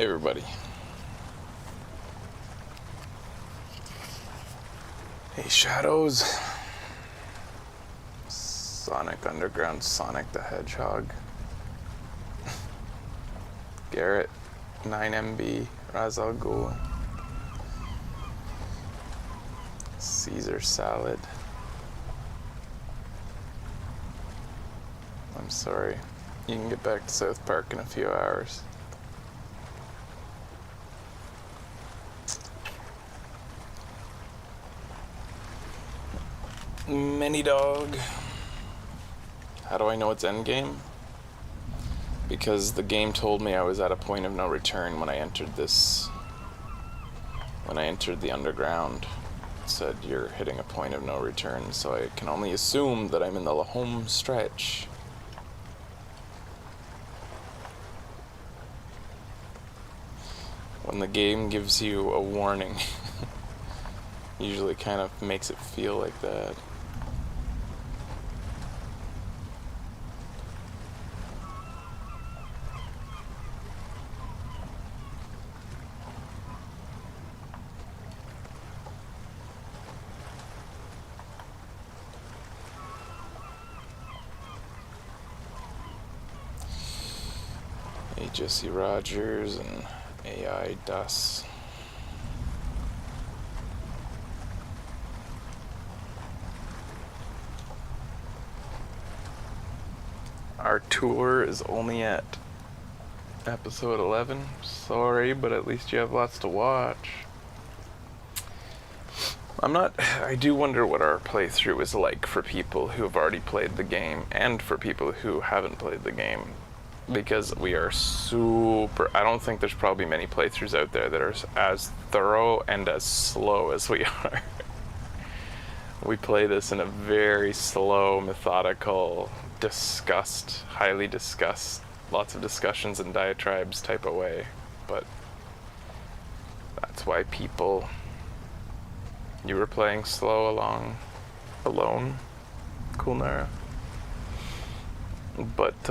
Hey everybody. Hey Shadows. Sonic Underground, Sonic the Hedgehog. Garrett, 9MB, Raz Al Ghul. Caesar Salad. I'm sorry. You can get back to South Park in a few hours. Many Dog. How do I know it's endgame? Because the game told me I was at a point of no return when I entered this. When I entered the underground, it said you're hitting a point of no return, so I can only assume that I'm in the home stretch. When the game gives you a warning, usually kind of makes it feel like that. Hey Jesse Rogers and AI Das. Our tour is only at episode 11. Sorry, but at least you have lots to watch. I do wonder what our playthrough is like for people who have already played the game and for people who haven't played the game. Because we are I don't think there's probably many playthroughs out there that are as thorough and as slow as we are. We play this in a very slow, methodical, highly discussed, lots of discussions and diatribes type of way. But that's why people... You were playing slow alone, Kulnara. But,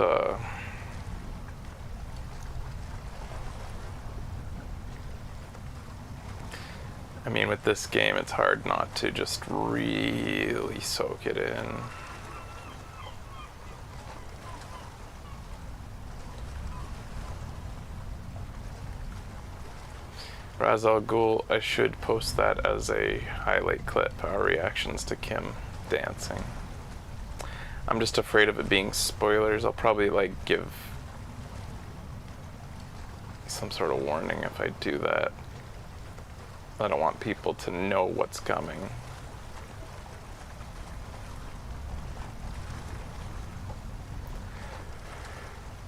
I mean, with this game, it's hard not to just really soak it in. Raz Al Ghul, I should post that as a highlight clip, our reactions to Kim dancing. I'm just afraid of it being spoilers. I'll probably give some sort of warning if I do that. I don't want people to know what's coming.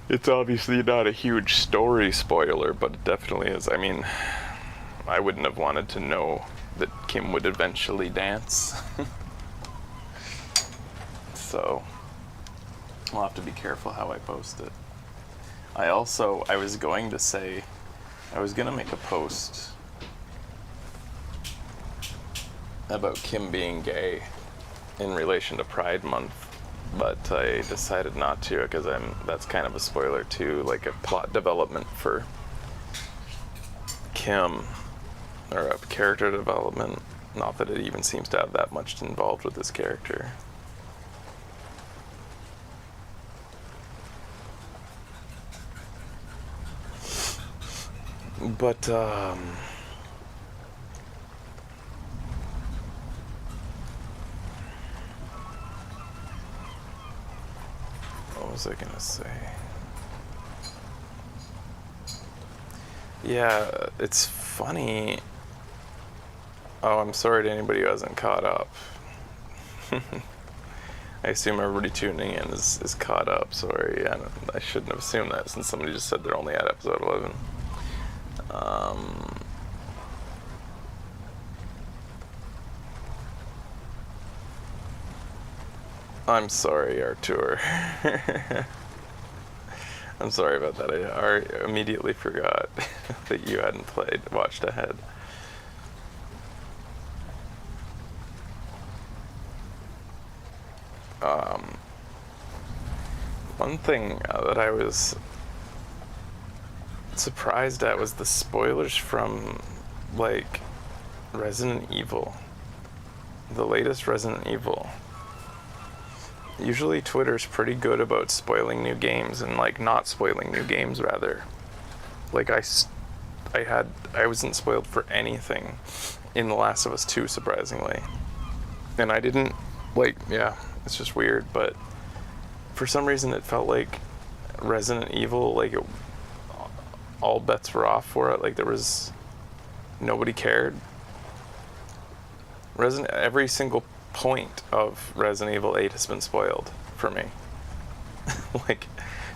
It's obviously not a huge story spoiler, but it definitely is. I mean, I wouldn't have wanted to know that Kim would eventually dance. So, I'll have to be careful how I post it. I was going to make a post about Kim being gay in relation to Pride Month, but I decided not to because that's kind of a spoiler too, like a plot development for Kim, or a character development. Not that it even seems to have that much involved with this character. But, what was I gonna say? Yeah, it's funny. Oh, I'm sorry to anybody who hasn't caught up. I assume everybody tuning in is caught up. Sorry, I shouldn't have assumed that since somebody just said they're only at episode 11. I'm sorry, Artur. I'm sorry about that. I immediately forgot that you hadn't watched ahead. One thing that I was surprised at was the spoilers from, like, Resident Evil. The latest Resident Evil. Usually Twitter's pretty good about spoiling new games and, like, not spoiling new games, rather. Like, I wasn't spoiled for anything in The Last of Us 2, surprisingly. And I didn't, like, yeah, it's just weird, but for some reason it felt like Resident Evil, like, all bets were off for it. Like, nobody cared. Every single point of Resident Evil 8 has been spoiled for me. Like,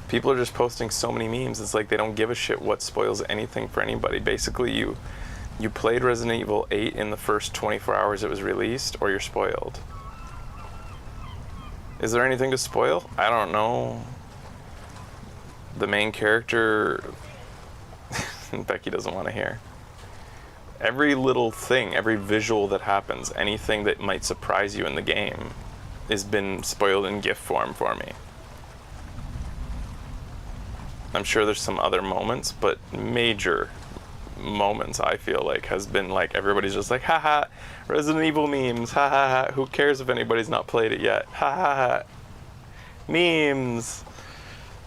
people are just posting so many memes, it's like they don't give a shit what spoils anything for anybody. Basically, you played Resident Evil 8 in the first 24 hours it was released, or you're spoiled. Is there anything to spoil? I don't know. The main character... Becky doesn't want to hear. Every little thing, every visual that happens, anything that might surprise you in the game has been spoiled in GIF form for me. I'm sure there's some other moments, but major moments, I feel like, has been like everybody's just like, haha, Resident Evil memes, ha ha ha. Who cares if anybody's not played it yet? Ha ha ha. Memes.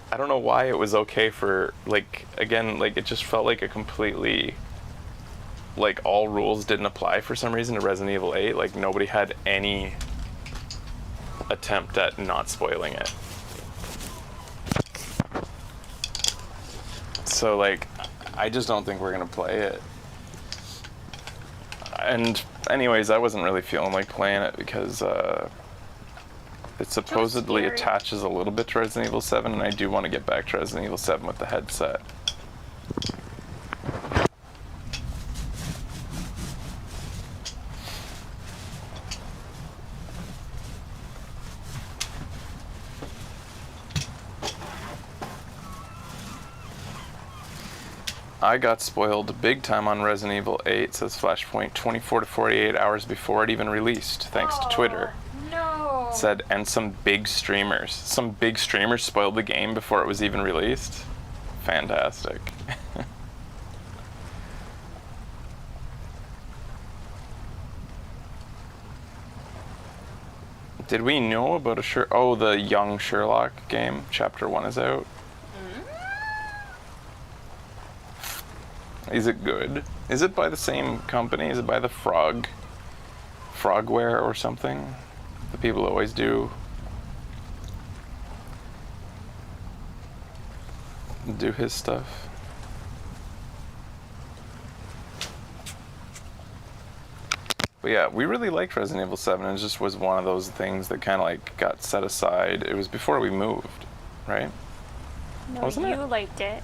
I don't know why it was okay for, like, again, like, it just felt like a completely, like, all rules didn't apply for some reason to Resident Evil 8. Like, nobody had any attempt at not spoiling it. So, like, I just don't think we're gonna play it. And anyways, I wasn't really feeling like playing it because it supposedly attaches a little bit to Resident Evil 7, and I do want to get back to Resident Evil 7 with the headset. I got spoiled big time on Resident Evil 8, says Flashpoint, 24 to 48 hours before it even released, thanks to Twitter. No. It said, and some big streamers. Some big streamers spoiled the game before it was even released. Fantastic. Did we know about the Young Sherlock game? Chapter 1 is out. Is it good? Is it by the same company? Is it by the Frogware or something? The people always do his stuff. But yeah, we really liked Resident Evil 7. It just was one of those things that kind of like got set aside. It was before we moved, right? No, you liked it.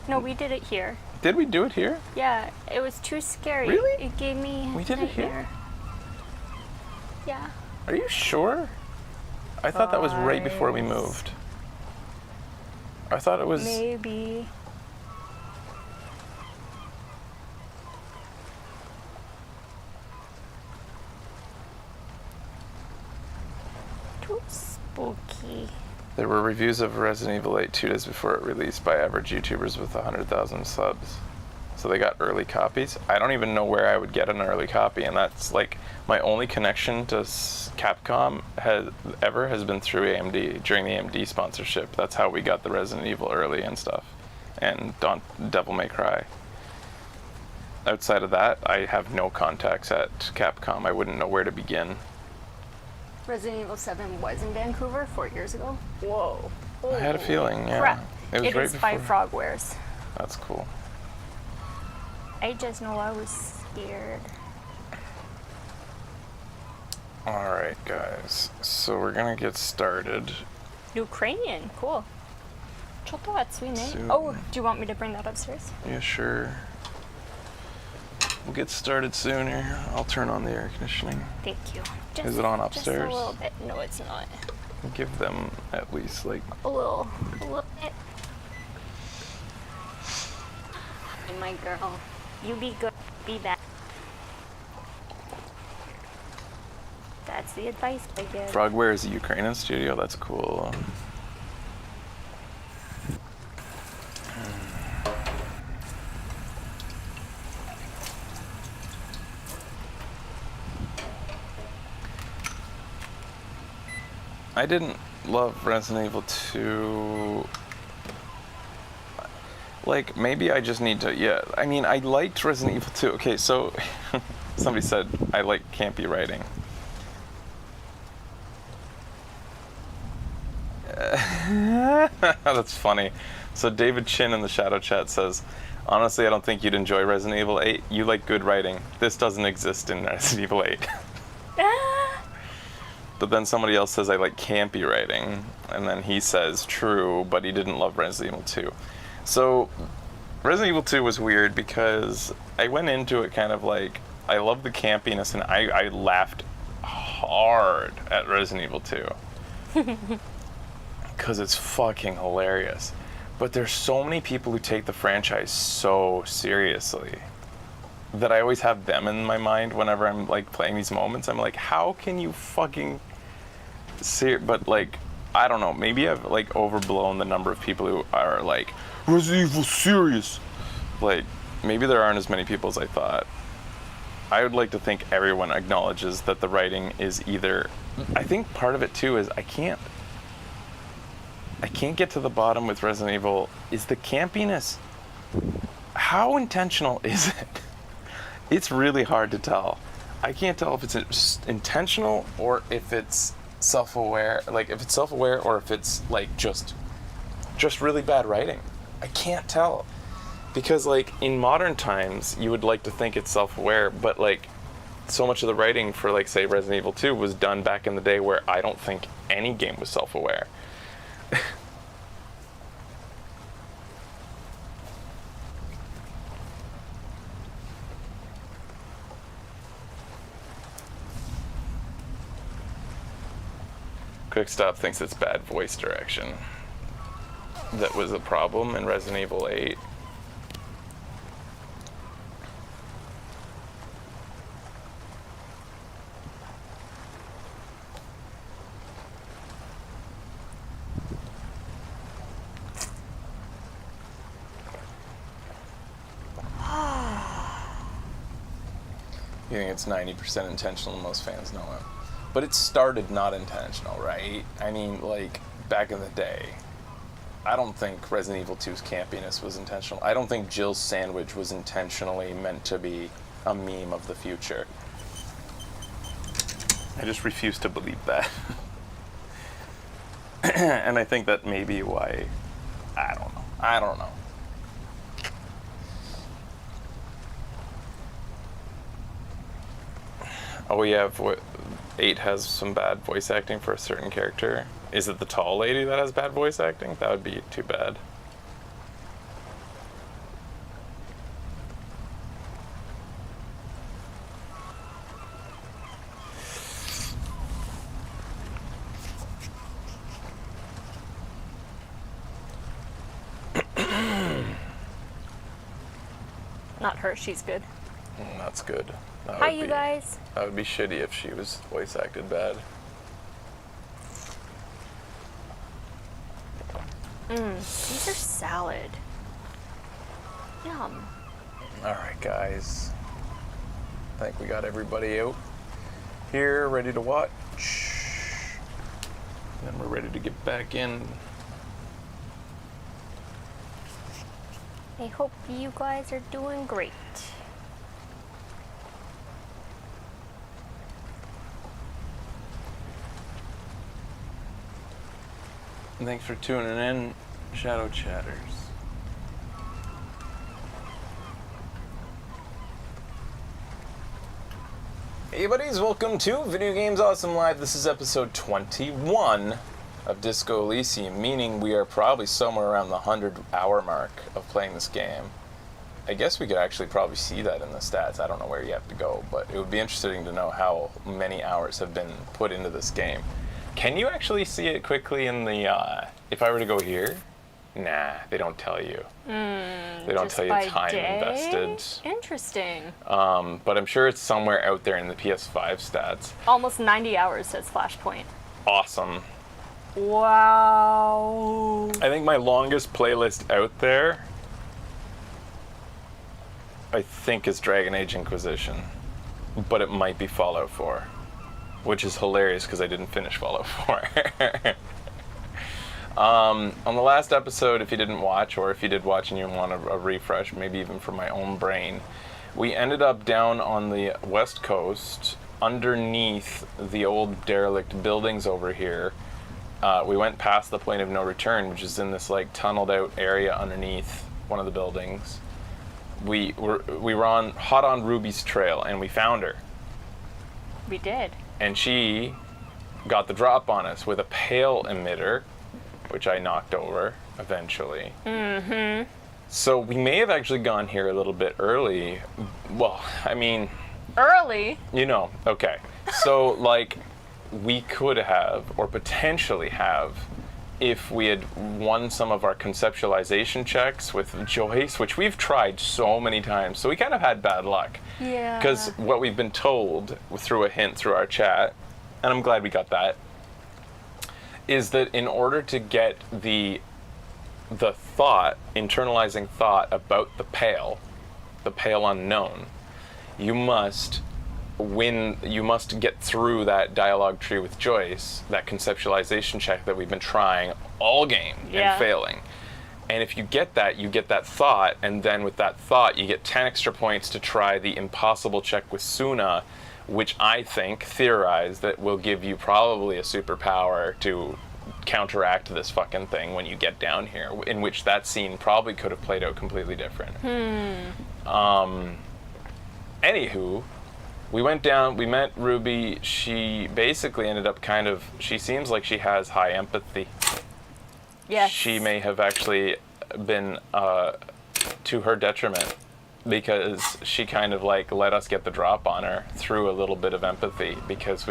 No, we did it here. Did we do it here? Yeah, it was too scary. Really? It gave me We did nightmare. it here? Yeah. Are you sure? I thought that was right before we moved. I thought it was... Maybe. Too spooky. There were reviews of Resident Evil 8 2 days before it released by average YouTubers with 100,000 subs. So they got early copies. I don't even know where I would get an early copy, and that's like my only connection to Capcom has been through AMD, during the AMD sponsorship. That's how we got the Resident Evil early and stuff, and Devil May Cry. Outside of that, I have no contacts at Capcom. I wouldn't know where to begin. Resident Evil 7 was in Vancouver 4 years ago. Whoa. I had a feeling, yeah. Crap. It was right is by before. Frogwares. That's cool. I just know I was scared. Alright, guys. So we're gonna get started. Ukrainian, cool. Chocolate, sweet name. Soon. Oh, do you want me to bring that upstairs? Yeah, sure. We'll get started soon here. I'll turn on the air conditioning. Thank you. Is it on upstairs? Just a little bit. No, it's not. Give them at least like... A little bit. Hey, my girl. You be good. Be bad. That's the advice I give. Frogware is a Ukrainian studio? That's cool. I didn't love Resident Evil 2. Like, maybe I just need to, yeah. I mean, I liked Resident Evil 2. Okay, so somebody said I like campy writing. That's funny. So David Chin in the Shadow Chat says, honestly, I don't think you'd enjoy Resident Evil 8. You like good writing. This doesn't exist in Resident Evil 8. But then somebody else says I like campy writing. And then he says, true, but he didn't love Resident Evil 2. So Resident Evil 2 was weird because I went into it kind of like, I love the campiness, and I laughed hard at Resident Evil 2. Because it's fucking hilarious. But there's so many people who take the franchise so seriously that I always have them in my mind whenever I'm like playing these moments. I'm like, how can you fucking but like, I don't know, maybe I've like overblown the number of people who are like, Resident Evil serious. Like, maybe there aren't as many people as I thought. I would like to think everyone acknowledges that the writing is either, I think part of it too is I can't get to the bottom with Resident Evil is the campiness. How intentional is it? It's really hard to tell. I can't tell if it's intentional or if it's self-aware, like if it's self-aware or if it's like just really bad writing. I can't tell. Because like in modern times, you would like to think it's self-aware, but like so much of the writing for like say Resident Evil 2 was done back in the day where I don't think any game was self-aware. Quickstop thinks it's bad voice direction. That was a problem in Resident Evil 8. You think it's 90% intentional, most fans know it. But it started not intentional, right? I mean, like, back in the day, I don't think Resident Evil 2's campiness was intentional. I don't think Jill's sandwich was intentionally meant to be a meme of the future. I just refuse to believe that. And I think that may be why, I don't know. Oh yeah, 8 has some bad voice acting for a certain character. Is it the tall lady that has bad voice acting? That would be too bad. Not her, she's good. That's good. Hi, you guys. That would be shitty if she was voice acted bad. Caesar salad. Yum. Alright, guys. I think we got everybody out here ready to watch. And then we're ready to get back in. I hope you guys are doing great. And thanks for tuning in, Shadow Chatters. Hey buddies, welcome to Video Games Awesome Live. This is episode 21 of Disco Elysium, meaning we are probably somewhere around the 100-hour mark of playing this game. I guess we could actually probably see that in the stats. I don't know where you have to go, but it would be interesting to know how many hours have been put into this game. Can you actually see it quickly in the, if I were to go here? Nah, they don't tell you. They don't tell you time invested. Interesting. But I'm sure it's somewhere out there in the PS5 stats. Almost 90 hours says Flashpoint. Awesome. Wow. I think my longest playlist out there, I think, is Dragon Age Inquisition. But it might be Fallout 4. which is hilarious because I didn't finish Fallout 4. On the last episode, if you didn't watch, or if you did watch and you want a refresh, maybe even for my own brain, we ended up down on the west coast, underneath the old derelict buildings over here. We went past the point of no return, which is in this like tunneled out area underneath one of the buildings. We were hot on Ruby's trail, and we found her. We did. And she got the drop on us with a pale emitter, which I knocked over eventually. Mm-hmm. So we may have actually gone here a little bit early. Well, I mean... Early? You know, okay. So, like, we could have, or potentially have, if we had won some of our conceptualization checks with Joyce, which we've tried so many times. So we kind of had bad luck. Yeah. Because what we've been told through a hint through our chat, and I'm glad we got that, is that in order to get the thought, internalizing thought about the pale unknown, you must get through that dialogue tree with Joyce, that conceptualization check that we've been trying all game and failing. And if you get that thought, and then with that thought, you get 10 extra points to try the impossible check with Suna, which I theorize that will give you probably a superpower to counteract this fucking thing when you get down here, in which that scene probably could have played out completely different. Anywho, we went down, we met Ruby. She basically ended up she seems like she has high empathy. Yes. She may have actually been to her detriment, because she kind of like let us get the drop on her through a little bit of empathy, because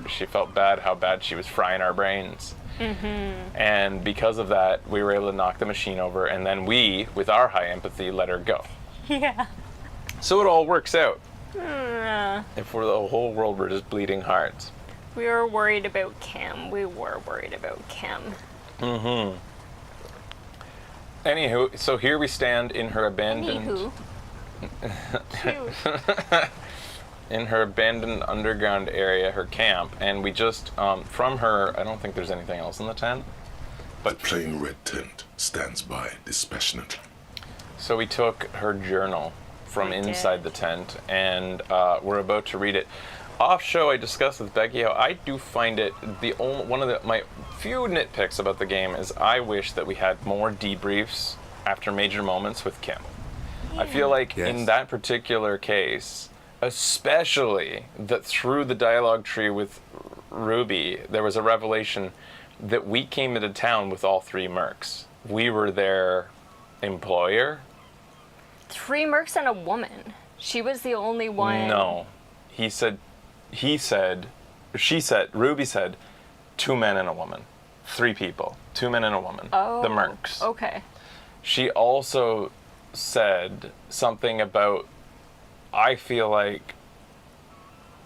she felt bad how bad she was frying our brains. Mm-hmm. And because of that, we were able to knock the machine over, and then we, with our high empathy, let her go. Yeah. So it all works out. If we're the whole world, we're just bleeding hearts. We were worried about Kim. Mm-hmm. Anywho, so here we stand in her abandoned... in her abandoned underground area, her camp, and we just, from her, I don't think there's anything else in the tent, but... The plain red tent stands by dispassionately. So we took her journal from inside the tent, and we're about to read it. Off show, I discussed with Becky how I do find it one of my few nitpicks about the game is I wish that we had more debriefs after major moments with Kim. I feel like in that particular case, especially that through the dialogue tree with Ruby, there was a revelation that we came into town with all three mercs. We were their employer. 3 mercs and a woman. She was the only one. No. Ruby said 2 men and a woman. 3 people. 2 men and a woman. Oh. The mercs. Okay. She also said something about, I feel like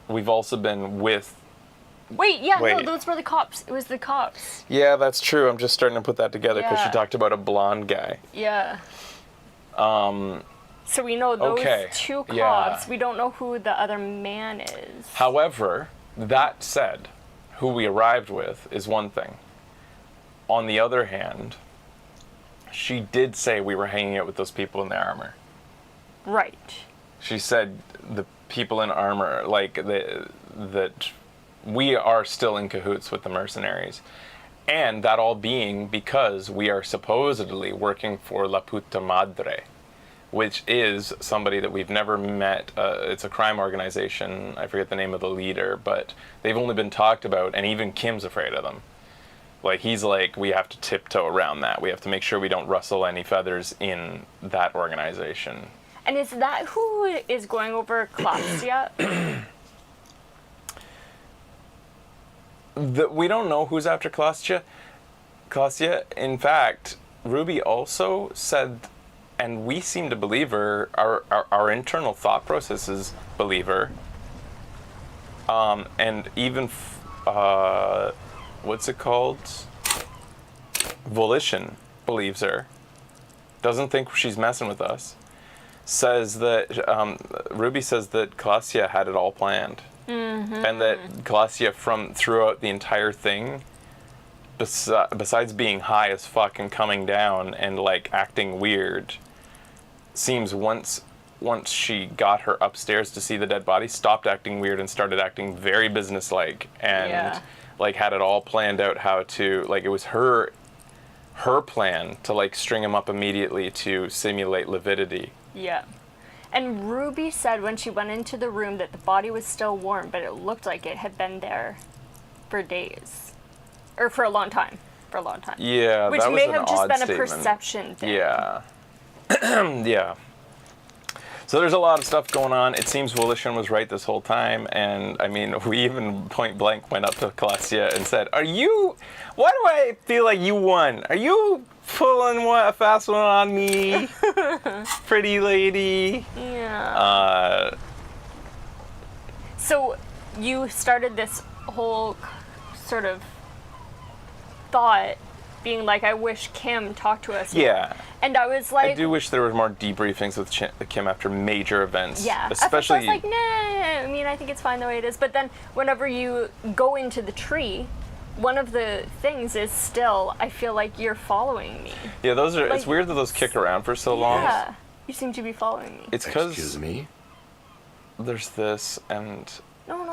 we've also been with... Wait, no, those were the cops. It was the cops. Yeah, that's true. I'm just starting to put that together because she Yeah. talked about a blonde guy. Yeah. So we know those 2 cops. Yeah. We don't know who the other man is. However, that said, who we arrived with is one thing. On the other hand, she did say we were hanging out with those people in the armor. Right. She said the people in armor, like that we are still in cahoots with the mercenaries. And that all being because we are supposedly working for La Puta Madre, which is somebody that we've never met. It's a crime organization. I forget the name of the leader, but they've only been talked about, and even Kim's afraid of them. Like, he's like, we have to tiptoe around that. We have to make sure we don't rustle any feathers in that organization. And is that who is going over Klasia? We don't know who's after Klasia. In fact, Ruby also said, and we seem to believe her, our internal thought processes believe her. And even, what's it called? Volition believes her. Doesn't think she's messing with us. Says that, Ruby says that Klasia had it all planned. And that Glacia throughout the entire thing, besides being high as fuck and coming down and like acting weird, seems once she got her upstairs to see the dead body, stopped acting weird and started acting very businesslike, and like had it all planned out how to, like, it was her plan to like string him up immediately to simulate lividity. Yeah. And Ruby said when she went into the room that the body was still warm, but it looked like it had been there for days. Or for a long time. Yeah, which that was may an have just odd been statement. a perception thing. Yeah. Yeah. So there's a lot of stuff going on. It seems Volition was right this whole time, and I mean, we even point blank went up to Glacia and said, why do I feel like you won? Are you pulling a fast one on me? Pretty lady. Yeah. So you started this whole sort of thought being like, I wish Kim talked to us more. Yeah. And I was like, I do wish there were more debriefings with Kim after major events. yeah. Especially. I was like, nah, I mean, I think it's fine the way it is. But then whenever you go into the tree, one of the things is still, I feel like you're following me. Yeah, those are, like, it's weird that those kick around for so long. Yeah. You seem to be following me. It's because Excuse me? there's this and... No.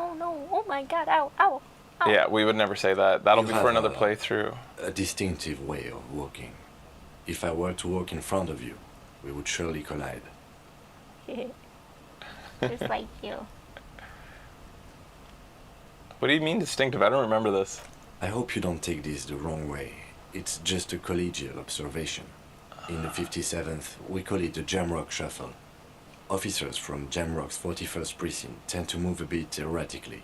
Oh my god, ow, ow. Ow. Yeah, we would never say that. That'll You be for have another playthrough. A distinctive way of walking. If I were to walk in front of you, we would surely collide. Just like you. What do you mean distinctive? I don't remember this. I hope you don't take this the wrong way. It's just a collegial observation. In the 57th, we call it the Jamrock Shuffle. Officers from Jamrock's 41st Precinct tend to move a bit erratically.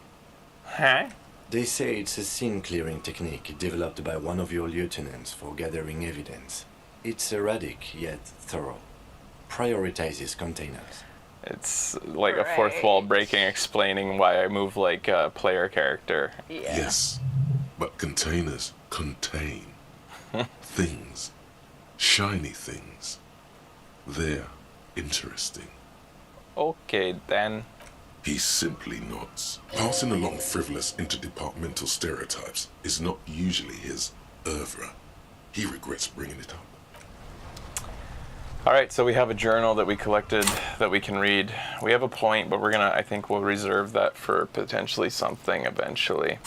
Huh? They say it's a scene-clearing technique developed by one of your lieutenants for gathering evidence. It's erratic, yet thorough. Prioritizes containers. It's like a fourth wall breaking, explaining why I move like a player character. Yeah. Yes, But containers contain things, shiny things. They're interesting. Okay, then. He simply nods. Passing along frivolous interdepartmental stereotypes is not usually his oeuvre. He regrets bringing it up. All right, so we have a journal that we collected that we can read. We have a point, but I think we'll reserve that for potentially something eventually.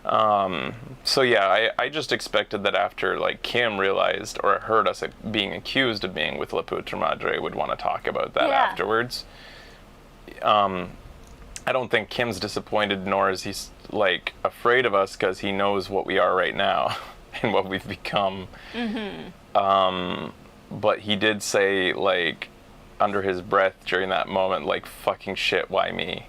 So yeah, I just expected that after like Kim realized or heard us being accused of being with La Putre Madre would want to talk about that afterwards. I don't think Kim's disappointed, nor is he like afraid of us because he knows what we are right now and what we've become. But he did say, like, under his breath during that moment, like, fucking shit, why me?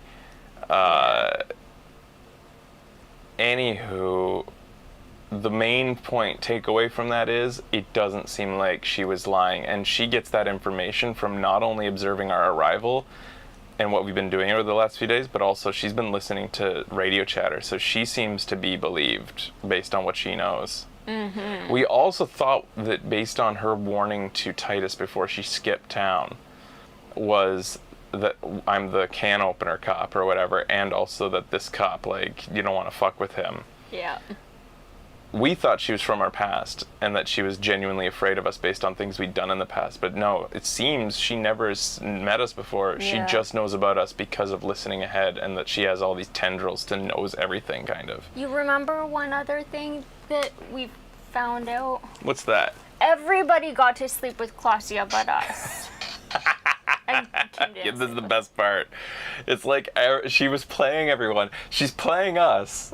Anywho, the main takeaway from that is it doesn't seem like she was lying. And she gets that information from not only observing our arrival and what we've been doing over the last few days, but also she's been listening to radio chatter. So she seems to be believed based on what she knows. We also thought that based on her warning to Titus before she skipped town was that I'm the can opener cop or whatever, and also that this cop, like, you don't want to fuck with him. Yeah. We thought she was from our past and that she was genuinely afraid of us based on things we'd done in the past, but no, it seems she never has met us before. She just knows about us because of listening ahead, and that she has all these tendrils to knows everything, kind of. You remember one other thing that we found out? What's that? Everybody got to sleep with Glacia but us. And Kim didn't Yeah, this is the sleep best part. It's like she was playing everyone. She's playing us,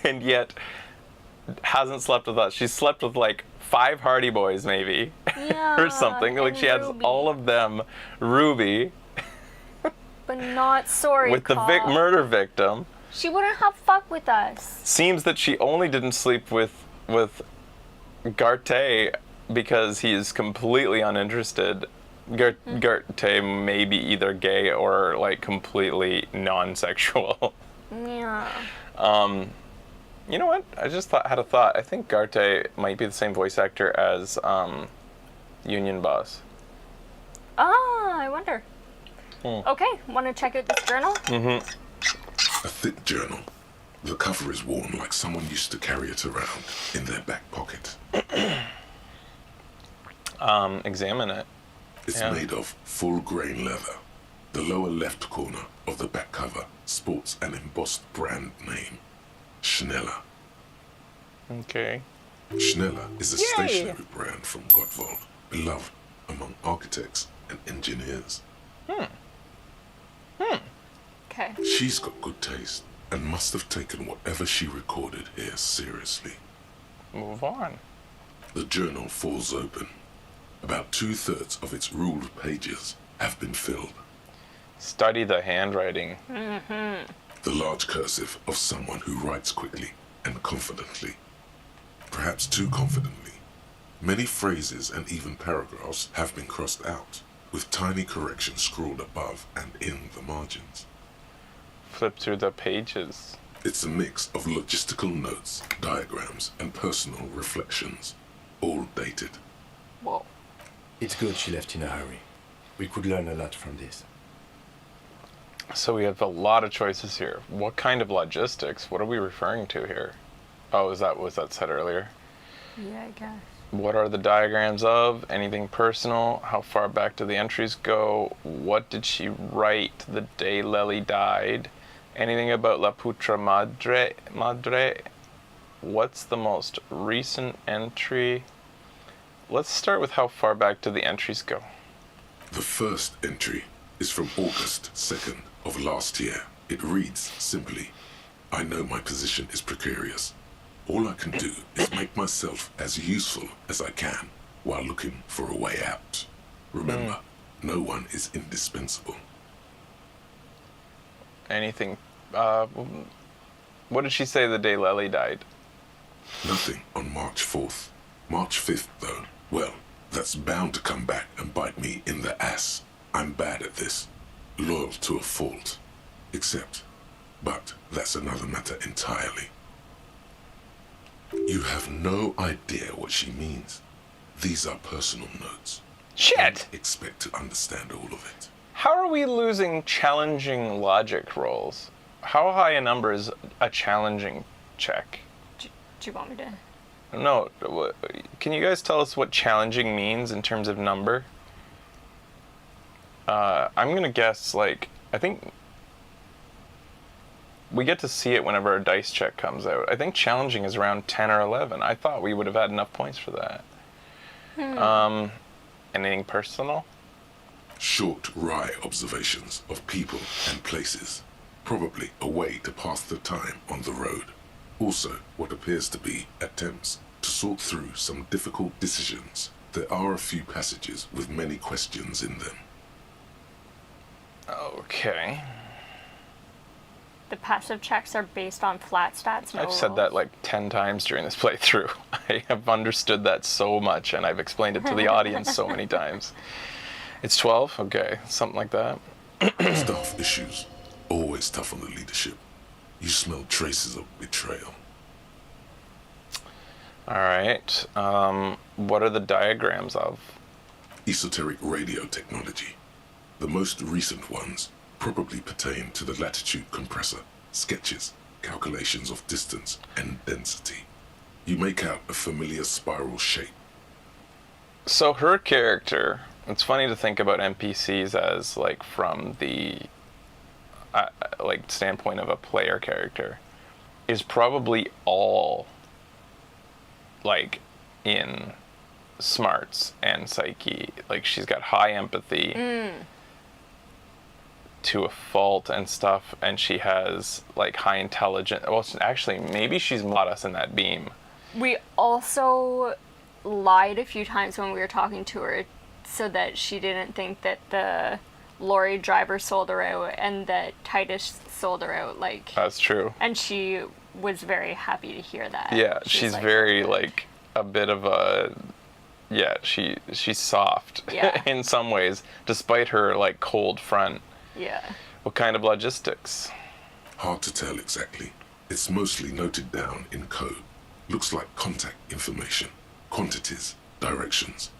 and yet hasn't slept with us. She's slept with like 5 Hardy Boys maybe, or something. Like she has Ruby. all of them. Ruby But not sorry, with the cop. murder victim. She wouldn't have fuck with us. Seems that she only didn't sleep with Garte because he's completely uninterested. Garte may be either gay or like completely non-sexual. Yeah. You know what? I just had a thought. I think Garte might be the same voice actor as Union Boss. Ah, I wonder. Okay, want to check out this journal? A thick journal. The cover is worn like someone used to carry it around in their back pocket. Examine it. It's Yeah. made of full-grain leather. The lower left corner of the back cover sports an embossed brand name, Schneller. Okay. Schneller is a Yay! stationery brand from Gottwald, beloved among architects and engineers. Okay. She's got good taste and must have taken whatever she recorded here seriously. Move on. The journal falls open. About 2/3 of its ruled pages have been filled. Study the handwriting. The large cursive of someone who writes quickly and confidently. Perhaps too confidently. Many phrases and even paragraphs have been crossed out, with tiny corrections scrawled above and in the margins. Flip through the pages. It's a mix of logistical notes, diagrams, and personal reflections, all dated. Whoa. It's good she left in a hurry. We could learn a lot from this. So we have a lot of choices here. What kind of logistics? What are we referring to here? Oh, was that said earlier? Yeah, I guess. What are the diagrams of? Anything personal? How far back do the entries go? What did she write the day Lely died? Anything about La Putra Madre? What's the most recent entry? Let's start with how far back do the entries go? The first entry is from August 2nd of last year. It reads simply, I know my position is precarious. All I can do is make myself as useful as I can while looking for a way out. Remember, no one is indispensable. Anything, what did she say the day Lely died? Nothing on March 4th. March 5th, though, well, that's bound to come back and bite me in the ass. I'm bad at this. Loyal to a fault. But that's another matter entirely. You have no idea what she means. These are personal notes. Shit! Don't expect to understand all of it. How are we losing challenging logic rolls? How high a number is a challenging check? Do you want me to? No, can you guys tell us what challenging means in terms of number? I'm gonna guess, like, I think we get to see it whenever our dice check comes out. I think challenging is around 10 or 11. I thought we would have had enough points for that. Anything personal? Short, wry observations of people and places. Probably a way to pass the time on the road. Also, what appears to be attempts to sort through some difficult decisions. There are a few passages with many questions in them. Okay. The passive checks are based on flat stats. No I've said that like 10 times during this playthrough. I have understood that so much, and I've explained it to the audience so many times. It's 12? Okay, something like that. Staff issues. Always tough on the leadership. You smell traces of betrayal. All right. What are the diagrams of? Esoteric radio technology. The most recent ones probably pertain to the latitude compressor, sketches, calculations of distance and density. You make out a familiar spiral shape. So her character, it's funny to think about NPCs as like from the like standpoint of a player character, is probably all like in smarts and psyche. Like she's got high empathy to a fault and stuff, and she has like high intelligence. Well, actually, maybe she's got us in that beam. We also lied a few times when we were talking to her so that she didn't think that the lorry driver sold her out and that Titus sold her out. Like, That's true. and she was very happy to hear that. Yeah, she's like, very "Oh, like a bit of a she's soft Yeah. in some ways, despite her like cold front. Yeah. What kind of logistics? Hard to tell exactly. It's mostly noted down in code. Looks like contact information, quantities, directions.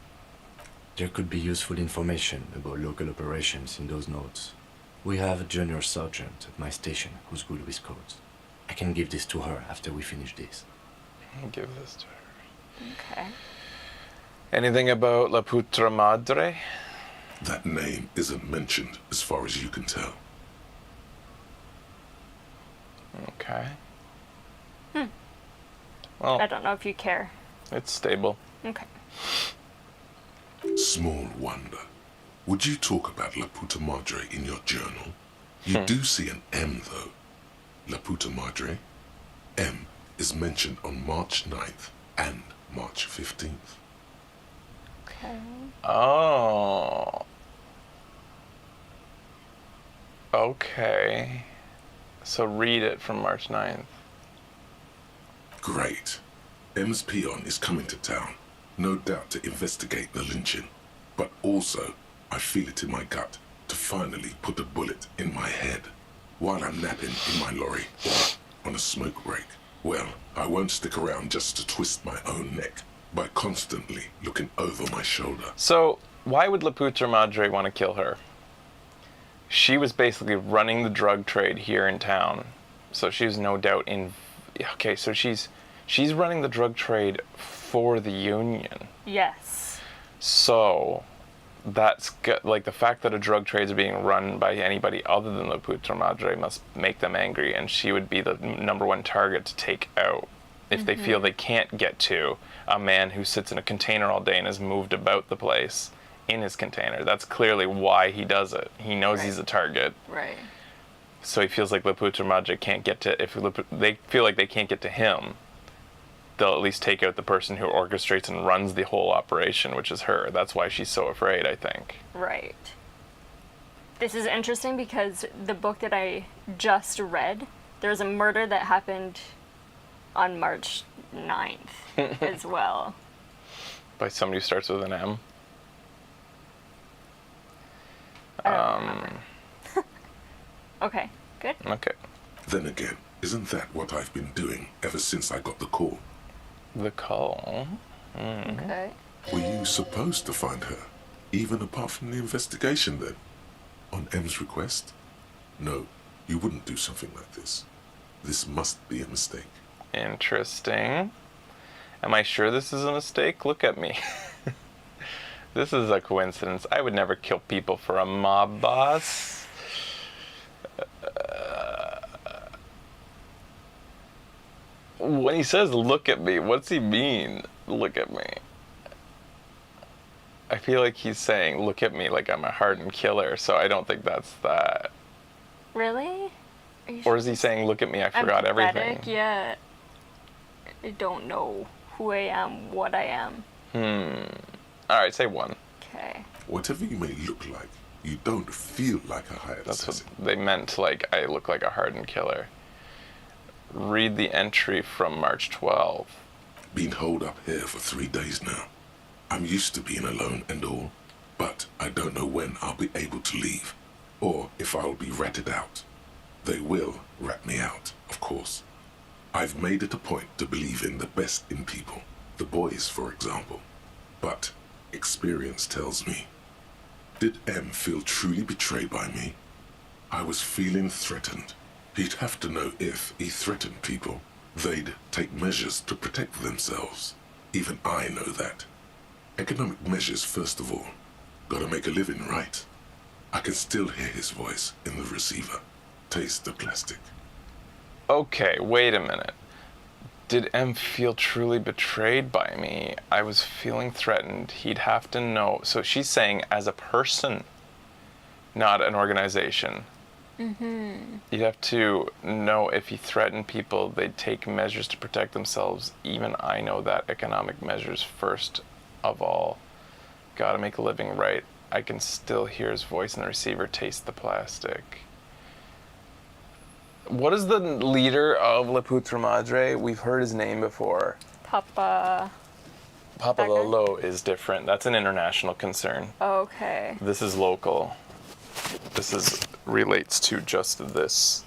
There could be useful information about local operations in those notes. We have a junior sergeant at my station who's good with codes. I can give this to her after we finish this. I'll give this to her. Okay. Anything about La Putra Madre? That name isn't mentioned as far as you can tell. Okay. I Well, don't know if you care. it's stable. Okay. Small wonder. Would you talk about La Puta Madre in your journal? You do see an M, though. La Puta Madre. M is mentioned on March 9th and March 15th. Okay. Oh. Okay. So read it from March 9th. Great. M's peon is coming to town, no doubt to investigate the lynching. But also, I feel it in my gut to finally put a bullet in my head while I'm napping in my lorry or on a smoke break. Well, I won't stick around just to twist my own neck by constantly looking over my shoulder. So, why would La Putra Madre want to kill her? She was basically running the drug trade here in town. So she was no doubt in... Okay, so she's running the drug trade for the Union. Yes. So, that's good. Like, the fact that a drug trade is being run by anybody other than La Putra Madre must make them angry, and she would be the number one target to take out if they feel they can't get to a man who sits in a container all day and has moved about the place in his container. That's clearly why he does it. He knows he's a target. Right. So he feels like La Putra Madre can't get to... If they feel like they can't get to him, they'll at least take out the person who orchestrates and runs the whole operation, which is her. That's why she's so afraid, I think. Right. This is interesting because the book that I just read, there's a murder that happened on March 9th as well. By somebody who starts with an M. I don't remember. Okay, good. Okay. Then again, isn't that what I've been doing ever since I got the call? The call. Okay. Were you supposed to find her, even apart from the investigation then? On M's request? No, you wouldn't do something like this. This must be a mistake. Interesting. Am I sure this is a mistake? Look at me. This is a coincidence. I would never kill people for a mob boss. When he says, look at me, what's he mean? Look at me. I feel like he's saying, look at me like I'm a hardened killer, so I don't think that's that. Really? Are you Or sure? is he saying, look at me, I I'm forgot pathetic, everything? Yeah. I don't know who I am, what I am. Alright, say one. Okay. Whatever you may look like, you don't feel like a hired That's what assassin. they meant, like, I look like a hardened killer. Read the entry from March 12th. Been holed up here for 3 days now. I'm used to being alone and all, but I don't know when I'll be able to leave, or if I'll be ratted out. They will rat me out, of course. I've made it a point to believe in the best in people, the boys, for example. But experience tells me, did M feel truly betrayed by me? I was feeling threatened. He'd have to know if he threatened people, they'd take measures to protect themselves. Even I know that. Economic measures, first of all. Gotta make a living, right? I can still hear his voice in the receiver. Taste the plastic. Okay, wait a minute. Did M feel truly betrayed by me? I was feeling threatened. He'd have to know. So she's saying as a person, not an organization. You'd have to know if he threatened people, they'd take measures to protect themselves. Even I know that. Economic measures first of all. Gotta make a living, right? I can still hear his voice in the receiver, taste the plastic. What is the leader of La Putra Madre? We've heard his name before. Papa. Papa That guy? Lolo is different. That's an international concern. Okay. This is local. Relates to just this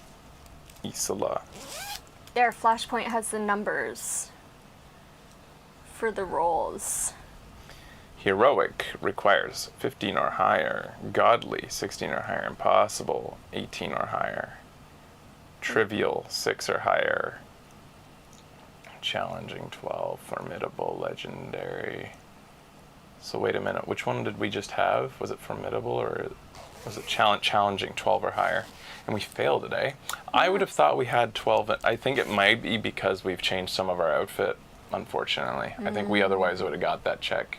Isola. There, Flashpoint has the numbers for the roles. Heroic requires 15 or higher. Godly, 16 or higher. Impossible, 18 or higher. Trivial, 6 or higher. Challenging, 12. Formidable, legendary. So wait a minute, which one did we just have? Was it formidable or was it challenging, 12 or higher? And we failed today. I would have thought we had 12. I think it might be because we've changed some of our outfit, unfortunately. I think we otherwise would have got that check.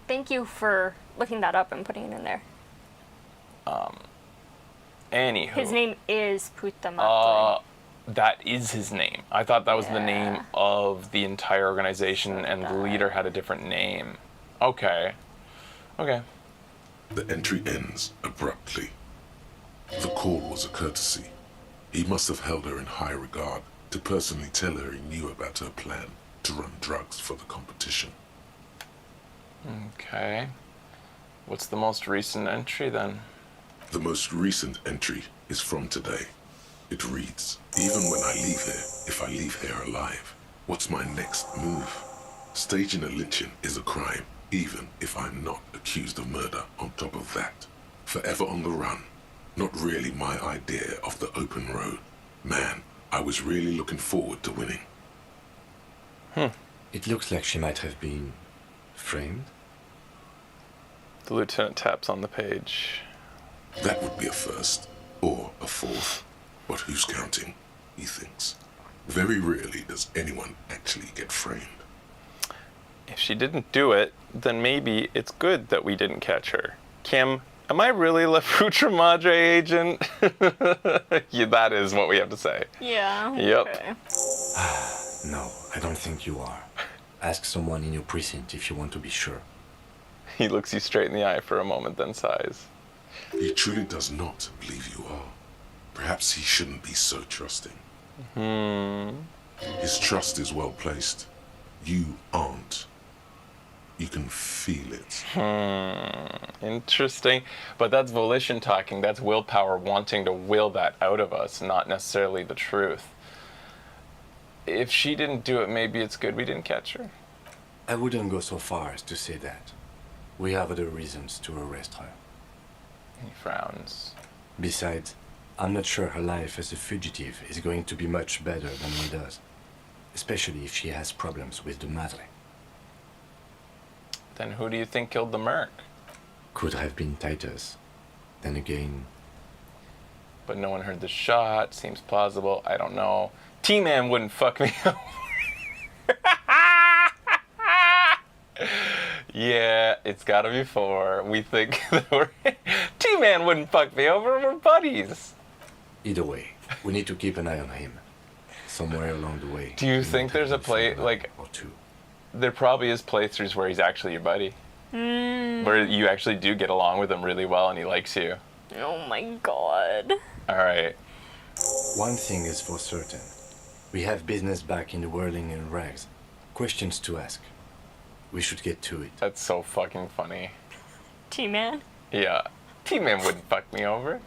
Thank you for looking that up and putting it in there. Anywho. His name is Putamatli. That is his name. I thought that was the name of the entire organization and the leader had a different name. Okay. Okay. The entry ends abruptly. The call was a courtesy. He must have held her in high regard to personally tell her he knew about her plan to run drugs for the competition. Okay. What's the most recent entry then? The most recent entry is from today. It reads, even when I leave here, if I leave here alive, what's my next move? Staging a lynching is a crime, even if I'm not accused of murder on top of that. Forever on the run. Not really my idea of the open road. Man, I was really looking forward to winning. It looks like she might have been framed. The lieutenant taps on the page. That would be a first, or a fourth. But who's counting, he thinks. Very rarely does anyone actually get framed. If she didn't do it, then maybe it's good that we didn't catch her. Kim, am I really La Futra Madre agent? Yeah, that is what we have to say. Yeah. Yep. Okay. No, I don't think you are. Ask someone in your precinct if you want to be sure. He looks you straight in the eye for a moment, then sighs. He truly does not believe you are. Perhaps he shouldn't be so trusting. His trust is well placed. You aren't. You can feel it. Interesting. But that's volition talking. That's willpower wanting to will that out of us, not necessarily the truth. If she didn't do it, maybe it's good we didn't catch her. I wouldn't go so far as to say that. We have other reasons to arrest her. He frowns. Besides, I'm not sure her life as a fugitive is going to be much better than one does. Especially if she has problems with the Madre. Then who do you think killed the merc? Could have been Titus. Then again, But no one heard the shot. Seems plausible. I don't know. T-Man wouldn't fuck me over. Yeah, it's gotta be 4. We think that we're... T-Man wouldn't fuck me over. We're buddies. either way, we need to keep an eye on him. Somewhere along the way. Do you we think might there's a have play, some like... or two. There probably is playthroughs where he's actually your buddy. Where you actually do get along with him really well and he likes you. Oh my god. Alright. One thing is for certain. We have business back in the whirling and rags. Questions to ask. We should get to it. That's so fucking funny. T-Man? Yeah. T-Man wouldn't fuck me over.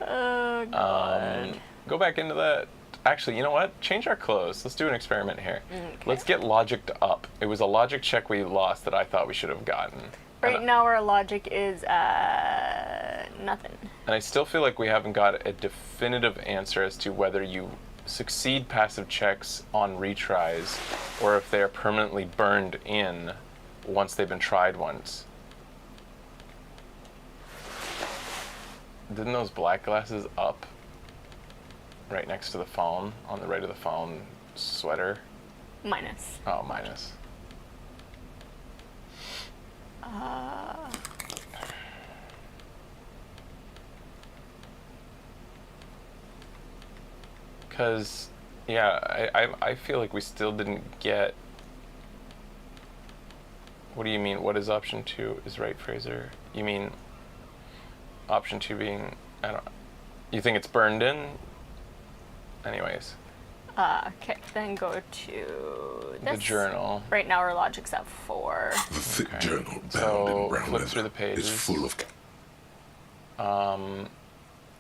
Oh god. Go back into that. Actually, you know what? Change our clothes. Let's do an experiment here. Okay. Let's get logicked up. It was a logic check we lost that I thought we should have gotten. Right now our logic is nothing. And I still feel like we haven't got a definitive answer as to whether you succeed passive checks on retries or if they're permanently burned in once they've been tried once. Didn't those black glasses up right next to the phone, on the right of the phone sweater? Minus. Oh, minus. Because, yeah, I feel like we still didn't get... What do you mean? What is option 2 is right, Fraser? You mean option 2 being... I don't... You think it's burned in? Anyways. Okay, then go to this. The journal. Right now our logic's at 4. The thick Okay. journal bound So, in brown flip leather through the pages. is full of...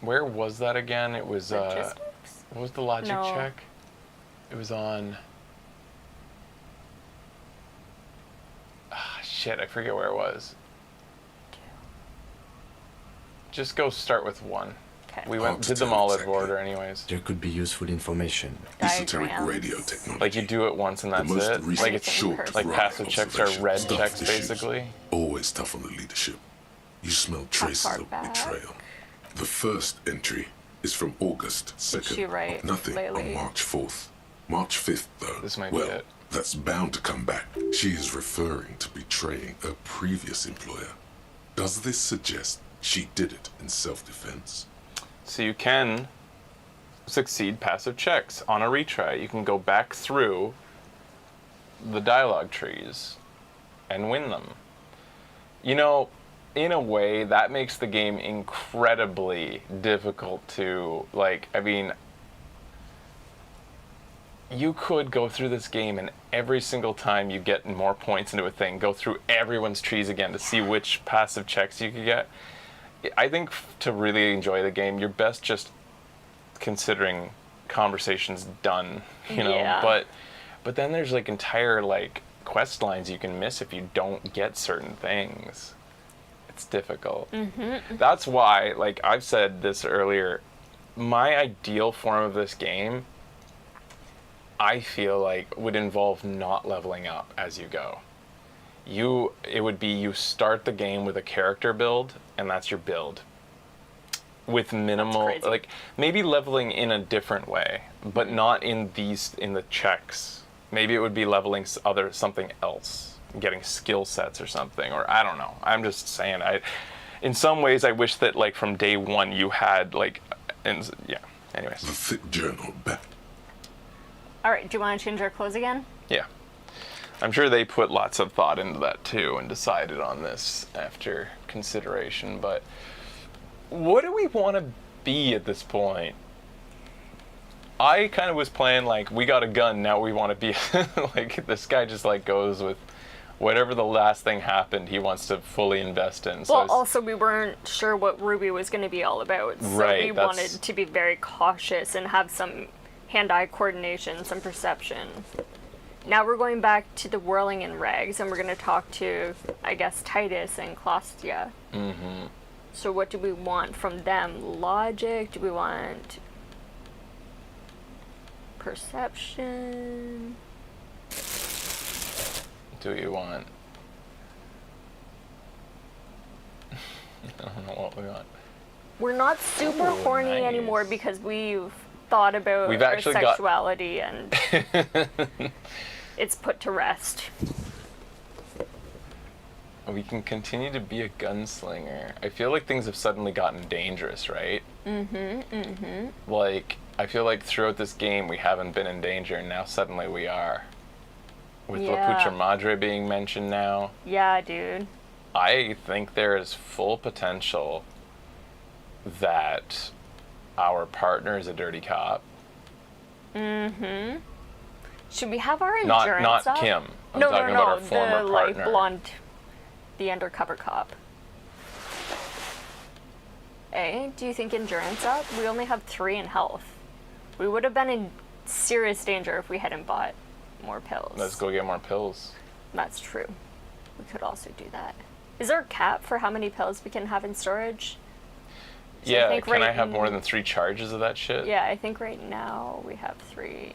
Where was that again? It was, Logistics? what was the logic No. check? It was on... Ah, shit. Shit, I forget where it was. Just go start with 1. Okay. We Hard to did them tell all exactly. out of order anyways. There could be useful information. Esoteric Diagrams. radio technology. Like you do it once and the that's most it. recent Like it's short like run passive checks are observation. red Stuff checks issues. basically. Always tough on the leadership. You smell traces far of back? betrayal. The first entry is from August she 2nd. write Nothing lately? on March 4th. March 5th, though. This might be well, it. that's bound to come back. She is referring to betraying a previous employer. Does this suggest she did it in self-defense? So you can succeed passive checks on a retry. You can go back through the dialogue trees and win them. You know, in a way, that makes the game incredibly difficult to, like, I mean, you could go through this game and every single time you get more points into a thing, go through everyone's trees again to see which passive checks you could get. I think to really enjoy the game, you're best just considering conversations done, you know. Yeah. But then there's like entire like quest lines you can miss if you don't get certain things. It's difficult. That's why, like I've said this earlier, my ideal form of this game, I feel like would involve not leveling up as you go. It would be you start the game with a character build, and that's your build. With minimal, That's crazy. like maybe leveling in a different way, but not in the checks. Maybe it would be leveling something else, getting skill sets or something, or I don't know. I'm just saying. In some ways, I wish that like from day one you had like, and yeah. Anyways, The thick journal back. All right, do you want to change our clothes again? yeah. I'm sure they put lots of thought into that too and decided on this after consideration, but what do we want to be at this point? I kind of was playing like, we got a gun, now we want to be like, this guy just like goes with whatever the last thing happened he wants to fully invest in. So Well, it's- also we weren't sure what Ruby was going to be all about, so Right, we that's- wanted to be very cautious and have some hand-eye coordination, some perception. Now we're going back to the whirling in rags, and we're going to talk to, I guess, Titus and Claustia. Mm-hmm. So what do we want from them? Logic? Do we want perception? do you want? I don't know what we want. We're not super Ooh, horny nice. anymore because we've thought about We've our actually got- sexuality and it's put to rest. We can continue to be a gunslinger. I feel like things have suddenly gotten dangerous, right? Like, I feel like throughout this game we haven't been in danger, and now suddenly we are. With La Yeah. Pucha Madre being mentioned now, Yeah, dude. I think there is full potential that our partner is a dirty cop. Should we have our Not endurance up? Kim. I'm no, talking no, about our the former like partner. blonde, the undercover cop. Eh? Do you think endurance up? We only have 3 in health. We would have been in serious danger if we hadn't bought more pills. Let's go get more pills. That's true. We could also do that. Is there a cap for how many pills we can have in storage? So I Yeah, think can I right have more n- than 3 charges of that shit? Yeah, I think right now we have 3.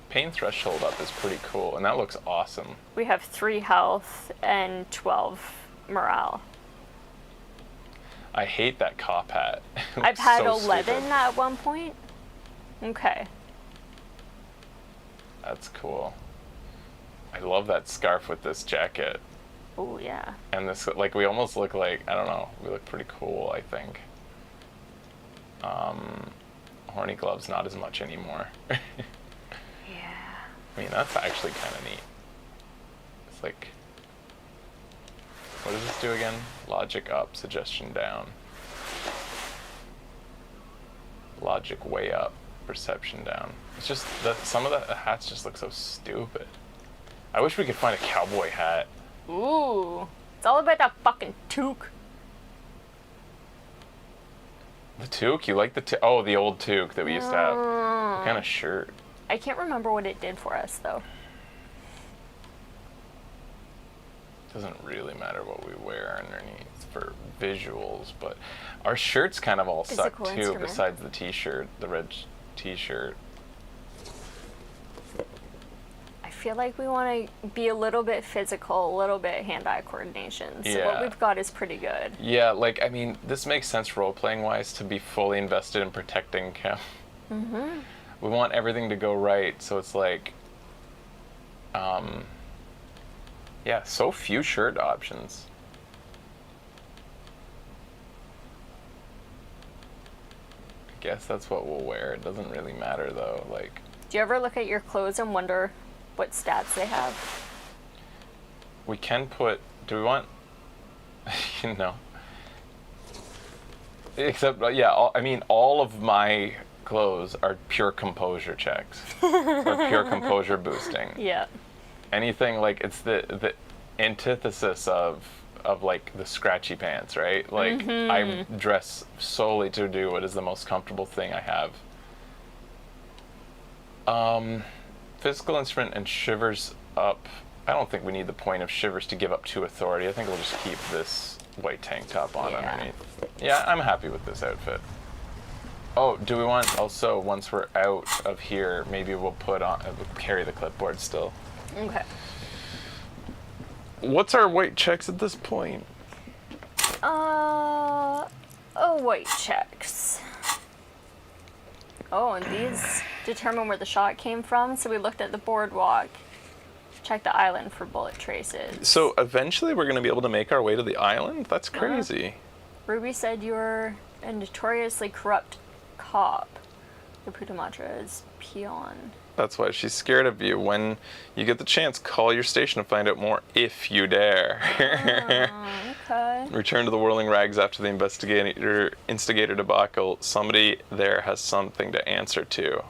Pain threshold up is pretty cool, and that looks awesome. We have 3 health and 12 morale. I hate that cop hat. It I've looks had so 11 stupid. at one point. Okay. That's cool. I love that scarf with this jacket. Oh, yeah. And this, like, we almost look like, I don't know, we look pretty cool, I think. Horny gloves, not as much anymore. Yeah. I mean, that's actually kind of neat. It's like, what does this do again? Logic up, suggestion down. Logic way up, perception down. It's just that some of the hats just look so stupid. I wish we could find a cowboy hat. Ooh. It's all about that fucking toque. The toque? You like the oh, the old toque that we used to have. What kind of shirt? I can't remember what it did for us, though. Doesn't really matter what we wear underneath for visuals, but our shirts kind of all Physical suck too, instrument. besides the t-shirt, the red t-shirt. I feel like we want to be a little bit physical, a little bit hand-eye coordination. So what Yeah. we've got is pretty good. Yeah, like, I mean, this makes sense role-playing wise to be fully invested in protecting Kim. Mm-hmm. We want everything to go right, so it's like, yeah, so few shirt options. I guess that's what we'll wear. It doesn't really matter though. Like, Do you ever look at your clothes and wonder what stats they have? we can put. Do we want? You know. Except, yeah. I mean, all of my clothes are pure composure checks, or pure composure boosting. Yeah. Anything like it's the antithesis of like the scratchy pants, right? Like I dress solely to do what is the most comfortable thing I have. Physical instrument and shivers up. I don't think we need the point of shivers to give up 2 authority. I think we'll just keep this white tank top on Yeah. underneath. Yeah, I'm happy with this outfit. Oh, do we want also, once we're out of here, maybe we'll put on, we'll carry the clipboard still. Okay. What's our white checks at this point? White checks. Oh, and these determine where the shot came from. So we looked at the boardwalk, checked the island for bullet traces. So eventually we're going to be able to make our way to the island? That's crazy. Ruby said you're a notoriously corrupt cop. Your Puta mantra is peon. That's why she's scared of you. When you get the chance, call your station to find out more, if you dare. Okay. Return to the Whirling Rags after the instigator debacle. Somebody there has something to answer to.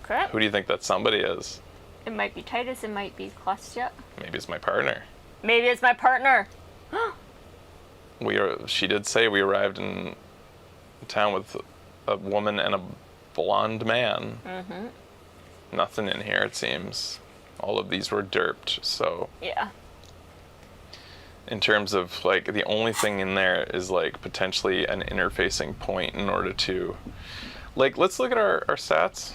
Okay. Who do you think that somebody is? It might be Titus, it might be Klostya. Maybe it's my partner. Maybe it's my partner. She did say we arrived in town with a woman and a blonde man. Mm-hmm. Nothing in here, it seems. All of these were derped, so Yeah. in terms of, like, the only thing in there is, like, potentially an interfacing point in order to, like, let's look at our stats.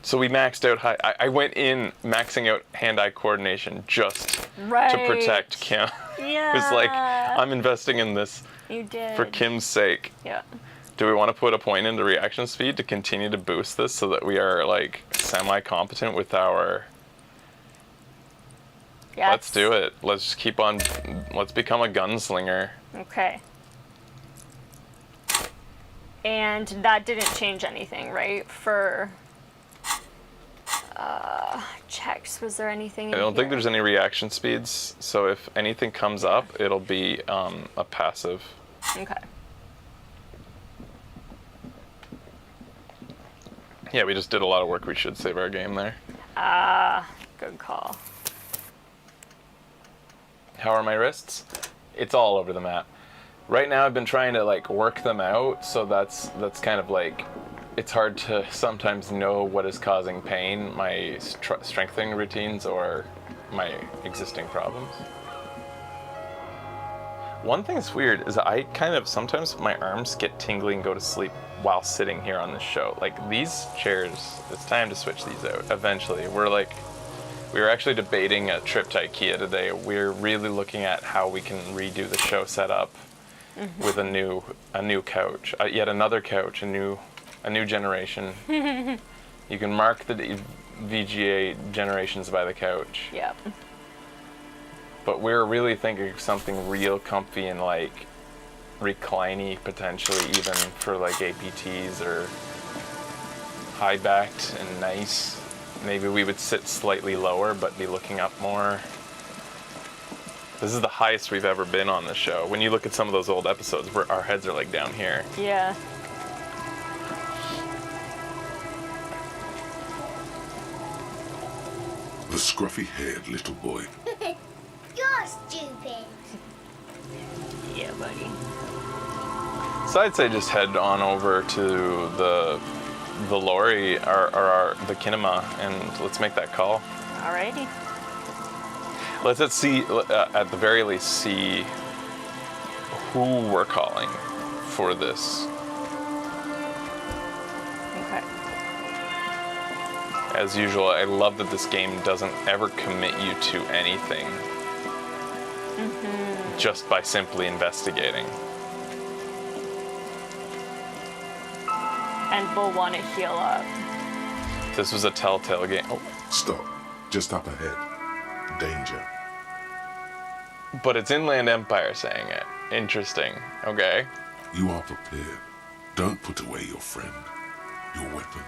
So we maxed out high. I went in maxing out hand-eye coordination just Right. to protect Kim. Yeah. It was like, I'm investing in this You did. for Kim's sake. Yeah. Do we want to put a point into reaction speed to continue to boost this so that we are, like, semi-competent with our... Yes. Let's do it. Let's just keep on... Let's become a gunslinger. Okay. And that didn't change anything, right? For checks, was there anything in I don't think here? there's any reaction speeds, so if anything comes up, it'll be a passive. Okay. Yeah, we just did a lot of work. We should save our game there. Good call. How are my wrists? It's all over the map. Right now I've been trying to, like, work them out, so that's kind of like, it's hard to sometimes know what is causing pain, my strengthening routines or my existing problems. One thing that's weird is I kind of, sometimes my arms get tingly and go to sleep while sitting here on this show. Like, these chairs, it's time to switch these out eventually. We were actually debating a trip to IKEA today. We're really looking at how we can redo the show setup with a new couch, yet another couch, a new generation. You can mark the VGA generations by the couch. Yep. But we're really thinking of something real comfy and, like, recliny, potentially even for, like, APTs or high-backed and nice. Maybe we would sit slightly lower but be looking up more. This is the highest we've ever been on the show. When you look at some of those old episodes, where our heads are, like, down here. Yeah. The scruffy-haired little boy. You're stupid. Yeah, buddy. So I'd say just head on over to the the lorry or the kinema, and let's make that call. Alrighty. Let's see, at the very least, see who we're calling for this. Okay. As usual, I love that this game doesn't ever commit you to anything. Just by simply investigating. And we'll want to heal up. This was a telltale game. Oh, Stop. Just up ahead. Danger. but it's Inland Empire saying it. Interesting. Okay. You are prepared. Don't put away your friend, your weapon.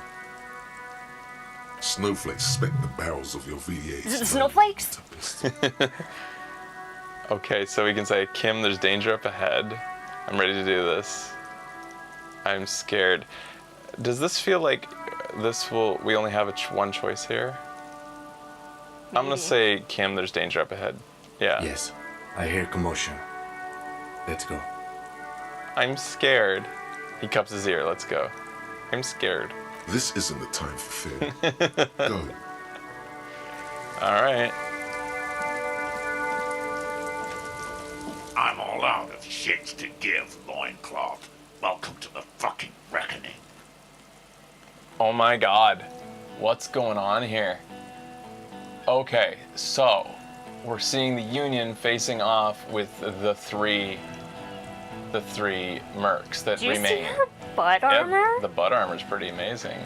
Snowflakes speck the barrels of your V8. Is it the snowflakes? Okay, so we can say, Kim, there's danger up ahead. I'm ready to do this. I'm scared. Does this feel like we only have one choice here? I'm gonna say, Kim, there's danger up ahead. Yeah. Yes, I hear commotion. Let's go. I'm scared. He cups his ear, let's go. I'm scared. This isn't the time for fear. Go. All right. I'm all out of shits to give, loincloth. Welcome to the fucking reckoning. Oh my god. What's going on here? Okay, so we're seeing the Union facing off with the three mercs that Do you remain. see her butt Yep, armor? the butt armor's pretty amazing.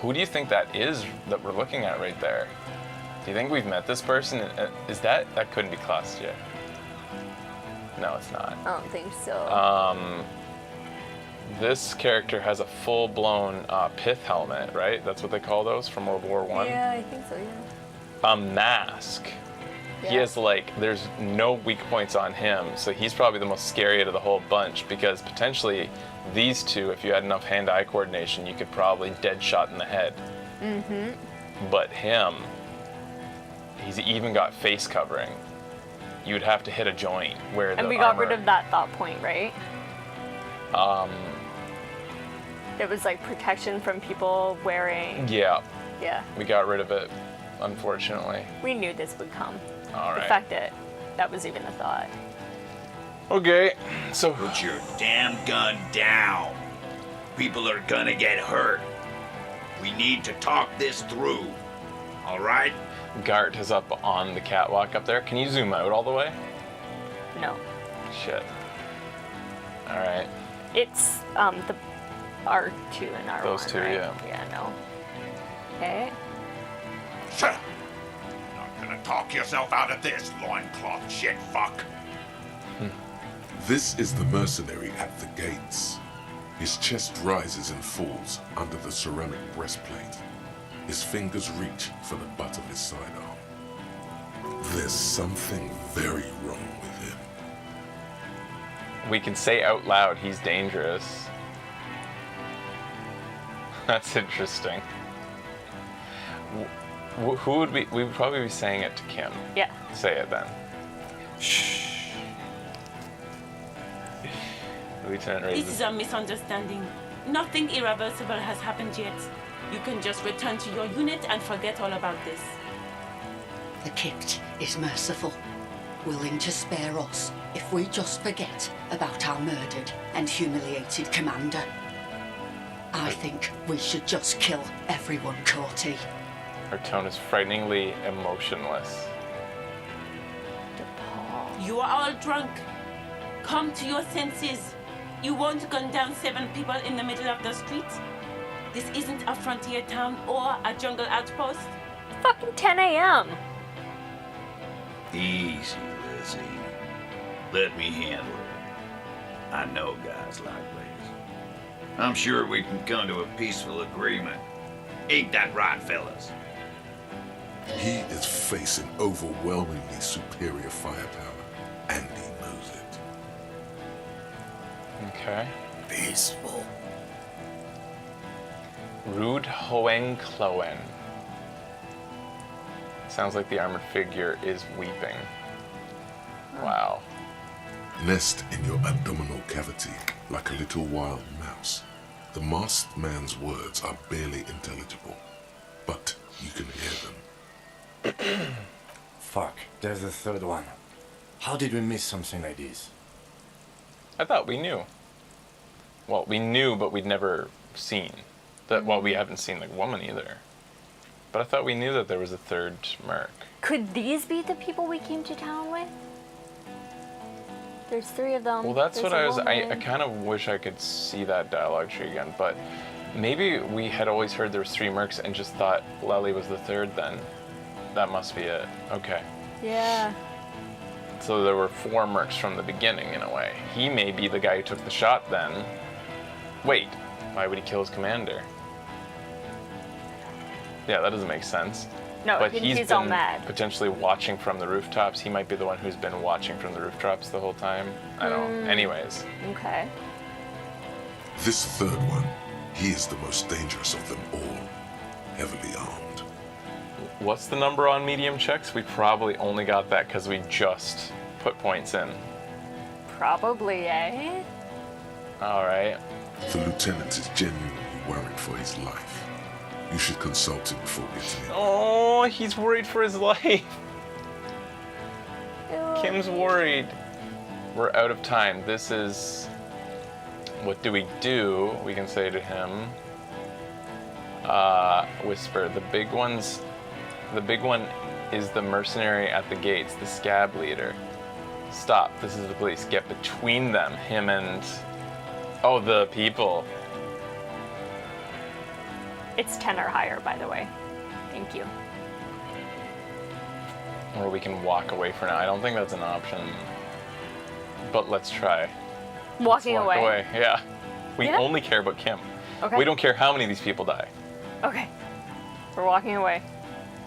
Who do you think that is that we're looking at right there? Do you think we've met this person? Is that couldn't be classed yet? No, it's not. I don't think so. This character has a full-blown pith helmet, right? That's what they call those from World War I. Yeah, I think so, yeah. A mask. He Yeah. has there's no weak points on him, so he's probably the most scary out of the whole bunch because potentially these two, if you had enough hand-eye coordination, you could probably dead shot in the head. Mm-hmm. But him, he's even got face covering. You would have to hit a joint where And the we got armor, rid of that thought point, right? It was like protection from people wearing. Yeah, Yeah. we got rid of it, unfortunately. We knew this would come. All The right. fact that was even a thought. Okay, so Put your damn gun down. People are gonna get hurt. We need to talk this through. All right? Gart is up on the catwalk up there. Can you zoom out all the way? No. Shit. All right. It's the R2 and R1. Those two, right? yeah. Yeah, no. Okay. Shut up. Not gonna talk yourself out of this, loincloth shit fuck. This is the mercenary at the gates. His chest rises and falls under the ceramic breastplate. His fingers reach for the butt of his sidearm. There's something very wrong with him. We can say out loud he's dangerous. That's interesting. Who would we would probably be saying it to Kim. Yeah. Say it then. Shh. Lieutenant This raises. is a misunderstanding. Nothing irreversible has happened yet. You can just return to your unit and forget all about this. The Kipt is merciful, willing to spare us if we just forget about our murdered and humiliated commander. I think we should just kill everyone, Corty. Her tone is frighteningly emotionless. You are all drunk. Come to your senses. You won't gun down 7 people in the middle of the street. This isn't a frontier town or a jungle outpost. Fucking 10 a.m. Easy, Lizzie. Let me handle it. I know guys like this. I'm sure we can come to a peaceful agreement. Ain't that right, fellas? He is facing overwhelmingly superior firepower, and he knows it. Okay. Peaceful. Rude Hoeng Cloen. Sounds like the armored figure is weeping. Wow. Nest in your abdominal cavity like a little wild mouse. The masked man's words are barely intelligible, but you can hear them. Fuck, there's a third one. How did we miss something like this? I thought we knew. Well, we knew, but we'd never seen. Well, we haven't seen the woman either. But I thought we knew that there was a third merc. Could these be the people we came to town with? There's 3 of them. Well, that's There's what a I was. I woman. kind of wish I could see that dialogue tree again, but maybe we had always heard there was 3 mercs and just thought Lely was the third. Then that must be it. Okay. Yeah. So there were 4 mercs from the beginning, in a way. He may be the guy who took the shot. Then. Wait. Why would he kill his commander? Yeah, that doesn't make sense. No, But he's he's all been mad. potentially watching from the rooftops. He might be the one who's been watching from the rooftops the whole time. I don't know. Anyways. Okay. This third one, he is the most dangerous of them all. Heavily armed. What's the number on medium checks? We probably only got that because we just put points in. Probably, eh? All right. The lieutenant is genuinely worried for his life. You should consult him before getting in. Oh, he's worried for his life. Ew. Kim's worried. We're out of time. This is... What do? We can say to him. Whisper. The big one is the mercenary at the gates, the scab leader. Stop. This is the police. Get between them. Him and... Oh, the people. It's 10 or higher, by the way. Thank you. Or we can walk away for now. I don't think that's an option. But let's try. Walking Walk away. Yeah. We Yeah? only care about Kim. Okay. We don't care how many of these people die. Okay. We're walking away.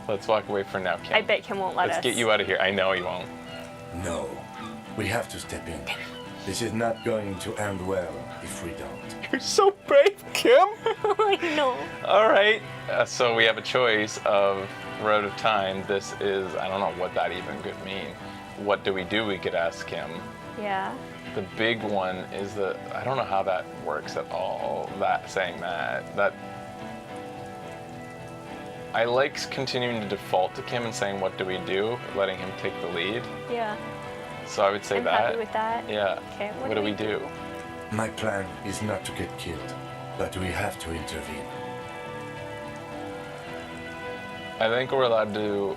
Let's walk away for now, Kim. I bet Kim won't let Let's us. get you out of here. I know he won't. No. We have to step in. This is not going to end well if we don't. You're so brave, Kim. I know. All right. So we have a choice of we're out of time. This is, I don't know what that even could mean. What do? We could ask him. Yeah. The big one is the, I don't know how that works at all. Saying that. I like continuing to default to Kim and saying, what do? Letting him take the lead. Yeah. So I would say I'm that. happy with that. Yeah. Okay, What do we do? My plan is not to get killed, but we have to intervene. I think we're allowed to...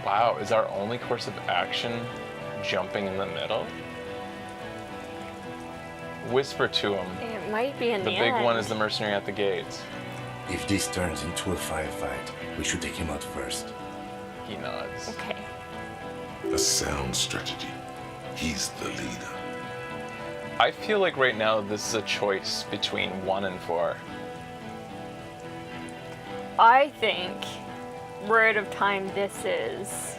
Wow, is our only course of action jumping in the middle? Whisper to him. It might be in The the big end. one is the mercenary at the gates. If this turns into a firefight, we should take him out first. He nods. Okay. A sound strategy. He's the leader. I feel like right now this is a choice between 1 and 4. I think we're out of time. This is.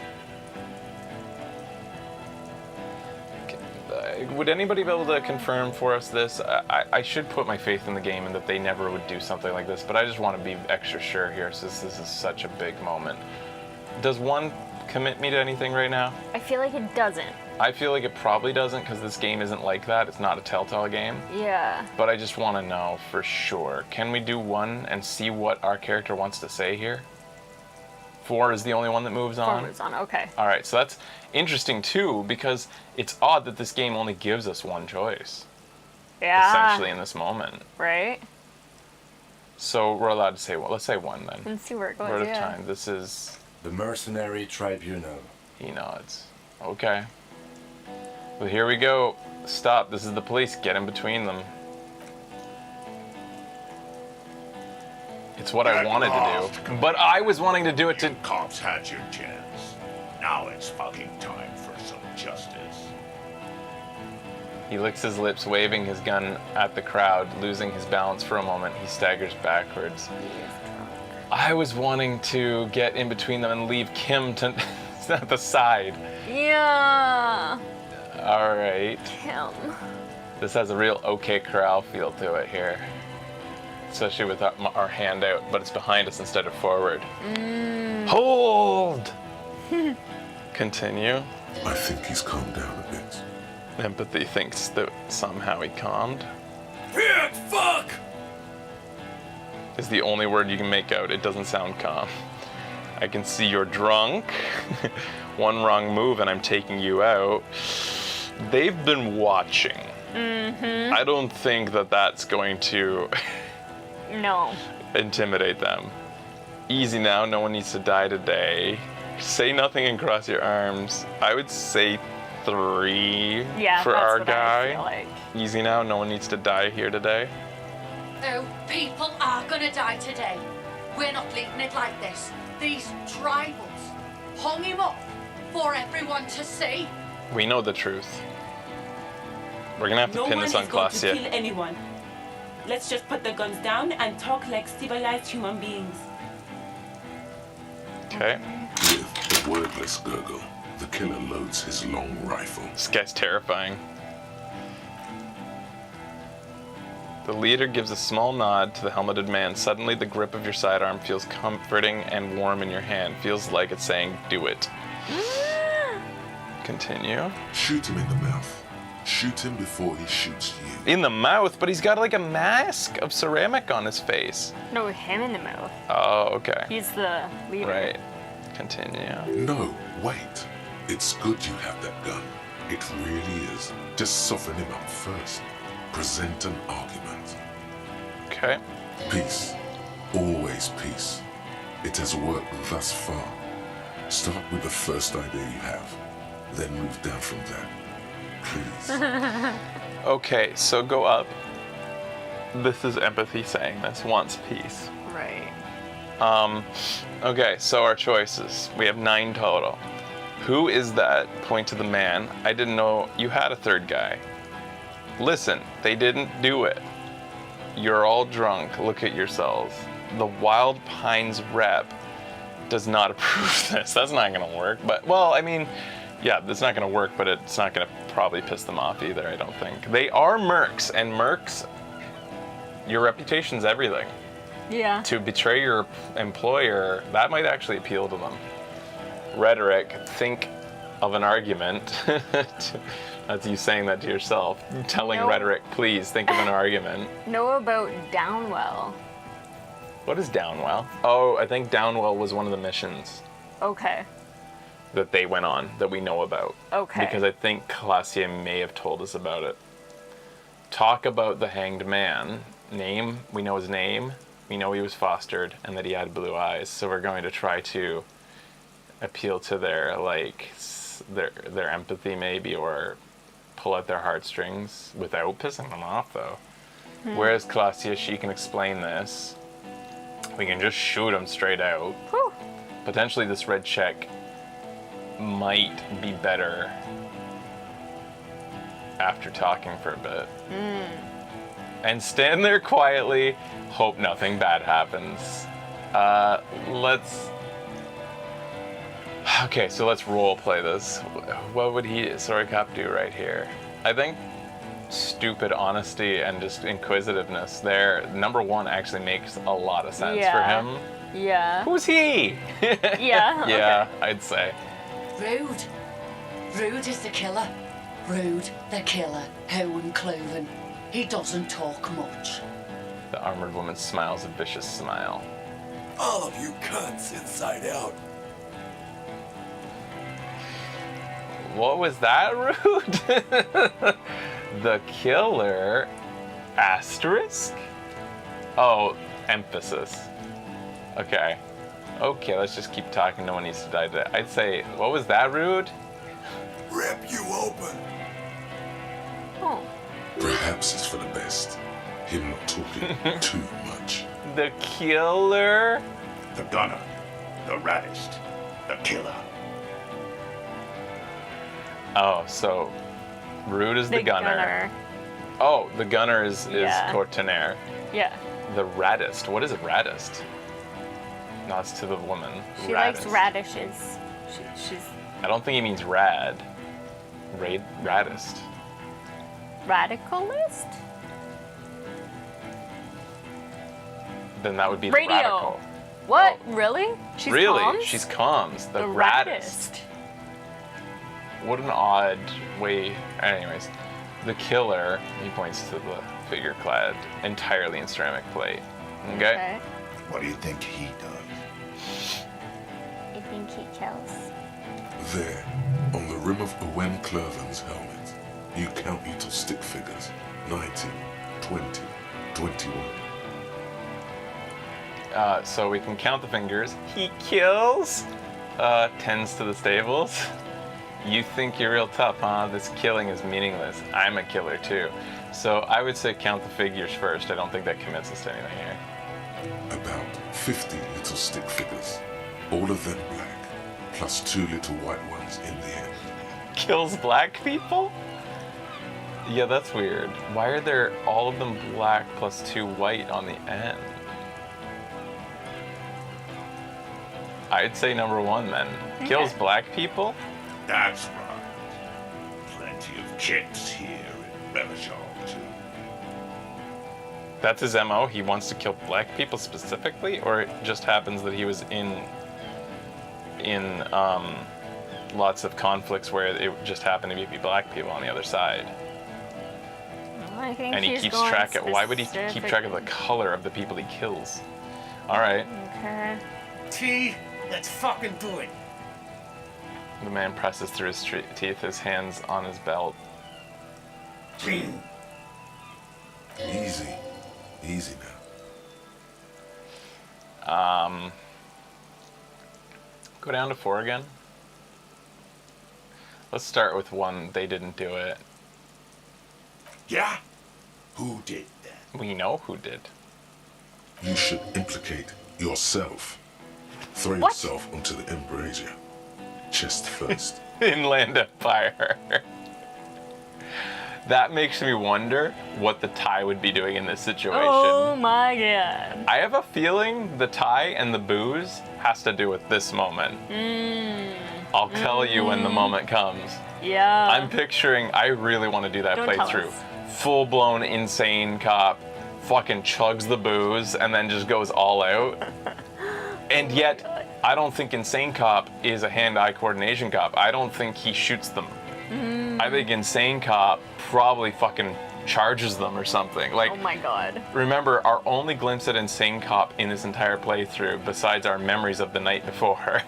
Would anybody be able to confirm for us this? I should put my faith in the game and that they never would do something like this, but I just want to be extra sure here since this is such a big moment. Does 1 commit me to anything right now? I feel like it doesn't. I feel like it probably doesn't because this game isn't like that. It's not a Telltale game. Yeah. But I just want to know for sure. Can we do 1 and see what our character wants to say here? 4 is the only one that moves on? 4 moves on. Okay. All right, so that's interesting too because it's odd that this game only gives us 1 choice. Yeah. Essentially in this moment. Right. So we're allowed to say, well, let's say 1 then. Let's see where it goes. We're out of yeah. time. This is, The Mercenary Tribunal. he nods. Okay. Well, here we go. Stop. This is the police. Get in between them. It's what I wanted to do. But I was wanting to do it to... Cops had your chance. Now it's fucking time for some justice. He licks his lips, waving his gun at the crowd. Losing his balance for a moment, he staggers backwards. I was wanting to get in between them and leave Kim to at the side. Yeah. All right. Kim. This has a real OK Corral feel to it here. Especially with our hand out, but it's behind us instead of forward. Hold! Continue. I think he's calmed down a bit. Empathy thinks that somehow he calmed. Pig fuck! Is the only word you can make out. It doesn't sound calm. I can see you're drunk. One wrong move and I'm taking you out. They've been watching. Mm-hmm. I don't think that that's going to No. intimidate them. Easy now, no one needs to die today. Say nothing and cross your arms. I would say 3 Yeah, for that's our what guy. I feel like. Easy now, no one needs to die here today. No, people are gonna die today. We're not leaving it like this. These tribals hung him up for everyone to see. We know the truth. We're gonna have to No pin one this is on going to Claudia. kill anyone. Let's just put the guns down and talk like civilized human beings. Okay. With a wordless gurgle, the killer loads his long rifle. This guy's terrifying. The leader gives a small nod to the helmeted man. Suddenly, the grip of your sidearm feels comforting and warm in your hand. Feels like it's saying, do it. Continue. Shoot him in the mouth. Shoot him before he shoots you. In the mouth, but he's got like a mask of ceramic on his face. No, him in the mouth. Oh, okay. He's the leader. Right. Continue. No, wait. It's good you have that gun. It really is. Just soften him up first. Present an argument. Okay. Peace. Always peace. It has worked thus far. Start with the first idea you have. Then move down from that. Please. Okay, so go up. This is empathy saying this. Wants peace. Right. Okay, so our choices. We have 9 total. Who is that? Point to the man. I didn't know you had a third guy. Listen, they didn't do it. You're all drunk. Look at yourselves. The Wild Pines rep does not approve of this. That's not gonna work. But, well, I mean, yeah, that's not gonna work, but it's not gonna probably piss them off either, I don't think. They are mercs, and mercs, your reputation's everything. Yeah. To betray your employer, that might actually appeal to them. Rhetoric, think of an argument. That's you saying that to yourself. Telling No. rhetoric, please think of an argument. Know about Downwell. What is Downwell? Oh, I think Downwell was one of the missions Okay. that they went on that we know about. Okay. Because I think Claudia may have told us about it. Talk about the hanged man. Name, we know his name. We know he was fostered and that he had blue eyes. So we're going to try to appeal to their their empathy maybe, or pull at their heartstrings without pissing them off though. Whereas Claudia, she can explain this. We can just shoot him straight out. Whew. Potentially this red check might be better after talking for a bit. And stand there quietly, hope nothing bad happens. Okay, so let's role play this. What would Soricop do right here? I think stupid honesty and just inquisitiveness there. Number 1 actually makes a lot of sense for Yeah. him. Yeah. Who's he? Yeah. Yeah, I'd say. Rude. Rude is the killer. Rude, the killer. Owen Cloven. He doesn't talk much. The armored woman smiles a vicious smile. All of you cunts inside out. What was that, Rude? The killer asterisk? Oh, emphasis. Okay. Okay, let's just keep talking. No one needs to die today. I'd say, what was that, Rude? Rip you open. Oh. Perhaps it's for the best. Him not talking too much. The killer? The gunner, the raddest, the killer. Oh, so Rude is the gunner. Oh, the gunner is Yeah. Courtenaire. Yeah. The raddest. What is a raddest? Nods to the woman. She likes radishes. She's I don't think he means rad. Raddest. radicalist? Then that would be Radio. the radical. What? Oh. Really? She's Really? comms? She's comms. The the raddest. What an odd way. Anyways, the killer, he points to the figure clad entirely in ceramic plate. Okay? What do you think he does? I think he kills. There, on the rim of Owen Clerven's helmet, you count little stick figures. 19, 20, 21. So we can count the fingers. He kills. Tends to the stables. You think you're real tough, huh? This killing is meaningless. I'm a killer too. So I would say count the figures first. I don't think that commits us to anything here. About 50 little stick figures, all of them black, plus 2 little white ones in the end. Kills black people? Yeah, that's weird. Why are there all of them black plus 2 white on the end? I'd say number 1 then. Kills black people? That's right. Plenty of chicks here in Revachol, too. That's his MO? He wants to kill black people specifically? Or it just happens that he was in lots of conflicts where it just happened to be black people on the other side? I think And he he's keeps going track of, why would he keep track of the specifically. color of the people he kills? Alright. Okay. T, let's fucking do it. The man presses through his teeth, his hands on his belt. Easy. Easy now. Go down to 4 again. Let's start with 1. They didn't do it. Yeah? Who did that? We know who did. You should implicate yourself. Throw What? yourself onto the embrasure. Chest first. Inland Empire. That makes me wonder what the tie would be doing in this situation. Oh my god. I have a feeling the tie and the booze has to do with this moment. I'll tell you when the moment comes. Yeah. I'm picturing, I really want to do that Don't tell playthrough. us. Full-blown insane cop, fucking chugs the booze and then just goes all out. And yet, I don't think Insane Cop is a hand-eye coordination cop. I don't think he shoots them. I think Insane Cop probably fucking charges them or something. Like, Oh my god. remember, our only glimpse at Insane Cop in this entire playthrough, besides our memories of the night before,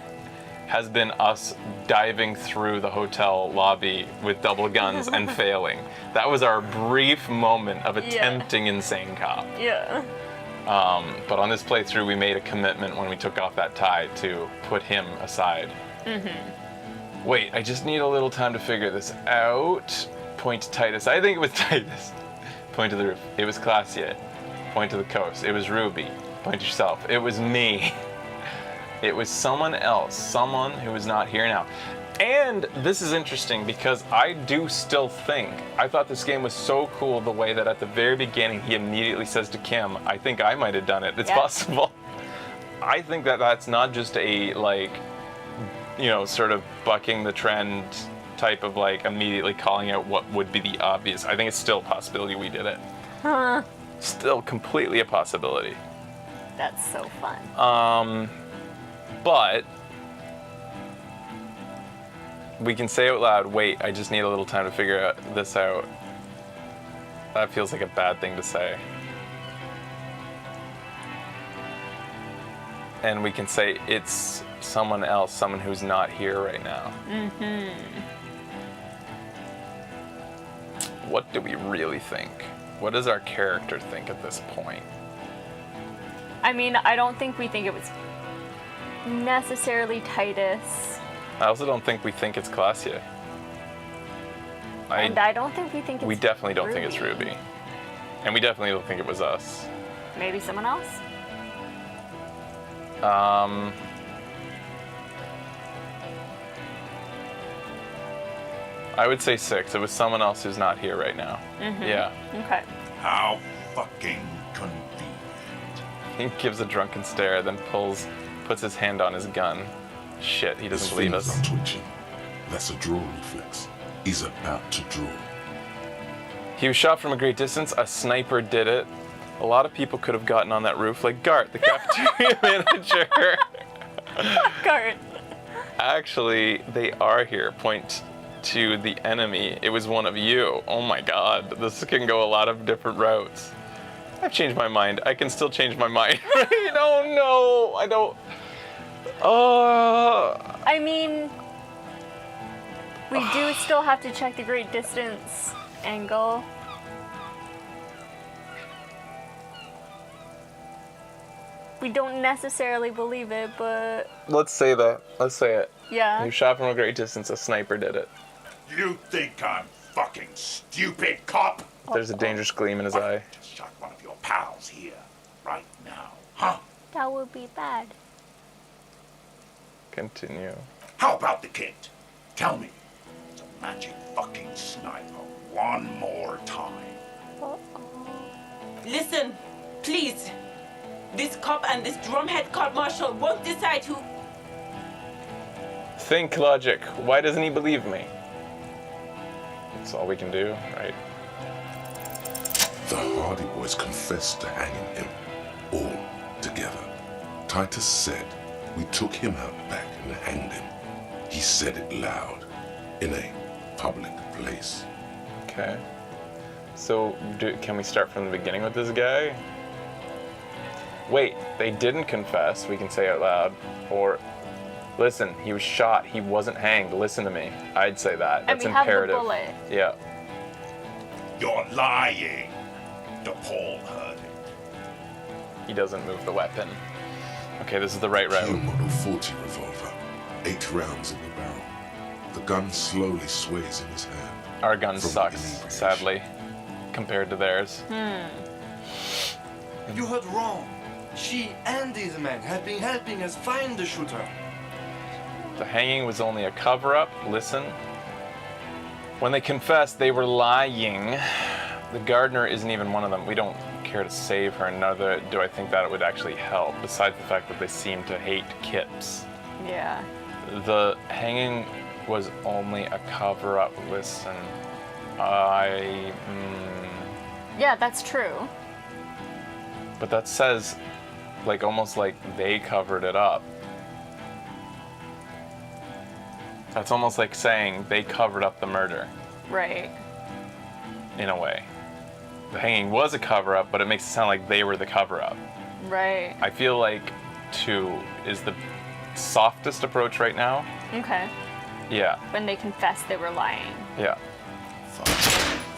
has been us diving through the hotel lobby with double guns and failing. That was our brief moment of attempting Insane Cop. Yeah. But on this playthrough, we made a commitment when we took off that tie to put him aside. Wait, I just need a little time to figure this out. Point to Titus. I think it was Titus. Point to the roof. It was Classier. Point to the coast. It was Ruby. Point to yourself. It was me. It was someone else. Someone who is not here now. And this is interesting because I do still think, I thought this game was so cool the way that at the very beginning he immediately says to Kim, I think I might have done it. It's Yeah. possible. I think that that's not just a, like, you know, sort of bucking the trend type of, like, immediately calling out what would be the obvious. I think it's still a possibility we did it. Still completely a possibility. That's so fun. But we can say out loud, wait, I just need a little time to figure this out. That feels like a bad thing to say. And we can say it's someone else, someone who's not here right now. What do we really think? What does our character think at this point? I mean, I don't think we think it was necessarily Titus. I also don't think we think it's Classier. And I don't think we think it's We definitely don't think it's Ruby. And we definitely don't think it was us. Maybe someone else? I would say 6. It was someone else who's not here right now. Yeah. Okay. How fucking convenient. He gives a drunken stare, then puts his hand on his gun. Shit, he doesn't His believe fingers us. are twitching. That's a draw reflex. He's about to draw. He was shot from a great distance. A sniper did it. A lot of people could have gotten on that roof, like Gart, the cafeteria manager. Gart. Actually, they are here. Point to the enemy. It was one of you. Oh my god. This can go a lot of different routes. I've changed my mind. I can still change my mind. Oh no, I don't. I mean, we do still have to check the great distance angle. We don't necessarily believe it, but Let's say that. Let's say it. yeah. You shot from a great distance. A sniper did it. You think I'm fucking stupid, cop? There's a dangerous gleam in his eye. Just shot one of your pals here, right now, huh? That would be bad. Continue. How about the kid? Tell me, it's a magic fucking sniper one more time. Listen, please. This cop and this drumhead cop marshal won't decide who. Think logic. Why doesn't he believe me? That's all we can do, right? The Hardy Boys confessed to hanging him, all together. Titus said we took him out back and hanged him. He said it loud, in a public place. Okay. So, can we start from the beginning with this guy? Wait, they didn't confess, we can say out loud. Or, listen, he was shot, he wasn't hanged, listen to me. I'd say that. And That's we have the imperative. bullet. Yeah. You're lying. DePaul heard it. He doesn't move the weapon. Okay, this is the right route. Pure Model 40 revolver, 8 rounds in the barrel. The gun slowly sways in his hand. Our gun From sucks, inebriation. sadly, compared to theirs. You heard wrong. She and these men have been helping us find the shooter. The hanging was only a cover-up. Listen. When they confessed, they were lying. The gardener isn't even one of them. We don't care to save her. Neither do I think that it would actually help, besides the fact that they seem to hate Kips. Yeah. The hanging was only a cover-up. Listen. Yeah, that's true. But that says, like, almost like they covered it up. That's almost like saying they covered up the murder, Right. in a way. The hanging was a cover-up, but it makes it sound like they were the cover-up. Right. I feel like 2 is the softest approach right now. Okay. Yeah, When they confessed they were lying. yeah.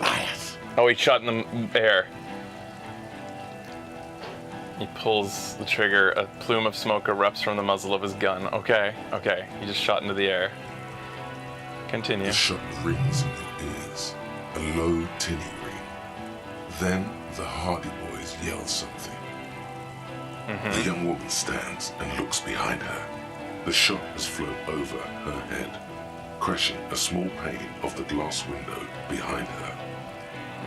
Liars. Oh, he shot in the air. He pulls the trigger. A plume of smoke erupts from the muzzle of his gun. Okay, okay. He just shot into the air. Continue. The shot rings in your ears, a low, tinny ring. Then the Hardy Boys yell something. The young woman stands and looks behind her. The shot has flown over her head, crashing a small pane of the glass window behind her.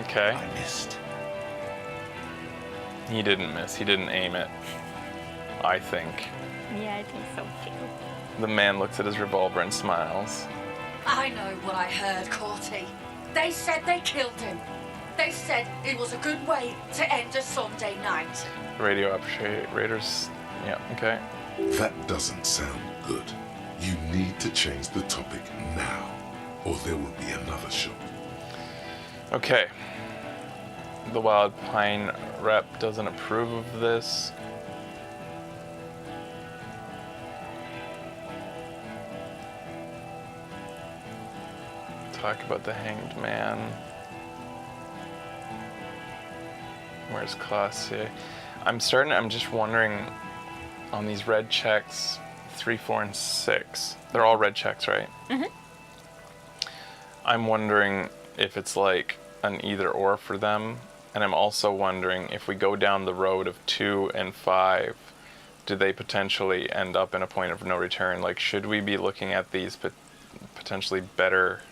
Okay. I missed. He didn't miss. He didn't aim it. I think. Yeah, I think so too. The man looks at his revolver and smiles. I know what I heard, Corty. They said they killed him. They said it was a good way to end a Sunday night. Radio operators. Yeah, okay. That doesn't sound good. You need to change the topic now, or there will be another shot. Okay. The Wild Pine rep doesn't approve of this. Talk about the hanged man. Where's Classier? I'm just wondering on these red checks, 3, 4, and 6. They're all red checks, right? Mm-hmm. I'm wondering if it's like an either or for them. And I'm also wondering if we go down the road of 2 and 5, do they potentially end up in a point of no return? Like, should we be looking at these potentially better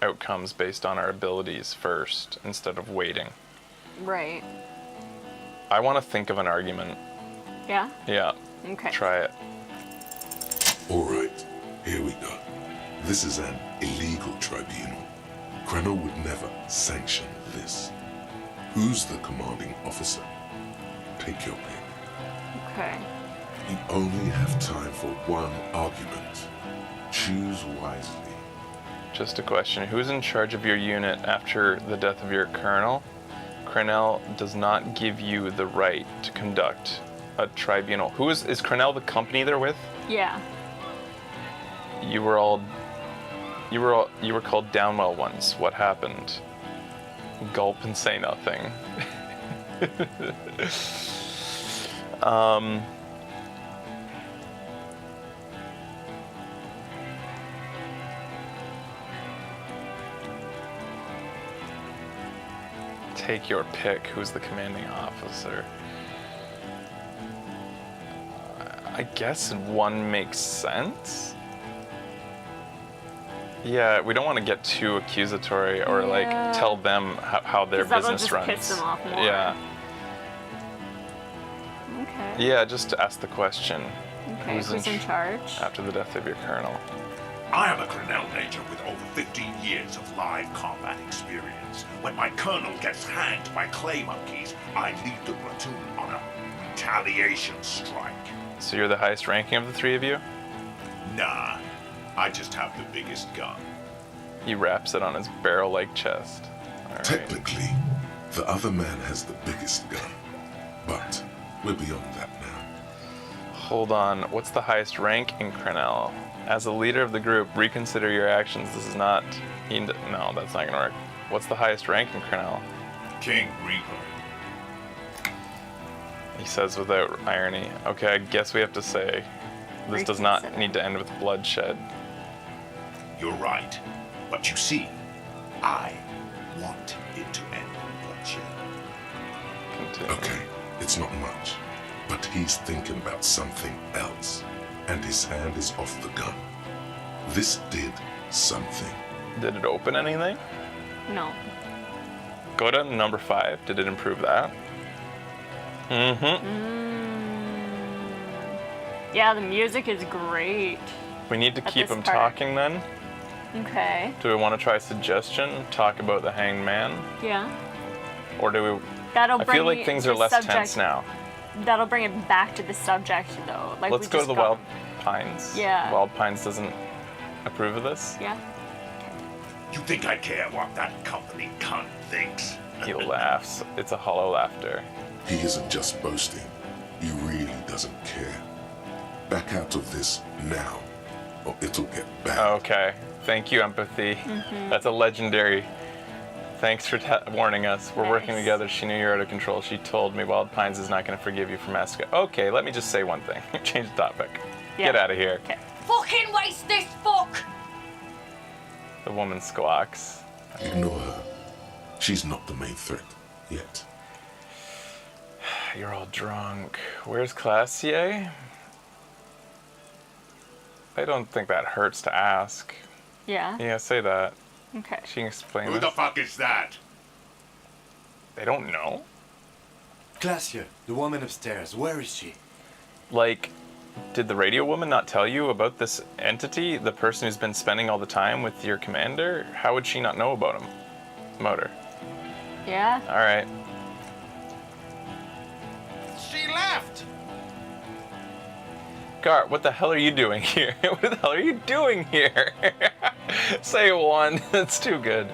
outcomes based on our abilities first instead of waiting? Right. I want to think of an argument. Yeah? Yeah. Okay. Try it. All right, here we go. This is an illegal tribunal. Krenner would never sanction this. Who's the commanding officer? Take your pick. Okay. You only have time for one argument. Choose wisely. Just a question. Who's in charge of your unit after the death of your colonel? Crenell does not give you the right to conduct a tribunal. Is Crenell the company they're with? Yeah. You were called Downwell once. What happened? Gulp and say nothing. Take your pick. Who's the commanding officer? I guess one makes sense. Yeah, we don't want to get too accusatory or like tell them how their business just runs. Piss them off more. Yeah. Okay. Yeah, just to ask the question. Okay, who's in charge? After the death of your colonel. I am a Crenell Major with over 15 years of live combat experience. When my colonel gets hanged by clay monkeys, I lead the platoon on a retaliation strike. So you're the highest ranking of the three of you? Nah, I just have the biggest gun. He wraps it on his barrel-like chest. All right. Technically, the other man has the biggest gun, but we're beyond that now. Hold on. What's the highest rank in Crenell? As a leader of the group, reconsider your actions. This is not... No, that's not gonna work. What's the highest rank in Crenell? King Reaper. He says without irony. Okay, I guess we have to say this does not need to end with bloodshed. You're right. But you see, I want it to end with bloodshed. Continue. Okay, it's not much, but he's thinking about something else, and his hand is off the gun. This did something. Did it open anything? No. Go to number 5. Did it improve that? Yeah, the music is great. We need to At keep this him part. talking then. Okay. Do we want to try suggestion? Talk about the hanged man? Yeah. Or do we... That'll I bring feel like things the are less subject, tense now. That'll bring it back to the subject, though. Like Let's we go to just the got- Wild Pines. Yeah. Wild Pines doesn't approve of this? Yeah. You think I care what that company cunt thinks? He laughs. It's a hollow laughter. He isn't just boasting. He really doesn't care. Back out of this now, or it'll get bad. Okay. Thank you, empathy. That's a legendary. Thanks for warning us. We're working Nice. together. She knew you were out of control. She told me Wild Pines is not going to forgive you for Masca. Okay, let me just say one thing. Change the topic. Yeah. Get out of here. Okay. Fucking waste this fuck! The woman squawks. Ignore her. She's not the main threat yet. You're all drunk. Where's Classier? I don't think that hurts to ask. Yeah. Yeah, say that. Okay. She can explain Who this. the fuck is that? They don't know. Glacier, the woman upstairs, where is she? Like, did the radio woman not tell you about this entity? The person who's been spending all the time with your commander? How would she not know about him? Motor. Yeah. All right. She left! Gart, what the hell are you doing here? What the hell are you doing here? Say one. That's too good.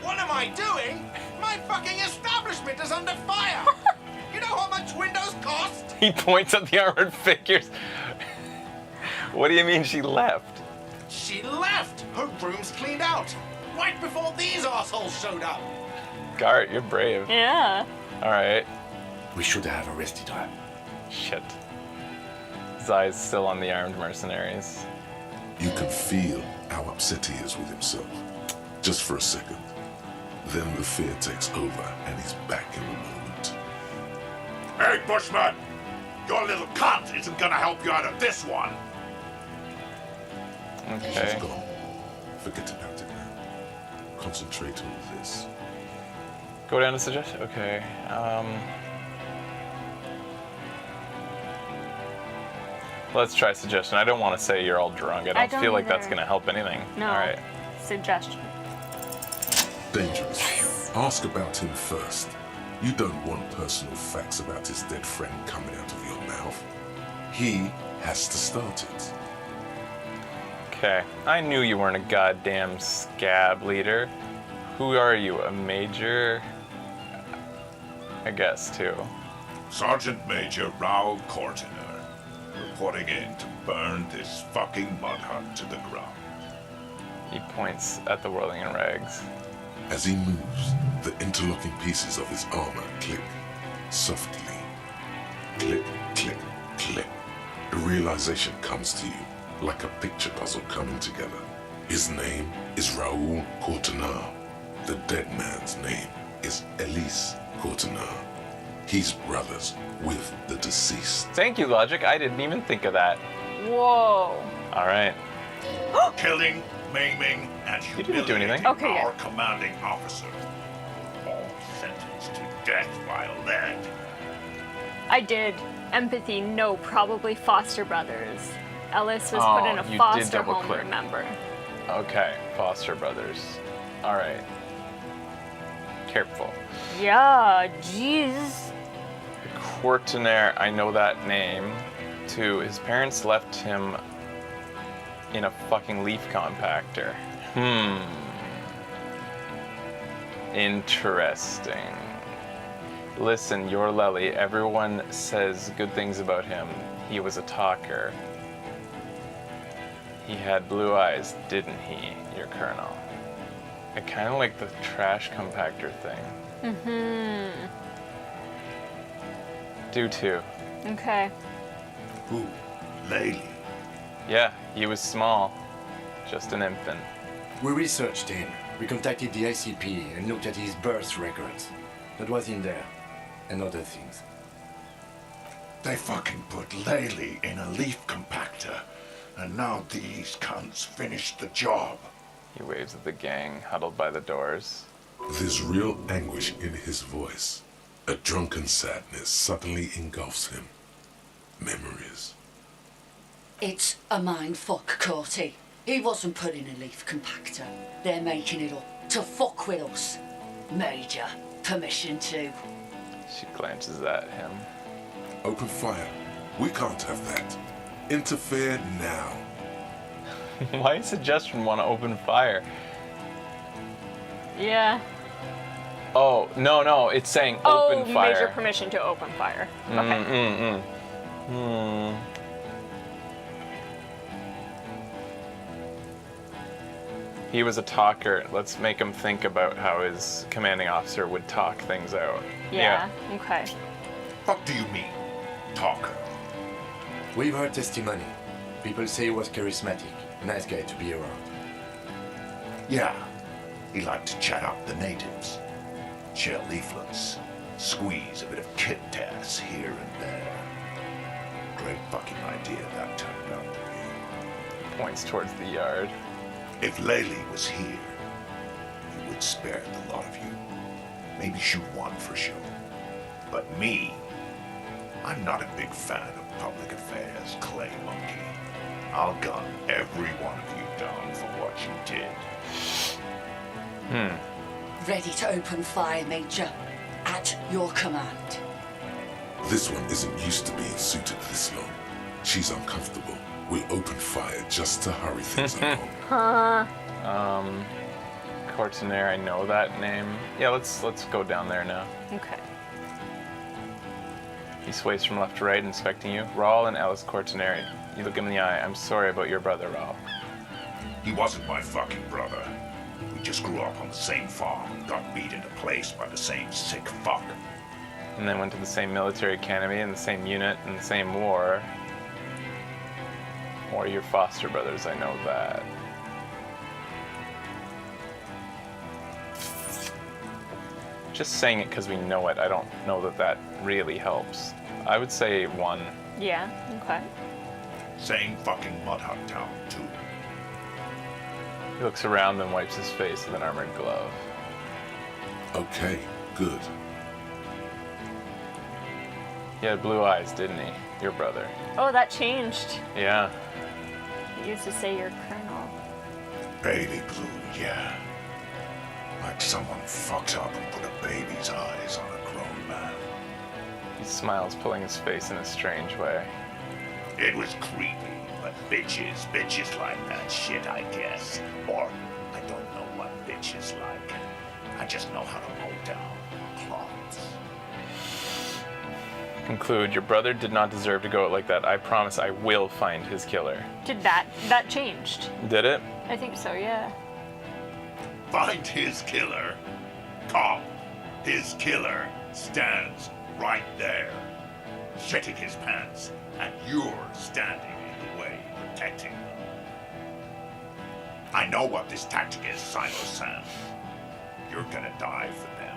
What am I doing? My fucking establishment is under fire! You know how much windows cost? He points at the armored figures. What do you mean she left? She left! Her room's cleaned out! Right before these assholes showed up! Gart, you're brave. Yeah. All right. We should have arrested her. Shit. His eyes still on the armed mercenaries. You can feel how upset he is with himself. Just for a second. Then the fear takes over and he's back in the moment. Hey, Bushman! Your little cunt isn't gonna help you out of this one! Okay. She's gone. Forget about it now. Concentrate on this. Go down to suggestion. Okay. Let's try suggestion. I don't want to say you're all drunk. I don't feel like that's either. going to help anything. No. All right. Suggestion. Dangerous. Ask about him first. You don't want personal facts about his dead friend coming out of your mouth. He has to start it. Okay. I knew you weren't a goddamn scab leader. Who are you? A major? I guess, too. Sergeant Major Raoul Cortiner, reporting in to burn this fucking mud hut to the ground. He points at the whirling in rags. As he moves, the interlocking pieces of his armor click softly. Click, click, click. A realization comes to you, like a picture puzzle coming together. His name is Raoul Courtenay. The dead man's name is Elise Courtenay. He's brothers with the deceased. Thank you, Logic. I didn't even think of that. Whoa. All right. Killing, maiming, and You didn't do anything. humiliating Okay, our yeah. commanding officer. All sentenced to death while dead. I did. Empathy, no, probably foster brothers. Ellis was put in Oh, a you did foster double home, click. remember? Okay. Foster brothers. All right. Careful. Yeah, jeez. Courtenaire, I know that name. Too. His parents left him in a fucking leaf compactor. Interesting. Listen, you're Lely. Everyone says good things about him. He was a talker. He had blue eyes, didn't he, your colonel? I kind of like the trash compactor thing. Do too. Okay. Who? Laylee. Yeah, he was small. Just an infant. We researched him. We contacted the ICP and looked at his birth records. That was in there. And other things. They fucking put Laylee in a leaf compactor, and now these cunts finished the job. He waves at the gang huddled by the doors. There's real anguish in his voice. A drunken sadness suddenly engulfs him. Memories. It's a mind fuck, Corty. He wasn't put in a leaf compactor. They're making it up to fuck with us. Major, permission to. She glances at him. Open fire. We can't have that. Interfere now. Why suggestion want to open fire? Yeah. Oh, no, it's saying open fire. Major permission to open fire. Okay. He was a talker. Let's make him think about how his commanding officer would talk things out. Yeah. Okay. What do you mean, talker? We've heard testimony. People say he was charismatic. A nice guy to be around. Yeah, he liked to chat up the natives. Share leaflets. Squeeze a bit of kit tass here and there. Great fucking idea that turned out to be. Points towards the yard. If Laylee was here, he would spare the lot of you. Maybe shoot one for show. But me, I'm not a big fan of public affairs, Clay Monkey. I'll gun every one of you down for what you did. Ready to open fire, Major. At your command. This one isn't used to being suited this long. She's uncomfortable. We'll open fire just to hurry things along. Courtenaire, I know that name. Yeah, let's go down there now. Okay. He sways from left to right, inspecting you. Raul and Alice Courtenaire. You look him in the eye. I'm sorry about your brother, Raul. He wasn't my fucking brother. We just grew up on the same farm and got beat into place by the same sick fuck. And then went to the same military academy and the same unit and the same war. Or your foster brothers, I know that. Just saying it because we know it, I don't know that that really helps. I would say 1. Yeah. Okay. Same fucking mud hut town, too. He looks around and wipes his face with an armored glove. Okay, good. He had blue eyes, didn't he? Your brother. Oh, that changed. Yeah. You used to say your colonel. Baby blue, yeah. Like someone fucked up and put a baby's eyes on a grown man. He smiles, pulling his face in a strange way. It was creepy, but bitches. Bitches like that shit, I guess. Or I don't know what bitches like. I just know how to mow down cloths. Conclude, your brother did not deserve to go out like that. I promise I will find his killer. Did that changed? Did it? I think so, yeah. Find his killer. Cop, his killer stands right there, shitting his pants, and you're standing in the way, protecting them. I know what this tactic is, Silo Sam. You're gonna die for them.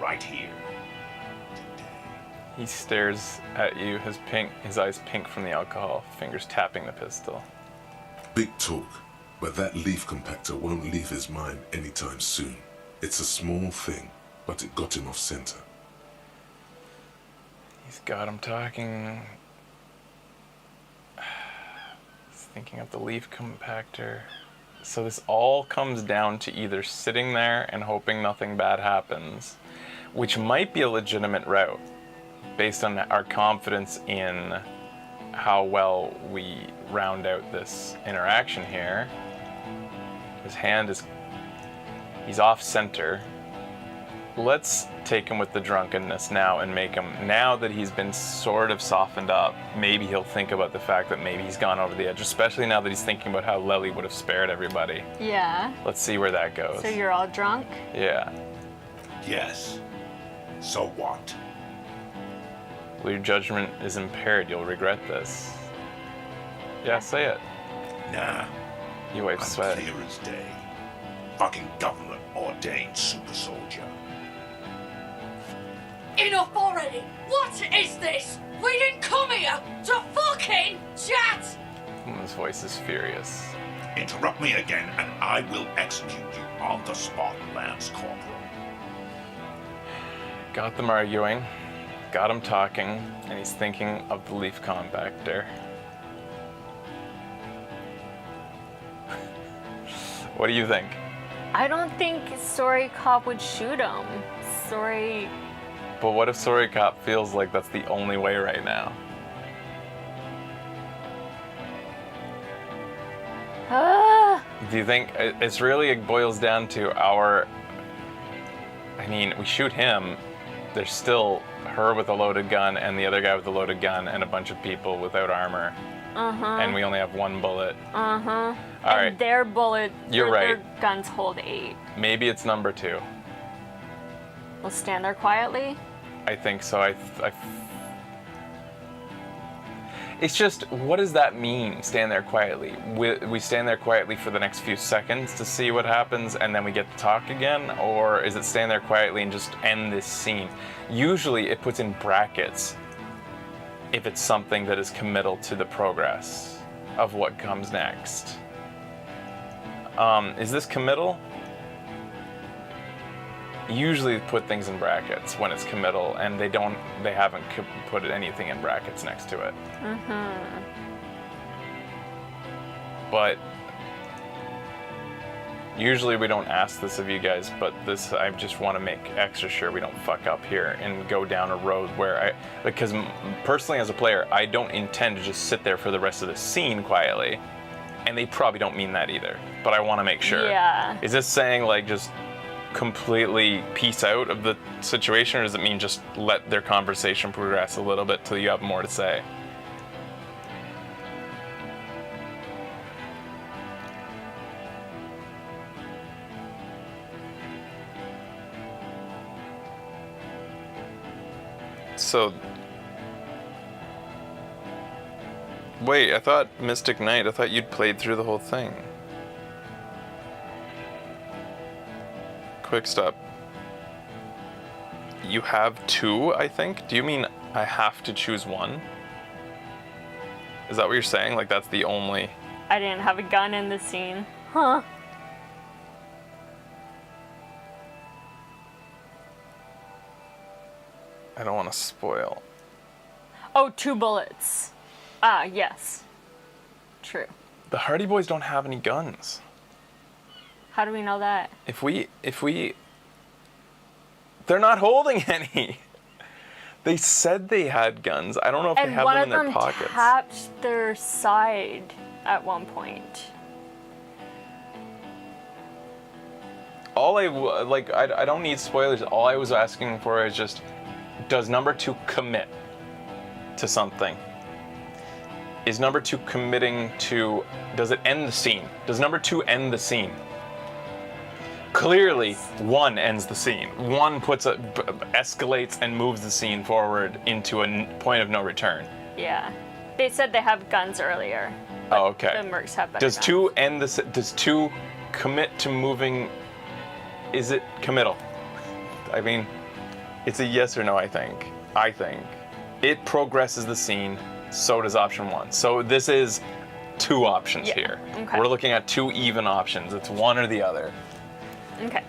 Right here. He stares at you, his eyes pink from the alcohol, fingers tapping the pistol. Big talk, but that leaf compactor won't leave his mind anytime soon. It's a small thing, but it got him off center. He's got him talking. He's thinking of the leaf compactor. So this all comes down to either sitting there and hoping nothing bad happens, which might be a legitimate route, based on our confidence in how well we round out this interaction here. His hand is, he's off center. Let's take him with the drunkenness now and make him, now that he's been sort of softened up, maybe he'll think about the fact that maybe he's gone over the edge, especially now that he's thinking about how Lily would have spared everybody. Yeah. Let's see where that goes. So you're all drunk? Yeah. Yes. So what? Well, your judgment is impaired. You'll regret this. Yeah, say it. Nah. He wipes I'm sweat. clear as day. Fucking government ordained super soldier. Enough already! What is this? We didn't come here to fucking chat! His voice is furious. Interrupt me again and I will execute you on the spot, Lance Corporal. Got them arguing, got him talking, and he's thinking of the leaf compactor. What do you think? I don't think Sorry Cop would shoot him. Sorry. But what if Sorry Cop feels like that's the only way right now? Do you think it's really, it boils down to our, I mean, we shoot him, there's still her with a loaded gun and the other guy with a loaded gun and a bunch of people without armor. And we only have one bullet. All right. Their bullet, You're right. Their guns hold 8. Maybe it's number 2. We'll stand there quietly. I think so. It's just, what does that mean, stand there quietly? We stand there quietly for the next few seconds to see what happens and then we get to talk again? Or is it stand there quietly and just end this scene? Usually it puts in brackets if it's something that is committal to the progress of what comes next. Is this committal? Usually put things in brackets when it's committal, and they haven't put anything in brackets next to it. But usually we don't ask this of you guys, but this, I just want to make extra sure we don't fuck up here and go down a road where because personally as a player, I don't intend to just sit there for the rest of the scene quietly, and they probably don't mean that either, but I want to make sure. Yeah. Is this saying like just completely peace out of the situation, or does it mean just let their conversation progress a little bit till you have more to say? So, wait, I thought Mystic Knight, I thought you'd played through the whole thing. Quick stop. You have 2, I think? Do you mean I have to choose one? Is that what you're saying? Like that's the only... I didn't have a gun in the scene. Huh. I don't want to spoil. Oh, 2 bullets. Ah, yes. True. The Hardy Boys don't have any guns. How do we know that? If we... They're not holding any. They said they had guns. I don't know if they And have one them in of their them pockets. tapped their side at one point. All I don't need spoilers. All I was asking for is just, does number 2 commit to something? Is number 2 committing to, does it end the scene? Does number 2 end the scene? Clearly, 1 ends the scene. 1 escalates and moves the scene forward into a point of no return. Yeah. They said they have guns earlier. Oh, okay. The mercs have better Does guns. 2 end the? Does 2 commit to moving? Is it committal? I mean, it's a yes or no. I think it progresses the scene. So does option 1. So this is 2 options here. Okay. We're looking at 2 even options. It's one or the other. Okay.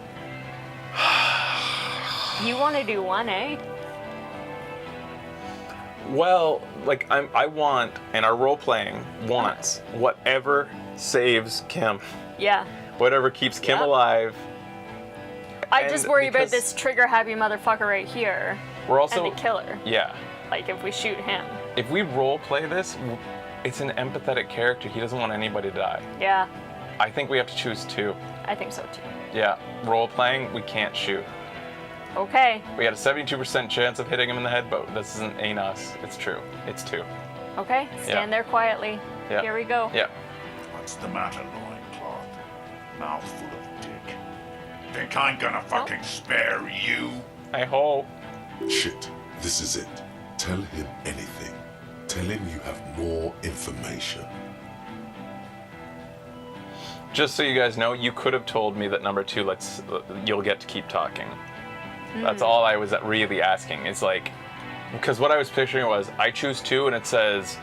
You want to do 1, eh? Well, like I want, and our role playing wants whatever saves Kim, Yeah. whatever keeps Kim Yep. alive. I And just worry about because this trigger happy motherfucker right here. We're also and the killer. Yeah. Like if we shoot him. If we role play this, it's an empathetic character. He doesn't want anybody to die. Yeah. I think we have to choose 2. I think so too. Yeah. Role playing, we can't shoot. Okay. We had a 72% chance of hitting him in the head, but this isn't us. It's true. It's 2. Okay. Stand there quietly. Yeah. Here we go. Yeah. What's the matter, loincloth? Mouthful of dick. Think I'm gonna fucking spare you? I hope. Shit, this is it. Tell him anything. Tell him you have more information. Just so you guys know, you could have told me that number 2, you'll get to keep talking. That's all I was really asking. It's like, because what I was picturing was, I choose 2 and it says,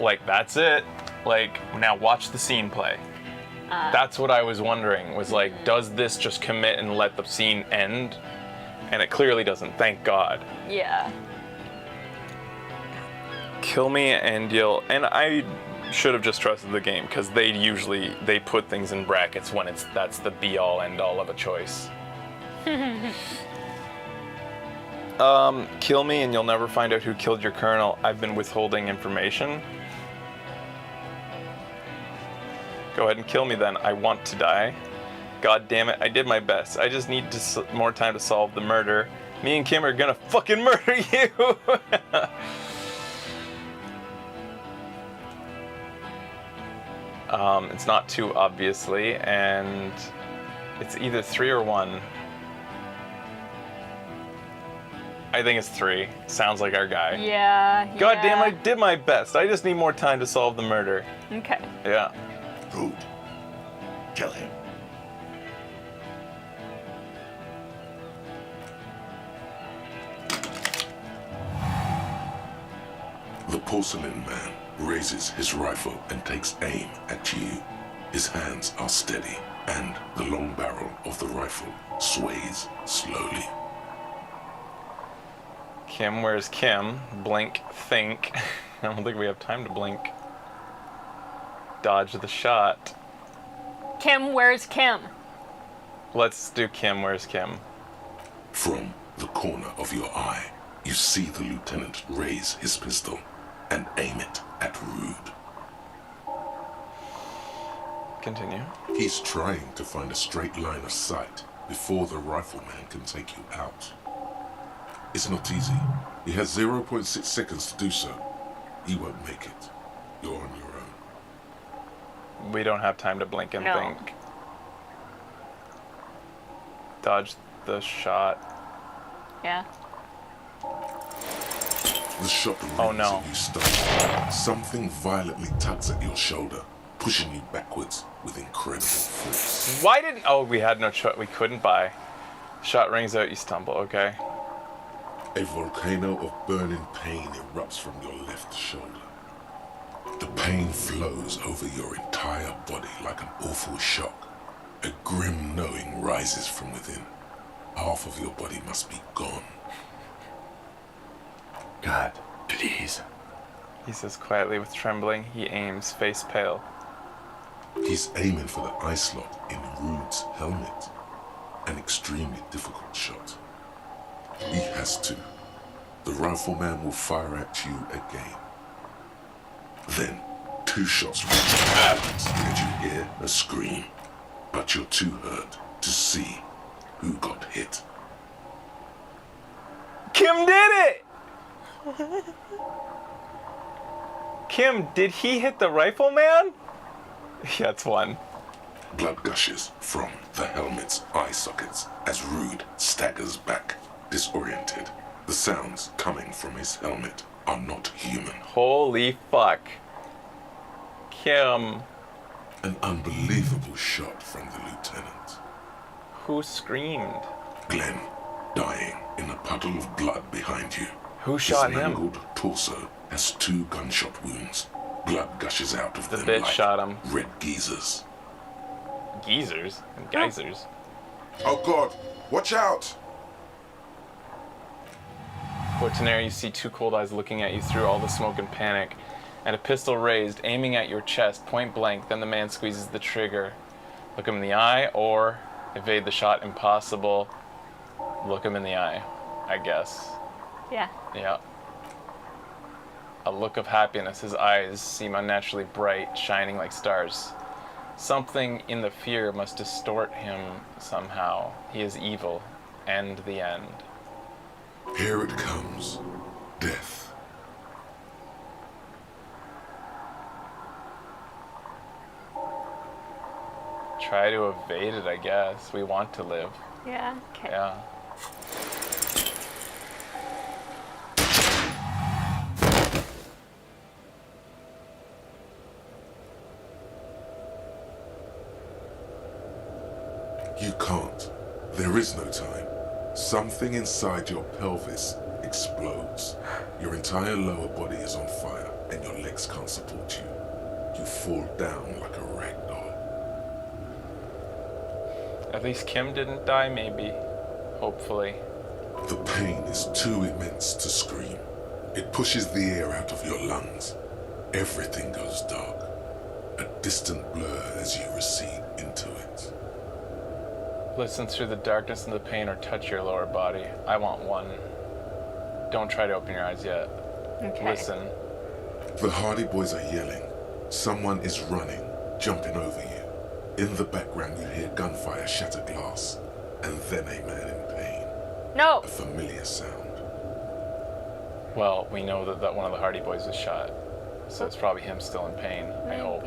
like, that's it. Like, now watch the scene play. That's what I was wondering, was like, does this just commit and let the scene end? And it clearly doesn't, thank God. Yeah. Kill me and and I should have just trusted the game, because they put things in brackets when that's the be all end all of a choice. Kill me and you'll never find out who killed your colonel. I've been withholding information. Go ahead and kill me then. I want to die. God damn it, I did my best. I just need more time to solve the murder. Me and Kim are gonna fucking murder you! It's not 2, obviously, and it's either 3 or 1. I think it's 3. Sounds like our guy. Yeah. God damn, I did my best. I just need more time to solve the murder. Okay. Yeah. Rude. Kill him. The porcelain man raises his rifle and takes aim at you. His hands are steady, and the long barrel of the rifle sways slowly. Kim, where's Kim? Blink, think. I don't think we have time to blink. Dodge the shot. Kim, where's Kim? Let's do Kim, where's Kim? From the corner of your eye, you see the lieutenant raise his pistol and aim it at Rude. Continue. He's trying to find a straight line of sight before the rifleman can take you out. It's not easy. He has 0.6 seconds to do so. He won't make it. You're on your own. We don't have time to blink and No. think. Dodge the shot. Yeah. The shot rings Oh, no. and you stun. Something violently tugs at your shoulder, pushing you backwards with incredible force. Why didn't... Oh, we had no shot. We couldn't buy. Shot rings out, you stumble. Okay. A volcano of burning pain erupts from your left shoulder. The pain flows over your entire body like an awful shock. A grim knowing rises from within. Half of your body must be gone. God, please. He says quietly with trembling. He aims, face pale. He's aiming for the eye slot in Rude's helmet. An extremely difficult shot. He has to the rifleman will fire at you again. Then, 2 shots reach your eyes and you hear a scream, but you're too hurt to see who got hit. Kim did it! Kim, did he hit the rifleman? Yeah, it's 1. Blood gushes from the helmet's eye sockets as Rude staggers back, disoriented. The sounds coming from his helmet are not human. Holy fuck. Kim. An unbelievable shot from the lieutenant. Who screamed? Glenn, dying in a puddle of blood behind you. Who shot His him? mangled torso has 2 gunshot wounds. Blood gushes out of The them bitch like shot him. red geezers. Geezers? And geysers. Oh God, watch out! Fortunaire, you see 2 cold eyes looking at you through all the smoke and panic, and a pistol raised, aiming at your chest, point blank. Then the man squeezes the trigger. Look him in the eye, or evade the shot. Impossible. Look him in the eye, I guess. Yeah. Yeah. A look of happiness. His eyes seem unnaturally bright, shining like stars. Something in the fear must distort him somehow. He is evil, and the end. Here it comes. Death. Try to evade it, I guess. We want to live. Yeah. Okay. Yeah. You can't. There is no time. Something inside your pelvis explodes. Your entire lower body is on fire, and your legs can't support you. You fall down like a rag doll. At least Kim didn't die, maybe. Hopefully. The pain is too immense to scream. It pushes the air out of your lungs. Everything goes dark. A distant blur as you recede into it. Listen through the darkness and the pain, or touch your lower body. I want 1. Don't try to open your eyes yet. Okay. Listen. The Hardy Boys are yelling. Someone is running, jumping over you. In the background you hear gunfire shatter glass, and then a man in pain. No. A familiar sound. Well, we know that one of the Hardy Boys was shot. So it's probably him still in pain, I hope.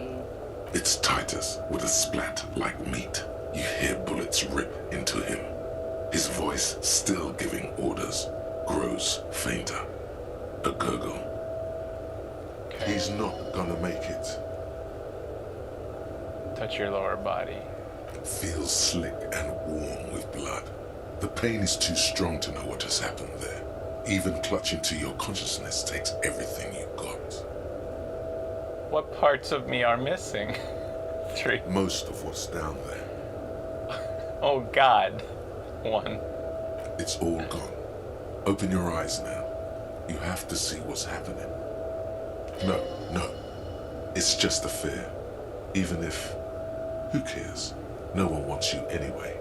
It's Titus with a splat like meat. You hear bullets rip into him. His voice, still giving orders, grows fainter. A gurgle. Okay. He's not gonna make it. Touch your lower body. Feels slick and warm with blood. The pain is too strong to know what has happened there. Even clutching to your consciousness takes everything you got. What parts of me are missing? 3. Most of what's down there. Oh God. 1. It's all gone. Open your eyes now. You have to see what's happening. No. It's just a fear. Even if... Who cares? No one wants you anyway.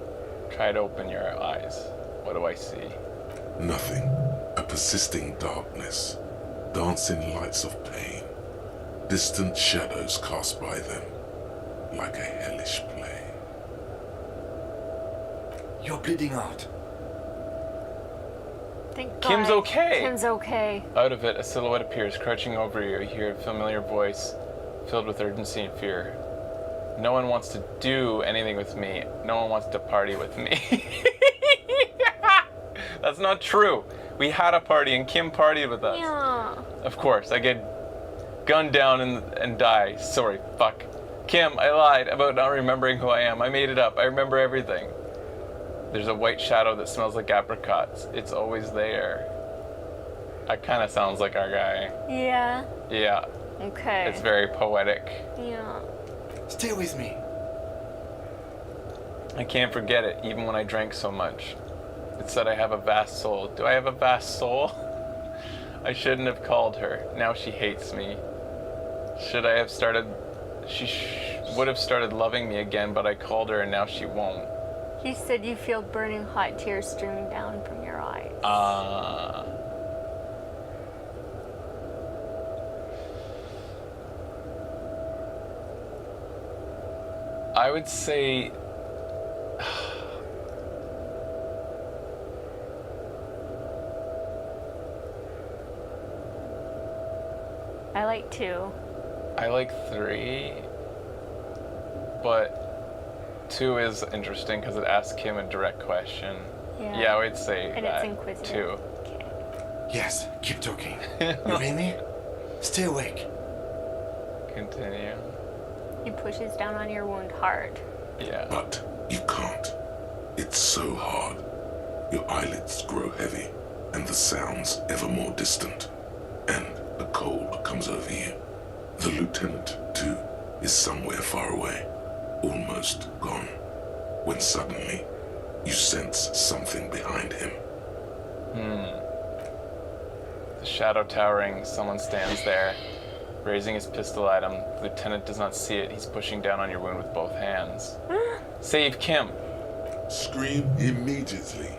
Try to open your eyes. What do I see? Nothing. A persisting darkness. Dancing lights of pain. Distant shadows cast by them. Like a hellish play. You're bleeding out. Thank Kim's God. okay. Kim's okay. Out of it, a silhouette appears, crouching over you. You hear a familiar voice, filled with urgency and fear. No one wants to do anything with me. No one wants to party with me. That's not true. We had a party and Kim partied with us. Yeah. Of course, I get gunned down and die. Sorry, fuck. Kim, I lied about not remembering who I am. I made it up. I remember everything. There's a white shadow that smells like apricots. It's always there. That kind of sounds like our guy. Yeah. Yeah. Okay. It's very poetic. Yeah. Stay with me. I can't forget it, even when I drank so much. It said I have a vast soul. Do I have a vast soul? I shouldn't have called her. Now she hates me. Should I have started... She would have started loving me again, but I called her and now she won't. He said you feel burning hot tears streaming down from your eyes. I would say... I like 2. I like 3, but 2 is interesting because it asks him a direct question. Yeah, I would say and that, it's inquisitive. 2. Okay. Yes, keep talking. You hear me? Stay awake. Continue. He pushes down on your wound hard. Yeah. But you can't. It's so hard. Your eyelids grow heavy, and the sounds ever more distant. And a cold comes over you. The lieutenant, too, is somewhere far away, almost gone, when suddenly you sense something behind him. The shadow towering, someone stands there, raising his pistol at him. The lieutenant does not see it. He's pushing down on your wound with both hands. Save Kim. Scream immediately.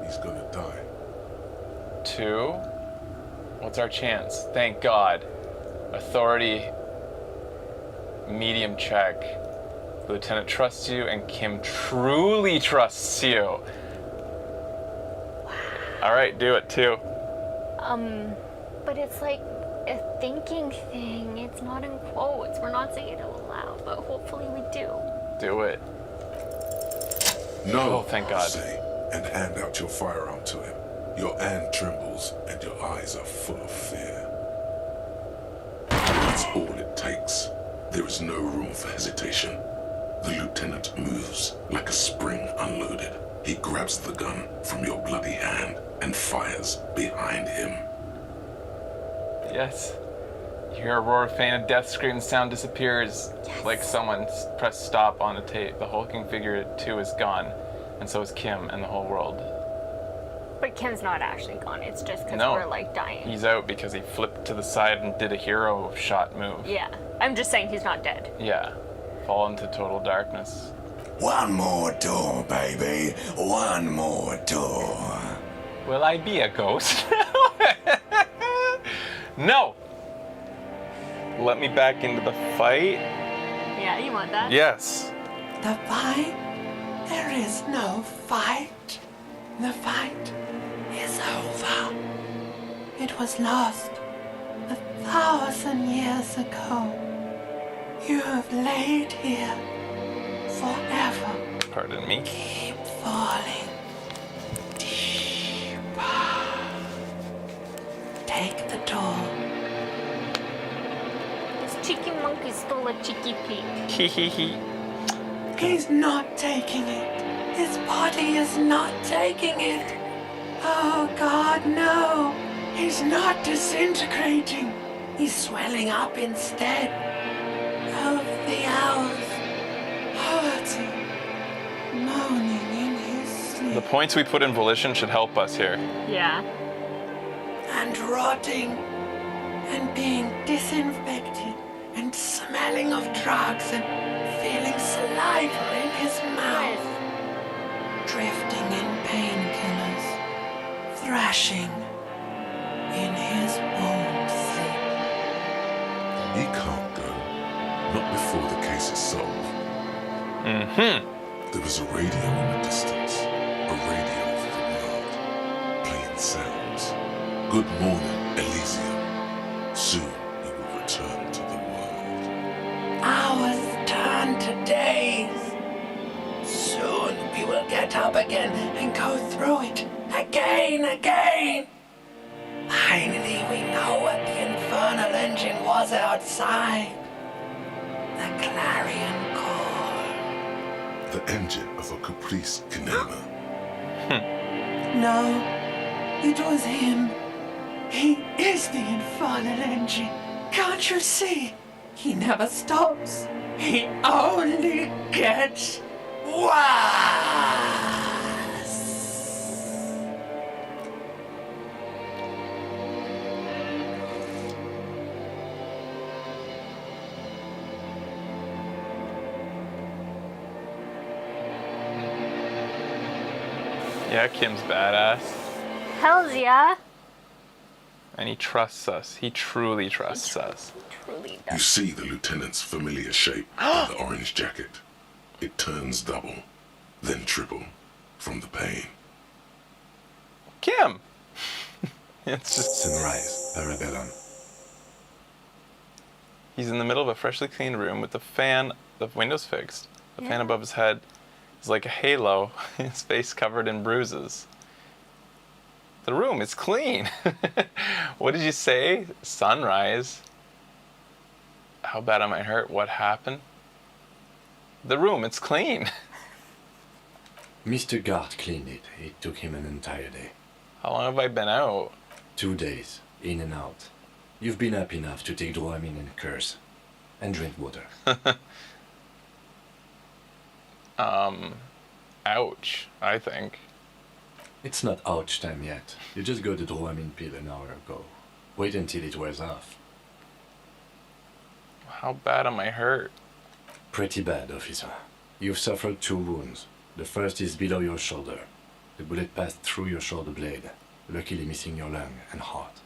He's gonna die. 2. What's our chance? Thank God. Authority. Medium check. The lieutenant trusts you, and Kim truly trusts you. All right, do it, 2. But it's like a thinking thing. It's not in quotes. We're not saying it out loud, but hopefully we do. Do it. No, Oh, thank God. say, and hand out your firearm to him. Your hand trembles, and your eyes are full of fear. That's all it takes. There is no room for hesitation. The lieutenant moves like a spring unloaded. He grabs the gun from your bloody hand and fires behind him. Yes. You hear a roar, faint, a death scream, the sound disappears. Yes. Like someone pressed stop on the tape. The hulking figure, 2, is gone. And so is Kim and the whole world. But Kim's not actually gone. It's just because No. we're like dying. He's out because he flipped to the side and did a hero shot move. Yeah. I'm just saying he's not dead. Yeah. Fall into total darkness. One more door, baby. One more door. Will I be a ghost? No! Let me back into the fight. Yeah, you want that? Yes. The fight? There is no fight. The fight is over. It was lost 1,000 years ago. You have laid here forever. Pardon me. Keep falling deeper. Take the door. This cheeky monkey stole a cheeky pig. Hee hee hee. He's not taking it. His body is not taking it. Oh God, no. He's not disintegrating. He's swelling up instead. Of the hours. Hurting. Moaning in his sleep. The points we put in volition should help us here. Yeah. And rotting. And being disinfected. And smelling of drugs and feeling saliva in his mouth. Drifting in painkillers. Thrashing in his bone sleep. He can't go. Not before the case is solved. There was a radio in the distance. A radio for the world. Playing sounds. Good morning, Elysium. Soon you will return to the world. Hours turn to days. Soon we will get up again and go through it again. Finally we know what the infernal engine was outside. The clarion call. The engine of a Caprice Kinema. No, it was him. He is the infernal engine. Can't you see? He never stops. He only gets worse. Yeah, Kim's badass. Hells yeah. And he trusts us. He truly trusts us. Truly You does. see the lieutenant's familiar shape in the orange jacket. it turns double, then triple from the pain. Kim! It's just... Sunrise, Parabellum. He's in the middle of a freshly cleaned room with the windows fixed. The fan above his head is like a halo, his face covered in bruises. The room is clean. What did you say? Sunrise. How bad am I hurt? What happened? The room, it's clean. Mr. Gart cleaned it. It took him an entire day. How long have I been out? 2 days, in and out. You've been up enough to take Dramamine and curse. And drink water. Ouch, I think. It's not ouch time yet. You just got the Dramamine pill an hour ago. Wait until it wears off. How bad am I hurt? Pretty bad, officer. You've suffered 2 wounds. The first is below your shoulder. The bullet passed through your shoulder blade, luckily missing your lung and heart.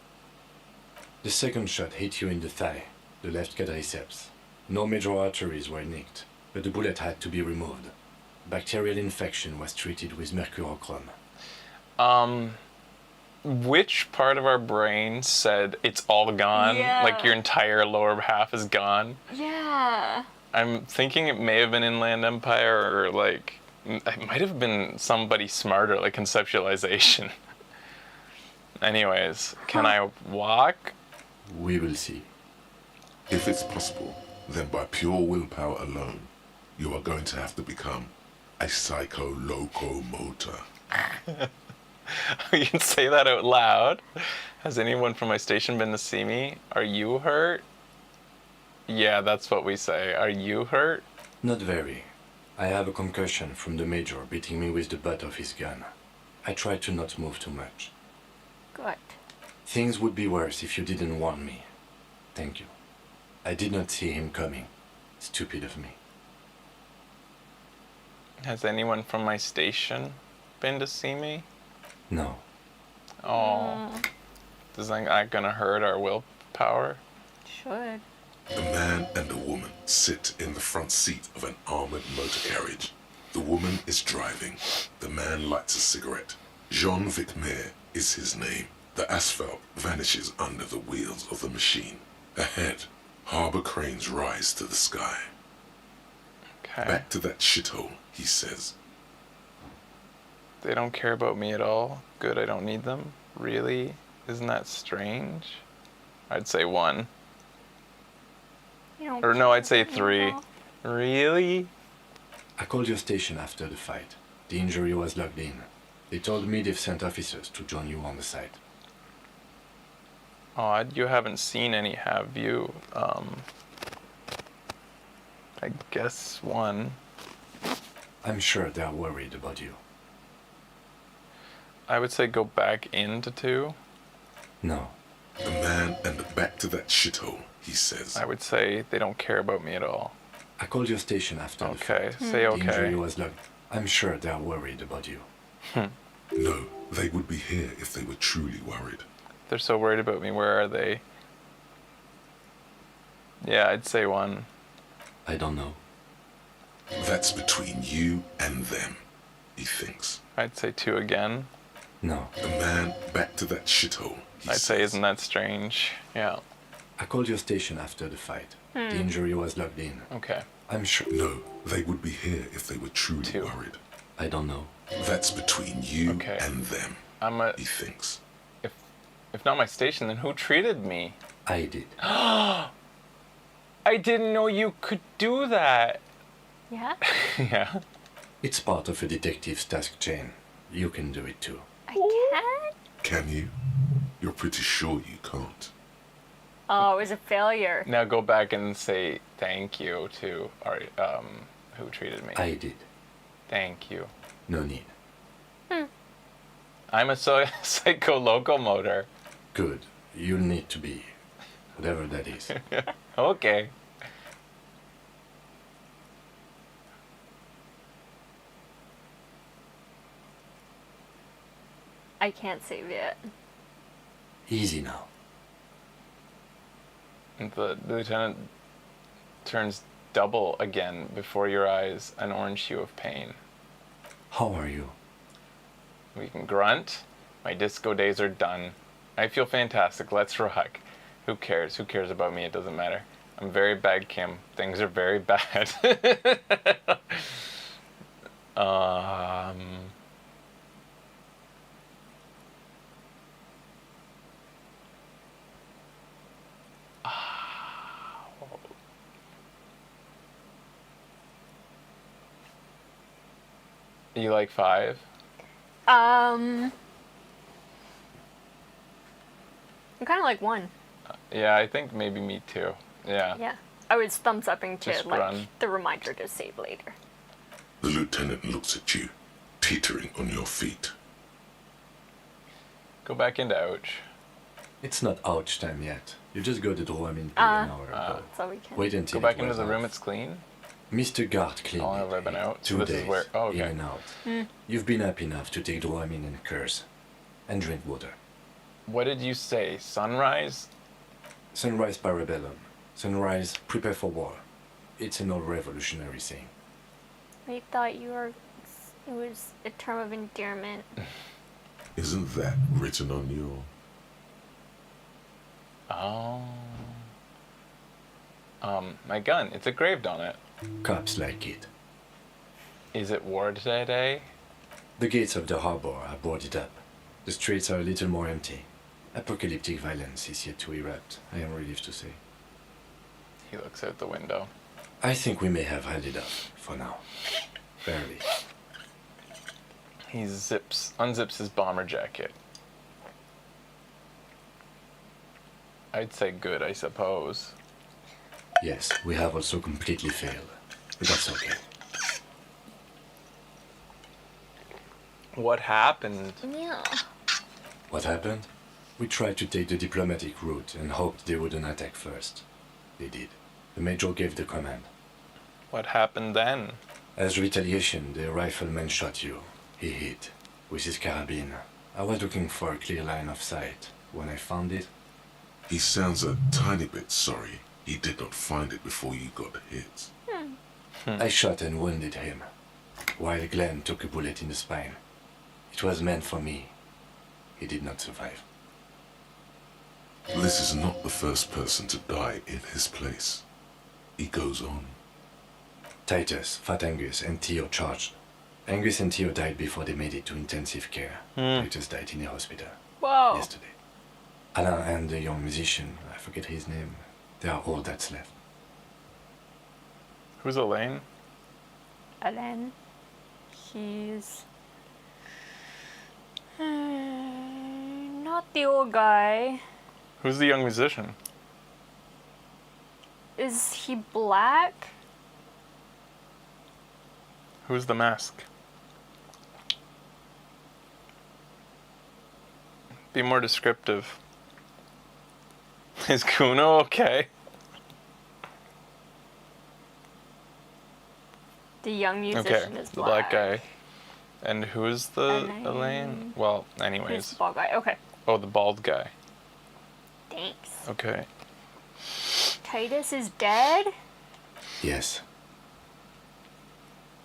The second shot hit you in the thigh, the left quadriceps. No major arteries were nicked, but the bullet had to be removed. Bacterial infection was treated with mercurochrome. Which part of our brain said it's all gone? Yeah. Like your entire lower half is gone? Yeah. I'm thinking it may have been Inland Empire, or like, it might have been somebody smarter, like conceptualization. Anyways, can I walk? We will see. If it's possible, then by pure willpower alone, you are going to have to become a psycho-locomotor. You can say that out loud. Has anyone from my station been to see me? Are you hurt? Yeah, that's what we say. Are you hurt? Not very. I have a concussion from the major beating me with the butt of his gun. I tried to not move too much. Good. Things would be worse if you didn't warn me. Thank you. I did not see him coming. Stupid of me. Has anyone from my station been to see me? No. Oh. Is that gonna hurt our willpower? Should. A man and a woman sit in the front seat of an armored motor carriage. The woman is driving. The man lights a cigarette. Jean Vicmer is his name. The asphalt vanishes under the wheels of the machine. Ahead, harbor cranes rise to the sky. Okay. Back to that shithole, he says. They don't care about me at all. Good, I don't need them. Really? Isn't that strange? I'd say 1. You don't Or no, I'd say care 3. about- Really? I called your station after the fight. The injury was logged in. They told me they've sent officers to join you on the site. Odd, you haven't seen any, have you? I guess 1. I'm sure they're worried about you. I would say go back into 2. No. A man and back to that shithole, he says. I would say they don't care about me at all. I called your station after the fight. Okay, say The injury okay. was logged. I'm sure they're worried about you. No, they would be here if they were truly worried. They're so worried about me. Where are they? Yeah, I'd say 1. I don't know. That's between you and them, he thinks. I'd say 2 again. No. A man back to that shithole, he I'd say, says. isn't that strange? Yeah. I called your station after the fight. The injury was logged in. Okay. I'm sure. No, they would be here if they were truly 2. worried. I don't know. That's between you Okay. and them, I'm a. he thinks. If not my station, then who treated me? I did. I didn't know you could do that. Yeah? Yeah. It's part of a detective's task chain. You can do it too. I can? Can you? You're pretty sure you can't. Oh, it was a failure. Now go back and say thank you to our who treated me. I did. Thank you. No need. I'm a psycho locomotor. Good. You'll need to be. Whatever that is. Okay. I can't save it. Easy now. The lieutenant turns double again before your eyes, an orange hue of pain. How are you? We can grunt. My disco days are done. I feel fantastic. Let's rock. Who cares? Who cares about me? It doesn't matter. I'm very bad, Kim. Things are very bad. You like 5? I'm kind of like 1. Yeah, I think maybe me too. Yeah. Yeah. I was thumbs upping to Just like run. the reminder to save later. The lieutenant looks at you, teetering on your feet. Go back into ouch. It's not ouch time yet. You just got the Dramamine pill an hour ago. So we can. Wait until Go back it into wears the room. off. It's clean. Mr. Gart cleaned How long it. have I been out? 2 So this is days, where- oh, okay. in and out. You've been up enough to take Dramamine and curse. And drink water. What did you say? Sunrise? Sunrise parabellum. Sunrise, prepare for war. It's an old revolutionary saying. I thought it was a term of endearment. Isn't that written on your... Oh. My gun. It's engraved on it. Cops like it. Is it war today? The gates of the harbor are boarded up. The streets are a little more empty. Apocalyptic violence is yet to erupt, I am relieved to say. He looks out the window. I think we may have had it up, for now. Barely. He unzips his bomber jacket. I'd say good, I suppose. Yes, we have also completely failed. But that's okay. What happened? Yeah. What happened? We tried to take the diplomatic route and hoped they wouldn't attack first. They did. The major gave the command. What happened then? As retaliation, the rifleman shot you. He hit with his carabine. I was looking for a clear line of sight. When I found it, He sounds a tiny bit sorry he did not find it before you got hit. I shot and wounded him, while Glenn took a bullet in the spine. It was meant for me. He did not survive. This is not the first person to die in his place. He goes on. Titus, Fat Angus, and Theo charged. Angus and Theo died before they made it to intensive care. Titus died in a hospital Whoa. yesterday. Alain and the young musician, I forget his name, they are all that's left. Who's Elaine? Alain. He's not the old guy. Who's the young musician? Is he black? Who's the mask? Be more descriptive. Is Kuno okay? The young musician is the black. black guy. And who's the Elaine. Elaine? Well, Who's anyways. the bald guy? Okay. Oh, the bald guy. Thanks. Okay. Titus is dead? Yes,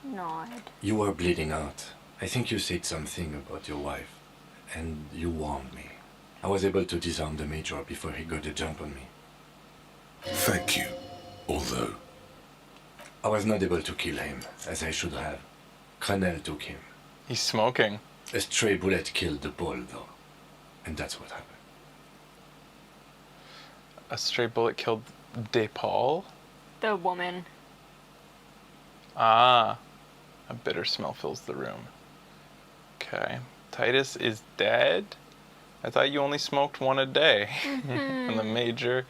Nod. you were bleeding out. I think you said something about your wife, and you warned me. I was able to disarm the major before he got a jump on me. Thank you. Although, I was not able to kill him, as I should have. Crenel took him. He's smoking. A stray bullet killed the ball, though. And that's what happened. A stray bullet killed DePaul? The woman. Ah. A bitter smell fills the room. Okay. Titus is dead? I thought you only smoked one a day. And the major...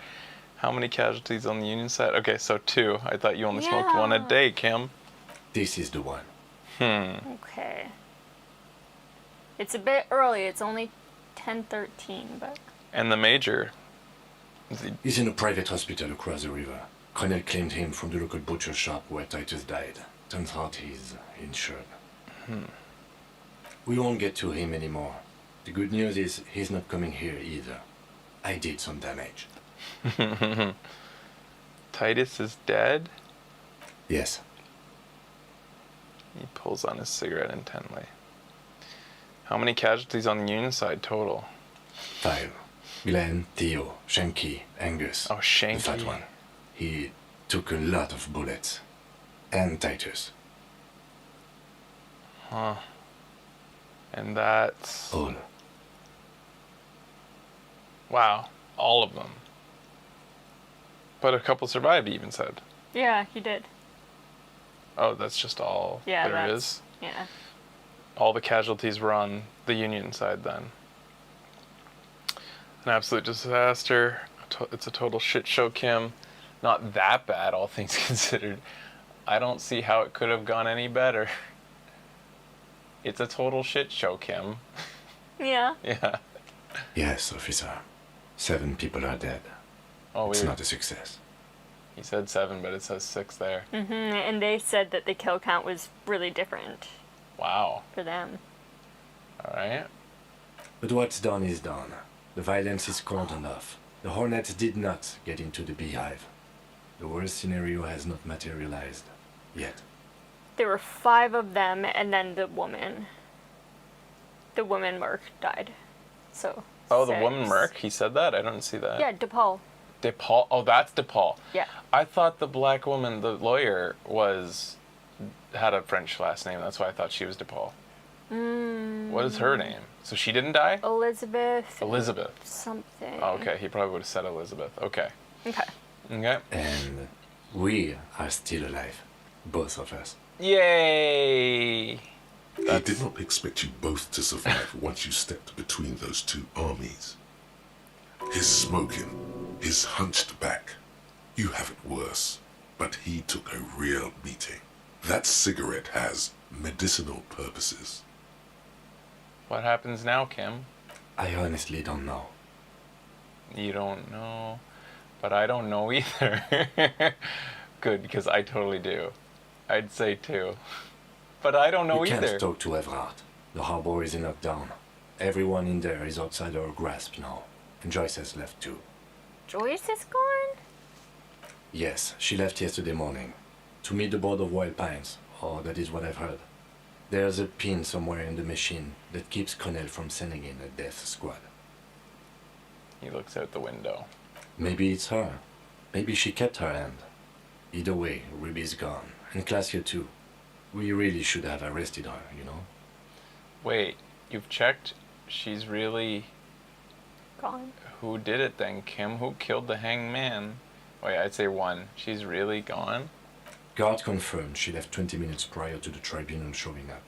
How many casualties on the Union side? Okay, so 2. I thought you only smoked one a Yeah. day, Kim. This is the one. Okay. It's a bit early. It's only 10:13, but And the major... Is he... He's in a private hospital across the river. Crenel claimed him from the local butcher shop where Titus died. Turns out he's insured. We won't get to him anymore. The good news is he's not coming here either. I did some damage. Titus is dead? Yes. He pulls on his cigarette intently. How many casualties on the Union side total? 5. Glenn, Theo, Shanky, Angus. Oh, Shanky. The fat one. He took a lot of bullets. And Titus. Huh. And that's... All. Wow. All of them. But a couple survived, he even said. Yeah, he did. Oh, that's just all Yeah, there that's- is? Yeah. All the casualties were on the Union side then. An absolute disaster. It's a total shit show, Kim. Not that bad, all things considered. I don't see how it could have gone any better. It's a total shit show, Kim. Yeah. Yeah. Yes, officer. 7 people are dead. Oh, It's weird. not a success. He said 7, but it says 6 there. And they said that the kill count was really different Wow. for them. All right. But what's done is done. The violence is cold enough. The Hornets did not get into the beehive. The worst scenario has not materialized. Yet. There were 5 of them, and then the woman. The woman Merc died. So. Oh, the 6. woman Merc? He said that? I didn't see that. Yeah, DePaul. DePaul? Oh, that's DePaul. Yeah. I thought the black woman, the lawyer, had a French last name. That's why I thought she was DePaul. What is her name? So she didn't die? Elizabeth. Elizabeth. Something. Oh, okay, he probably would have said Elizabeth. Okay. Okay. Okay. And we are still alive. Both of us. Yay! He did not expect you both to survive once you stepped between those two armies. His smoking, his hunched back. You have it worse, but he took a real beating. That cigarette has medicinal purposes. What happens now, Kim? I honestly don't know. You don't know, but I don't know either. Good, because I totally do. I'd say 2. But I don't know You either. can't talk to Everard. The harbor is in lockdown. Everyone in there is outside our grasp now. And Joyce has left too. Joyce is gone? Yes, she left yesterday morning. To meet the board of Wild Pines. Oh, that is what I've heard. There's a pin somewhere in the machine that keeps Connell from sending in a death squad. He looks out the window. Maybe it's her. Maybe she kept her hand. Either way, Ruby's gone. And Claudia too. We really should have arrested her, you know? Wait, you've checked? She's really... Gone. Who did it then, Kim? Who killed the hangman? Wait, I'd say 1. She's really gone? Guard confirmed she left 20 minutes prior to the tribunal showing up.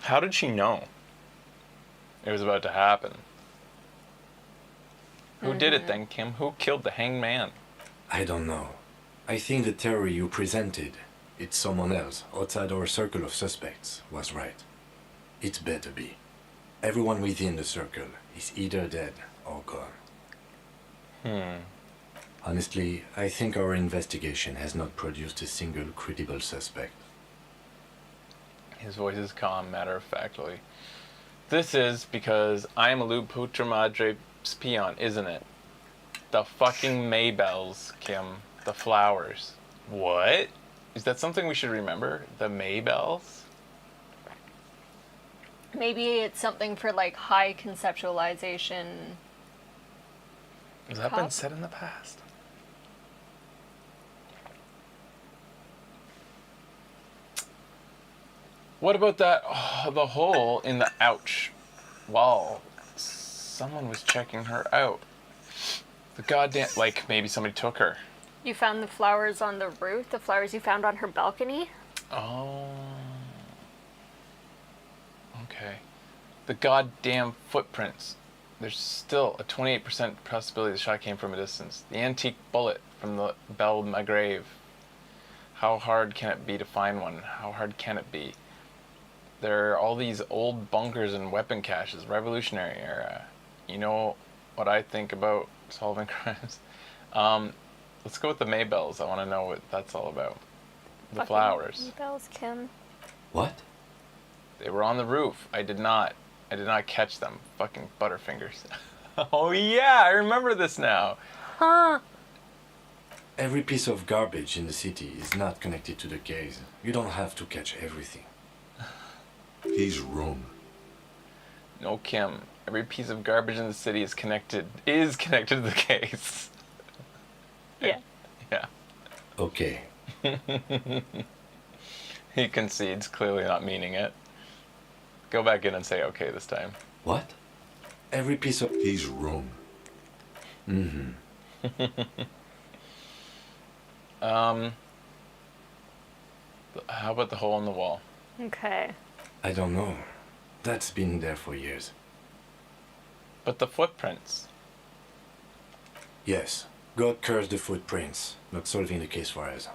How did she know it was about to happen? Who did it then, Kim? Who killed the hangman? I don't know. I think the theory you presented, it's someone else outside our circle of suspects, was right. It better be. Everyone within the circle is either dead or gone. Honestly, I think our investigation has not produced a single credible suspect. His voice is calm, matter-of-factly. This is because I'm a Lu Putra Madre peon, isn't it? The fucking Maybells, Kim. The flowers. What? Is that something we should remember? The Maybells? Maybe it's something for like high conceptualization. Has that been said in the past? What about that, the hole in the ouch wall? Someone was checking her out. The goddamn, like maybe somebody took her. You found the flowers on the roof? The flowers you found on her balcony? Oh. Okay. The goddamn footprints. There's still a 28% possibility the shot came from a distance. The antique bullet from the Belle Magrave. How hard can it be to find one? How hard can it be? There are all these old bunkers and weapon caches, Revolutionary era. You know what I think about solving crimes? Let's go with the Maybells. I want to know what that's all about. The Fucking flowers. Maybells, Kim. What? They were on the roof. I did not catch them. Fucking Butterfingers. Oh yeah, I remember this now. Huh. Every piece of garbage in the city is not connected to the case. You don't have to catch everything. He's wrong. No, Kim. Every piece of garbage in the city is connected to the case. Yeah. Yeah. Okay. He concedes, clearly not meaning it. Go back in and say okay this time. What? Every piece of... He's wrong. How about the hole in the wall? Okay. I don't know. That's been there for years. But the footprints. Yes. God cursed the footprints, not solving the case for us.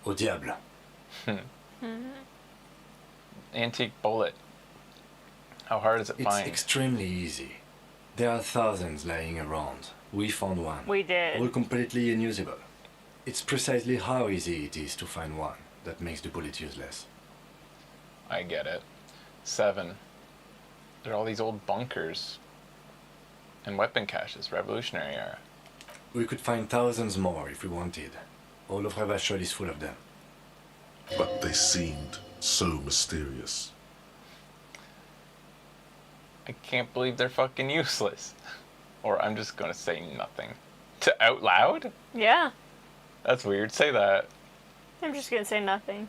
Au diable. Antique bullet. How hard is it It's find? extremely easy. There are thousands lying around. We found one. We did. All completely unusable. It's precisely how easy it is to find one that makes the bullet useless. I get it. 7. There are all these old bunkers. And weapon caches, Revolutionary era. We could find thousands more if we wanted. All of Revachol is full of them. But they seemed so mysterious. I can't believe they're fucking useless. Or I'm just gonna say nothing. To out loud? Yeah. That's weird. Say that. I'm just gonna say nothing.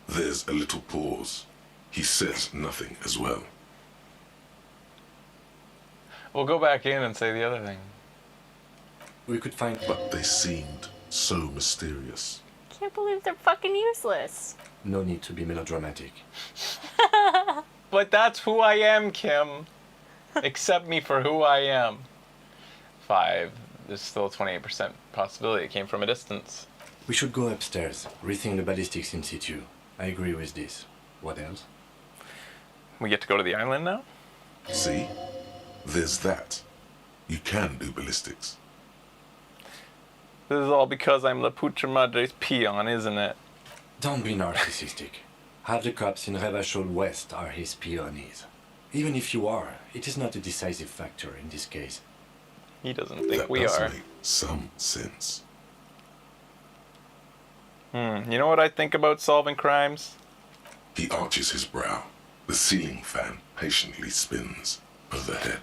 There's a little pause. He says nothing as well. We'll go back in and say the other thing. We could find... But they seemed so mysterious. Can't believe they're fucking useless. No need to be melodramatic. But that's who I am, Kim. Accept me for who I am. 5. There's still a 28% possibility it came from a distance. We should go upstairs, rethink the ballistics in situ. I agree with this. What else? We get to go to the island now? See? There's that. You can do ballistics. This is all because I'm La Putra Madre's peon, isn't it? Don't be narcissistic. Half the cops in Revachol West are his peonies. Even if you are, it is not a decisive factor in this case. He doesn't think That we does are. make some sense. You know what I think about solving crimes? He arches his brow. The ceiling fan patiently spins overhead.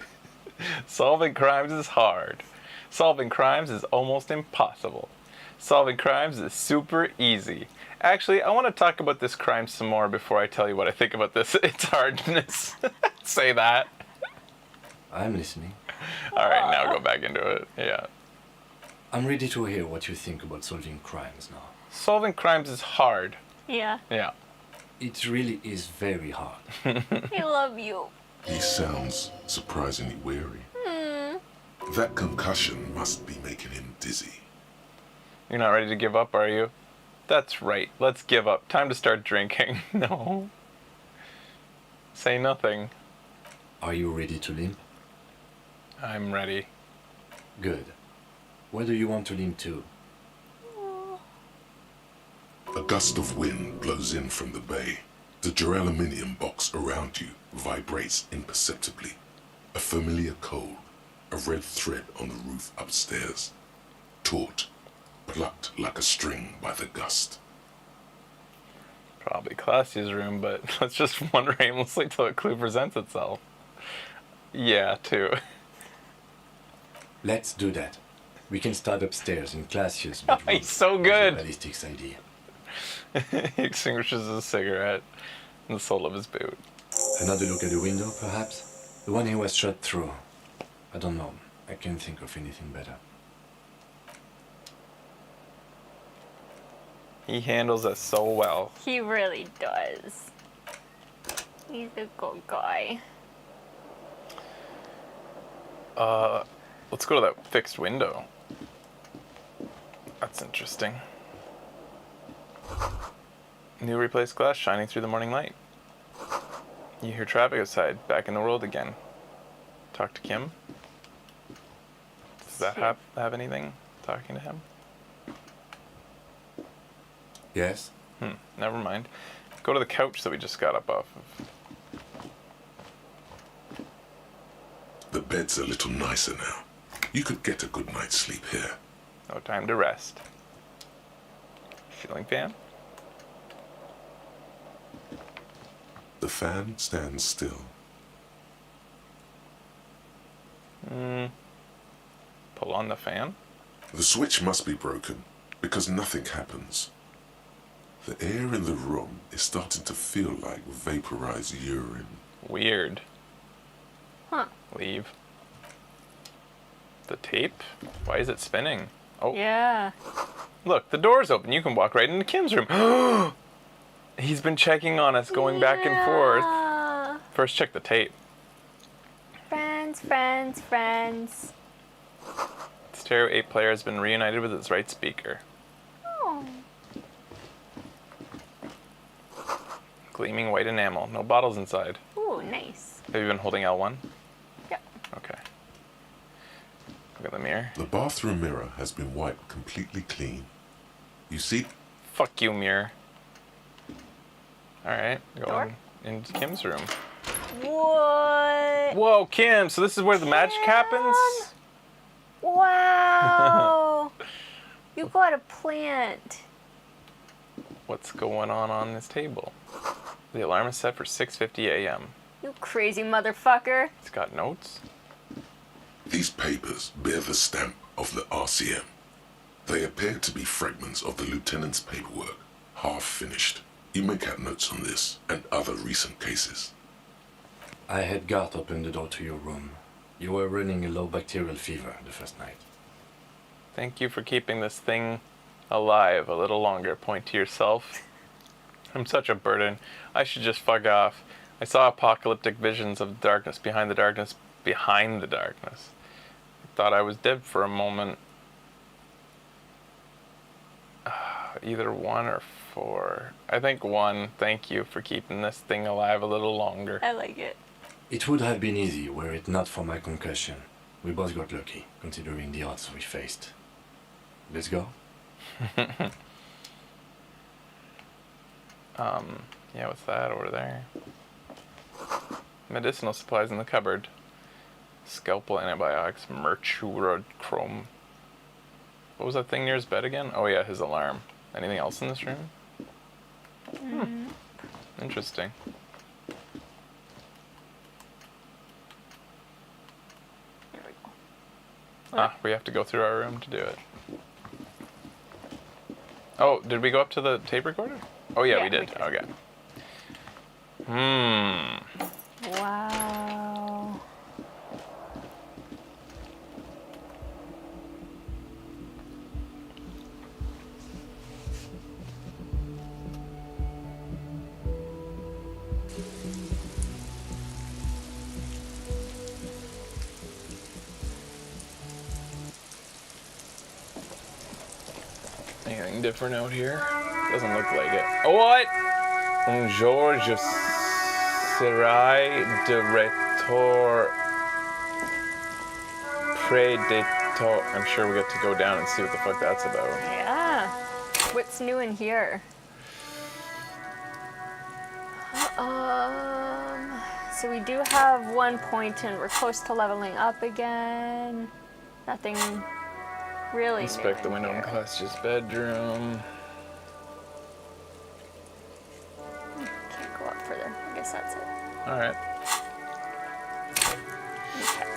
Solving crimes is hard. Solving crimes is almost impossible. Solving crimes is super easy. Actually, I want to talk about this crime some more before I tell you what I think about its hardness. Say that. I'm listening. All right, now go back into it. Yeah. I'm ready to hear what you think about solving crimes now. Solving crimes is hard. Yeah. Yeah. It really is very hard. I love you. He sounds surprisingly weary. That concussion must be making him dizzy. You're not ready to give up, are you? That's right. Let's give up. Time to start drinking. No. Say nothing. Are you ready to limp? I'm ready. Good. Where do you want to limp to? A gust of wind blows in from the bay. The duraluminum box around you vibrates imperceptibly. A familiar cold, a red thread on the roof upstairs. Taut, plucked like a string by the gust. Probably Classia's room, but let's just wander aimlessly till a clue presents itself. Yeah, too. Let's do that. We can start upstairs in Classia's Oh, bedroom. he's so with the good. ballistics idea. He extinguishes his cigarette in the sole of his boot. Another look at the window, perhaps? The one he was shot through. I don't know. I can't think of anything better. He handles us so well. He really does. He's a good guy. Let's go to that fixed window. That's interesting. New replaced glass shining through the morning light. You hear traffic outside, back in the world again. Talk to Kim? Does that have anything? Talking to him? Yes? Never mind. Go to the couch that we just got up off of. The bed's a little nicer now. You could get a good night's sleep here. No time to rest. ceiling fan? The fan stands still. Pull on the fan? The switch must be broken because nothing happens. The air in the room is starting to feel like vaporized urine. Weird. Huh. Leave. The tape? Why is it spinning? Oh, Yeah. look, the door's open. You can walk right into Kim's room. He's been checking on us, going back and forth. Yeah. First, check the tape. Friends, friends, friends. Stereo 8 player has been reunited with its right speaker. Oh. Gleaming white enamel. No bottles inside. Ooh, nice. Have you been holding L1? Yep. Okay. Look at the mirror. The bathroom mirror has been wiped completely clean. You see? Fuck you, mirror. Alright, Door? going into Kim's room. What? Whoa, Kim, so this is where the magic happens? Wow. You got a plant. What's going on this table? The alarm is set for 6:50 a.m. You crazy motherfucker. It's got notes. These papers bear the stamp of the RCM. They appear to be fragments of the lieutenant's paperwork, half finished. You may have notes on this and other recent cases. I had Garth open the door to your room. You were running a low bacterial fever the first night. Thank you for keeping this thing alive a little longer. Point to yourself. I'm such a burden. I should just fuck off. I saw apocalyptic visions of darkness behind the darkness behind the darkness. I thought I was dead for a moment. Either 1 or 4. I think 1. Thank you for keeping this thing alive a little longer. I like it. It would have been easy were it not for my concussion. We both got lucky, considering the odds we faced. Let's go? Yeah, what's that over there? Medicinal supplies in the cupboard. Scalpel antibiotics, mercurochrome. What was that thing near his bed again? Oh yeah, his alarm. Anything else in this room? Interesting. There we go. We have to go through our room to do it. Oh, did we go up to the tape recorder? Oh yeah, we did. Okay. Wow. Anything different out here? Doesn't look like it. Oh, what? George Serai Director Predator. I'm sure we get to go down and see what the fuck that's about. Yeah. What's new in here? So we do have 1 point and we're close to leveling up again. Nothing really Inspect the new window in here. Class's bedroom. Can't go up further. I guess that's it. Alright. Okay.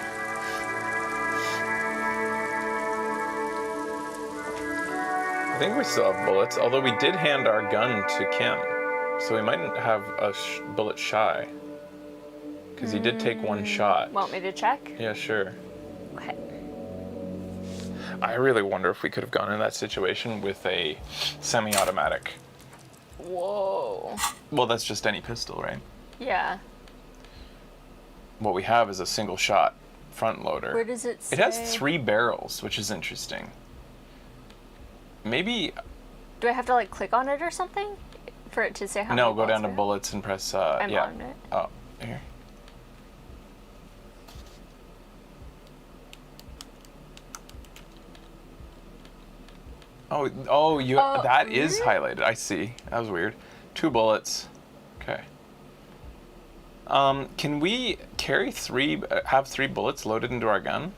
I think we still have bullets, although we did hand our gun to Kim. So we might have a bullet shy. Because he did take 1 shot. Want me to check? Yeah, sure. Okay. I really wonder if we could have gone in that situation with a semi-automatic. Whoa. Well, that's just any pistol, right? Yeah. What we have is a single shot front loader. Where does it say? It has 3 barrels, which is interesting. Maybe... Do I have to like click on it or something? For it to say how No, many go down to bullets bullets and press, I'm yeah. on it. Oh, here. Oh, you. Oh, That is really? highlighted. I see. That was weird. 2 bullets. Okay. Can we carry 3? Have 3 bullets loaded into our gun?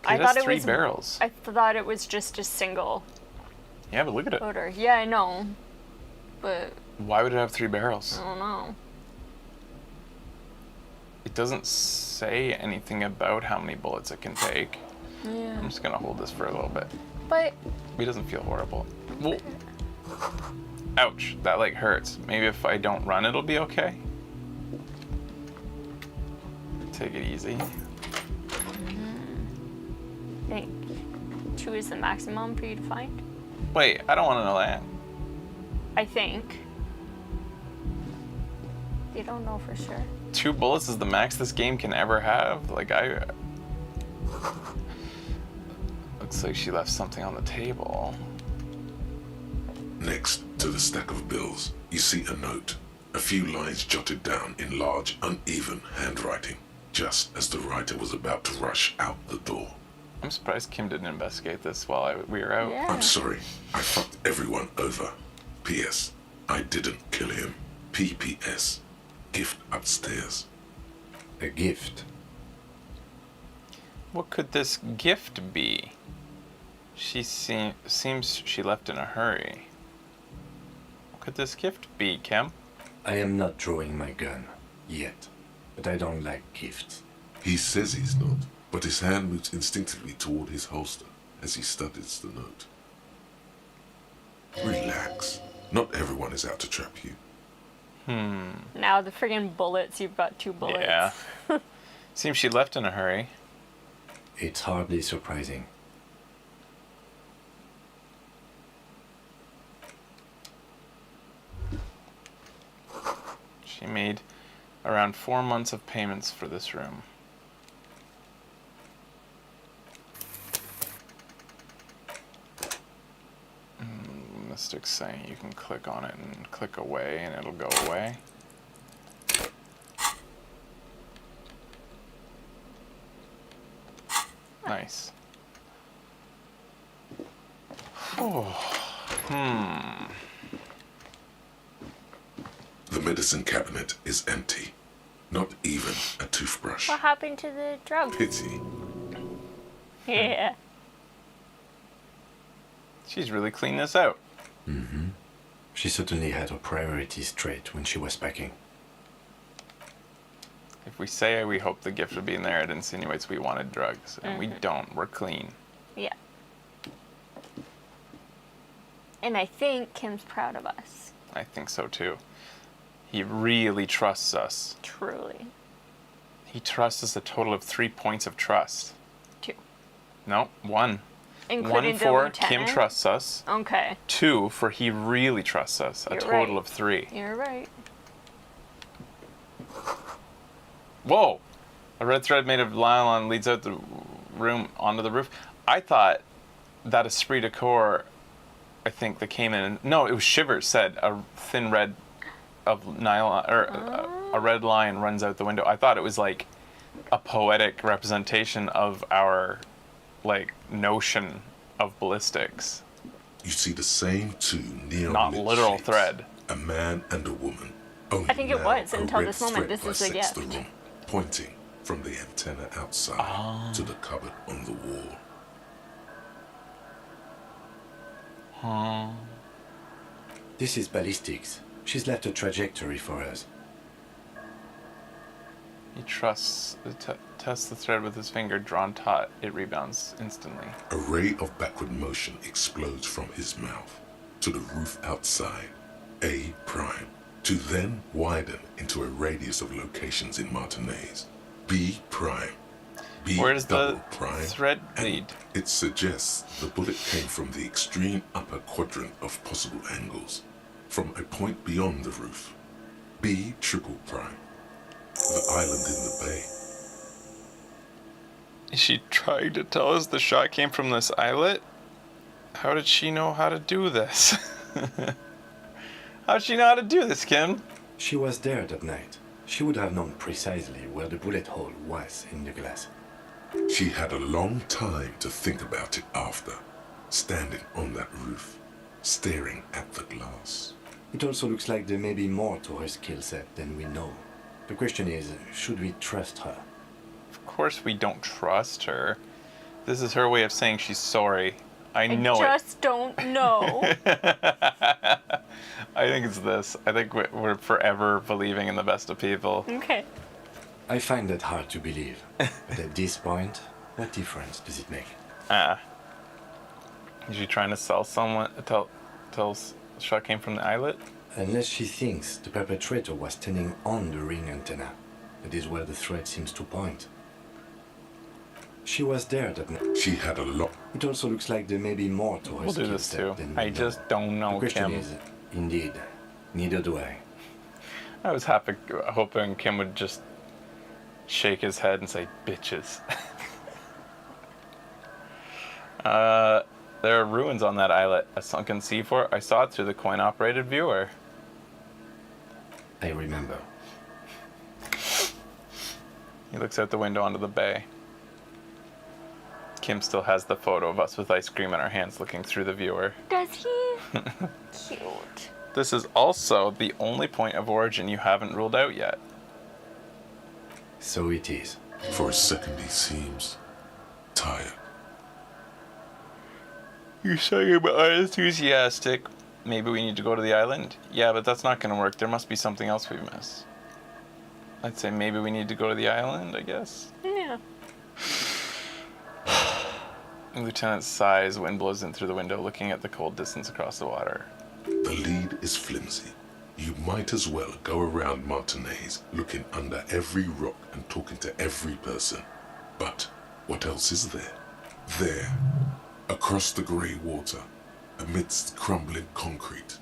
I It thought has it 3 was barrels. I thought it was just a single. Yeah, but look at it. odor. Yeah, I know. But Why would it have 3 barrels? I don't know. It doesn't say anything about how many bullets it can take. Yeah. I'm just gonna hold this for a little bit. But He doesn't feel horrible. Well, ouch, that like hurts. Maybe if I don't run, it'll be okay. Take it easy. I think 2 is the maximum for you to find. Wait, I don't want to know that. I think. You don't know for sure. 2 bullets is the max this game can ever have. Like Looks like she left something on the table. Next to the stack of bills, you see a note. A few lines jotted down in large, uneven handwriting, just as the writer was about to rush out the door. I'm surprised Kim didn't investigate this while we were out. Yeah. I'm sorry. I fucked everyone over. P.S. I didn't kill him. P.P.S. Gift upstairs. A gift. What could this gift be? She seems she left in a hurry. What could this gift be, Kim? I am not drawing my gun. Yet. But I don't like gifts. He says he's not, but his hand moves instinctively toward his holster as he studies the note. Relax. Not everyone is out to trap you. Now the friggin' bullets, you've got 2 bullets. Yeah. Seems she left in a hurry. It's hardly surprising. She made around 4 months of payments for this room. Mystic's saying you can click on it and click away and it'll go away. Nice. The medicine cabinet is empty. Not even a toothbrush. What happened to the drug? Pity. Yeah. She's really cleaned this out. She certainly had her priorities straight when she was packing. If we say we hope the gift would be in there, it insinuates we wanted drugs. And we don't. We're clean. Yeah. And I think Kim's proud of us. I think so too. He really trusts us. Truly. He trusts us a total of 3 points of trust. 2. No, 1. Including 1 the for lieutenant? Kim trusts us. Okay. 2 for he really trusts us. A You're total right. of 3. You're right. Whoa! A red thread made of nylon leads out the room onto the roof. I thought that esprit de corps, I think that came in. No, it was Shivers said a thin red of nylon, or a red line runs out the window. I thought it was like a poetic representation of our like notion of ballistics. You see the same 2 neon Not lit literal shapes. thread. A man and a woman. Only I think it now was a until red this moment. thread This is a bisects gift. the room, pointing from the antenna outside to the cupboard on the wall. This is ballistics. She's left a trajectory for us. He trusts, tests the thread with his finger drawn taut. It rebounds instantly. A ray of backward motion explodes from his mouth to the roof outside, A prime, to then widen into a radius of locations in Martinez, B prime, B Where does double the prime, thread and lead? it suggests the bullet came from the extreme upper quadrant of possible angles, from a point beyond the roof, B triple prime, the island in the bay. Is she trying to tell us the shot came from this islet? How did she know how to do this? How did she know how to do this, Kim? She was there that night. She would have known precisely where the bullet hole was in the glass. She had a long time to think about it after, standing on that roof, staring at the glass. It also looks like there may be more to her skill set than we know. The question is, should we trust her? Of course we don't trust her. This is her way of saying she's sorry. I know I just don't know. I think it's this. I think we're forever believing in the best of people. Okay. I find that hard to believe. But at this point, what difference does it make? Is she trying to sell someone? Tell shot came from the islet? Unless she thinks the perpetrator was standing on the ring antenna. That is where the thread seems to point. She was there that night. She had a lot. It also looks like there may be more to her We'll do skill this set too. than we I know. just don't know, The question Kim. is, indeed, neither do I. I was hoping Kim would just shake his head and say, bitches. There are ruins on that islet. A sunken sea fort. I saw it through the coin-operated viewer. I remember. He looks out the window onto the bay. Kim still has the photo of us with ice cream in our hands looking through the viewer. Does he? Cute. This is also the only point of origin you haven't ruled out yet. So it is. For a second, he seems tired. You're saying about enthusiastic. Maybe we need to go to the island? Yeah, but that's not going to work. There must be something else we miss. I'd say maybe we need to go to the island, I guess. Yeah. Lieutenant sighs, wind blows in through the window, looking at the cold distance across the water. The lead is flimsy. You might as well go around Martinez, looking under every rock and talking to every person. But what else is there? There, across the grey water, amidst crumbling concrete,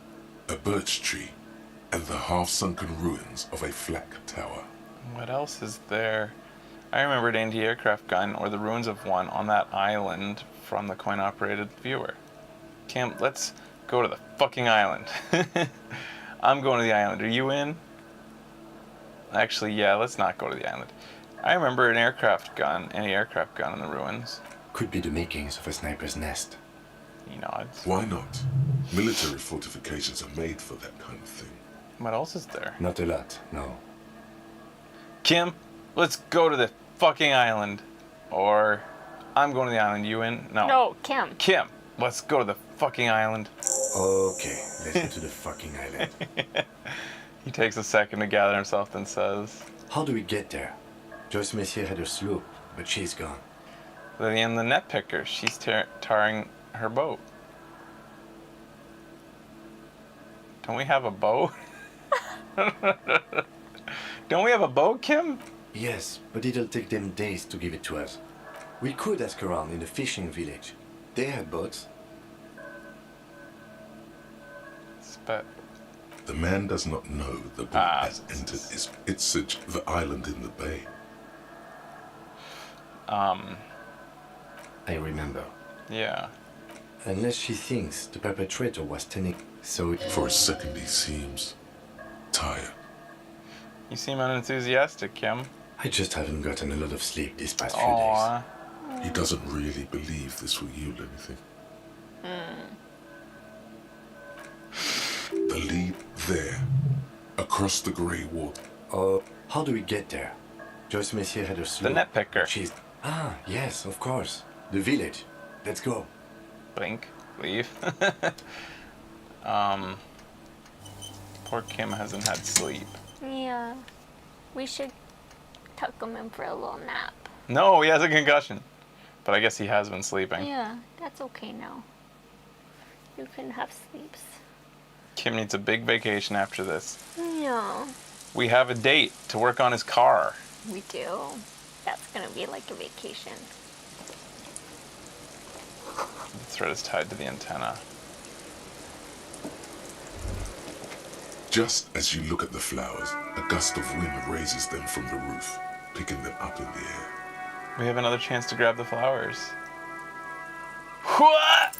a birch tree, and the half-sunken ruins of a flak tower. What else is there? I remembered anti-aircraft gun or the ruins of one on that island from the coin-operated viewer. Kim, let's go to the fucking island. I'm going to the island. Are you in? Actually, yeah, let's not go to the island. I remember an anti-aircraft gun in the ruins. Could be the makings of a sniper's nest. He nods. Why not? Military fortifications are made for that kind of thing. What else is there? Not a lot, no. Kim, let's go to the fucking island. Or, I'm going to the island. You in? No. No, Kim. Kim, let's go to the fucking island. Okay, let's go to the fucking island. He takes a second to gather himself, then says, How do we get there? Joyce Messier had her sloop, but she's gone. Lillian the net picker. She's tarring her boat. Don't we have a boat? Don't we have a boat, Kim? Yes, but it'll take them days to give it to us. We could ask around in the fishing village. They had boats. But The man does not know the boat has entered the island in the bay. I remember. Yeah. Unless she thinks the perpetrator was standing. So For a second, he seems tired. You seem unenthusiastic, Kim. I just haven't gotten a lot of sleep these past few Aww. He doesn't really believe this will yield anything. The lead there, across the grey water. days. How do we get there? Joyce Messier had her sloop. The net picker. She's... yes, of course. The village. Let's go. Blink. Leave. Poor Kim hasn't had sleep. Yeah. We should tuck him in for a little nap. No, he has a concussion. But I guess he has been sleeping. Yeah, that's okay now. You can have sleeps. Kim needs a big vacation after this. Yeah, We have a date to work on his car. we do. That's gonna be like a vacation. The thread is tied to the antenna. Just as you look at the flowers, a gust of wind raises them from the roof, picking them up in the air. We have another chance to grab the flowers. What?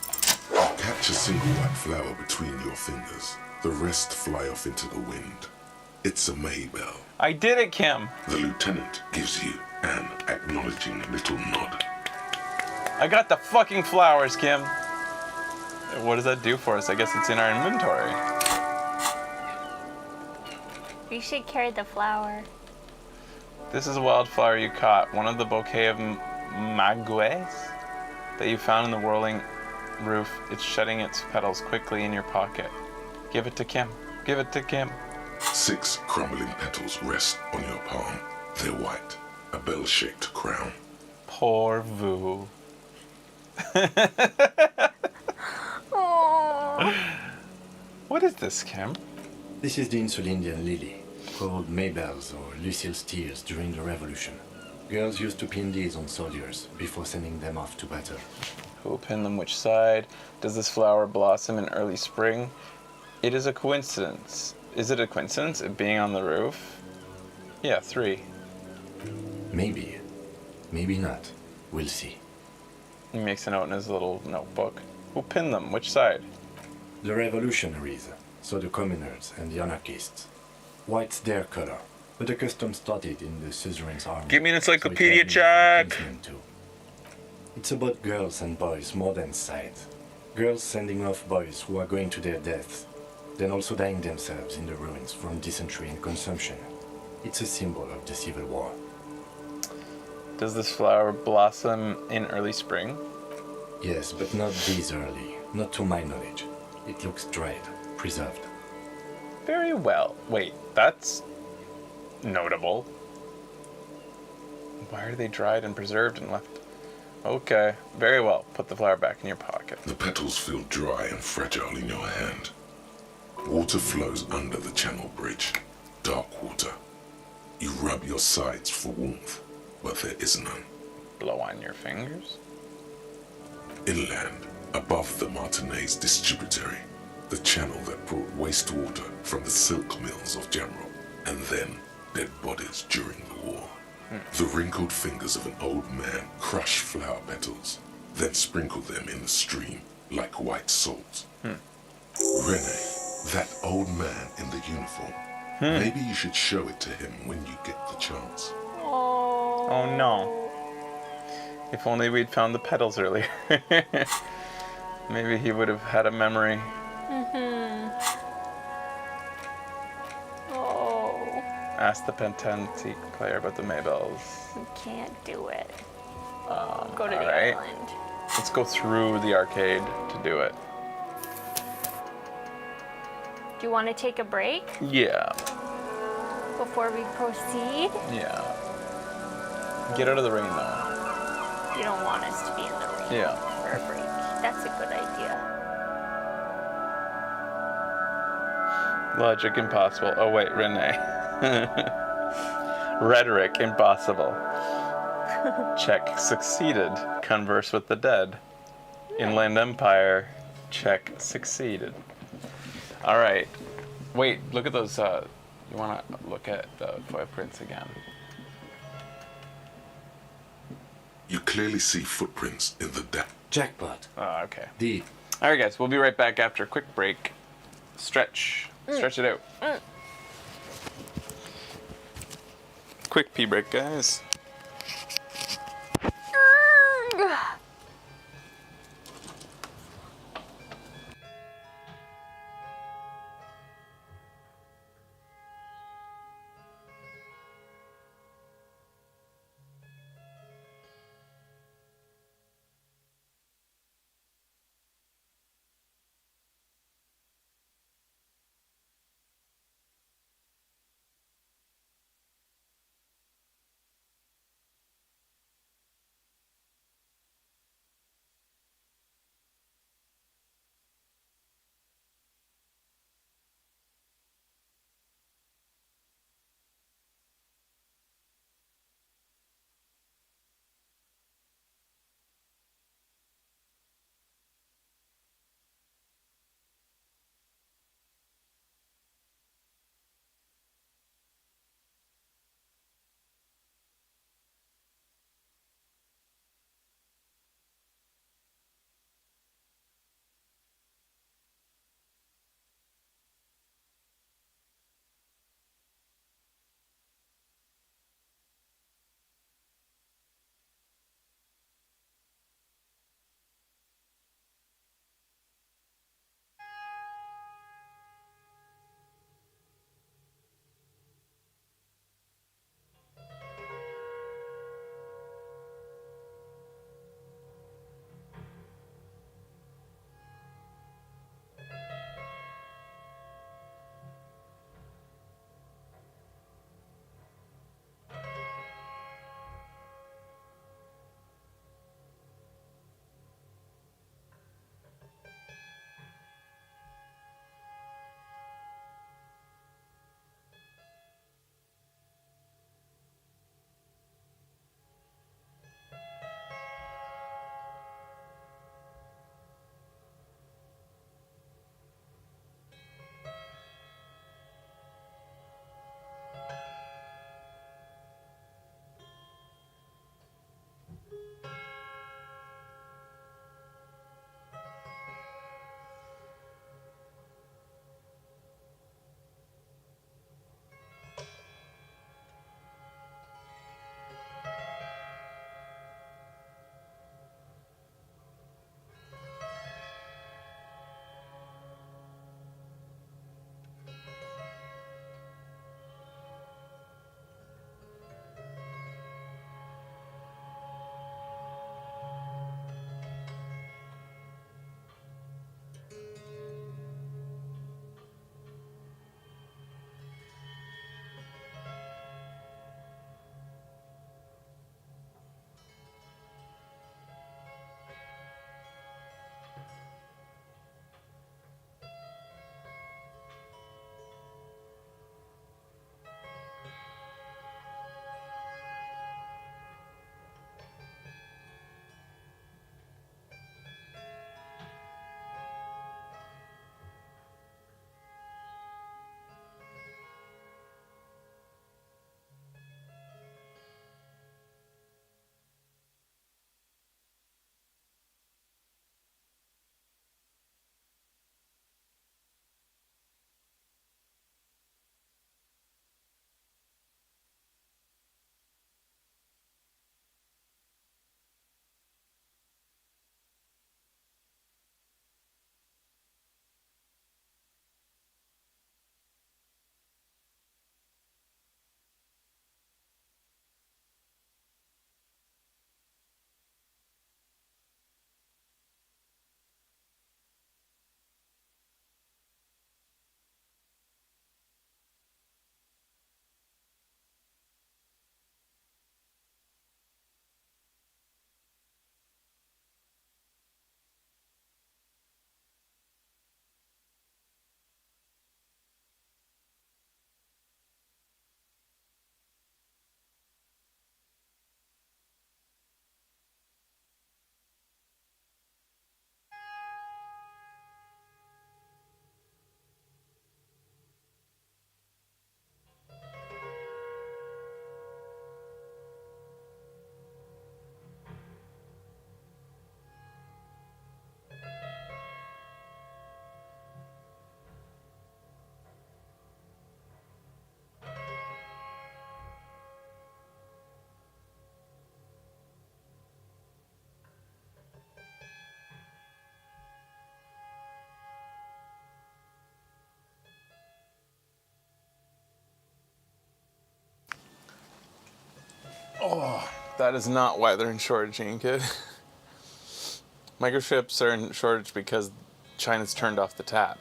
Catch a single white flower between your fingers. The rest fly off into the wind. It's a Maybell. I did it, Kim. The lieutenant gives you an acknowledging little nod. I got the fucking flowers, Kim. What does that do for us? I guess it's in our inventory. We should carry the flower. This is a wildflower you caught, one of the bouquet of magueys that you found in the whirling roof. It's shedding its petals quickly in your pocket. Give it to Kim. Give it to Kim. 6 crumbling petals rest on your palm. They're white, a bell-shaped crown. Poor Vu. Oh. What is this, Kim? This is the Insulindian lily, called Maybelle's or Lucille's tears during the Revolution. Girls used to pin these on soldiers before sending them off to battle. Who will pin them which side? Does this flower blossom in early spring? It is a coincidence. Is it a coincidence, it being on the roof? Yeah, 3. Maybe. Maybe not. We'll see. He makes a note in his little notebook. Who pinned them? Which side? The revolutionaries, so the commoners and the anarchists. White's their color, but the custom started in the suzerain's army. Give me an encyclopedia so it check! too. It's about girls and boys more than sides. Girls sending off boys who are going to their deaths, then also dying themselves in the ruins from dysentery and consumption. It's a symbol of the Civil War. Does this flower blossom in early spring? Yes, but not this early. Not to my knowledge. It looks dried, preserved. Very well. Wait, that's notable. Why are they dried and preserved and left? Okay, very well. Put the flower back in your pocket. The petals feel dry and fragile in your hand. Water flows under the channel bridge. Dark water. You rub your sides for warmth, but there is none. Blow on your fingers. Inland, above the Martinez distributary, the channel that brought wastewater from the silk mills of Jamrock, and then dead bodies during the war. The wrinkled fingers of an old man crush flower petals, then sprinkle them in the stream like white salt. Rene, that old man in the uniform, maybe you should show it to him when you get the chance. Oh no. If only we'd found the petals earlier. Maybe he would have had a memory. Oh. Ask the Pentantique player about the Maybells. You can't do it. Go to the alright. island. Let's go through the arcade to do it. Do you want to take a break Yeah. before we proceed? Yeah. Get out of the rain though. You don't want us to be in the rain Yeah. for a break. That's a good idea. Logic impossible. Oh wait, Renee. Rhetoric impossible. Check succeeded. Converse with the dead. Inland Empire. Check succeeded. All right. Wait, look at those. You want to look at the footprints again? You clearly see footprints in the depth. Jackpot. Oh, okay. The All right, guys. We'll be right back after a quick break. Stretch. Stretch it out. Quick pee break, guys. That is not why they're in shortage, Gene Kid. Microchips are in shortage because China's turned off the tap.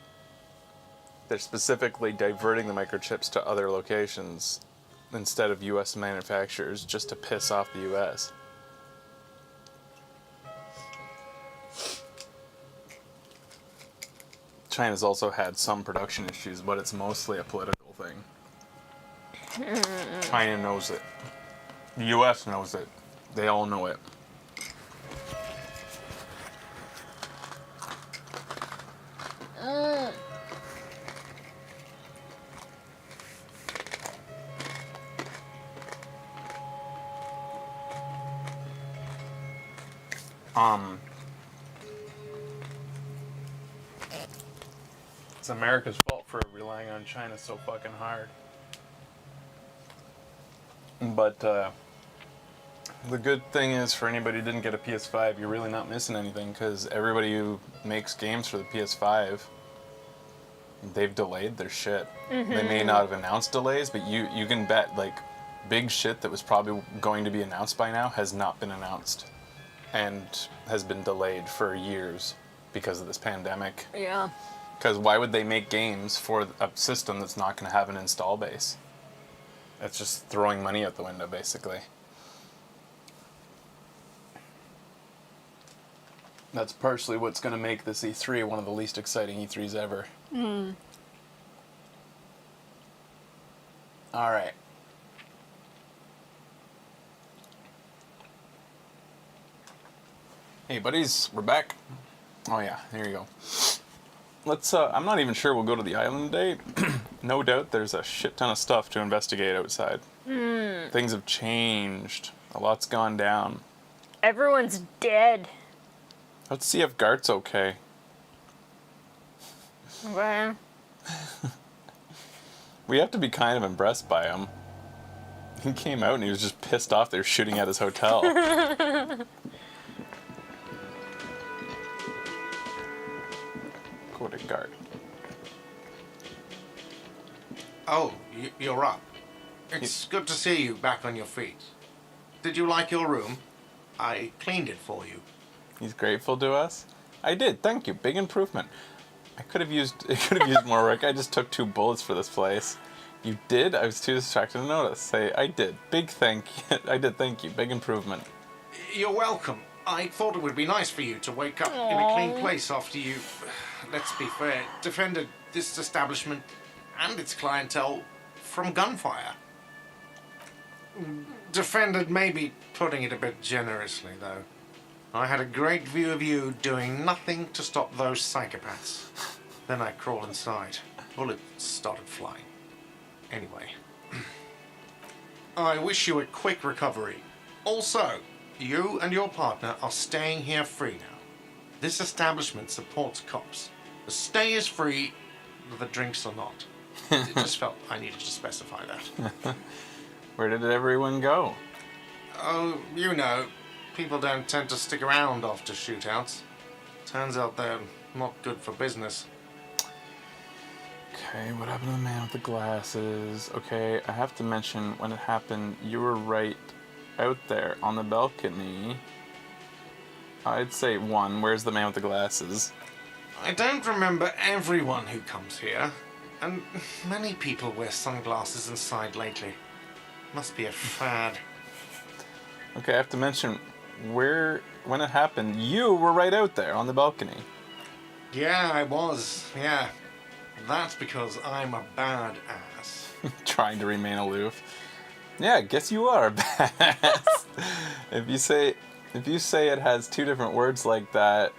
They're specifically diverting the microchips to other locations instead of U.S. manufacturers just to piss off the U.S. China's also had some production issues, but it's mostly a political thing. China knows it. The U.S. knows it. They all know it. It's America's fault for relying on China so fucking hard. But the good thing is, for anybody who didn't get a PS5, you're really not missing anything, because everybody who makes games for the PS5, they've delayed their shit. Mm-hmm. They may not have announced delays, but you can bet, like, big shit that was probably going to be announced by now has not been announced and has been delayed for years because of this pandemic. Yeah. Because why would they make games for a system that's not going to have an install base? That's just throwing money out the window, basically. That's partially what's going to make this E3 one of the least exciting E3s ever. Mm. All right. Hey, buddies, we're back. Oh yeah, here you go. Let's, I'm not even sure we'll go to the island today. No doubt there's a shit ton of stuff to investigate outside. Mm. Things have changed. A lot's gone down. Everyone's dead. Let's see if Gart's okay. Okay. We have to be kind of impressed by him. He came out and he was just pissed off they were shooting at his hotel. Go to Gart. Oh, you're up. It's good to see you back on your feet. Did you like your room? I cleaned it for you. He's grateful to us? I did, thank you. Big improvement. It could have used more work. I just took 2 bullets for this place. You did? I was too distracted to notice. Say, I did. Big thank you. I did, thank you. Big improvement. You're welcome. I thought it would be nice for you to wake up in a clean place after you, let's be fair, defended this establishment and its clientele from gunfire. Defended may be putting it a bit generously, though. I had a great view of you doing nothing to stop those psychopaths. Then I crawled inside. Bullets started flying. Anyway. I wish you a quick recovery. Also, you and your partner are staying here free now. This establishment supports cops. The stay is free, the drinks are not. It just felt I needed to specify that. Where did everyone go? Oh, you know, people don't tend to stick around after shootouts. Turns out they're not good for business. Okay, what happened to the man with the glasses? Okay, I have to mention, when it happened, you were right out there on the balcony. I'd say 1, where's the man with the glasses? I don't remember everyone who comes here, and many people wear sunglasses inside lately. Must be a fad. Okay, I have to mention, when it happened, you were right out there on the balcony. Yeah, I was, yeah. That's because I'm a badass. Trying to remain aloof. Yeah, I guess you are a badass. If you say it has 2 different words like that.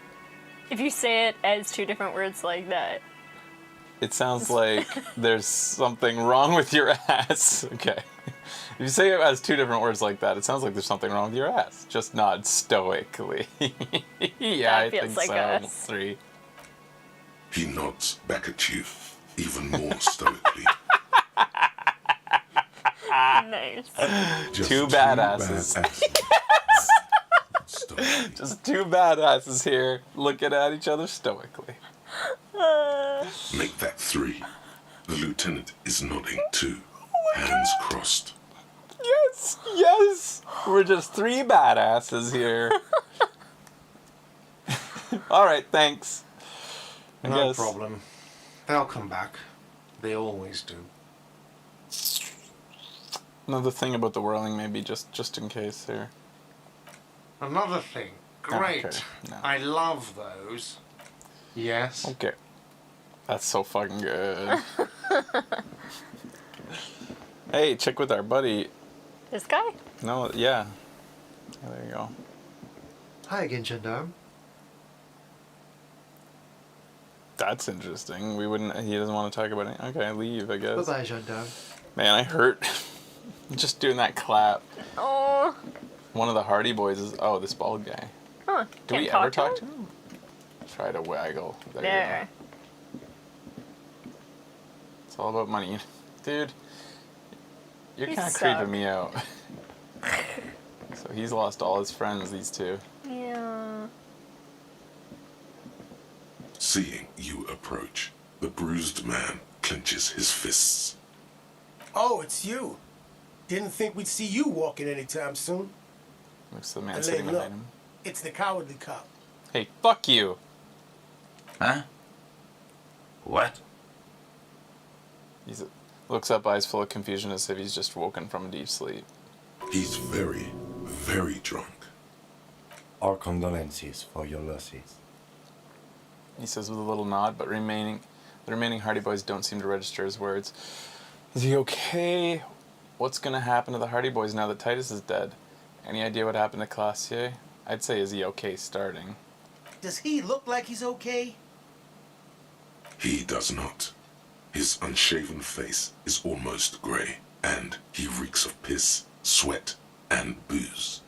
If you say it as 2 different words like that. It sounds like there's something wrong with your ass. Okay. If you say it as 2 different words like that, it sounds like there's something wrong with your ass. Just nod stoically. Yeah, I think like so. A 3. He nods back at you, even more stoically. Nice. Just 2 badasses. Stoically. Just 2 badasses here, looking at each other stoically. Make that 3. The lieutenant is nodding too, hands crossed. Yes, yes. We're just three badasses here. All right, thanks. I No guess. problem. They'll come back. They always do. Another thing about the whirling, maybe just in case here. Another thing. Great. Okay, no. I love those. Yes. Okay. That's so fucking good. Hey, check with our buddy. This guy? No, yeah. Oh, there you go. Hi again, gendarme. That's interesting. He doesn't want to talk about it. Okay, leave, I guess. Bye-bye, gendarme. Man, I hurt. Just doing that clap. Oh. One of the Hardy Boys is, this bald guy. Huh. Do we ever talk to him? Try to waggle. There. You go. It's all about money. Dude, you're kind of creeping me out. So he's lost all his friends, these two. Yeah. Seeing you approach, the bruised man clenches his fists. Oh, it's you. Didn't think we'd see you walking anytime soon. Looks the man Elaine, sitting look. behind him. It's the cowardly cop. Hey, fuck you. Huh? What? He looks up, eyes full of confusion, as if he's just woken from a deep sleep. He's very, very drunk. Our condolences for your losses. He says with a little nod, but the remaining Hardy Boys don't seem to register his words. Is he okay? What's gonna happen to the Hardy Boys now that Titus is dead? Any idea what happened to Classier? I'd say, is he okay starting? Does he look like he's okay? He does not. His unshaven face is almost grey, and he reeks of piss, sweat, and booze.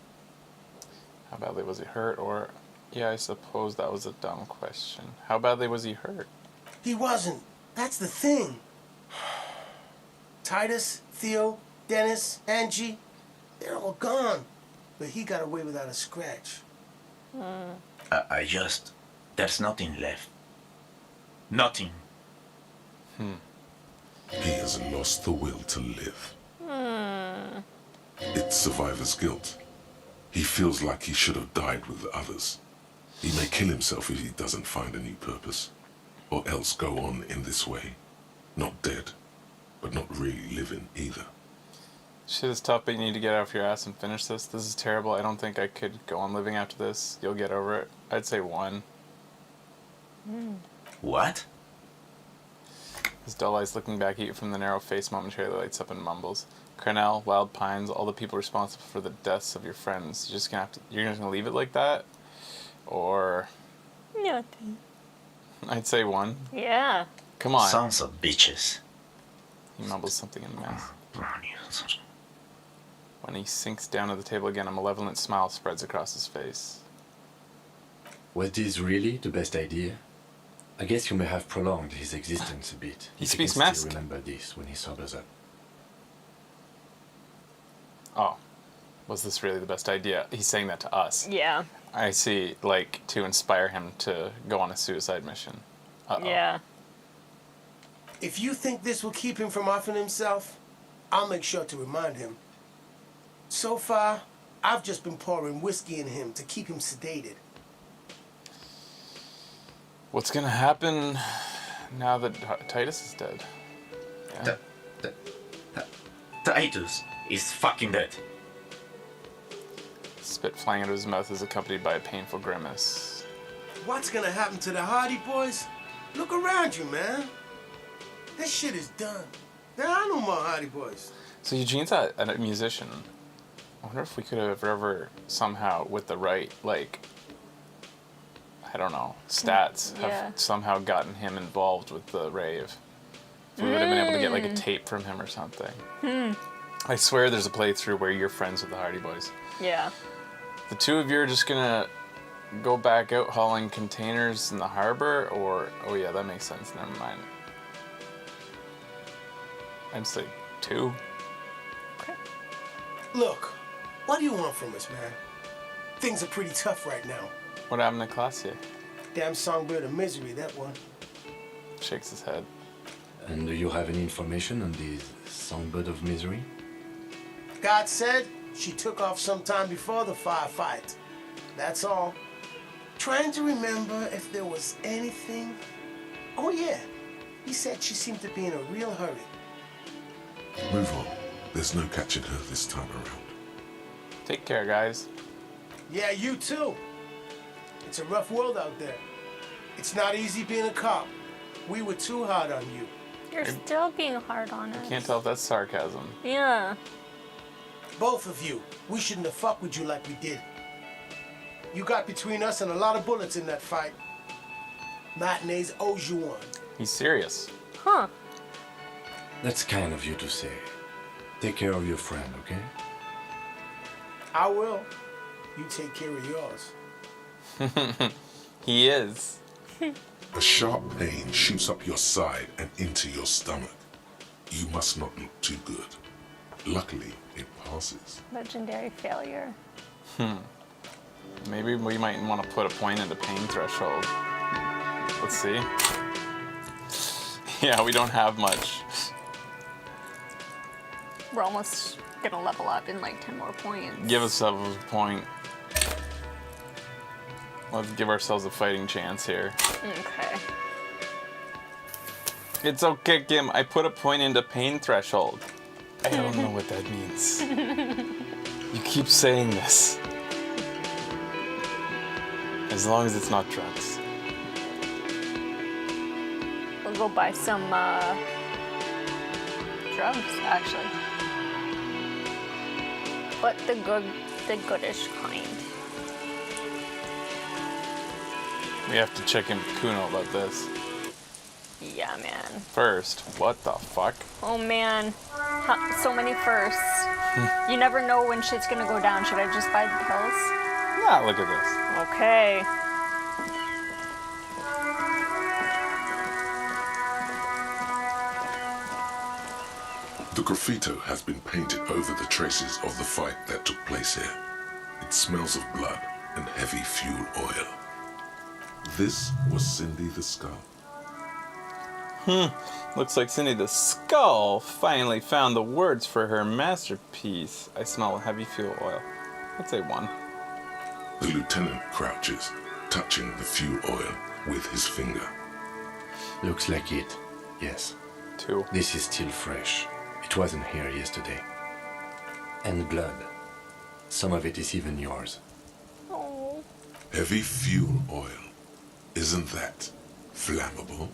How badly was he hurt? Or, yeah, I suppose that was a dumb question. How badly was he hurt? He wasn't. That's the thing. Titus, Theo, Dennis, Angie, they're all gone. But he got away without a scratch. There's nothing left. Nothing. He has lost the will to live. It's survivor's guilt. He feels like he should have died with the others. He may kill himself if he doesn't find a new purpose, or else go on in this way. Not dead, but not really living either. Shit is tough, but you need to get off your ass and finish this. This is terrible. I don't think I could go on living after this. You'll get over it. I'd say 1. What? His dull eyes looking back at you from the narrow face momentarily lights up and mumbles. Cornell, Wild Pines, all the people responsible for the deaths of your friends. You're just gonna leave it like that? Or... Nothing. I'd say 1. Yeah. Come on. Sons of bitches. He mumbles something in mass. When he sinks down at the table again, a malevolent smile spreads across his face. Was this really the best idea? I guess you may have prolonged his existence a bit. He if speaks you can Mask. still remember this when he sobers up. Oh, was this really the best idea? He's saying that to us. Yeah. I see, like, to inspire him to go on a suicide mission. Uh-oh. Yeah. If you think this will keep him from offing himself, I'll make sure to remind him. So far, I've just been pouring whiskey in him to keep him sedated. What's gonna happen now that Titus is dead? Yeah. Titus is fucking dead. Spit flying out of his mouth is accompanied by a painful grimace. What's gonna happen to the Hardy Boys? Look around you, man. This shit is done. There are no more Hardy Boys. So Eugene's a musician. I wonder if we could have ever somehow, with the right, like, I don't know, stats, have somehow gotten him involved with the rave. If we would have been able to get, like, a tape from him or something. I swear there's a playthrough where you're friends with the Hardy Boys. Yeah. The two of you are just gonna go back out hauling containers in the harbor, or... Oh yeah, that makes sense, never mind. I'd say 2. Look, what do you want from us, man? Things are pretty tough right now. What happened to Classier? Damn songbird of misery, that one. Shakes his head. And do you have any information on this songbird of misery? God said, She took off sometime before the firefight. That's all. Trying to remember if there was anything. Oh, yeah. He said she seemed to be in a real hurry. Move on. There's no catching her this time around. Take care, guys. Yeah, you too. It's a rough world out there. It's not easy being a cop. We were too hard on you. You're still being hard on us. Can't tell if that's sarcasm. Yeah. Both of you. We shouldn't have fucked with you like we did. You got between us and a lot of bullets in that fight. Matinees owes you one. He's serious. Huh. That's kind of you to say. Take care of your friend, okay? I will. You take care of yours. He is. A sharp pain shoots up your side and into your stomach. You must not look too good. Luckily, it passes. Legendary failure. Maybe we might want to put a point into pain threshold. Let's see. Yeah, we don't have much. We're almost gonna level up in like 10 more points. Give us a point. Let's give ourselves a fighting chance here. Okay. It's okay, Kim. I put a point into pain threshold. I don't know what that means. You keep saying this. As long as it's not drugs. We'll go buy some drugs, actually. But the goodish kind. We have to check in with Kuno about this. Yeah, man. First, what the fuck? Oh, man. So many firsts. You never know when shit's gonna go down. Should I just buy the pills? Nah, look at this. Okay. The graffito has been painted over the traces of the fight that took place here. It smells of blood and heavy fuel oil. This was Cindy the Skull. Looks like Cindy the Skull finally found the words for her masterpiece. I smell heavy fuel oil. I'd say 1. The lieutenant crouches, touching the fuel oil with his finger. Looks like it. Yes. 2. This is still fresh. It wasn't here yesterday. And blood. Some of it is even yours. Oh. Heavy fuel oil. Isn't that flammable?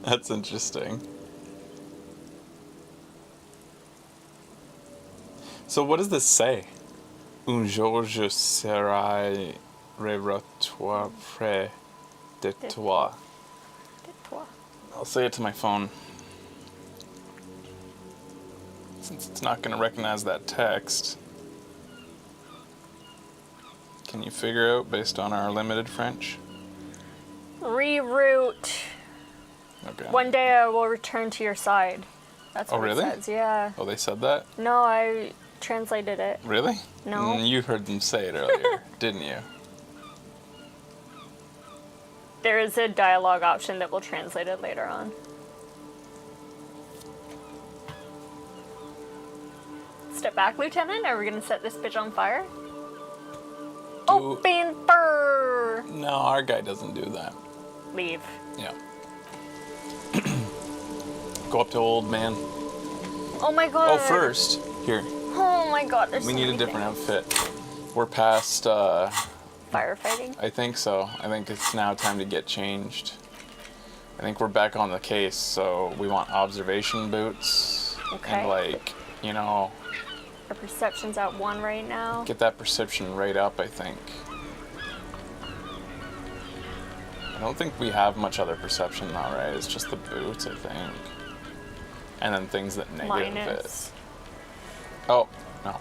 That's interesting. So what does this say? Un jour je serai réveillé près de toi. I'll say it to my phone. Since it's not going to recognize that text. Can you figure out based on our limited French? Reroute. Okay. One day I will return to your side. That's what really? it says, yeah. Oh, they said that? No, I translated it. Really? No. You heard them say it earlier, didn't you? There is a dialogue option that will translate it later on. Step back, Lieutenant. Are we gonna set this bitch on fire? Open fire! No, our guy doesn't do that. Leave. Yeah. Go up to old man. Oh my god. Oh, first. Here. Oh my god, there's We so need a many different things. outfit. We're past, Firefighting? I think so. I think it's now time to get changed. I think we're back on the case, so we want observation boots. Okay. And like, you know, Our perception's at 1 right now. get that perception right up, I think. I don't think we have much other perception though, right? It's just the boots, I think. And then things that negative Minus. it. Oh, no.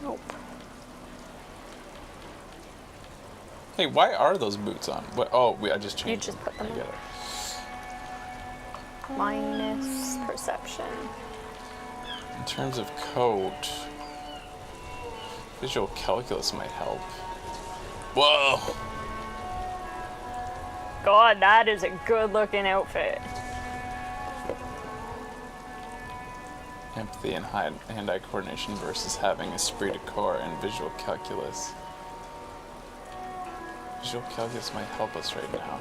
Nope. Hey, why are those boots on? What? Oh, I just changed. You just put them I on. get it. Minus perception. In terms of coat, visual calculus might help. Whoa! God, that is a good looking outfit. empathy and hand-eye coordination versus having esprit de corps and visual calculus. Visual calculus might help us right now.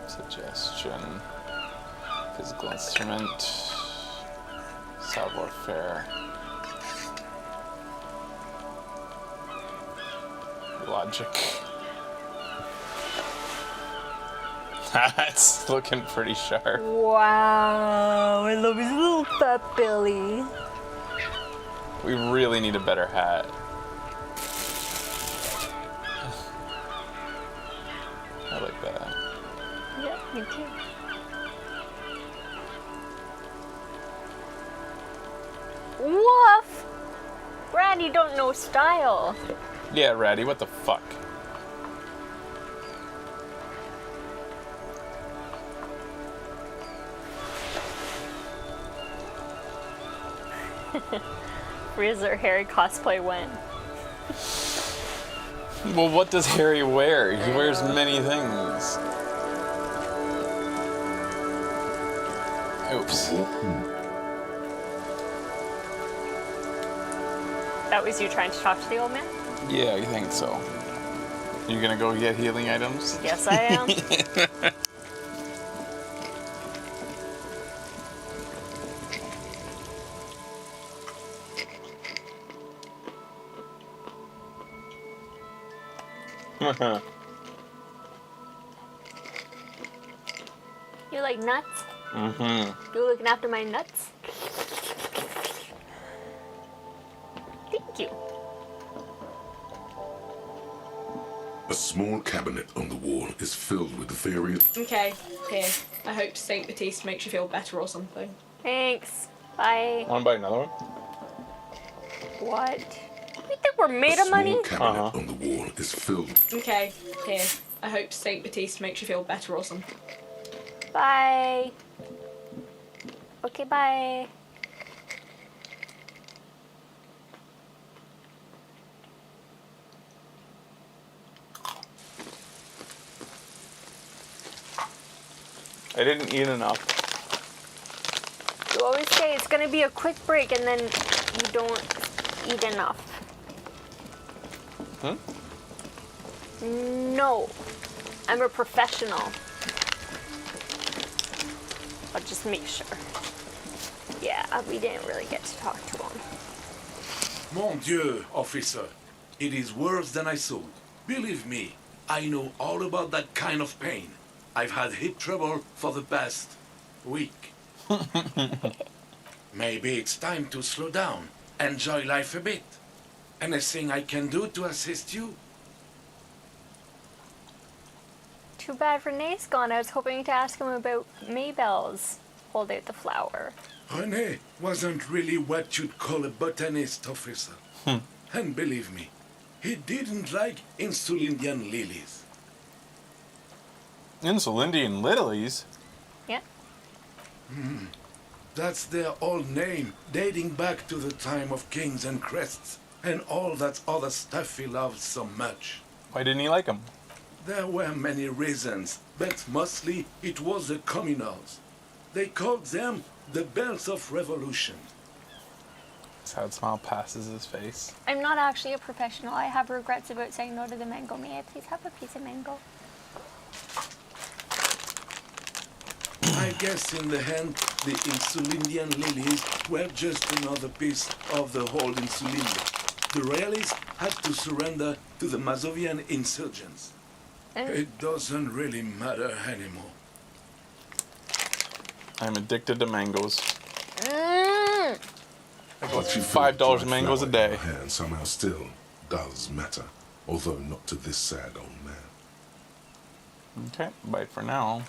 Suggestion. Physical instrument. Savoir-faire. Logic. That's looking pretty sharp. Wow, I love his little fat belly. We really need a better hat. I like that. Yeah, me too. Woof! Randy don't know style. Yeah, Ratty, what the fuck? Where's their Harry cosplay went? Well, what does Harry wear? He wears many things. Oops. That was you trying to talk to the old man? Yeah, I think so. You gonna go get healing items? Yes, I am. You like nuts? Mm-hmm. You looking after my nuts? Thank you. A small cabinet on the wall is filled with various... Okay, here. I hope St. Baptiste makes you feel better or something. Thanks. Bye. Wanna buy another one? What? You think we're made of money? A small cabinet on the wall is filled... Okay, here. I hope St. Baptiste makes you feel better or something. Bye. Okay, bye. I didn't eat enough. You always say it's gonna be a quick break and then you don't eat enough. No. I'm a professional. I'll just make sure. Yeah, we didn't really get to talk to him. Mon Dieu, officer. It is worse than I thought. Believe me, I know all about that kind of pain. I've had hip trouble for the past week. Maybe it's time to slow down, enjoy life a bit. Anything I can do to assist you? Too bad Renee's gone. I was hoping to ask him about Maybelle's. Hold out the flower. René wasn't really what you'd call a botanist, officer. And believe me, he didn't like Insulindian lilies. Insulindian lilies? Yeah. That's their old name, dating back to the time of kings and crests, and all that other stuff he loved so much. Why didn't he like them? There were many reasons, but mostly it was the communals. They called them the bells of revolution. Sad smile passes his face. I'm not actually a professional. I have regrets about saying no to the mango. May I please have a piece of mango? I guess in the end, the Insulindian lilies were just another piece of the whole Insulindia. The Royalists had to surrender to the Mazovian insurgents. It doesn't really matter anymore. I'm addicted to mangoes. Mm. I go $5 mangoes a day. Hand somehow still does matter, although not to this sad old man. Okay, bite for now.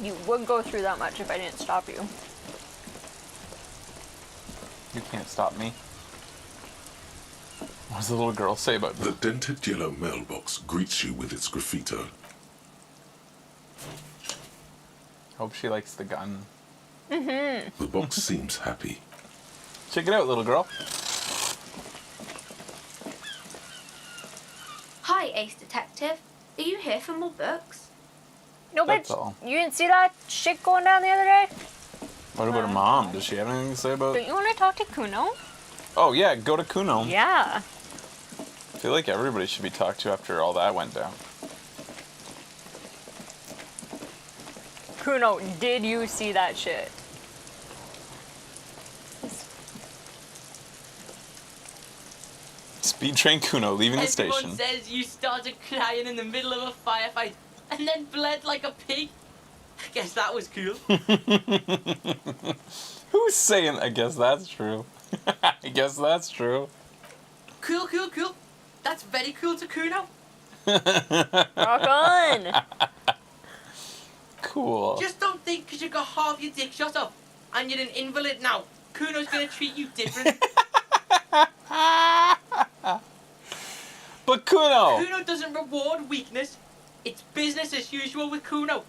You would go through that much if I didn't stop you. You can't stop me. What does the little girl say about The dented yellow mailbox greets you with its graffito. Hope she likes the gun. Mm-hmm. The box seems happy. Check it out, little girl. Hi, Ace Detective. Are you here for more books? No, That's bitch. all. You didn't see that shit going down the other day? What about her mom? Does she have anything to say about? Don't you want to talk to Kuno? Oh yeah, go to Kuno. Yeah. I feel like everybody should be talked to after all that went down. Kuno, did you see that shit? Speed train Kuno leaving the Everyone station. says you started crying in the middle of a firefight and then bled like a pig. I guess that was cool. Who's saying? I guess that's true. I guess that's true. Cool, cool, cool. That's very cool to Kuno. Rock on. Cool. Just don't think because you got half your dick shot off and you're an invalid now, Kuno's gonna treat you different. But Kuno! Kuno doesn't reward weakness. It's business as usual with Kuno.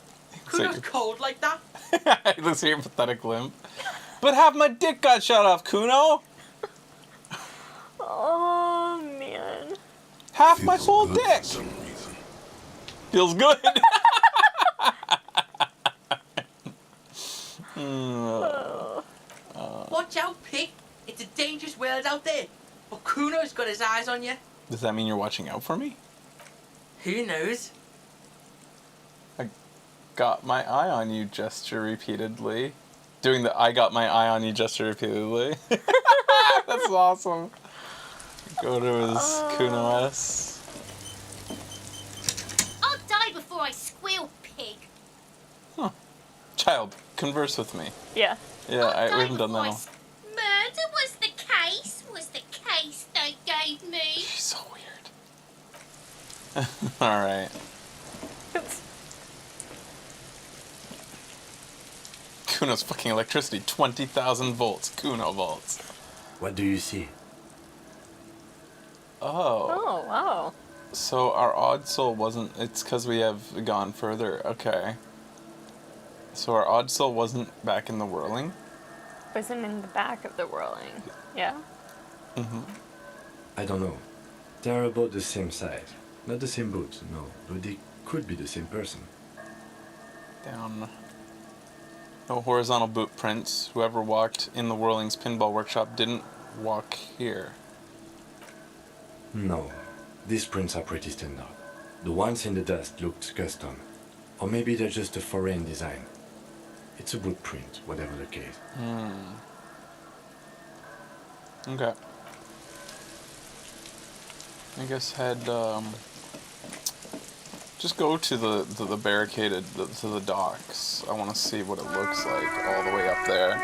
Kuno's So cold like that. Let's see your pathetic limp. But half my dick got shot off, Kuno! Oh, man. Half my whole dick! Feels good! Watch out, pig. It's a dangerous world out there. But Kuno's got his eyes on you. Does that mean you're watching out for me? Who knows? I got my eye on you gesture repeatedly. Doing the I got my eye on you gesture repeatedly. That's awesome. Go to his Kuno S. I'll die before I squeal, pig. Huh. Child, converse with me. Yeah. Yeah, we haven't done that in a while. Murder was the case they gave me. She's so weird. Alright. Kuno's fucking electricity, 20,000 volts. Kuno volts. What do you see? Oh. Oh, wow. So our odd soul wasn't. It's because we have gone further. Okay. So our odd soul wasn't back in the whirling? Wasn't in the back of the whirling. Yeah. Mm-hmm. I don't know. They're about the same size. Not the same boat, no, but they could be the same person. Down. No horizontal boot prints. Whoever walked in the Whirling's pinball workshop didn't walk here. No, these prints are pretty standard. The ones in the dust looked custom. Or maybe they're just a foreign design. It's a boot print, whatever the case. Okay. I guess head, just go to the barricaded, to the docks. I want to see what it looks like all the way up there.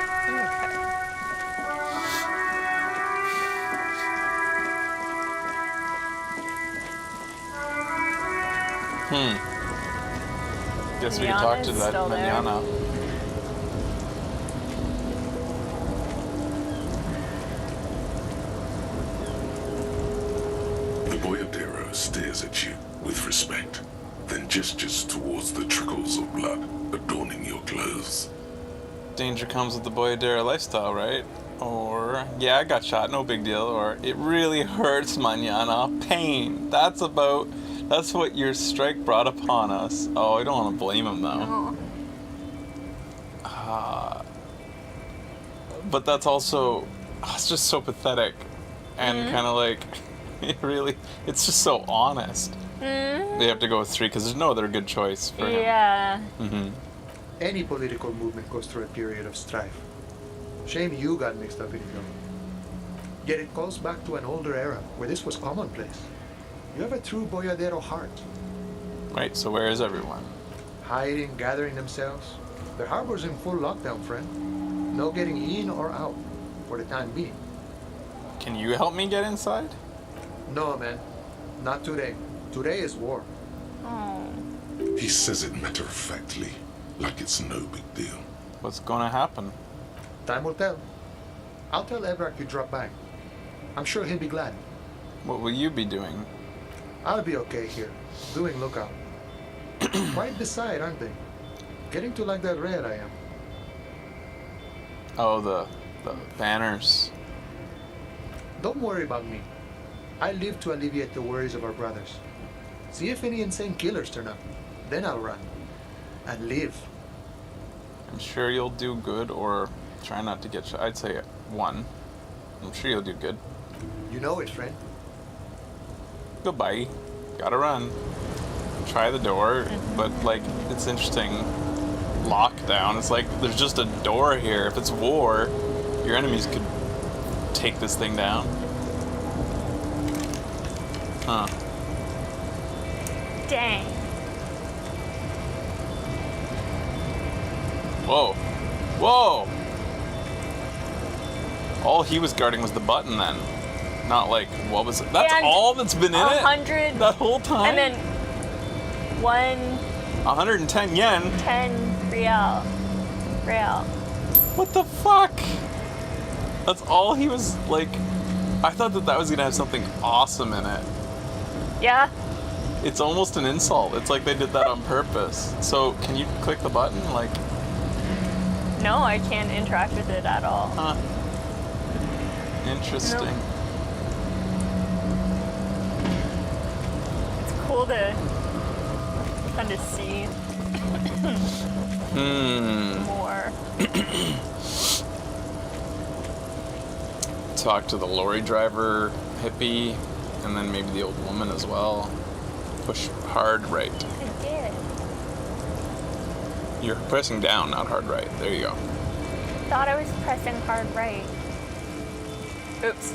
Guess we can talk to that manana. The boyadero stares at you with respect, then gestures towards the trickles of blood adorning your clothes. Danger comes with the boyadera lifestyle, right? Or, yeah, I got shot, no big deal. Or, it really hurts, manana. Pain. That's what your strike brought upon us. Oh, I don't want to blame him, though. But that's also, it's just so pathetic. And kind of like, it's just so honest. They have to go with 3 because there's no other good choice for him. Yeah. Any political movement goes through a period of strife. Shame you got mixed up in it, though. Yet it calls back to an older era where this was commonplace. You have a true boyadero heart. Right, so where is everyone? Hiding, gathering themselves. The harbor's in full lockdown, friend. No getting in or out, for the time being. Can you help me get inside? No, man. Not today. Today is war. Oh. He says it matter-of-factly, like it's no big deal. What's gonna happen? Time will tell. I'll tell Evrak you dropped by. I'm sure he'll be glad. What will you be doing? I'll be okay here, doing lookout. Right beside, aren't they? Getting to like that red I am. Oh, the banners. Don't worry about me. I live to alleviate the worries of our brothers. See if any insane killers turn up. Then I'll run. And live. I'm sure you'll do good, or try not to get shot. I'd say 1. I'm sure you'll do good. You know it, friend. Goodbye. Gotta run. Try the door, but like, it's interesting. Lockdown. It's like, there's just a door here. If it's war, your enemies could take this thing down. Huh. Dang. Whoa. Whoa! All he was guarding was the button then. Not like, what was it? That's And all that's been in it? 100 that whole time? And then 110 yen? 10 real. What the fuck? That's all he was, like... I thought that was gonna have something awesome in it. Yeah. It's almost an insult. It's like they did that on purpose. So, can you click the button? Like... No, I can't interact with it at all. Huh. Interesting. Nope. It's cool to kind of see more. Talk to the lorry driver, hippie, and then maybe the old woman as well. Push hard right. I did. You're pressing down, not hard right. There you go. Thought I was pressing hard right. Oops.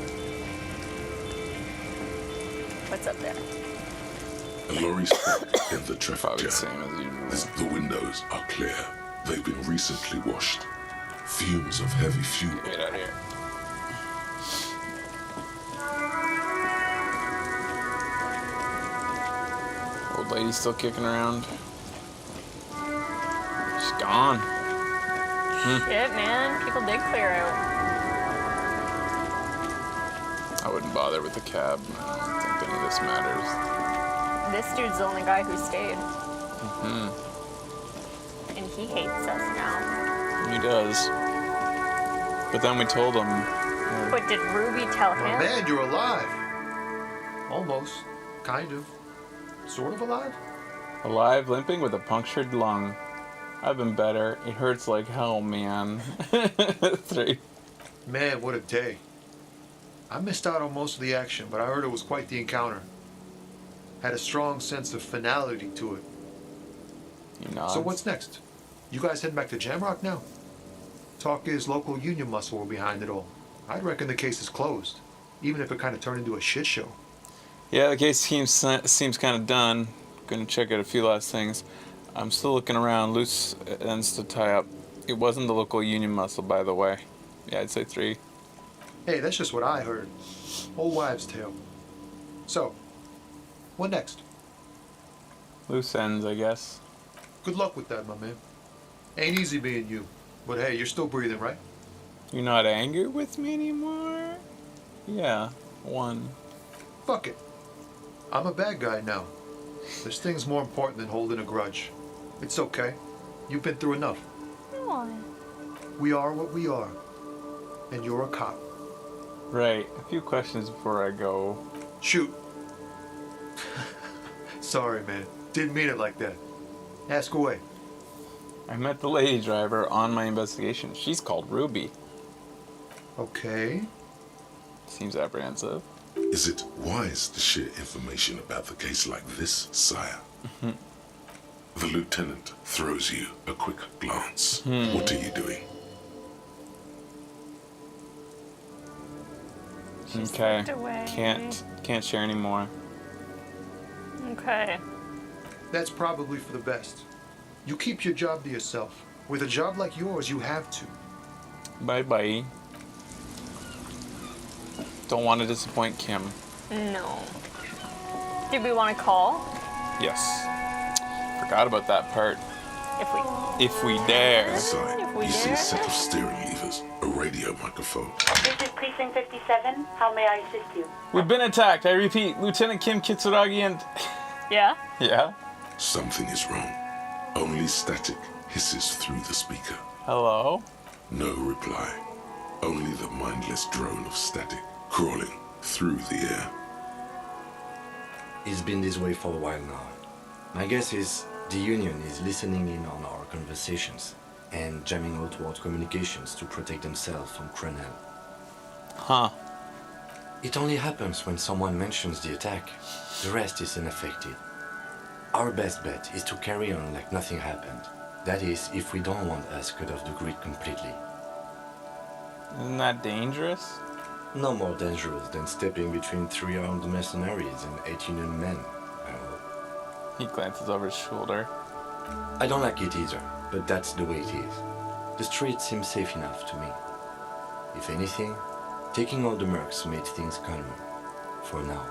What's up there? A lorry stopped in the traffic jam. Same as usual. The windows are clear. They've been recently washed. Fumes of heavy fuel. Get out of here. Old lady still kicking around. She's gone. Shit, man. People did clear out. I wouldn't bother with the cab. I don't think any of this matters. This dude's the only guy who stayed. Mm-hmm. And he hates us now. He does. But then we told him. But did Ruby tell him? Oh, man, you're alive. Almost. Kind of. Sort of alive? Alive, limping with a punctured lung. I've been better. It hurts like hell, man. 3. Man, what a day. I missed out on most of the action, but I heard it was quite the encounter. Had a strong sense of finality to it. You know. So what's next? You guys heading back to Jamrock now? Talk is local union muscle were behind it all. I'd reckon the case is closed, even if it kind of turned into a shit show. Yeah, the case seems kind of done. Gonna check out a few last things. I'm still looking around. Loose ends to tie up. It wasn't the local union muscle, by the way. Yeah, I'd say 3. Hey, that's just what I heard. Old wives' tale. So, what next? Loose ends, I guess. Good luck with that, my man. Ain't easy being you. But hey, you're still breathing, right? You're not angry with me anymore? Yeah, 1. Fuck it. I'm a bad guy now. There's things more important than holding a grudge. It's okay. You've been through enough. Come We are what we are. And you're a cop. Right. A few questions before I go. Shoot. Sorry, man. Didn't mean it like that. Ask away. I met the lady driver on my investigation. She's called Ruby. Okay. Seems apprehensive. Is it wise to share information about the case like this, sire? The lieutenant throws you a quick glance. What are you doing? Okay. away. Can't share anymore. Okay. That's probably for the best. You keep your job to yourself. With a job like yours, you have to. Bye-bye. Don't want to disappoint Kim. No. Did we want to call? Yes. Forgot about that part. If we dare. Inside, If we you see dare. a set of steering levers, a radio microphone. This is Precinct 57. How may I assist you? We've been attacked. I repeat, Lieutenant Kim Kitsuragi and... Yeah? Yeah? Something is wrong. Only static, hisses through the speaker. Hello? No reply. Only the mindless drone of static crawling through the air. It's been this way for a while now. My guess is the Union is listening in on our conversations and jamming outward communications to protect themselves from Crenel. Huh. It only happens when someone mentions the attack. The rest is unaffected. Our best bet is to carry on like nothing happened. That is, if we don't want us cut off the grid completely. Isn't that dangerous? No more dangerous than stepping between 3 armed mercenaries and 8 Union men, I hope. He glances over his shoulder. I don't like it either, but that's the way it is. The street seems safe enough to me. If anything, taking all the mercs made things calmer. For now.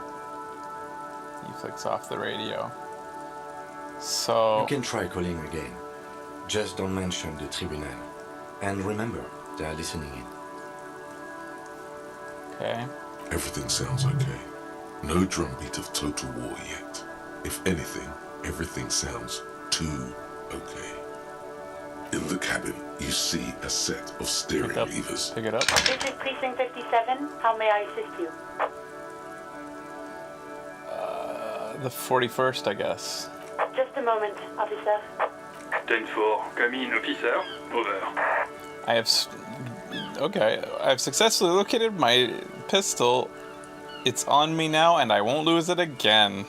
He flicks off the radio. So... You can try calling again. Just don't mention the tribunal. And remember, they are listening in. Okay. Everything sounds okay. No drumbeat of total war yet. If anything, everything sounds too okay. In the cabin, you see a set of steering levers. Pick it up. This is Precinct 57. How may I assist you? The 41st, I guess. Just a moment, officer. 10-4, come in, officer. Over. I have... Okay, I've successfully located my pistol. It's on me now, and I won't lose it again.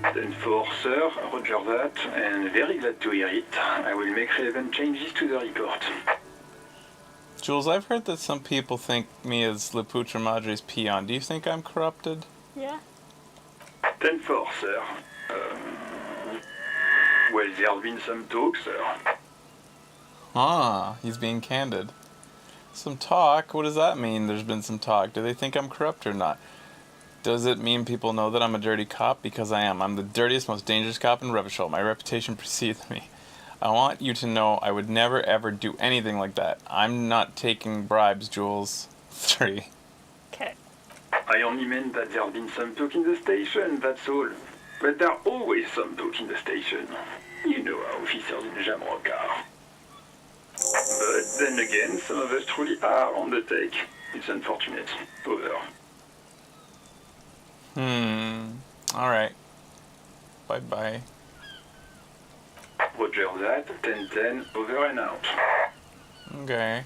10-4, sir. Roger that, and very glad to hear it. I will make relevant changes to the report. Jules, I've heard that some people think me as Le Poutre Madre's peon. Do you think I'm corrupted? Yeah. 10-4, sir. Well, there have been some talk, sir. Ah, he's being candid. Some talk? What does that mean, there's been some talk? Do they think I'm corrupt or not? Does it mean people know that I'm a dirty cop? Because I am. I'm the dirtiest, most dangerous cop in Revachol. My reputation precedes me. I want you to know I would never, ever do anything like that. I'm not taking bribes, Jules. 3. Okay. I only meant that there have been some talk in the station, that's all. But there are always some talk in the station. You know how officers in Jamrock are. But then again, some of us truly are on the take. It's unfortunate. Over. Alright. Bye-bye. Roger that, 10-10, over and out. Okay.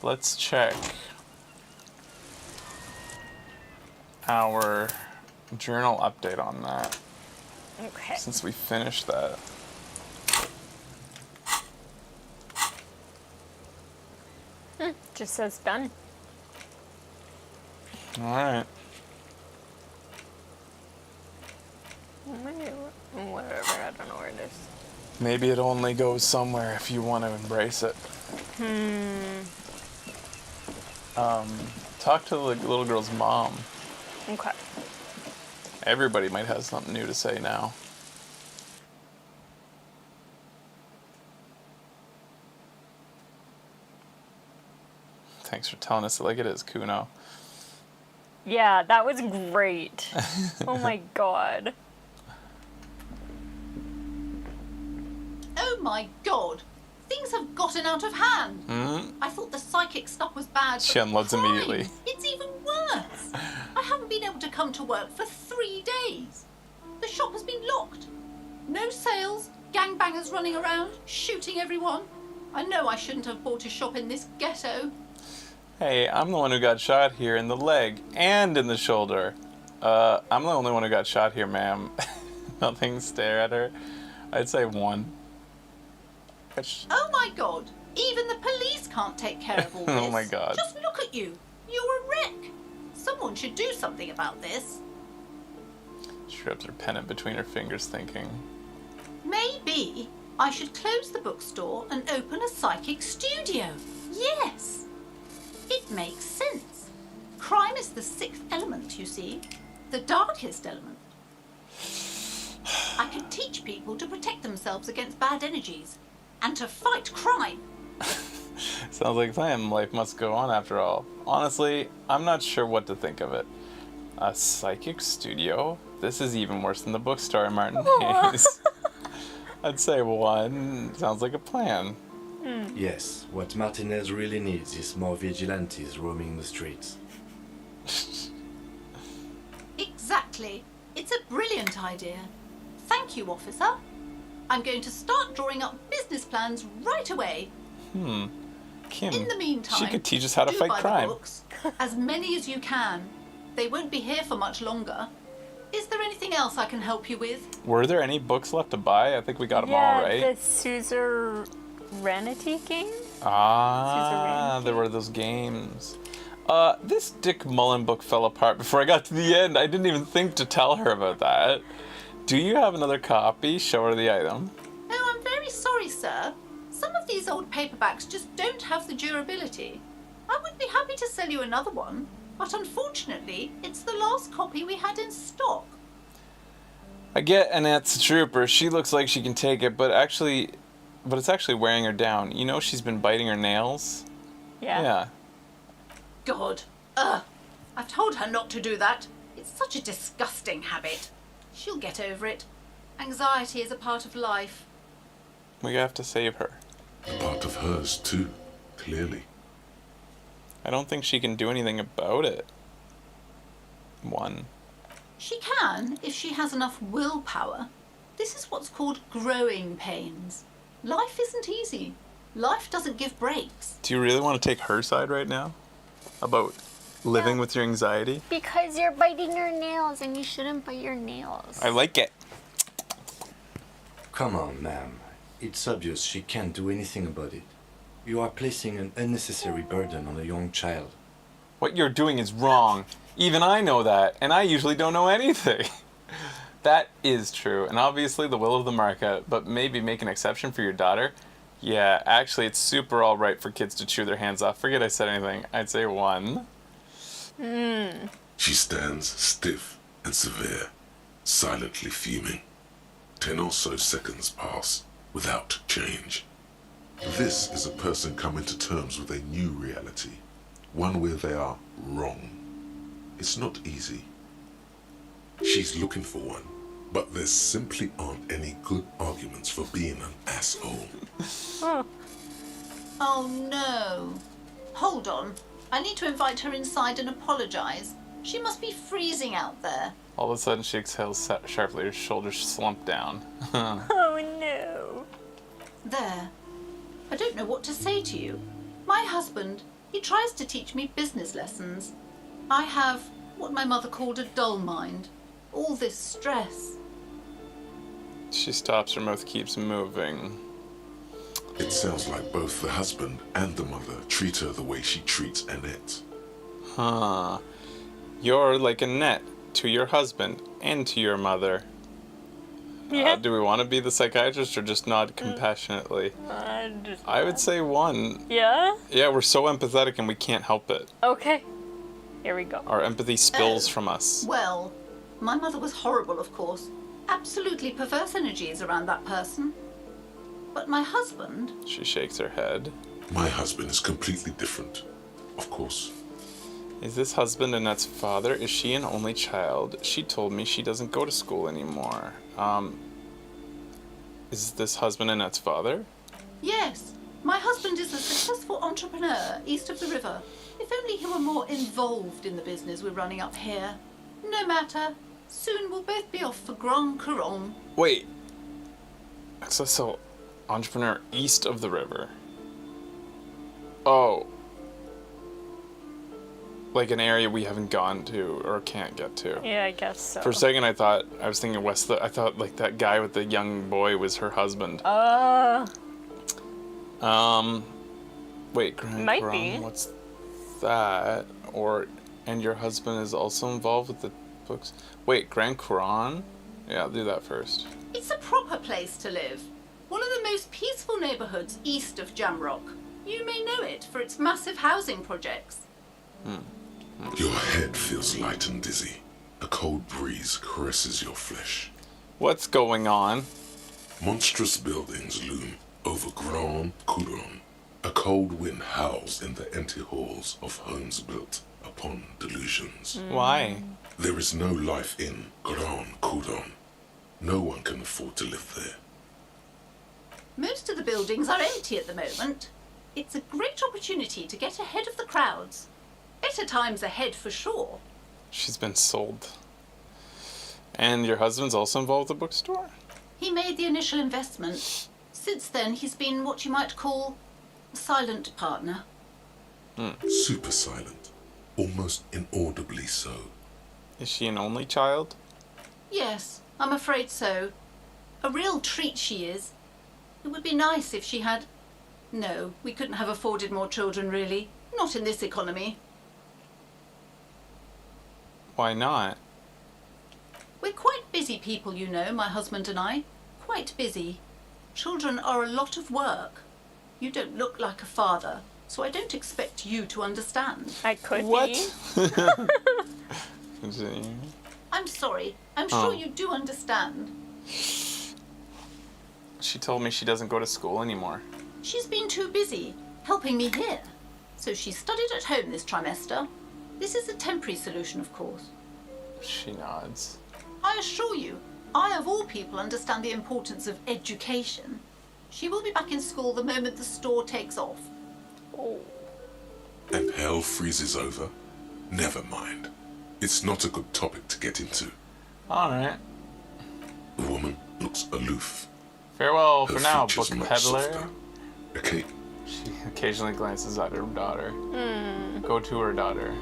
Let's check our journal update on that. Okay. Since we finished that. Just says done. Alright. Whatever, I don't know where it is. Maybe it only goes somewhere if you want to embrace it. Talk to the little girl's mom. Okay. Everybody might have something new to say now. Thanks for telling us it like it is, Kuno. Yeah, that was great. Oh my god. Oh my god. Things have gotten out of hand. I thought the psychic stuff was bad. She unloads immediately. It's even worse. I haven't been able to come to work for 3 days. The shop has been locked. No sales, gangbangers running around, shooting everyone. I know I shouldn't have bought a shop in this ghetto. Hey, I'm the one who got shot here in the leg and in the shoulder. I'm the only one who got shot here, ma'am. Nothing, stare at her. I'd say 1. Oh my god. Even the police can't take care of all this. Oh my god. Just look at you. You're a wreck. Someone should do something about this. She rubs her pennant between her fingers, thinking. Maybe I should close the bookstore and open a psychic studio. Yes. It makes sense. Crime is the 6th element, you see. The darkest element. I could teach people to protect themselves against bad energies and to fight crime. Sounds like a plan. Life must go on after all. Honestly, I'm not sure what to think of it. A psychic studio? This is even worse than the bookstore, Martin Hayes. I'd say 1. Sounds like a plan. Yes, what Martinez really needs is more vigilantes roaming the streets. Exactly. It's a brilliant idea. Thank you, officer. I'm going to start drawing up business plans right away. Kim, In the meantime, she could teach us how to do fight buy the crime. books, as many as you can. They won't be here for much longer. Is there anything else I can help you with? Were there any books left to buy? I think we got them all, right? The suzerainty game? Ah, there were those games. This Dick Mullen book fell apart before I got to the end. I didn't even think to tell her about that. Do you have another copy? Show her the item. Oh, I'm very sorry, sir. Some of these old paperbacks just don't have the durability. I would be happy to sell you another one, but unfortunately, it's the last copy we had in stock. I get Annette's a trooper. She looks like she can take it, but it's actually wearing her down. You know she's been biting her nails? Yeah. God. I've told her not to do that. It's such a disgusting habit. She'll get over it. Anxiety is a part of life. We have to save her. A part of hers, too, clearly. I don't think she can do anything about it. 1. She can, if she has enough willpower. This is what's called growing pains. Life isn't easy. Life doesn't give breaks. Do you really want to take her side right now? About living with your anxiety? Because you're biting your nails and you shouldn't bite your nails. I like it. Come on, ma'am. It's obvious she can't do anything about it. You are placing an unnecessary burden on a young child. What you're doing is wrong. Even I know that, and I usually don't know anything. That is true, and obviously the will of the market, but maybe make an exception for your daughter? Yeah, actually it's super alright for kids to chew their hands off. Forget I said anything. I'd say 1. She stands stiff and severe, silently fuming. 10 or so seconds pass without change. This is a person coming to terms with a new reality, one where they are wrong. It's not easy. She's looking for one, but there simply aren't any good arguments for being an asshole. Oh no. Hold on. I need to invite her inside and apologize. She must be freezing out there. All of a sudden she exhales sharply, her shoulders slump down. Oh no. There. I don't know what to say to you. My husband, he tries to teach me business lessons. I have what my mother called a dull mind. All this stress. She stops, her mouth keeps moving. It sounds like both the husband and the mother treat her the way she treats Annette. Huh. You're like Annette to your husband and to your mother. Yeah. Do we want to be the psychiatrist or just nod compassionately? I would say 1. Yeah? Yeah, we're so empathetic and we can't help it. Okay. Here we go. Our empathy spills from us. Well, my mother was horrible, of course. Absolutely perverse energies around that person. But my husband... She shakes her head. My husband is completely different, of course. Is this husband Annette's father? Is she an only child? She told me she doesn't go to school anymore. Is this husband Annette's father? Yes. My husband is a successful entrepreneur east of the river. If only he were more involved in the business we're running up here. No matter. Soon we'll both be off for Grand Couronne. Wait. Successful entrepreneur east of the river. Oh. Like an area we haven't gone to or can't get to. Yeah, I guess so. For a second I was thinking west. I thought like that guy with the young boy was her husband. Wait, Grand Might Couronne, be. what's that? And your husband is also involved with the books? Wait, Grand Couronne? Yeah, I'll do that first. It's a proper place to live. One of the most peaceful neighborhoods east of Jamrock. You may know it for its massive housing projects. Your head feels light and dizzy. A cold breeze caresses your flesh. What's going on? Monstrous buildings loom over Grand Couronne. A cold wind howls in the empty halls of homes built upon delusions. Why? There is no life in Grand Couronne. No one can afford to live there. Most of the buildings are empty at the moment. It's a great opportunity to get ahead of the crowds. Better times ahead for sure. She's been sold. And your husband's also involved with the bookstore? He made the initial investment. Since then, he's been what you might call a silent partner. Super silent. Almost inaudibly so. Is she an only child? Yes, I'm afraid so. A real treat she is. It would be nice if she had... No, we couldn't have afforded more children, really. Not in this economy. Why not? We're quite busy people, you know, my husband and I. Quite busy. Children are a lot of work. You don't look like a father, so I don't expect you to understand. I could What? I'm sorry. I'm sure you do understand. She told me she doesn't go to school anymore. She's been too busy helping me here. So she studied at home this trimester. This is a temporary solution, of course. She nods. I assure you, I of all people understand the importance of education. She will be back in school the moment the store takes off. Oh. And hell freezes over? Never mind. It's not a good topic to get into. Alright. The woman looks aloof. Farewell Her for now, features book much peddler. softer. Okay. She occasionally glances at her daughter. Go to her daughter.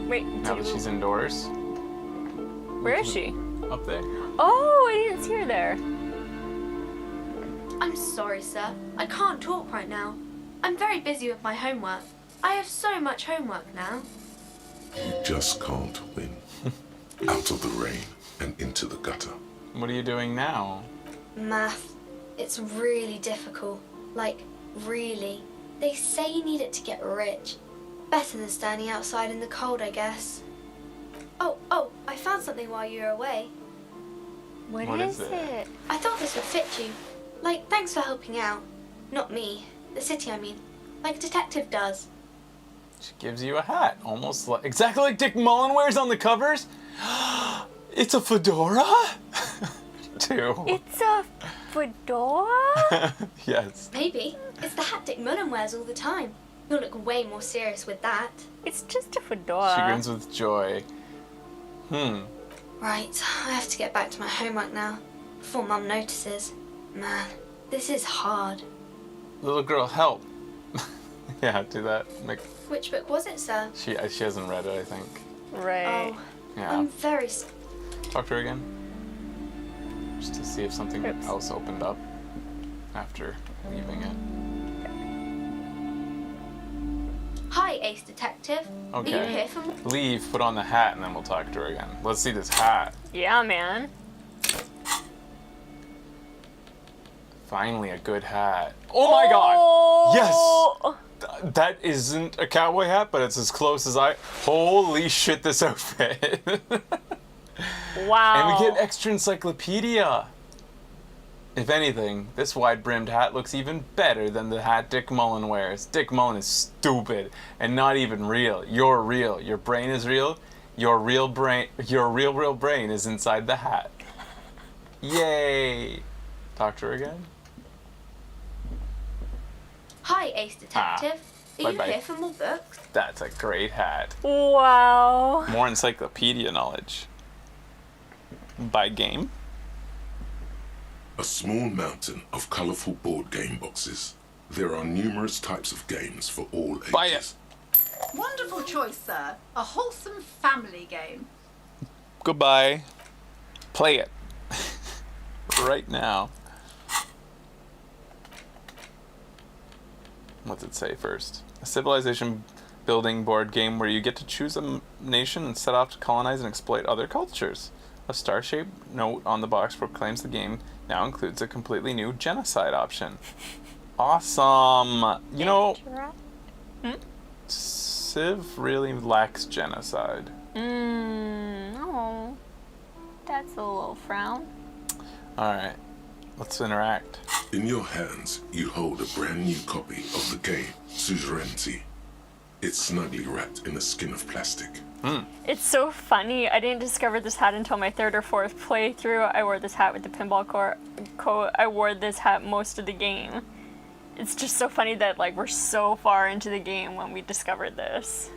Wait, Now that she's indoors. Where is she? Up there. Oh, I didn't see her there. I'm sorry, sir. I can't talk right now. I'm very busy with my homework. I have so much homework now. You just can't win. Out of the rain and into the gutter. What are you doing now? Math. It's really difficult. Like, really. They say you need it to get rich. Better than standing outside in the cold, I guess. Oh, I found something while you were away. What is it? I thought this would fit you. Like, thanks for helping out. Not me. The city, I mean. Like a detective does. She gives you a hat. Almost like... Exactly like Dick Mullen wears on the covers? It's a fedora? Too. It's a fedora? Yes. Maybe. It's the hat Dick Mullen wears all the time. You'll look way more serious with that. It's just a fedora. She grins with joy. Right, I have to get back to my homework now. Before Mum notices. Man, this is hard. Little girl, help. Yeah, do that. Make... Which book was it, sir? She hasn't read it, I think. Right. Oh, Yeah. I'm very... Talk to her again. Just to see if something else opened up after leaving it. Hi, Ace Detective. Okay. Are you here for me? Leave, put on the hat, and then we'll talk to her again. Let's see this hat. Yeah, man. Finally, a good hat. Oh my god! Yes! That isn't a cowboy hat, but it's as close as I... Holy shit, this outfit. Wow. And we get extra encyclopedia. If anything, this wide-brimmed hat looks even better than the hat Dick Mullen wears. Dick Mullen is stupid and not even real. You're real. Your brain is real. Your real brain is inside the hat. Yay! Talk to her again. Hi, Ace Detective. Are you bye-bye. here for more books? That's a great hat. Wow. More encyclopedia knowledge. By game? A small mountain of colorful board game boxes. There are numerous types of games for all ages. Buy it. Wonderful choice, sir. A wholesome family game. Goodbye. Play it. Right now. What's it say first? A civilization building board game where you get to choose a nation and set off to colonize and exploit other cultures. A star-shaped note on the box proclaims the game now includes a completely new genocide option. Awesome! You know, Civ really lacks genocide. Oh. That's a little frown. Alright, let's interact. In your hands, you hold a brand new copy of the game, Suzerainty. It's snugly wrapped in a skin of plastic. It's so funny. I didn't discover this hat until my 3rd or 4th playthrough. I wore this hat with the pinball coat. I wore this hat most of the game. It's just so funny that like we're so far into the game when we discovered this.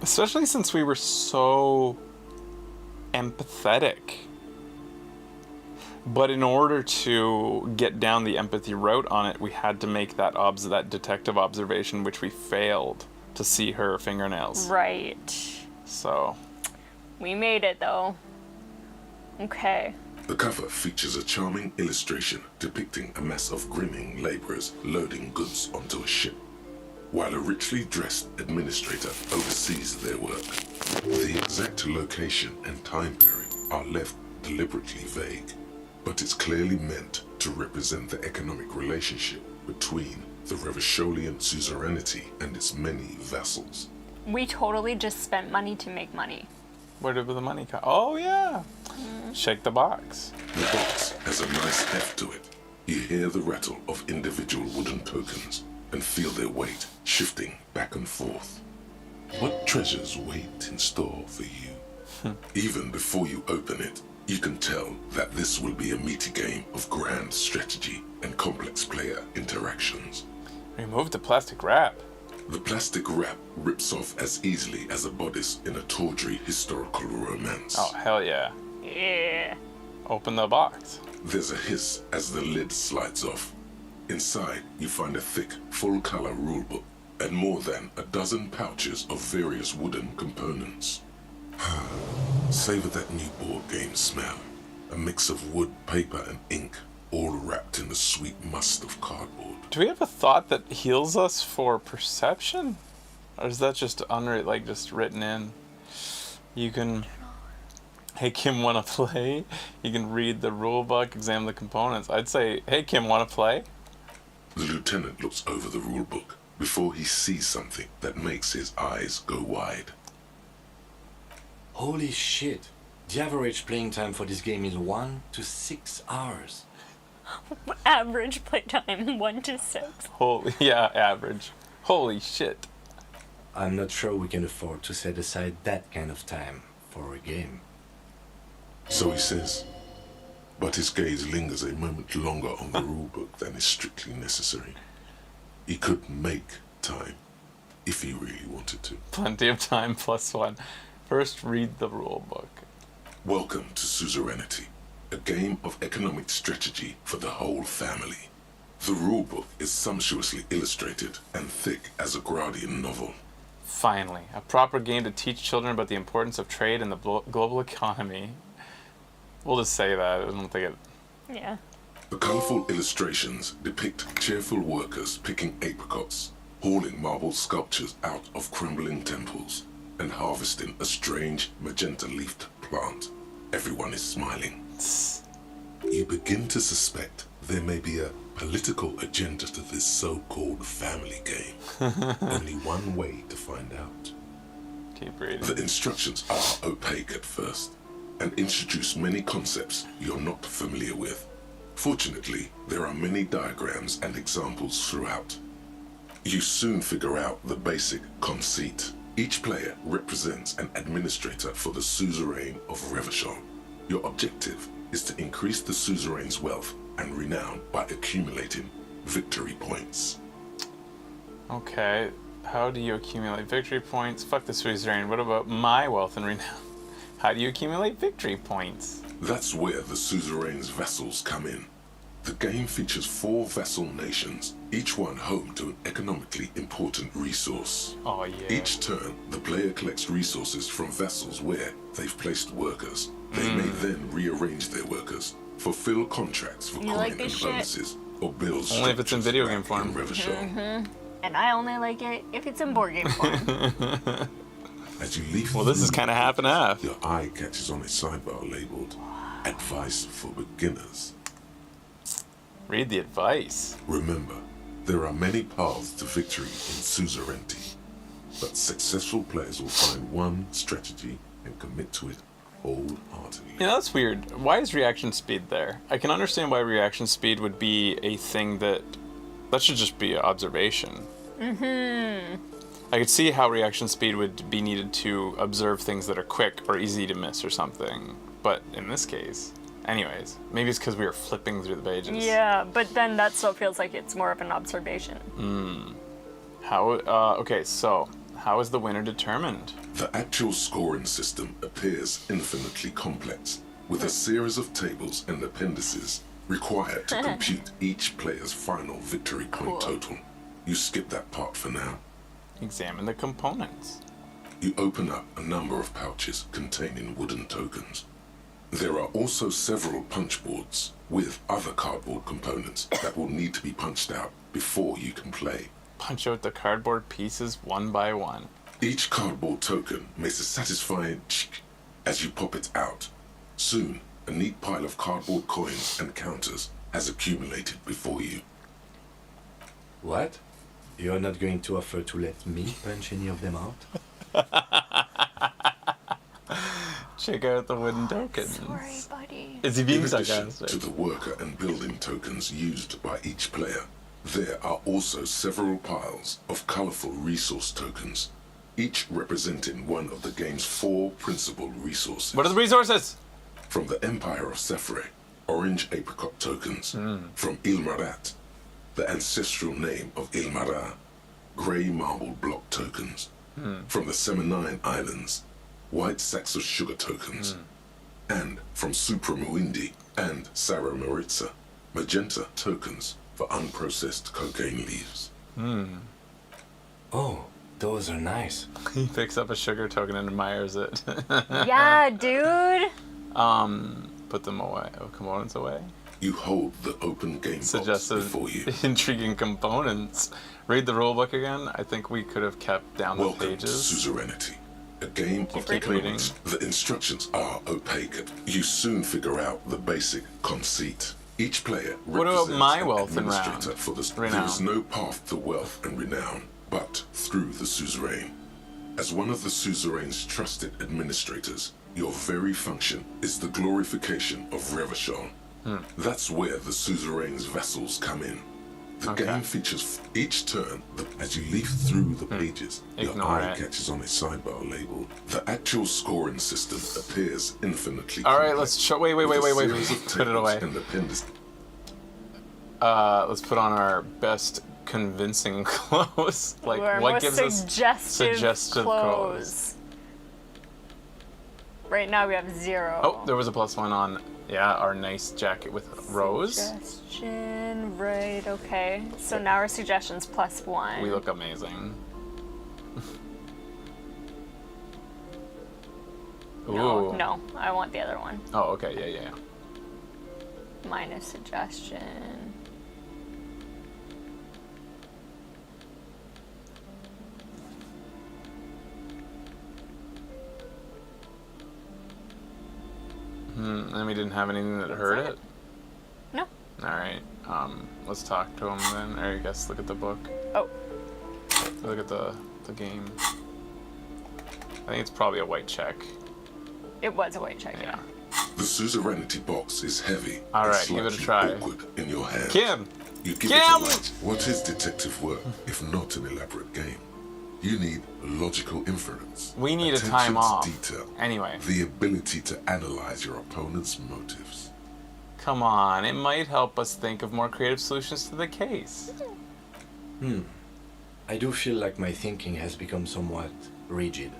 Especially since we were so empathetic. But in order to get down the empathy route on it, we had to make that detective observation, which we failed to see her fingernails. Right. So. We made it though. Okay. The cover features a charming illustration depicting a mass of grinning laborers loading goods onto a ship, while a richly dressed administrator oversees their work. The exact location and time period are left deliberately vague, but it's clearly meant to represent the economic relationship between the Revacholian suzerainty and its many vassals. We totally just spent money to make money. Where did the money come? Oh, yeah. Shake the box. The box has a nice heft to it. You hear the rattle of individual wooden tokens and feel their weight shifting back and forth. What treasures wait in store for you? Even before you open it, you can tell that this will be a meaty game of grand strategy and complex player interactions. Remove the plastic wrap. The plastic wrap rips off as easily as a bodice in a tawdry historical romance. Oh, hell yeah. Yeah. Open the box. There's a hiss as the lid slides off. Inside, you find a thick, full-color rulebook and more than a dozen pouches of various wooden components. Savor that new board game smell. A mix of wood, paper, and ink, all wrapped in the sweet must of cardboard. Do we have a thought that heals us for perception? Or is that just just written in? You can... Hey, Kim, wanna play? You can read the rule book, examine the components. I'd say, hey, Kim, wanna play? The lieutenant looks over the rule book before he sees something that makes his eyes go wide. Holy shit. The average playing time for this game is 1 to 6 hours. Average playtime 1 to 6. Average. Holy shit. I'm not sure we can afford to set aside that kind of time for a game. So he says, but his gaze lingers a moment longer on the rulebook than is strictly necessary. He could make time, if he really wanted to. Plenty of time +1. First, read the rule book. Welcome to Suzerainty, a game of economic strategy for the whole family. The rulebook is sumptuously illustrated and thick as a Gradian novel. Finally, a proper game to teach children about the importance of trade in the global economy. We'll just say that. I don't think it... Yeah. The colourful illustrations depict cheerful workers picking apricots, hauling marble sculptures out of crumbling temples, and harvesting a strange magenta-leafed plant. Everyone is smiling. You begin to suspect there may be a political agenda to this so-called family game. Only one way to find out. Keep reading. The instructions are opaque at first, and introduce many concepts you're not familiar with. Fortunately, there are many diagrams and examples throughout. You soon figure out the basic conceit. Each player represents an administrator for the suzerain of Revachol. Your objective is to increase the suzerain's wealth and renown by accumulating victory points. Okay, how do you accumulate victory points? Fuck the suzerain, what about my wealth and renown? How do you accumulate victory points? That's where the suzerain's vassals come in. The game features 4 vassal nations, each one home to an economically important resource. Oh yeah. Each turn, the player collects resources from vassals where they've placed workers. They may then rearrange their workers, fulfill contracts for coin and bonuses, or build only if it's in video game form. And I only like it if it's in board game form. As you leave, well, this is kind of half and half. Your eye catches on a sidebar labeled "Advice for Beginners." Read the advice. Remember, there are many paths to victory in suzerainty, but successful players will find one strategy and commit to it wholeheartedly. You know, that's weird. Why is reaction speed there? I can understand why reaction speed would be a thing that should just be observation. I could see how reaction speed would be needed to observe things that are quick or easy to miss or something. But in this case, anyways, maybe it's because we were flipping through the pages. Yeah, but then that still feels like it's more of an observation. Okay, so how is the winner determined? The actual scoring system appears infinitely complex, with a series of tables and appendices required to compute each player's final victory point total. You skip that part for now. Examine the components. You open up a number of pouches containing wooden tokens. There are also several punch boards with other cardboard components that will need to be punched out before you can play. Punch out the cardboard pieces one by one. Each cardboard token makes a satisfying chick as you pop it out. Soon, a neat pile of cardboard coins and counters has accumulated before you. What? You're not going to offer to let me punch any of them out? Check out the wooden tokens. Sorry, buddy. Is he being In addition sarcastic? to the worker and building tokens used by each player, there are also several piles of colorful resource tokens, each representing one of the game's 4 principal resources. What are the resources? From the Empire of Sephre, orange apricot tokens. From Ilmarat, the ancestral name of Ilmara, grey marble block tokens. From the Seminine Islands, white sacks of sugar tokens. And from Supramuindi and Sarah Maritza, magenta tokens for unprocessed cocaine leaves. Oh, those are nice. He picks up a sugar token and admires it. Yeah, dude. Put them away. Components away. You hold the open game box Suggested before you. intriguing components. Read the rulebook again. I think we could have kept down the Welcome to pages. Suzerainty, a game of reading. economics. The instructions are opaque. You soon figure out the basic conceit. Each player What about represents my an wealth and administrator renown? for the Renown. There is no path to wealth and renown, but through the suzerain. As one of the suzerain's trusted administrators, your very function is the glorification of Revachol. That's where the suzerain's vassals come in. The game features each turn. As you leaf through the pages, your Ignore eye it. catches on a sidebar labeled. The actual scoring system appears infinitely All right, complex, let's show. Wait. with a series of Put it tables away. and appendices. Let's put on our best convincing clothes. Like Our what most gives us suggestive clothes. Right now we have 0. Oh, there was a +1 on. Yeah, our nice jacket with rose. Suggestion, right, okay. So now our suggestion's +1. We look amazing. No, Ooh. no, I want the other one. Oh, okay, yeah. Minus suggestion. And we didn't have anything that hurt it? No. Alright, let's talk to him then. Or I guess look at the book. Oh. Look at the game. I think it's probably a white check. It was a white check, yeah. The suzerainty box is heavy. All and right, give it a slightly try. Awkward in your hand. Kim! You give Kim! it a light. What is detective work if not an elaborate game? You need logical inference. We need a attention time to off. detail, Anyway. the ability to analyze your opponent's motives. Come on, it might help us think of more creative solutions to the case. I do feel like my thinking has become somewhat rigid.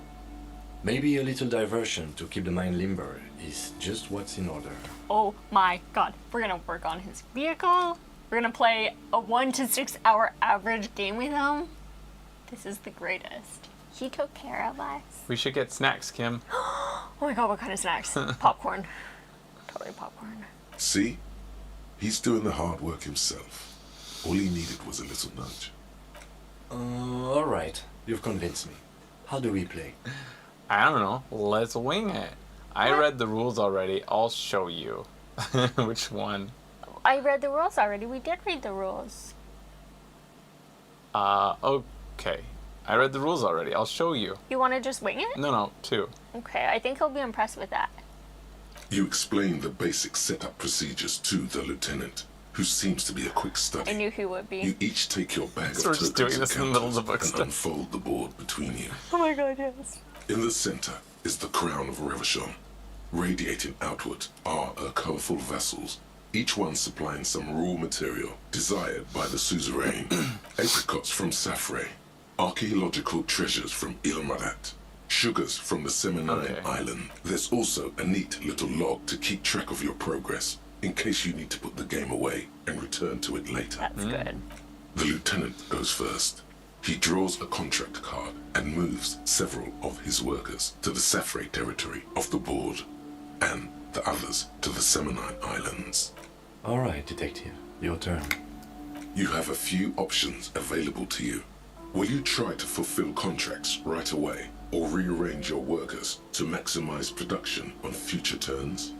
Maybe a little diversion to keep the mind limber is just what's in order. Oh my god. We're gonna work on his vehicle. We're gonna play a 1 to 6 hour average game with him. This is the greatest. He took care of us. We should get snacks, Kim. Oh my god, what kind of snacks? Popcorn. Totally popcorn. See? He's doing the hard work himself. All he needed was a little nudge. Alright, you've convinced me. How do we play? I don't know. Let's wing it. I read the rules already. I'll show you. Which one? I read the rules already. We did read the rules. Okay. I read the rules already. I'll show you. You want to just wing it? No, 2. Okay, I think he'll be impressed with that. You explain the basic setup procedures to the lieutenant. who seems to be a quick study. I knew he would be. You each take your bag So we're of just tokens doing this in the and middle of the counters book and unfold the board between you. Oh my god, yes. In the center is the crown of Revachon. Radiating outward are her colorful vessels, each one supplying some raw material desired by the suzerain. Apricots from Safre, archaeological treasures from Ilmarat, sugars from the Seminine Island. There's also a neat little log to keep track of your progress, in case you need to put the game away and return to it later. That's good. The lieutenant goes first. He draws a contract card and moves several of his workers to the Safre territory of the board, and the others to the Seminine Islands. All right, Detective. Your turn. You have a few options available to you. Will you try to fulfill contracts right away, or rearrange your workers to maximize production on future turns?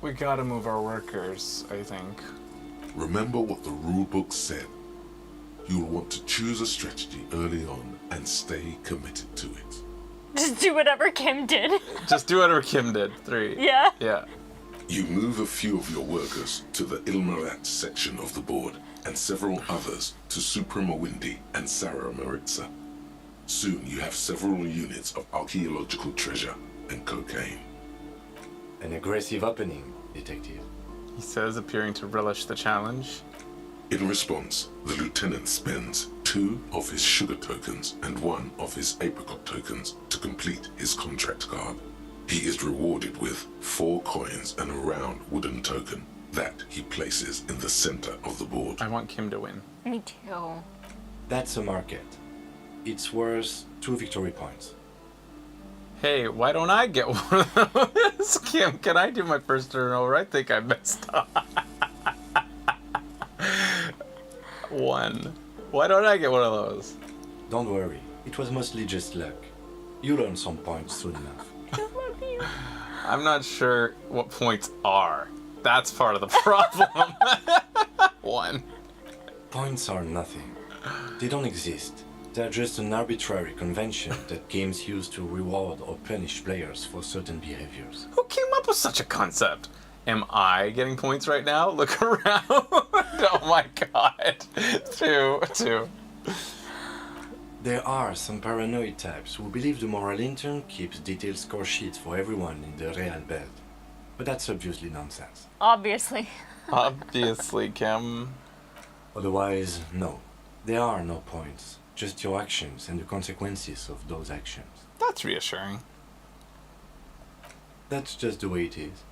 We gotta move our workers, I think. Remember what the rulebook said. You'll want to choose a strategy early on and stay committed to it. Just do whatever Kim did. Just do whatever Kim did. 3. Yeah? Yeah. You move a few of your workers to the Ilmarat section of the board, and several others to Supramawindi and Sarah Maritza. Soon you have several units of archaeological treasure and cocaine. An aggressive opening, Detective. He says, appearing to relish the challenge. In response, the lieutenant spends 2 of his sugar tokens and 1 of his apricot tokens to complete his contract card. He is rewarded with 4 coins and a round wooden token that he places in the center of the board. I want Kim to win. Me too. That's a market. It's worth 2 victory points. Hey, why don't I get one of those? Kim, can I do my first turn over? I think I messed up. 1. Why don't I get one of those? Don't worry. It was mostly just luck. You'll earn some points soon enough. I'm not sure what points are. That's part of the problem. 1. Points are nothing. They don't exist. They're just an arbitrary convention that games use to reward or punish players for certain behaviors. Who came up with such a concept? Am I getting points right now? Look around. Oh my god. 2. There are some paranoid types who believe the moral intern keeps detailed score sheets for everyone in the Real Belt. But that's obviously nonsense. Obviously. Obviously, Kim. Otherwise, no. There are no points. Just your actions and the consequences of those actions. That's reassuring. That's just the way it is.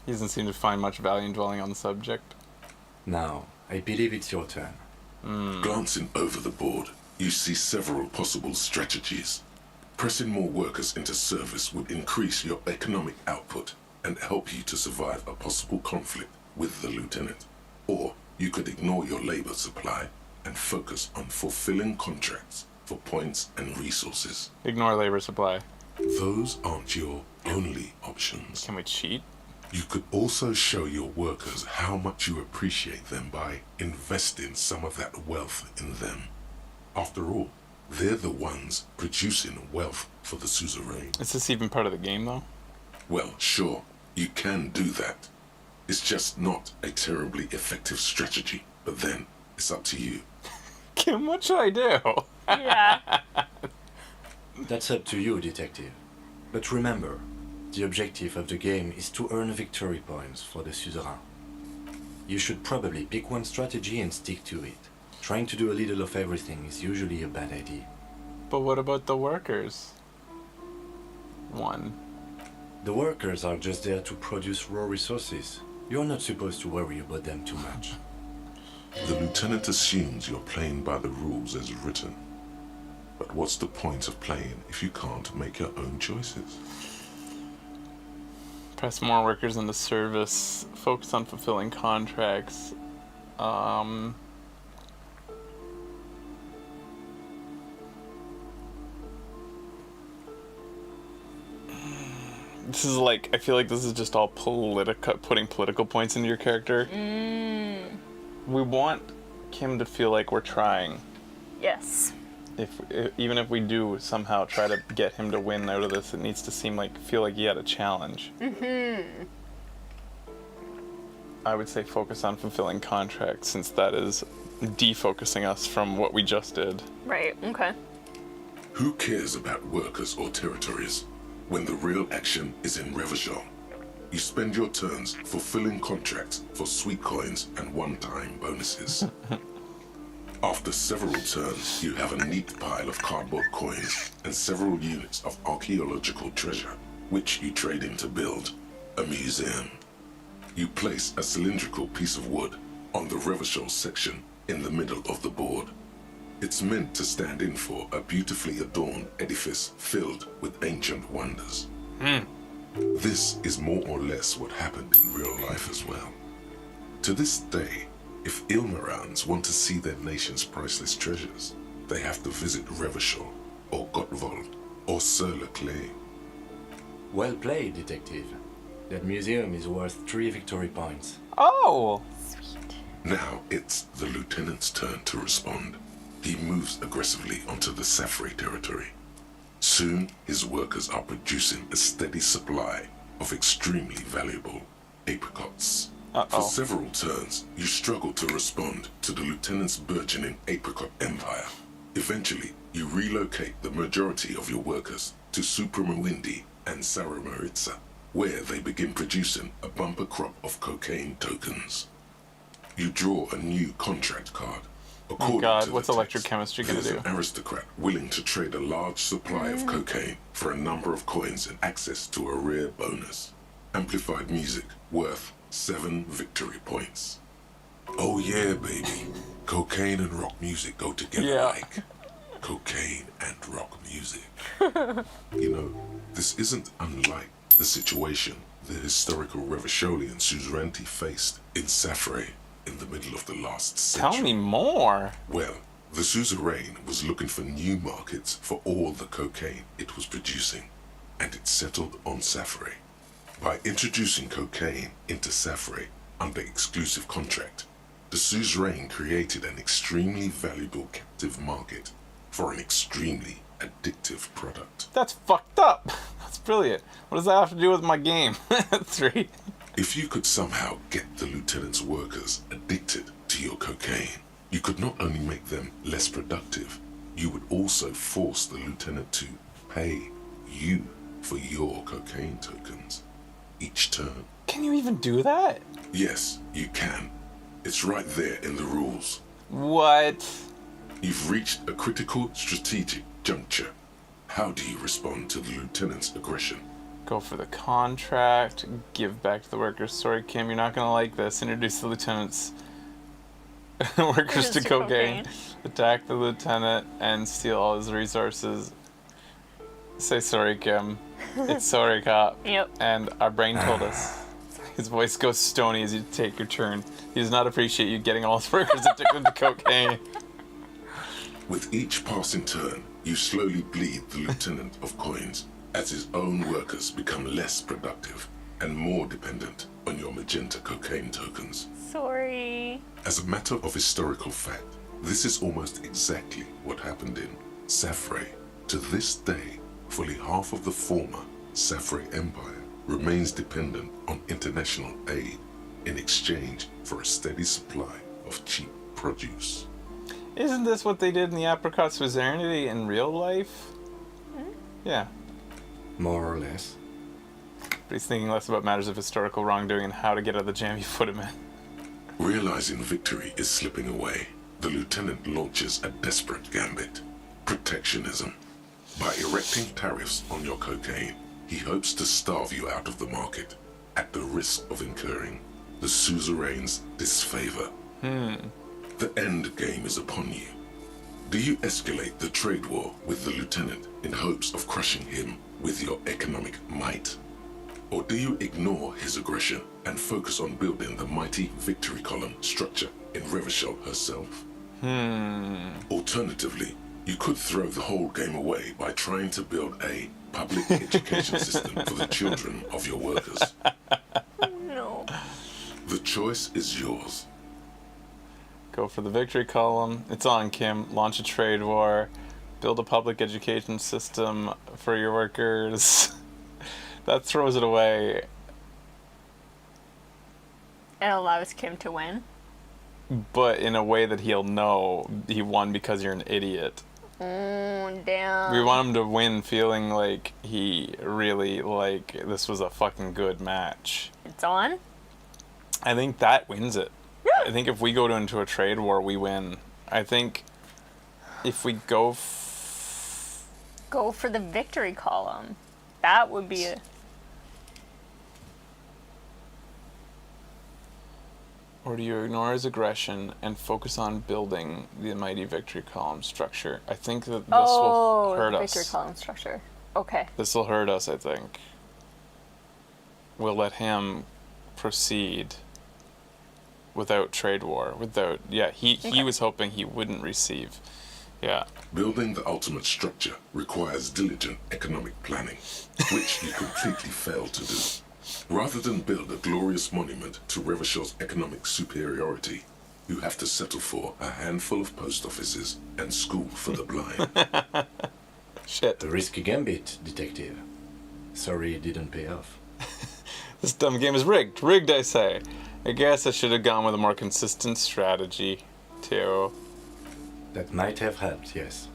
He doesn't seem to find much value in dwelling on the subject. Now, I believe it's your turn. Glancing over the board, you see several possible strategies. Pressing more workers into service would increase your economic output and help you to survive a possible conflict with the lieutenant. Or you could ignore your labor supply and focus on fulfilling contracts for points and resources. Ignore labor supply. Those aren't your only options. Can we cheat? You could also show your workers how much you appreciate them by investing some of that wealth in them. After all, they're the ones producing wealth for the suzerain. Is this even part of the game, though? Well, sure, you can do that. It's just not a terribly effective strategy, but then it's up to you. Kim, what should I do? Yeah. That's up to you, Detective. But remember, the objective of the game is to earn victory points for the suzerain. You should probably pick one strategy and stick to it. Trying to do a little of everything is usually a bad idea. But what about the workers? 1. The workers are just there to produce raw resources. You're not supposed to worry about them too much. The lieutenant assumes you're playing by the rules as written. But what's the point of playing if you can't make your own choices? Press more workers into service. Focus on fulfilling contracts. This is like, I feel like this is just all putting political points into your character. We want Kim to feel like we're trying. Yes. even if we do somehow try to get him to win out of this, it needs to feel like he had a challenge. Mm-hmm. I would say focus on fulfilling contracts, since that is defocusing us from what we just did. Right, okay. Who cares about workers or territories when the real action is in Revachol? You spend your turns fulfilling contracts for sweet coins and one-time bonuses. After several turns, you have a neat pile of cardboard coins and several units of archaeological treasure, which you trade in to build a museum. You place a cylindrical piece of wood on the Revachol section in the middle of the board. It's meant to stand in for a beautifully adorned edifice filled with ancient wonders. This is more or less what happened in real life as well. To this day, if Ilmarans want to see their nation's priceless treasures, they have to visit Revachol, or Gottwald, or Sur-le-Clay. Well played, detective. That museum is worth 3 victory points. Oh! Now it's the lieutenant's turn to respond. He moves aggressively onto the Safri territory. Soon, his workers are producing a steady supply of extremely valuable apricots. For several turns, you struggle to respond to the lieutenant's burgeoning apricot empire. Eventually, you relocate the majority of your workers to Supremawindi and Saramaritsa, where they begin producing a bumper crop of cocaine tokens. You draw a new contract card. Oh god, what's electrochemistry gonna There's do? an aristocrat willing to trade a large supply of cocaine for a number of coins and access to a rare bonus. Amplified music worth 7 victory points. Oh yeah, baby. Cocaine and rock music go together like cocaine and rock music. You know, this isn't unlike the situation the historical Revacholian suzerainty faced in Safre in the middle of the last century. Tell me more. Well, the suzerain was looking for new markets for all the cocaine it was producing, and it settled on Safre. By introducing cocaine into Safre under exclusive contract, the suzerain created an extremely valuable captive market for an extremely addictive product. That's fucked up. That's brilliant. What does that have to do with my game? 3. If you could somehow get the lieutenant's workers addicted to your cocaine, you could not only make them less productive, you would also force the lieutenant to pay you for your cocaine tokens each turn. Can you even do that? Yes, you can. It's right there in the rules. What? You've reached a critical strategic juncture. How do you respond to the lieutenant's aggression? Go for the contract, give back to the workers. Sorry, Kim, you're not gonna like this. Introduce the lieutenant's workers to cocaine. Attack the lieutenant and steal all his resources. Say sorry, Kim. It's sorry, cop. Yep. And our brain told us. His voice goes stony as you take your turn. He does not appreciate you getting all his workers addicted to cocaine. With each passing turn, you slowly bleed the lieutenant of coins as his own workers become less productive and more dependent on your magenta cocaine tokens. Sorry. As a matter of historical fact, this is almost exactly what happened in Safre. To this day, fully half of the former Safre Empire remains dependent on international aid in exchange for a steady supply of cheap produce. Isn't this what they did in the Apricot Suzerainty in real life? Yeah. More or less. But he's thinking less about matters of historical wrongdoing and how to get out of the jam you put him in. Realizing victory is slipping away, the lieutenant launches a desperate gambit. Protectionism. By erecting tariffs on your cocaine, he hopes to starve you out of the market at the risk of incurring the suzerain's disfavor. The end game is upon you. Do you escalate the trade war with the lieutenant in hopes of crushing him with your economic might? Or do you ignore his aggression and focus on building the mighty victory column structure in Revachol herself? Alternatively, you could throw the whole game away by trying to build a public education system for the children of your workers. No. The choice is yours. Go for the victory column. It's on, Kim. Launch a trade war. build a public education system for your workers. That throws it away. It allows Kim to win. But in a way that he'll know he won because you're an idiot. Oh, damn. We want him to win feeling like he really, like, this was a fucking good match. It's on? I think that wins it. I think if we go into a trade war, we win. I think if we go for the victory column, that would be a... Or do you ignore his aggression and focus on building the mighty victory column structure? I think that this will hurt us. Victory column structure. Okay. This will hurt us, I think. We'll let him proceed without trade war. Without, yeah, he was hoping he wouldn't receive. Yeah. Building the ultimate structure requires diligent economic planning, which you completely failed to do. Rather than build a glorious monument to Revachol's economic superiority, you have to settle for a handful of post offices and school for the blind. Shit. A risky gambit, detective. Sorry it didn't pay off. This dumb game is rigged. Rigged, I say. I guess I should have gone with a more consistent strategy, too. That might have helped, yes.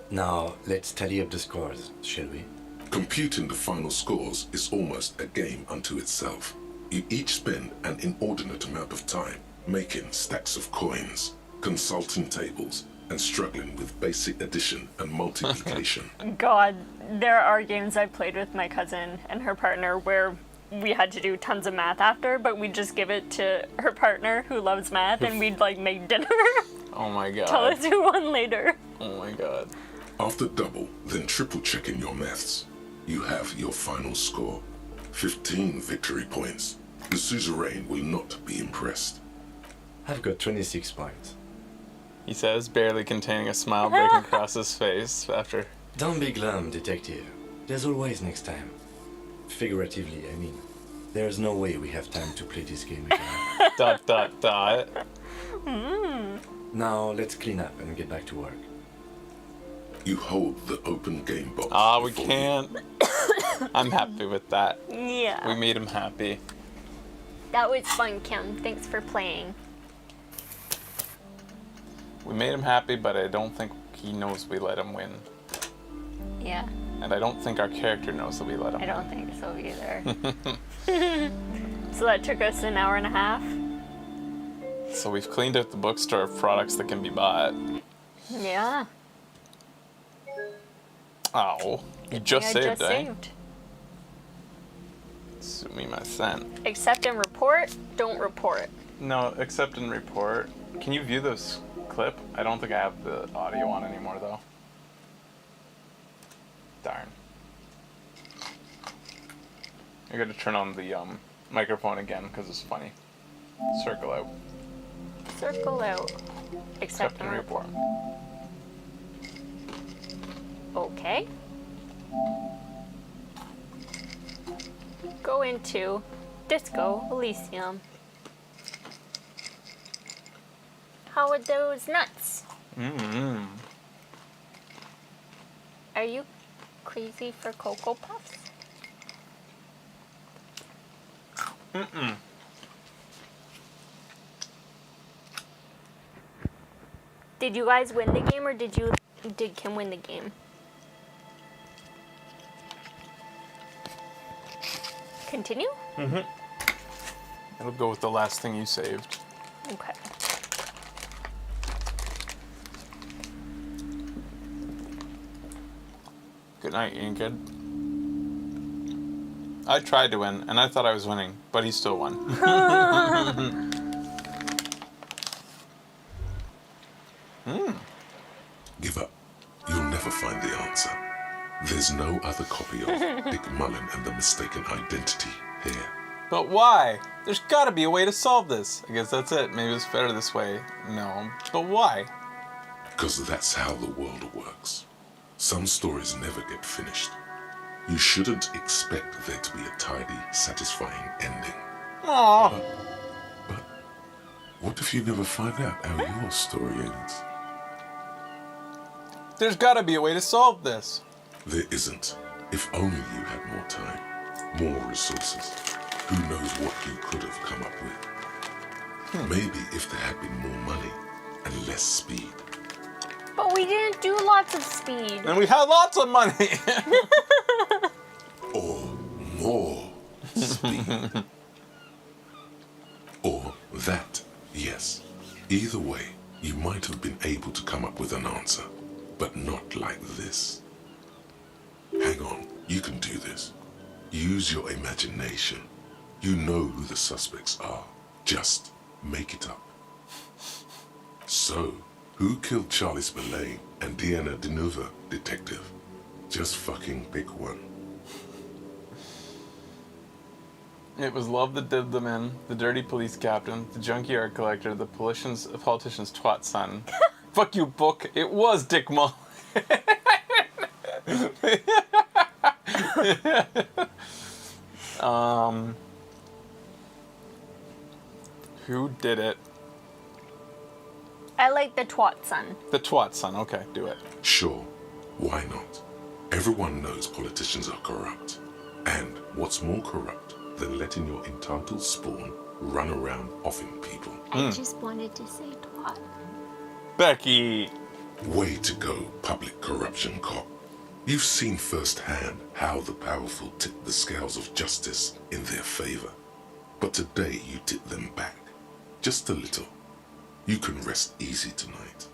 Now, let's tally up the scores, shall we? Computing the final scores is almost a game unto itself. You each spend an inordinate amount of time making stacks of coins, consulting tables, and struggling with basic addition and multiplication. God, there are games I've played with my cousin and her partner where we had to do tons of math after, but we'd just give it to her partner who loves math and we'd like make dinner. Oh my god. Tell us who won later. Oh my god. After double, then triple checking your maths, you have your final score. 15 victory points. The suzerain will not be impressed. I've got 26 points. He says, barely containing a smile breaking across his face after... Don't be glum, detective. There's always next time. Figuratively, I mean. There's no way we have time to play this game again. ... Now, let's clean up and get back to work. You hold the open game box. We can't. I'm happy with that. Yeah. We made him happy. That was fun, Kim. Thanks for playing. We made him happy, but I don't think he knows we let him win. Yeah. And I don't think our character knows that we let him win. I don't think so either. So that took us an hour and a half. So we've cleaned out the bookstore of products that can be bought. Yeah. Oh, you just saved, just saved. Sumi my sen. Accept and report, don't report. No, accept and report. Can you view this clip? I don't think I have the audio on anymore, though. Darn. I gotta turn on the microphone again, because it's funny. Circle out. Circle out. Accept and report. Okay. Go into Disco Elysium. How are those nuts? Mm-hmm. Are you crazy for Cocoa Puffs? Mm-mm. Did you guys win the game or did Kim win the game? Continue? Mm-hmm. It'll go with the last thing you saved. Okay. Good night, Ian Kid. I tried to win, and I thought I was winning, but he still won. Give up. You'll never find the answer. There's no other copy of Dick Mullen and the Mistaken Identity here. But why? There's gotta be a way to solve this. I guess that's it. Maybe it's better this way. No. But why? Because that's how the world works. Some stories never get finished. You shouldn't expect there to be a tidy, satisfying ending. Aww. But what if you never find out how your story ends? There's gotta be a way to solve this. There isn't. If only you had more time, more resources. Who knows what you could have come up with? Maybe if there had been more money and less speed. But we didn't do lots of speed. And we had lots of money. Or more speed. Or that, yes. Either way, you might have been able to come up with an answer, but not like this. Hang on, you can do this. Use your imagination. You know who the suspects are. Just make it up. So, who killed Charlie Spillane and Deanna Denuva, detective? Just fucking pick one. It was love that did them in, the dirty police captain, the junkyard collector, the politician's twat son. Fuck you, book. It was Dick Mullen. Who did it? I like the twat son. The twat son. Okay, do it. Sure, why not? Everyone knows politicians are corrupt. And what's more corrupt than letting your entitled spawn run around offing people? I just wanted to say twat. Becky! Way to go, public corruption cop. You've seen firsthand how the powerful tip the scales of justice in their favor. But today you tip them back. Just a little. You can rest easy tonight.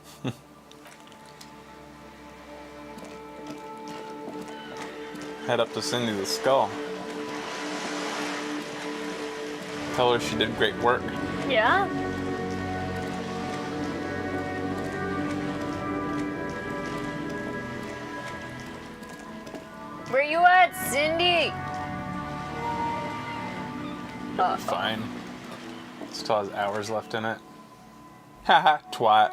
Head up to Cindy the Skull. Tell her she did great work. Yeah? Where you at, Cindy? Fine. Still has hours left in it. Haha, twat.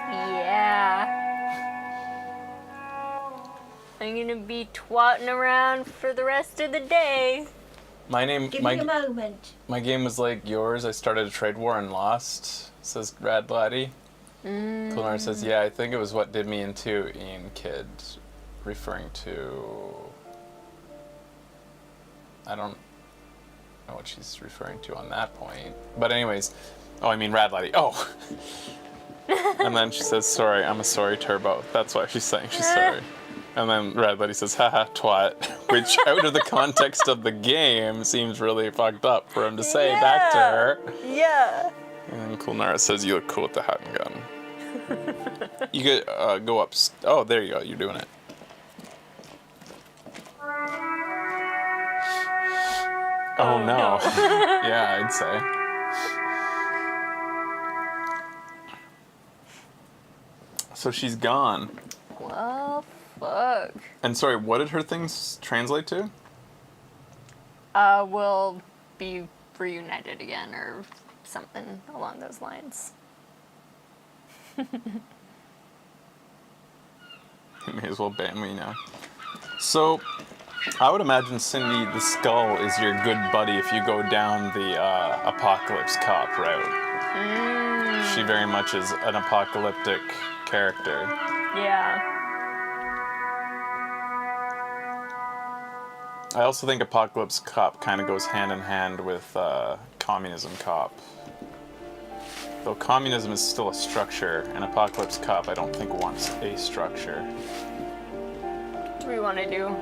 Yeah. I'm gonna be twatting around for the rest of the day. My name, Give me a moment. my game was like yours. I started a trade war and lost, says Rad Laddie. Kulnar says, yeah, I think it was what did me into Ian Kid, referring to... I don't know what she's referring to on that point. But anyways, oh, I mean Rad Laddie. Oh! And then she says, sorry, I'm a sorry turbo. That's why she's saying she's sorry. And then Rad Laddie says, haha, twat, which out of the context of the game seems really fucked up for him to say back to her. Yeah. And then Kulnara says, you look cool with the hat and gun. You could go up. Oh, there you go. You're doing it. Oh, no. Yeah, I'd say. So she's gone. Well, fuck. And sorry, what did her things translate to? We'll be reunited again or something along those lines. You may as well ban me now. So, I would imagine Cindy the Skull is your good buddy if you go down the apocalypse cop route. She very much is an apocalyptic character. Yeah. I also think apocalypse cop kind of goes hand in hand with communism cop. Though communism is still a structure, and apocalypse cop I don't think wants a structure. What do we want to do?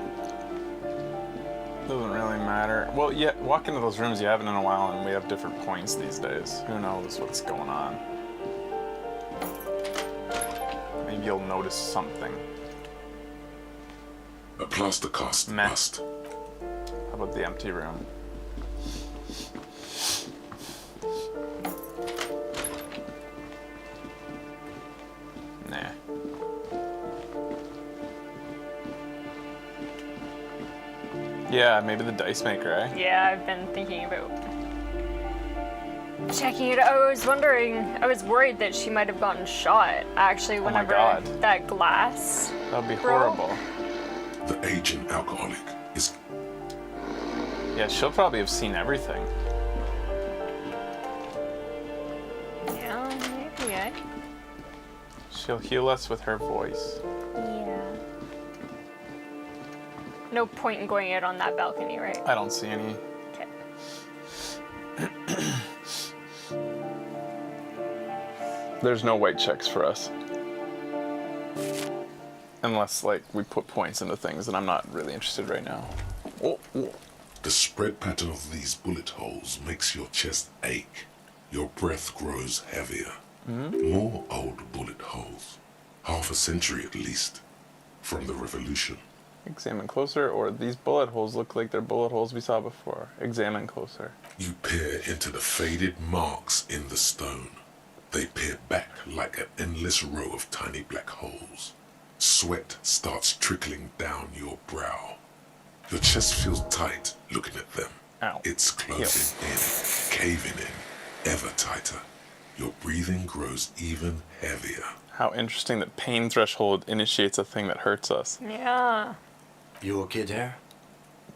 Doesn't really matter. Well, yeah, walk into those rooms you haven't in a while, and we have different points these days. Who knows what's going on? Maybe you'll notice something. A plaster cast must. How about the empty room? Nah. Yeah, maybe the dice maker, eh? Yeah, I've been thinking about checking it out. I was worried that she might have gotten shot, actually, whenever that glass That'd be broke. horrible. The aging alcoholic is... Yeah, she'll probably have seen everything. Yeah, maybe, eh? She'll heal us with her voice. Yeah. No point in going out on that balcony, right? I don't see any. Okay. There's no white checks for us. Unless, like, we put points into things, and I'm not really interested right now. Oh. The spread pattern of these bullet holes makes your chest ache. Your breath grows heavier. More old bullet holes. Half a century at least. From the revolution. Examine closer, or these bullet holes look like they're bullet holes we saw before. Examine closer. You peer into the faded marks in the stone. They peer back like an endless row of tiny black holes. Sweat starts trickling down your brow. Your chest feels tight looking at them. Ow. It's closing in, caving in, ever tighter. Your breathing grows even heavier. How interesting that pain threshold initiates a thing that hurts us. Yeah. You okay there?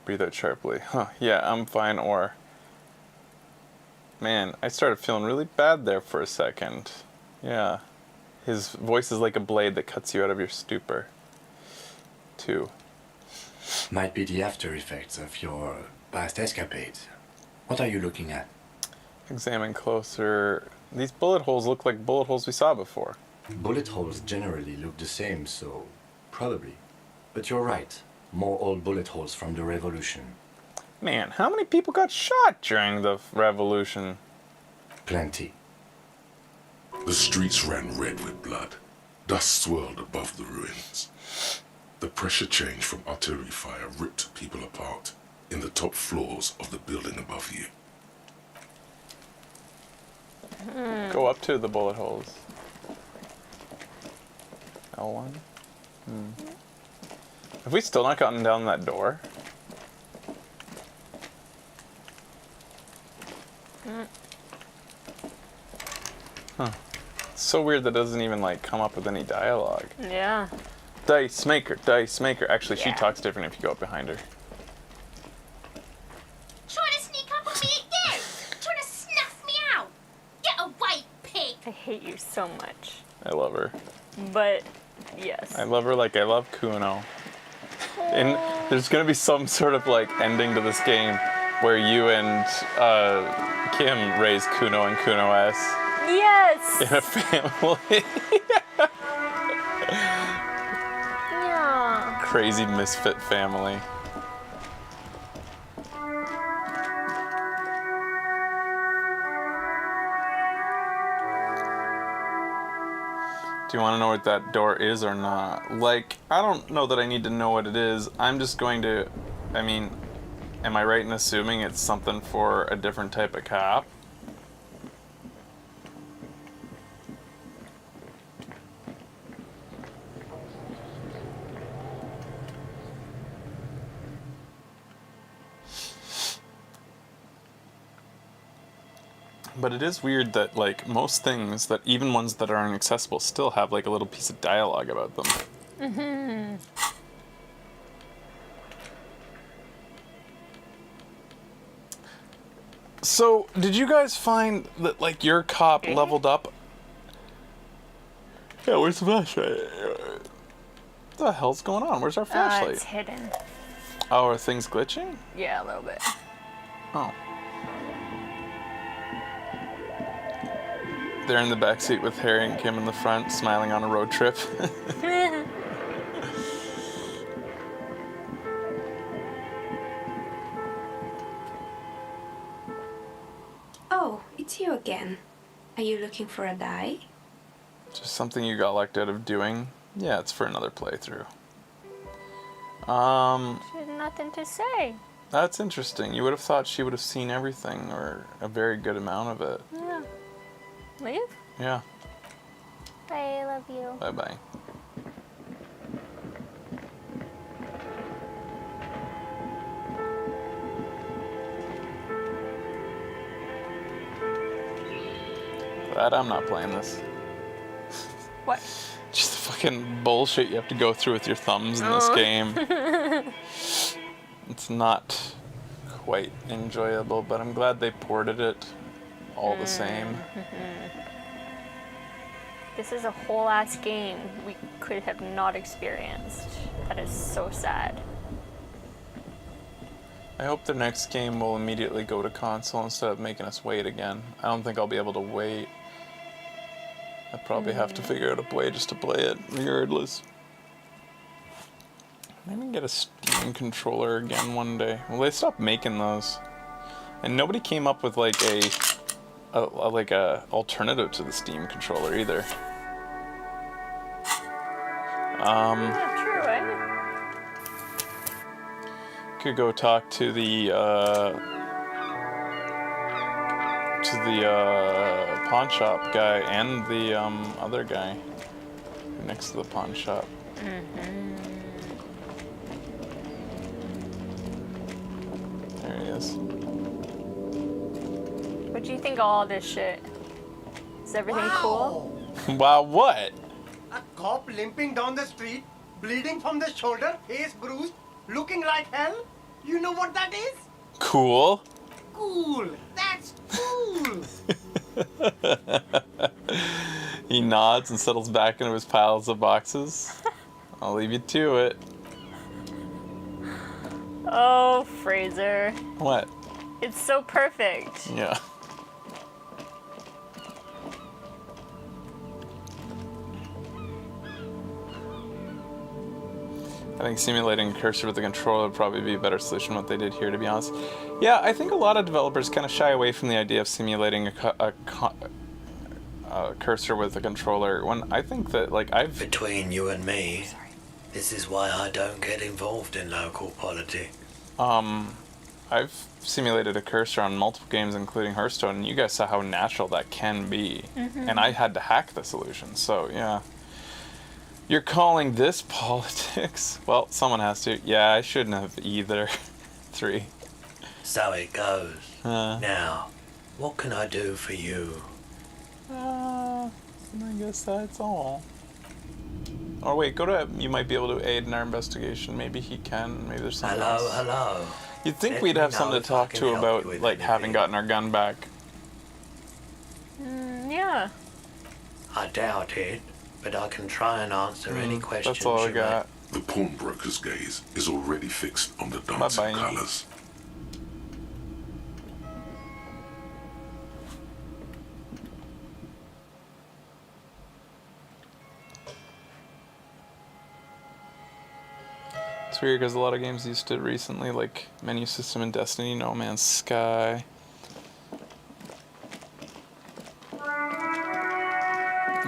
Breathe out sharply. Huh, yeah, I'm fine, or... Man, I started feeling really bad there for a second. Yeah. His voice is like a blade that cuts you out of your stupor. Too. Might be the after effects of your past escapades. What are you looking at? Examine closer. These bullet holes look like bullet holes we saw before. Bullet holes generally look the same, so probably. But you're right. More old bullet holes from the revolution. Man, how many people got shot during the revolution? Plenty. The streets ran red with blood. Dust swirled above the ruins. The pressure change from artillery fire ripped people apart in the top floors of the building above you. Go up to the bullet holes. L1? Have we still not gotten down that door? Huh. It's so weird that doesn't even, like, come up with any dialogue. Yeah. Dice maker, dice maker. Actually, she Yeah. talks different if you go up behind her. Trying to sneak up on me again! Trying to snuff me out! Get away, pig! I hate you so much. I love her. But, yes. I love her like I love Kuno. And there's gonna be some sort of, like, ending to this game where you and Kim raise Kuno and Kuno S. Yes! In a family. Yeah. Crazy misfit family. Do you want to know what that door is or not? Like, I don't know that I need to know what it is. I'm just going to... I mean, am I right in assuming it's something for a different type of cop? But it is weird that, like, most things, that even ones that are inaccessible, still have, like, a little piece of dialogue about them. Mm-hmm. So, did you guys find that, like, your cop leveled up? Yeah, where's the flashlight? What the hell's going on? Where's our flashlight? It's hidden. Oh, are things glitching? Yeah, a little bit. Oh. They're in the back seat with Harry and Kim in the front, smiling on a road trip. Oh, it's you again. Are you looking for a die? Just something you got locked out of doing? Yeah, it's for another playthrough. She had nothing to say. That's interesting. You would have thought she would have seen everything, or a very good amount of it. Yeah. Leave? Yeah. Bye, I love you. Bye-bye. Glad I'm not playing this. What? Just the fucking bullshit you have to go through with your thumbs in this game. It's not quite enjoyable, but I'm glad they ported it all the same. This is a whole ass game we could have not experienced. That is so sad. I hope the next game will immediately go to console instead of making us wait again. I don't think I'll be able to wait. I probably have to figure out a way just to play it regardless. Maybe get a Steam controller again one day. Well, they stopped making those, and nobody came up with like a alternative to the Steam controller either. True, eh? Could go talk to the pawn shop guy and the other guy next to the pawn shop. There he is. What do you think of all this shit? Is everything cool? Wow, what? A cop limping down the street, bleeding from the shoulder, face bruised, looking like hell? You know what that is? Cool. Cool. That's cool. He nods and settles back into his piles of boxes. I'll leave you to it. Oh, Fraser. What? It's so perfect. Yeah. I think simulating a cursor with a controller would probably be a better solution than what they did here, to be honest. Yeah, I think a lot of developers kind of shy away from the idea of simulating a cursor with a controller, when I think that, like, Between you and me, this is why I don't get involved in local politics. I've simulated a cursor on multiple games, including Hearthstone, and you guys saw how natural that can be. And I had to hack the solution, so yeah. You're calling this politics? Well, someone has to. Yeah, I shouldn't have either. 3. So it goes. Now, what can I do for you? I guess that's all. Or wait, you might be able to aid in our investigation. Maybe he can. Maybe there's something else. Hello. You'd think Let we'd me have know something if to I talk can to help about, you with like, having gotten our gun back. Yeah. I doubt it, but I can try and answer any questions. That's all I you got. The pawnbroker's gaze is already fixed on the dancing Bye-bye. colours. It's weird because a lot of games used to recently, like Menu System in Destiny, No Man's Sky.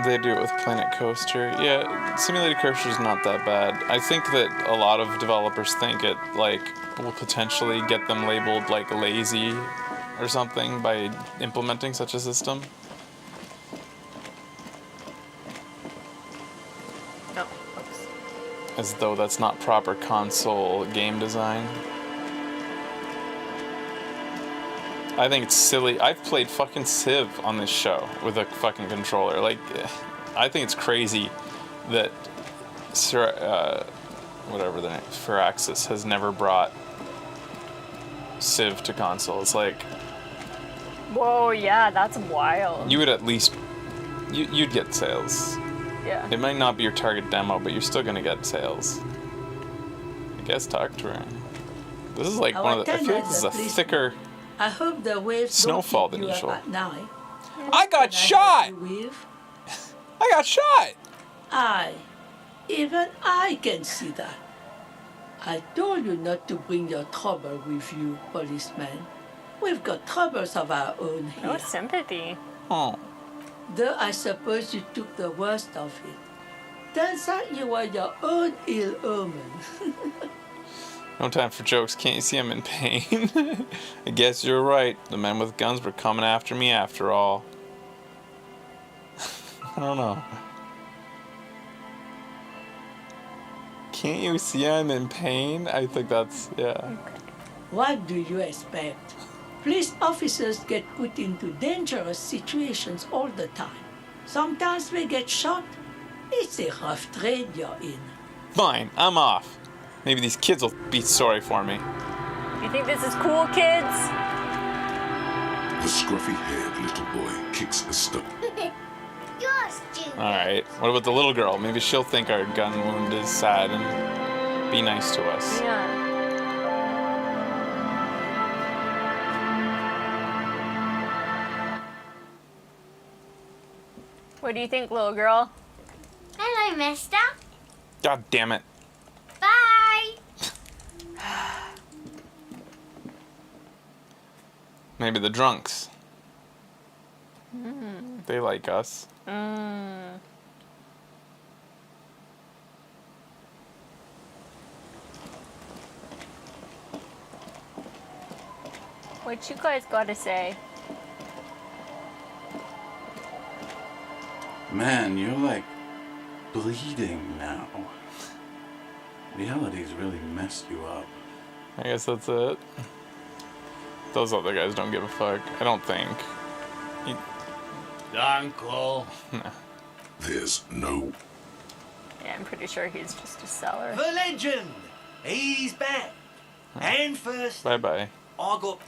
They do it with Planet Coaster. Yeah, simulated cursor is not that bad. I think that a lot of developers think it, like, will potentially get them labeled, like, lazy or something by implementing such a system. No. Oops. As though that's not proper console game design. I think it's silly. I've played fucking Civ on this show with a fucking controller. Like, I think it's crazy that whatever the name, Firaxis has never brought Civ to console. It's like, Whoa, yeah, that's wild. you would at least, you'd get sales. Yeah. It might not be your target demo, but you're still gonna get sales. I guess talk to her. This is like one of the, I feel like this is a thicker I hope the waves snowfall don't than keep you usual. up at night. I got shot! I got shot! Even I can see that. I told you not to bring your trouble with you, policeman. We've got troubles of our own here. No sympathy. Oh. Though I suppose you took the worst of it. Turns out you were your own ill omen. No time for jokes. Can't you see I'm in pain? I guess you're right. The men with guns were coming after me after all. I don't know. Can't you see I'm in pain? I think that's, yeah. What do you expect? Police officers get put into dangerous situations all the time. Sometimes they get shot. It's a rough trade you're in. Fine, I'm off. Maybe these kids will be sorry for me. You think this is cool, kids? The scruffy-haired little boy kicks a stone. You're stupid. Alright. What about the little girl? Maybe she'll think our gun wound is sad and be nice to us. Yeah. What do you think, little girl? Hello, mister. God damn it. Bye. Maybe the drunks. Mm. They like us. Mm. What you guys gotta say? Man, you're like bleeding now. Reality's really messed you up. I guess that's it. Those other guys don't give a fuck. I don't think. Uncle. There's no... Yeah, I'm pretty sure he's just a seller. The legend! He's back. And first, Bye-bye. I got...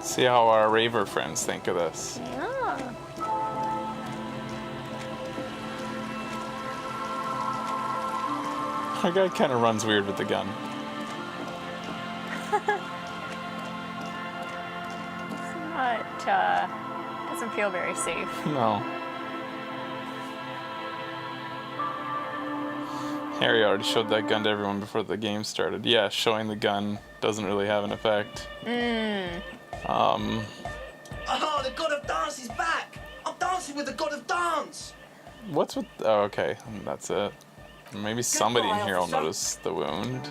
See how our raver friends think of this. Yeah. Our guy kind of runs weird with the gun. It's not, doesn't feel very safe. No. Harry already showed that gun to everyone before the game started. Yeah, showing the gun doesn't really have an effect. Mm. Oh, the god of dance is back! I'm dancing with the god of dance! What's with... Oh, okay. That's it. Maybe somebody in here will notice the wound.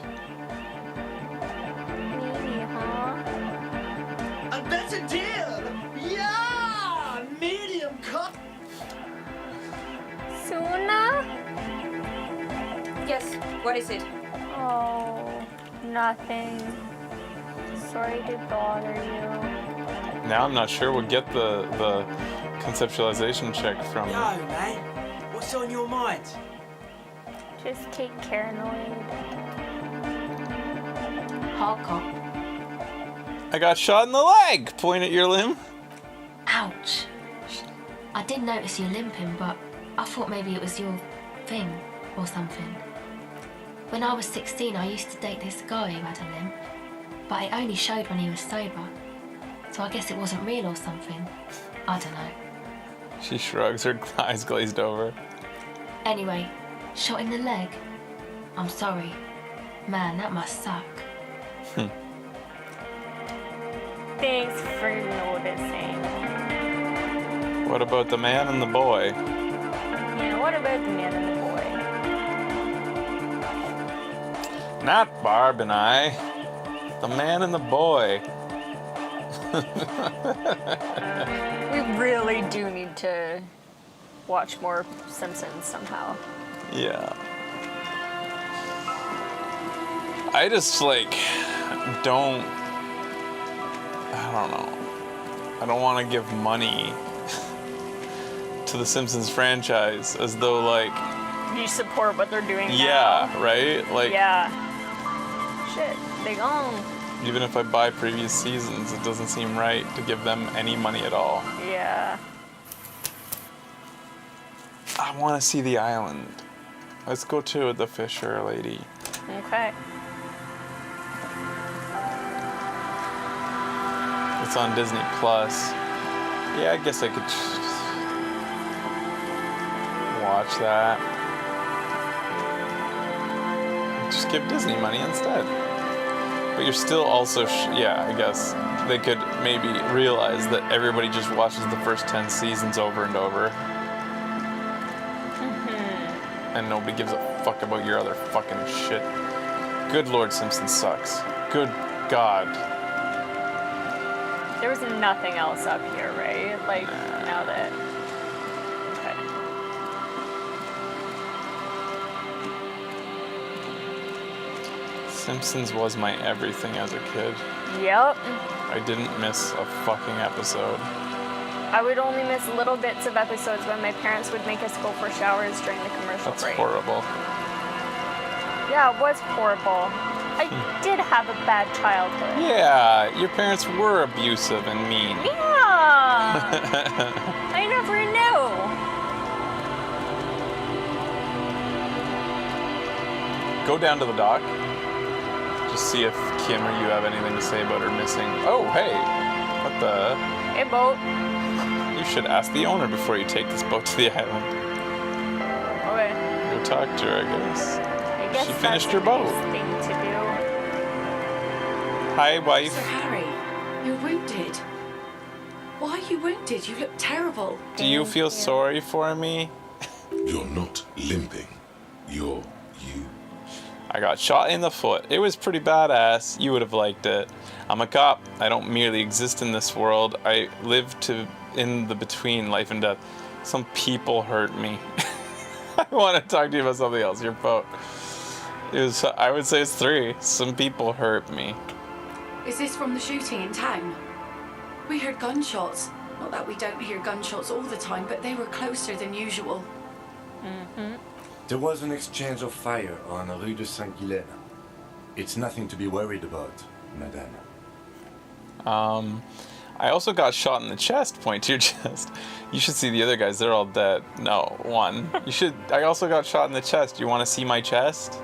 And better deal! Yeah! Medium cut! Suna? Yes, what is it? Oh, nothing. Sorry to bother you. Now I'm not sure. We'll get the conceptualization check from... Yo, man. What's on your mind? Just take paranoid. Hardcore. I got shot in the leg! Point at your limb. Ouch. I did notice you limping, but I thought maybe it was your thing or something. When I was 16, I used to date this guy who had a limp, but it only showed when he was sober. So I guess it wasn't real or something. I don't know. She shrugs, her eyes glazed over. Anyway, shot in the leg. I'm sorry. Man, that must suck. Thanks for noticing. What about the man and the boy? Yeah, what about the man and the boy? Not Barb and I. The man and the boy. We really do need to watch more Simpsons somehow. Yeah. I just, like, don't... I don't know. I don't want to give money to the Simpsons franchise as though, like... You support what they're doing now. Yeah, right? Like... Yeah. Shit, they gone. Even if I buy previous seasons, it doesn't seem right to give them any money at all. Yeah. I want to see the island. Let's go to the Fisher lady. Okay. It's on Disney Plus. Yeah, I guess I could watch that. Just give Disney money instead. But you're still also, yeah, I guess they could maybe realize that everybody just watches the first 10 seasons over and over. And nobody gives a fuck about your other fucking shit. Good Lord, Simpson sucks. Good God. There was nothing else up here, right? Like, now that... Okay. Simpsons was my everything as a kid. Yep. I didn't miss a fucking episode. I would only miss little bits of episodes when my parents would make us go for showers during the commercial That's break. horrible. Yeah, it was horrible. I did have a bad childhood. Yeah, your parents were abusive and mean. Yeah. I never knew. Go down to the dock. Just see if Kim or you have anything to say about her missing. Oh, hey. What the? Hey, boat. You should ask the owner before you take this boat to the island. Okay. Go talk to her, I guess. I guess She finished her that's boat. a nice thing to do. Hi, wife. Sir Harry, you're wounded. Why are you wounded? You look terrible. Do you feel sorry for me? You're not limping. You're you. I got shot in the foot. It was pretty badass. You would have liked it. I'm a cop. I don't merely exist in this world. I live in the between life and death. Some people hurt me. I want to talk to you about something else. Your boat. I would say it's 3. Some people hurt me. Is this from the shooting in town? We heard gunshots. Not that we don't hear gunshots all the time, but they were closer than usual. Mm-hmm. There was an exchange of fire on Rue de Saint-Ghilaine. It's nothing to be worried about, madame. I also got shot in the chest. Point to your chest. You should see the other guys. They're all dead. No, one. I also got shot in the chest. You want to see my chest?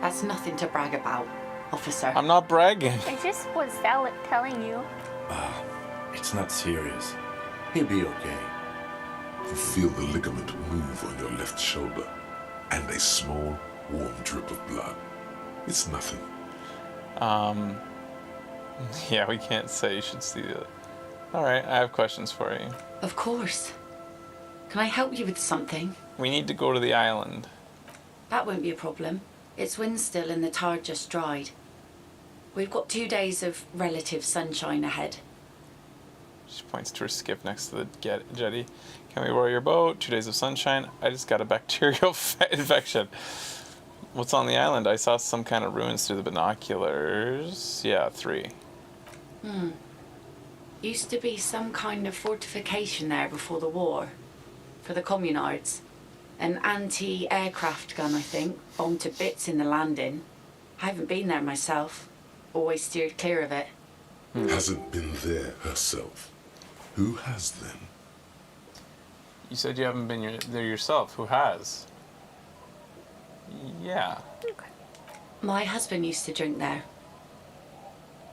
That's nothing to brag about, officer. I'm not bragging. I just was telling you. It's not serious. He'll be okay. Feel the ligament move on your left shoulder, and a small, warm drip of blood. It's nothing. Yeah, we can't say. You should see it. All right, I have questions for you. Of course. Can I help you with something? We need to go to the island. That won't be a problem. It's wind still and the tide just dried. We've got 2 days of relative sunshine ahead. She points to her skiff next to the jetty. Can we row your boat? 2 days of sunshine. I just got a bacterial infection. What's on the island? I saw some kind of ruins through the binoculars. Yeah, 3. Used to be some kind of fortification there before the war. For the communards. An anti-aircraft gun, I think. Bombed to bits in the landing. I haven't been there myself. Always steered clear of it. Hasn't been there herself. Who has then? You said you haven't been there yourself. Who has? Yeah. Okay. My husband used to drink there.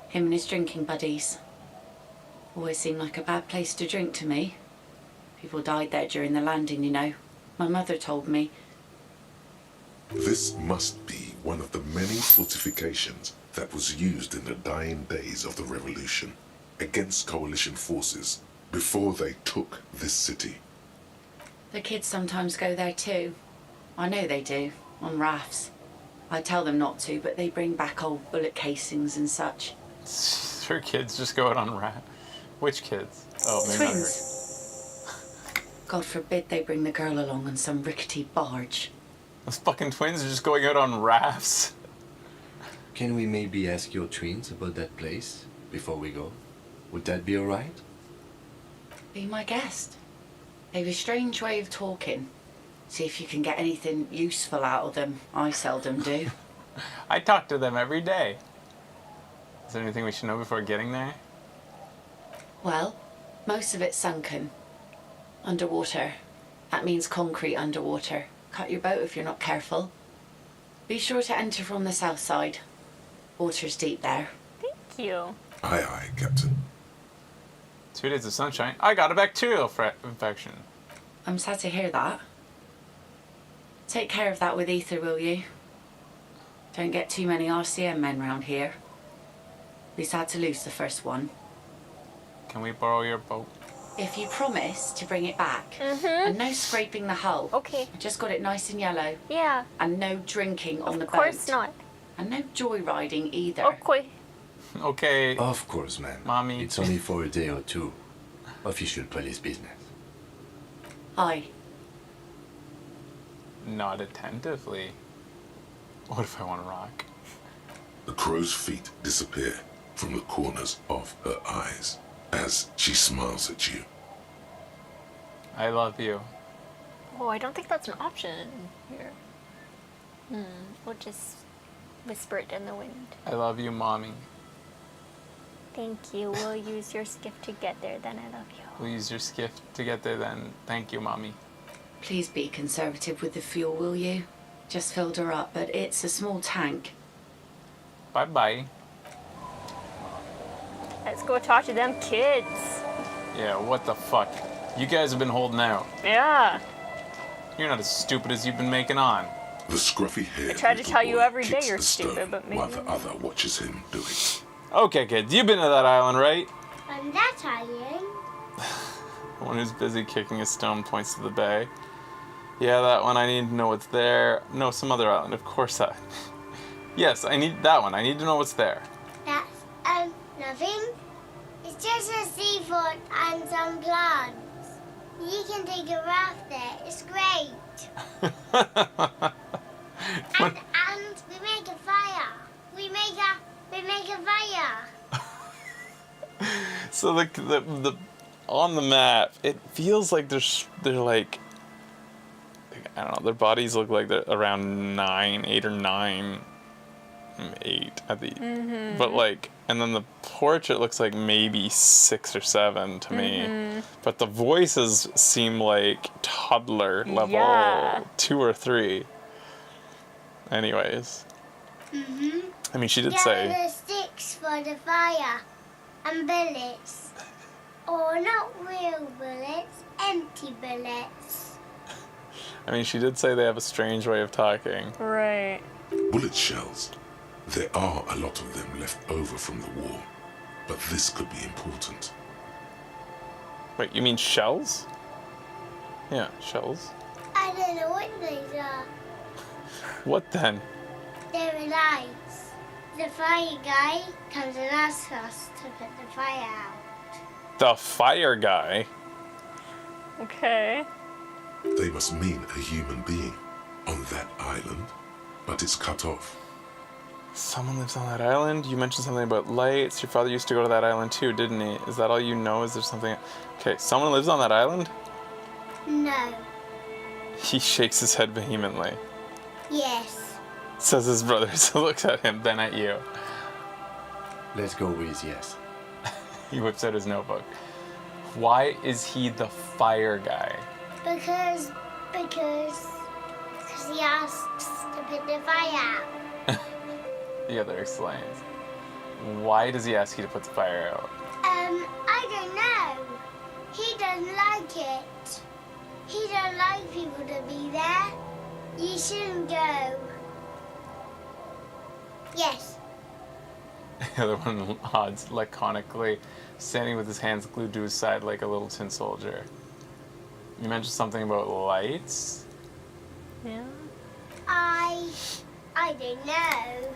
Him and his drinking buddies. Always seemed like a bad place to drink to me. People died there during the landing, you know. My mother told me. This must be one of the many fortifications that was used in the dying days of the revolution against coalition forces before they took this city. The kids sometimes go there too. I know they do, on rafts. I tell them not to, but they bring back old bullet casings and such. Her kids just go out on raft. Which kids? Oh, maybe not her. Twins. God forbid they bring the girl along on some rickety barge. Those fucking twins are just going out on rafts. Can we maybe ask your twins about that place before we go? Would that be alright? Be my guest. They've a strange way of talking. See if you can get anything useful out of them. I seldom do. I talk to them every day. Is there anything we should know before getting there? Well, most of it's sunken. Underwater. That means concrete underwater. Cut your boat if you're not careful. Be sure to enter from the south side. Water's deep there. Thank you. Aye, aye, Captain. 2 days of sunshine. I got a bacterial infection. I'm sad to hear that. Take care of that with ether, will you? Don't get too many RCM men round here. We sad to lose the first one. Can we borrow your boat? If you promise to bring it back. And no scraping the hull. Okay. I just got it nice and yellow. Yeah. And no drinking on the boat. Of course not. And no joyriding either. Okay. Okay. Of course, ma'am. Mommy. It's only for a day or two. Official police business. Aye. Not attentively. What if I want to rock? The crow's feet disappear from the corners of her eyes as she smiles at you. I love you. Oh, I don't think that's an option here. We'll just... Whisper it in the wind. I love you, Mommy. Thank you. We'll use your skiff to get there, then I love you. We'll use your skiff to get there, then. Thank you, Mommy. Please be conservative with the fuel, will you? Just filled her up, but it's a small tank. Bye-bye. Let's go talk to them kids. Yeah, what the fuck? You guys have been holding out. Yeah. You're not as stupid as you've been making on. The scruffy hair. I try to tell you every day you're stupid, but maybe. While the other watches him doing it. Okay, kids, you've been to that island, right? On that island? The one who's busy kicking a stone points to the bay. Yeah, that one. I need to know what's there. No, some other island. Of course that. Yes, I need that one. I need to know what's there. That's, nothing. It's just a seafort and some plants. You can take a raft there. It's great. and we make a fire. We make a fire. So the on the map, it feels like they're like, I don't know, their bodies look like they're around 8 or 9, 8 at the, but like, and then the portrait looks like maybe 6 or 7 to me, but the voices seem like toddler level 2 or 3. Anyways, I mean, she did say. Gather sticks for the fire and bullets. Or not real bullets, empty bullets. I mean, she did say they have a strange way of talking. Right. Bullet shells. There are a lot of them left over from the war, but this could be important. Wait, you mean shells? Yeah, shells. I don't know what these are. What then? They're lights. The fire guy comes and asks us to put the fire out. The fire guy? Okay. They must mean a human being on that island, but it's cut off. Someone lives on that island? You mentioned something about lights. Your father used to go to that island too, didn't he? Is that all you know? Is there something? Okay, someone lives on that island? No. He shakes his head vehemently. Yes. Says his brother, so looks at him, then at you. Let's go with yes. He whips out his notebook. Why is he the fire guy? Because he asks to put the fire out. The other explains. Why does he ask you to put the fire out? I don't know. He doesn't like it. He don't like people to be there. You shouldn't go. Yes. The other one nods laconically, standing with his hands glued to his side like a little tin soldier. You mentioned something about lights? Yeah. I don't know.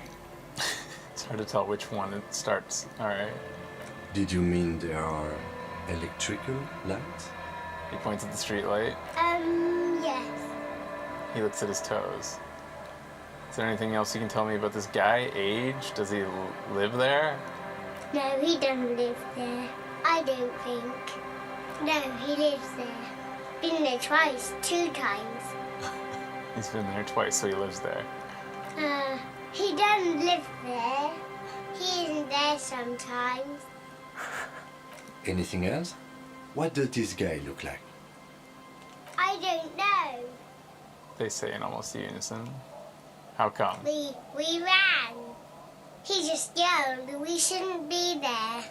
It's hard to tell which one it starts. Alright. Did you mean there are electrical lights? He points at the street light. Yes. He looks at his toes. Is there anything else you can tell me about this guy? Age? Does he live there? No, he doesn't live there. I don't think. No, he lives there. Been there twice, 2 times. He's been there twice, so he lives there. He doesn't live there. He isn't there sometimes. Anything else? What does this guy look like? I don't know. They say in almost unison. How come? We ran. He just yelled, we shouldn't be there.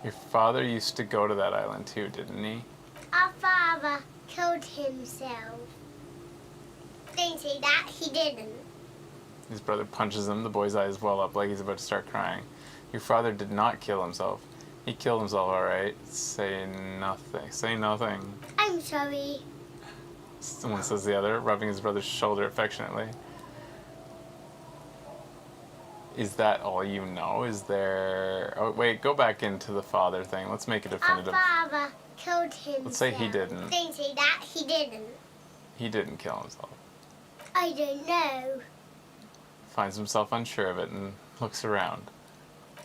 Your father used to go to that island too, didn't he? Our father killed himself. Don't say that, he didn't. His brother punches him. The boy's eyes well up like he's about to start crying. Your father did not kill himself. He killed himself, all right. Say nothing. Say nothing. I'm sorry. Someone says the other, rubbing his brother's shoulder affectionately. Is that all you know? Is there... Oh, wait, go back into the father thing. Let's make it definitive. Our father killed himself. Let's say he didn't. Don't say that, he didn't. He didn't kill himself. I don't know. Finds himself unsure of it and looks around.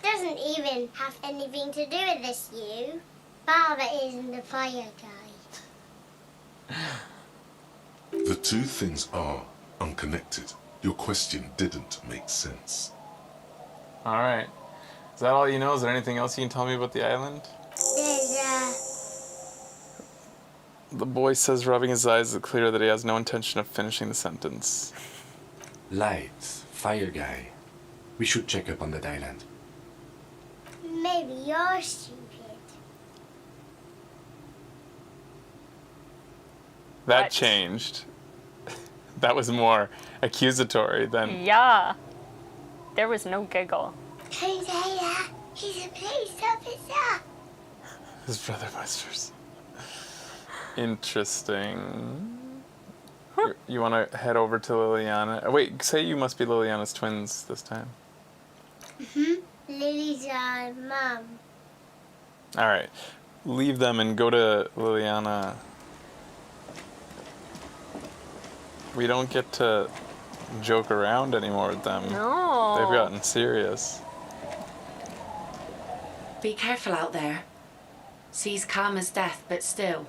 Doesn't even have anything to do with this, you. Father isn't the fire guy. The two things are unconnected, Your question didn't make sense. Alright. Is that all you know? Is there anything else you can tell me about the island? The boy says, rubbing his eyes, it's clear that he has no intention of finishing the sentence. Lights, fire guy. We should check up on that island. Maybe you're stupid. That What? changed. That was more accusatory than... Yeah. There was no giggle. Turns out he's a police officer. His brother Busters. Interesting. You want to head over to Liliana? Wait, say you must be Liliana's twins this time. Lily's mum. Alright. Leave them and go to Liliana. We don't get to joke around anymore with them. No. They've gotten serious. Be careful out there. Sea's calm as death, but still.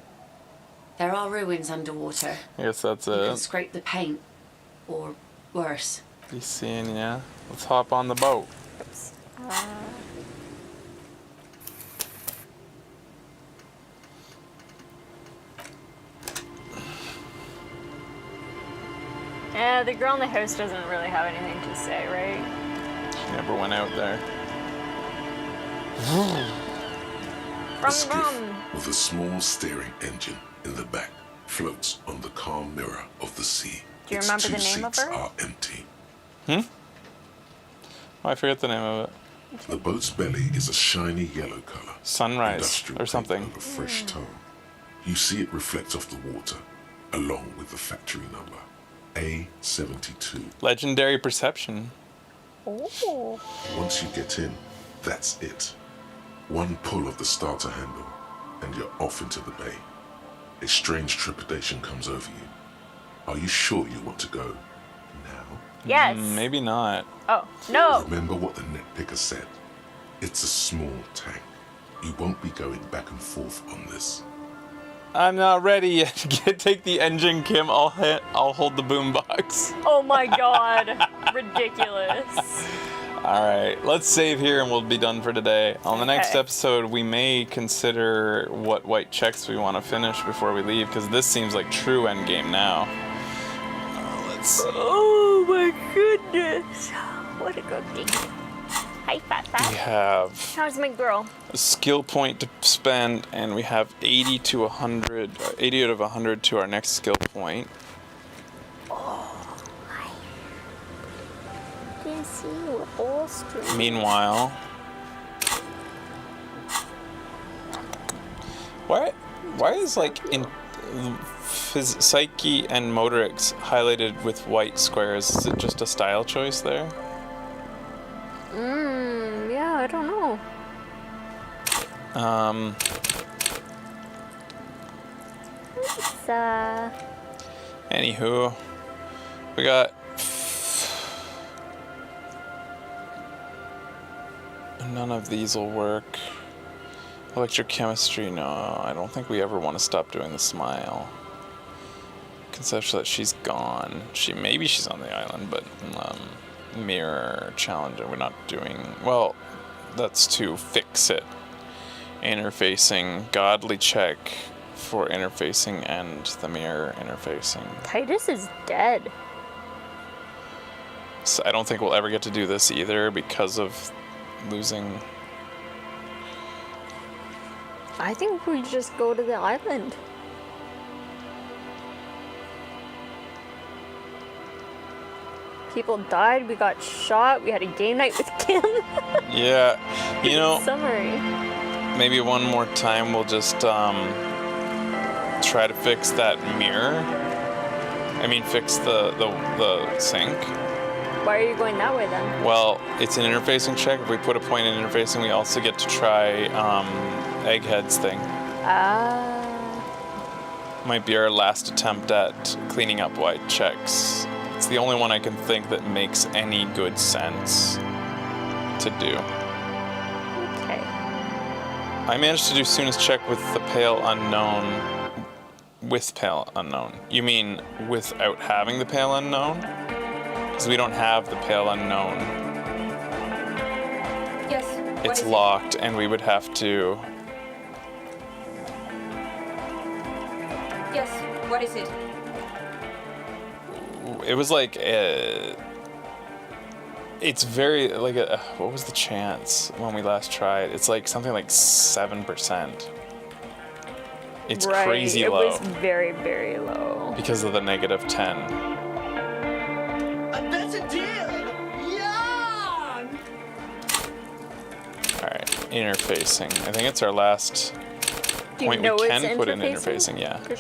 There are ruins underwater. I guess that's You can it. scrape the paint, or worse. Be seeing ya. Let's hop on the boat. The girl in the house doesn't really have anything to say, right? She never went out there. A skiff with a small steering engine in the back floats on the calm mirror of the sea. Do you Its remember two the name of seats her? are empty. Oh, I forget the name of it. The boat's belly is a shiny yellow color. Sunrise Industrial or something. paint over fresh tone. You see it reflects off the water, along with the factory number, A72. Legendary perception. Oh. Once you get in, that's it. One pull of the starter handle, and you're off into the bay. A strange trepidation comes over you. Are you sure you want to go now? Yes. Maybe not. Oh, no. Remember what the net picker said. It's a small tank. You won't be going back and forth on this. I'm not ready yet. Take the engine, Kim. I'll hold the boombox. Oh my god. Ridiculous. Alright, let's save here and we'll be done for today. On the next Okay. episode, we may consider what white checks we want to finish before we leave, because this seems like true endgame now. Let's see. Oh my goodness. What a good game. Hi, Fat We Fat. have How's my girl? a skill point to spend, and we have 80 to 100, 80 out of 100 to our next skill point. Didn't see you all stream. Meanwhile, why is like in psyche and motorics highlighted with white squares? Is it just a style choice there? Yeah, I don't know. It's, Anywho, we got none of these will work. Electrochemistry, no, I don't think we ever want to stop doing the smile. Conceptual that she's gone. Maybe she's on the island, but mirror challenge we're not doing. Well, that's to fix it. Interfacing, godly check for interfacing and the mirror interfacing. Titus is dead. So I don't think we'll ever get to do this either because of losing. I think we just go to the island. People died, we got shot, we had a game night with Kim. Yeah, you know, Summary. maybe one more time we'll just try to fix that mirror. I mean, fix the sink. Why are you going that way then? Well, it's an interfacing check. If we put a point in interfacing, we also get to try Egghead's thing. Might be our last attempt at cleaning up white checks. It's the only one I can think that makes any good sense to do. Okay. I managed to do soonest check with the Pale Unknown. With Pale Unknown. You mean without having the Pale Unknown? Because we don't have the Pale Unknown. Yes. It's locked, and we would have to... Yes. What is it? It was like it's very like what was the chance when we last tried? It's like something like 7%. It's right, crazy it low. was very, very low. Because of the -10. That's a deal! Yarn! Alright, interfacing. I think it's our last Do you point know we it's can put in interfacing? interfacing, yeah. Okay.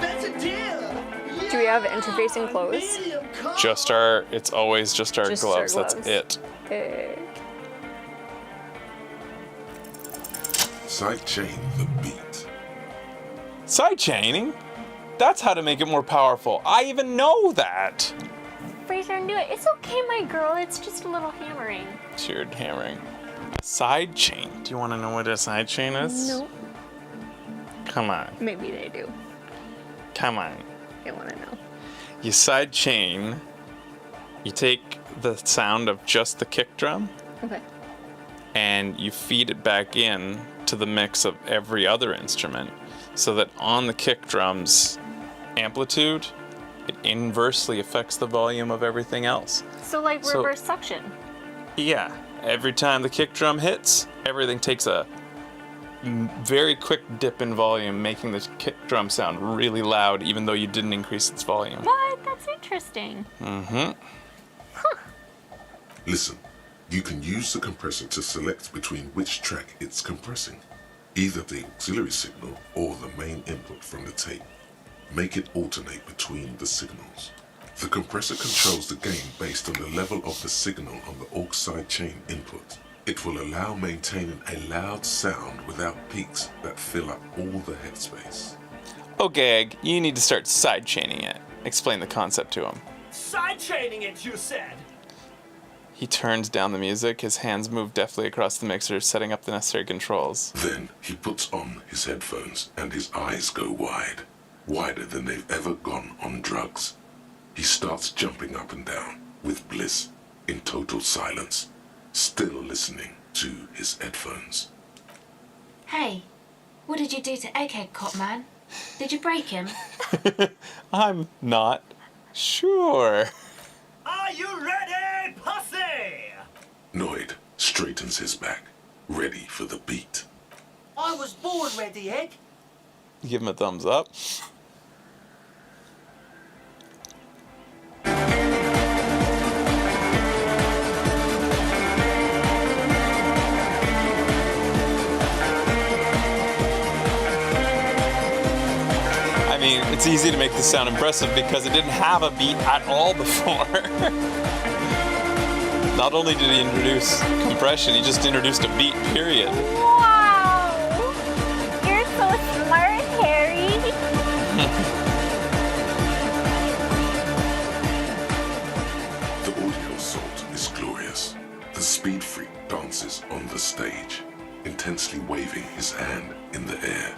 That's a deal! Do we have interfacing clothes? It's always just our Just gloves. our That's gloves. it. Okay. Sidechain the beat. Sidechaining? That's how to make it more powerful. I even know that. Fraser knew it. It's okay, my girl. It's just a little hammering. Cheered hammering. A sidechain. Do you want to know what a sidechain is? No. Come on. Maybe they do. Come on. I want to know. You sidechain. You take the sound of just the kick drum Okay. and you feed it back in to the mix of every other instrument so that on the kick drum's amplitude, it inversely affects the volume of everything else. So like So- reverse suction. Yeah, every time the kick drum hits, everything takes a very quick dip in volume, making the kick drum sound really loud even though you didn't increase its volume. What? That's interesting. Mm-hmm. Listen, you can use the compressor to select between which track it's compressing, either the auxiliary signal or the main input from the tape. Make it alternate between the signals. The compressor controls the gain based on the level of the signal on the aux sidechain input. It will allow maintaining a loud sound without peaks that fill up all the headspace. Okay, Egg, you need to start sidechaining it. Explain the concept to him. Sidechaining it, you said! He turns down the music, his hands move deftly across the mixer, setting up the necessary controls. Then he puts on his headphones and his eyes go wide, wider than they've ever gone on drugs. He starts jumping up and down with bliss, in total silence, still listening to his headphones. Hey, what did you do to Egghead, Cop Man? Did you break him? I'm not sure. Are you ready, pussy? Noid straightens his back, ready for the beat. I was born ready, Egg. Give him a thumbs up. I mean, it's easy to make this sound impressive because it didn't have a beat at all before. Not only did he introduce compression, he just introduced a beat, period. Wow! You're so smart, Harry. The audio assault is glorious. The speed freak dances on the stage, intensely waving his hand in the air.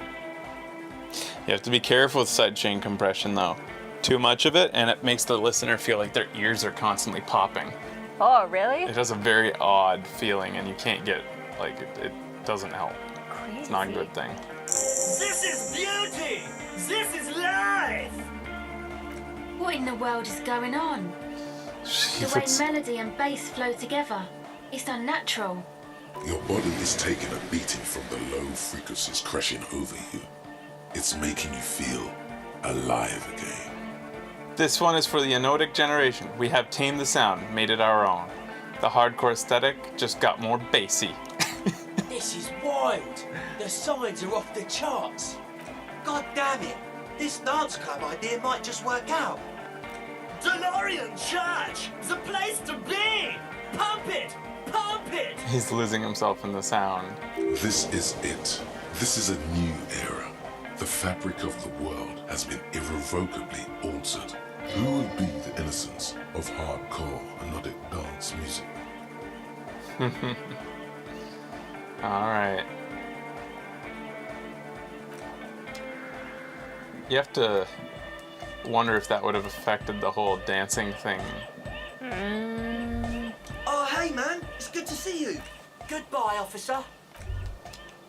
You have to be careful with sidechain compression, though. Too much of it, and it makes the listener feel like their ears are constantly popping. Oh, really? It has a very odd feeling, and you can't get, like, it doesn't help. Crazy. It's not a good thing. This is beauty! This is life! What in the world is going on? The way melody and bass flow together. It's unnatural. Your body is taking a beating from the low frequencies crashing over you. It's making you feel alive again. This one is for the anodic generation. We have tamed the sound, made it our own. The hardcore aesthetic just got more bassy. This is wild! The signs are off the charts! God damn it! This dance club idea might just work out! DeLorean Church! The place to be! Pump it! Pump it! He's losing himself in the sound. This is it. This is a new era. The fabric of the world has been irrevocably altered. Who will be the innocence of hardcore anodic dance music? Alright. You have to wonder if that would have affected the whole dancing thing. Oh, hey, man. It's good to see you. Goodbye, officer.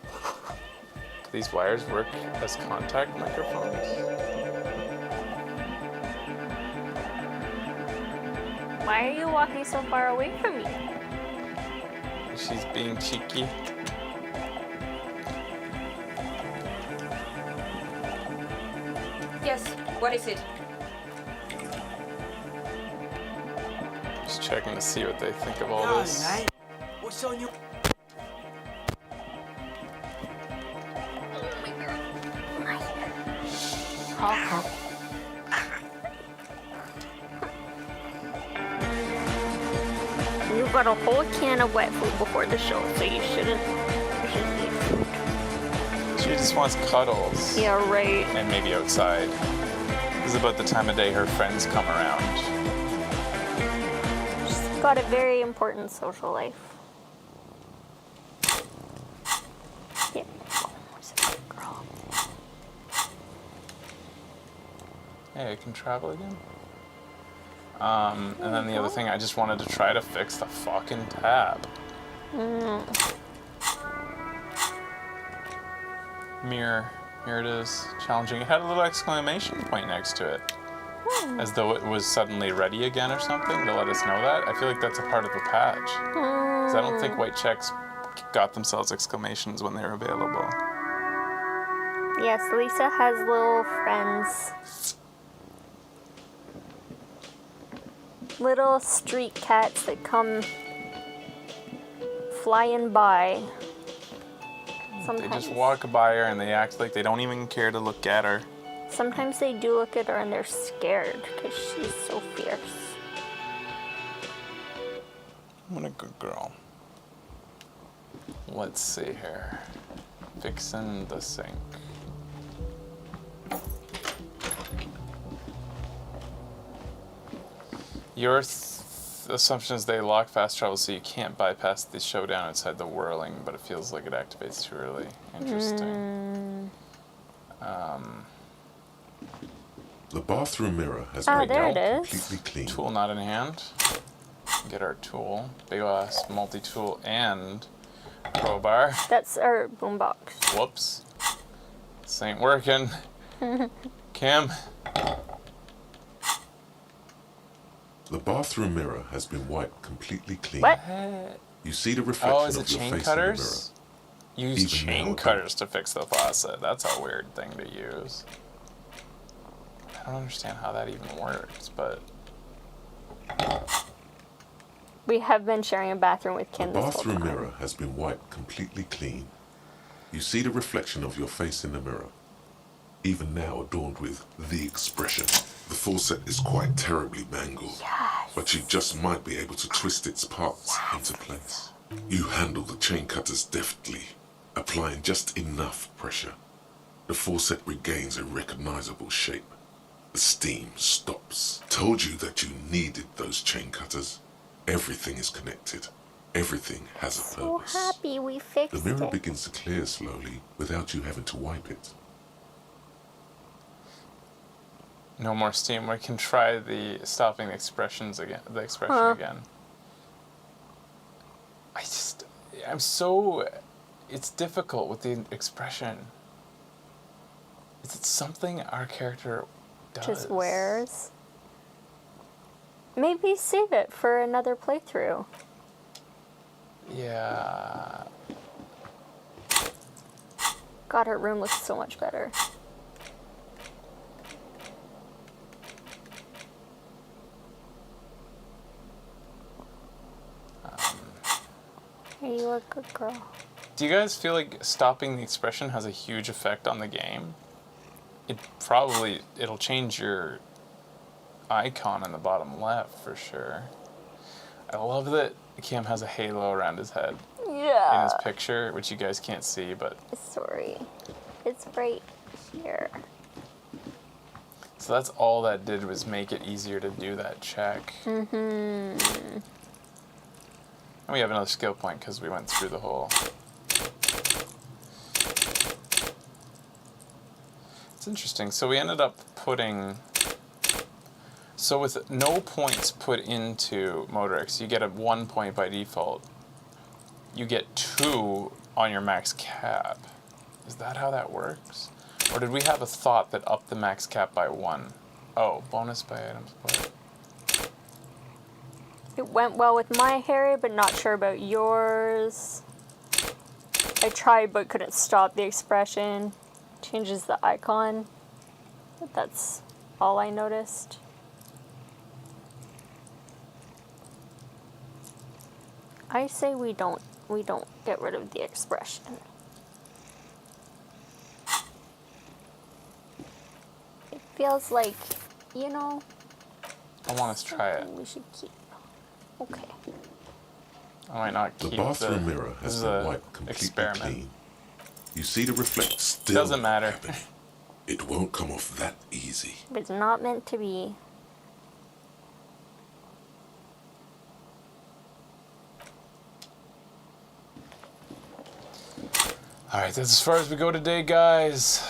Do these wires work as contact microphones? Why are you walking so far away from me? She's being cheeky. Yes, what is it? Just checking to see what they think of all this. Mate. What's on your... You got a whole can of wet food before the show, so you shouldn't eat food. She just wants cuddles. Yeah, right. And maybe outside. This is about the time of day her friends come around. She's got a very important social life. Yeah. Where's the girl? Hey, I can travel again? And then the other thing, I just wanted to try to fix the fucking tab. Mirror. Here it is. Challenging. It had a little exclamation point next to it. As though it was suddenly ready again or something to let us know that. I feel like that's a part of the patch. Because I don't think white checks got themselves exclamations when they were available. Yes, Lisa has little friends. Little street cats that come flying by. Sometimes. They just walk by her and they act like they don't even care to look at her. Sometimes they do look at her and they're scared because she's so fierce. What a good girl. Let's see here. Fixing the sink. Your assumption is they lock fast travel so you can't bypass the showdown outside the whirling, but it feels like it activates too early. Interesting. The bathroom mirror has been completely clean. Tool not in hand. Get our tool. Big ass multi-tool and crowbar. That's our boombox. Whoops. This ain't working. Kim. The bathroom mirror has been wiped completely clean. What? You see the reflection is it of your chain face cutters? in the mirror. Use chain cutters to fix the faucet. That's a weird thing to use. I don't understand how that even works, but... We have been sharing a bathroom with Kim The this whole bathroom time. mirror has been wiped completely clean. You see the reflection of your face in the mirror, even now adorned with the expression. The faucet is quite terribly mangled, but you just might be able to twist its parts into place. You handle the chain cutters deftly, applying just enough pressure. The faucet regains a recognizable shape. The steam stops. Told you that you needed those chain cutters. Everything is connected. Everything has a purpose. So happy we fixed The mirror it. begins to clear slowly without you having to wipe it. No more steam. We can try the stopping the expressions again. The expression again. I'm so... It's difficult with the expression. Is it something our character does? Just wears. Maybe save it for another playthrough. Yeah. God, her room looks so much better. You a good girl. Do you guys feel like stopping the expression has a huge effect on the game? It'll change your icon in the bottom left for sure. I love that Kim has a halo around his head. Yeah. In his picture, which you guys can't see, but... Sorry. It's right here. So that's all that did was make it easier to do that check. Mm-hmm. And we have another skill point because we went through the whole... It's interesting. So we ended up putting So with no points put into Motorix, you get a 1 point by default. You get 2 on your max cap. Is that how that works? Or did we have a thought that upped the max cap by 1? Oh, bonus by items. What? It went well with my Harry, but not sure about yours. I tried but couldn't stop the expression. Changes the icon. But that's all I noticed. I say we don't get rid of the expression. It feels like, you know, I want us to try it. we should keep. Okay. I might not The keep bathroom mirror has been wiped completely experiment. clean. You see the reflect still Doesn't matter. happening. It won't come off that easy. It's not meant to be. Alright, that's as far as we go today, guys.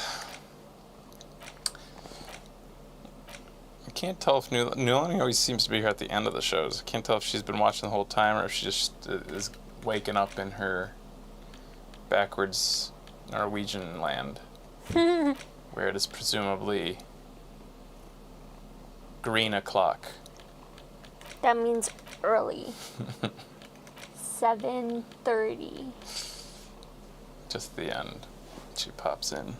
I can't tell if Nulani always seems to be here at the end of the shows. I can't tell if she's been watching the whole time or if she just is waking up in her backwards Norwegian land. Where it is presumably green o'clock. That means early. 7:30. Just the end. She pops in.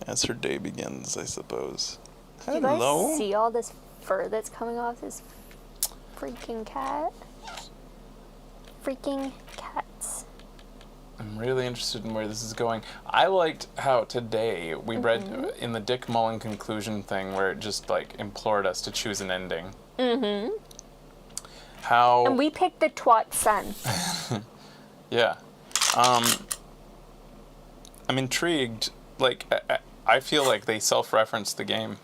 As her day begins, I suppose. Do you guys see all this fur that's coming off this freaking cat? Freaking cats. I'm really interested in where this is going. I liked how today we read in the Dick Mullen conclusion thing where it just like implored us to choose an ending. Mm-hmm. How... And we picked the twat son. Yeah. I'm intrigued. Like, I feel like they self-reference the game.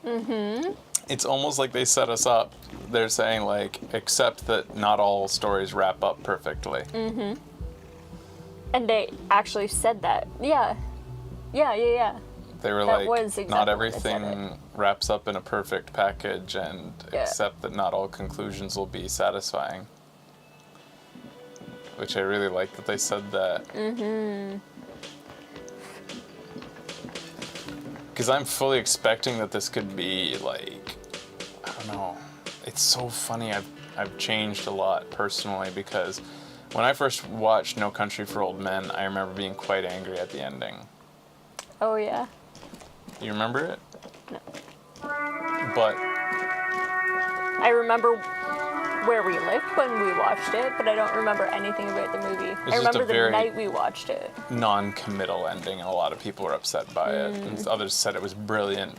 Mm-hmm. It's almost like they set us up. They're saying, like, except that not all stories wrap up perfectly. Mm-hmm. And they actually said that. Yeah. Yeah. They were that like, was exactly not what they said everything wraps up in a perfect package, and Yeah. except that not all conclusions will be satisfying. Which I really like that they said that. Mm-hmm. Because I'm fully expecting that this could be like, I don't know. It's so funny. I've changed a lot personally because when I first watched No Country for Old Men, I remember being quite angry at the ending. Oh, yeah. You remember it? No. But I remember where we lived when we watched it, but I don't remember anything about the movie. I just remember a the very night we watched it. non-committal ending, and a lot of people were upset by it. And others said it was brilliant.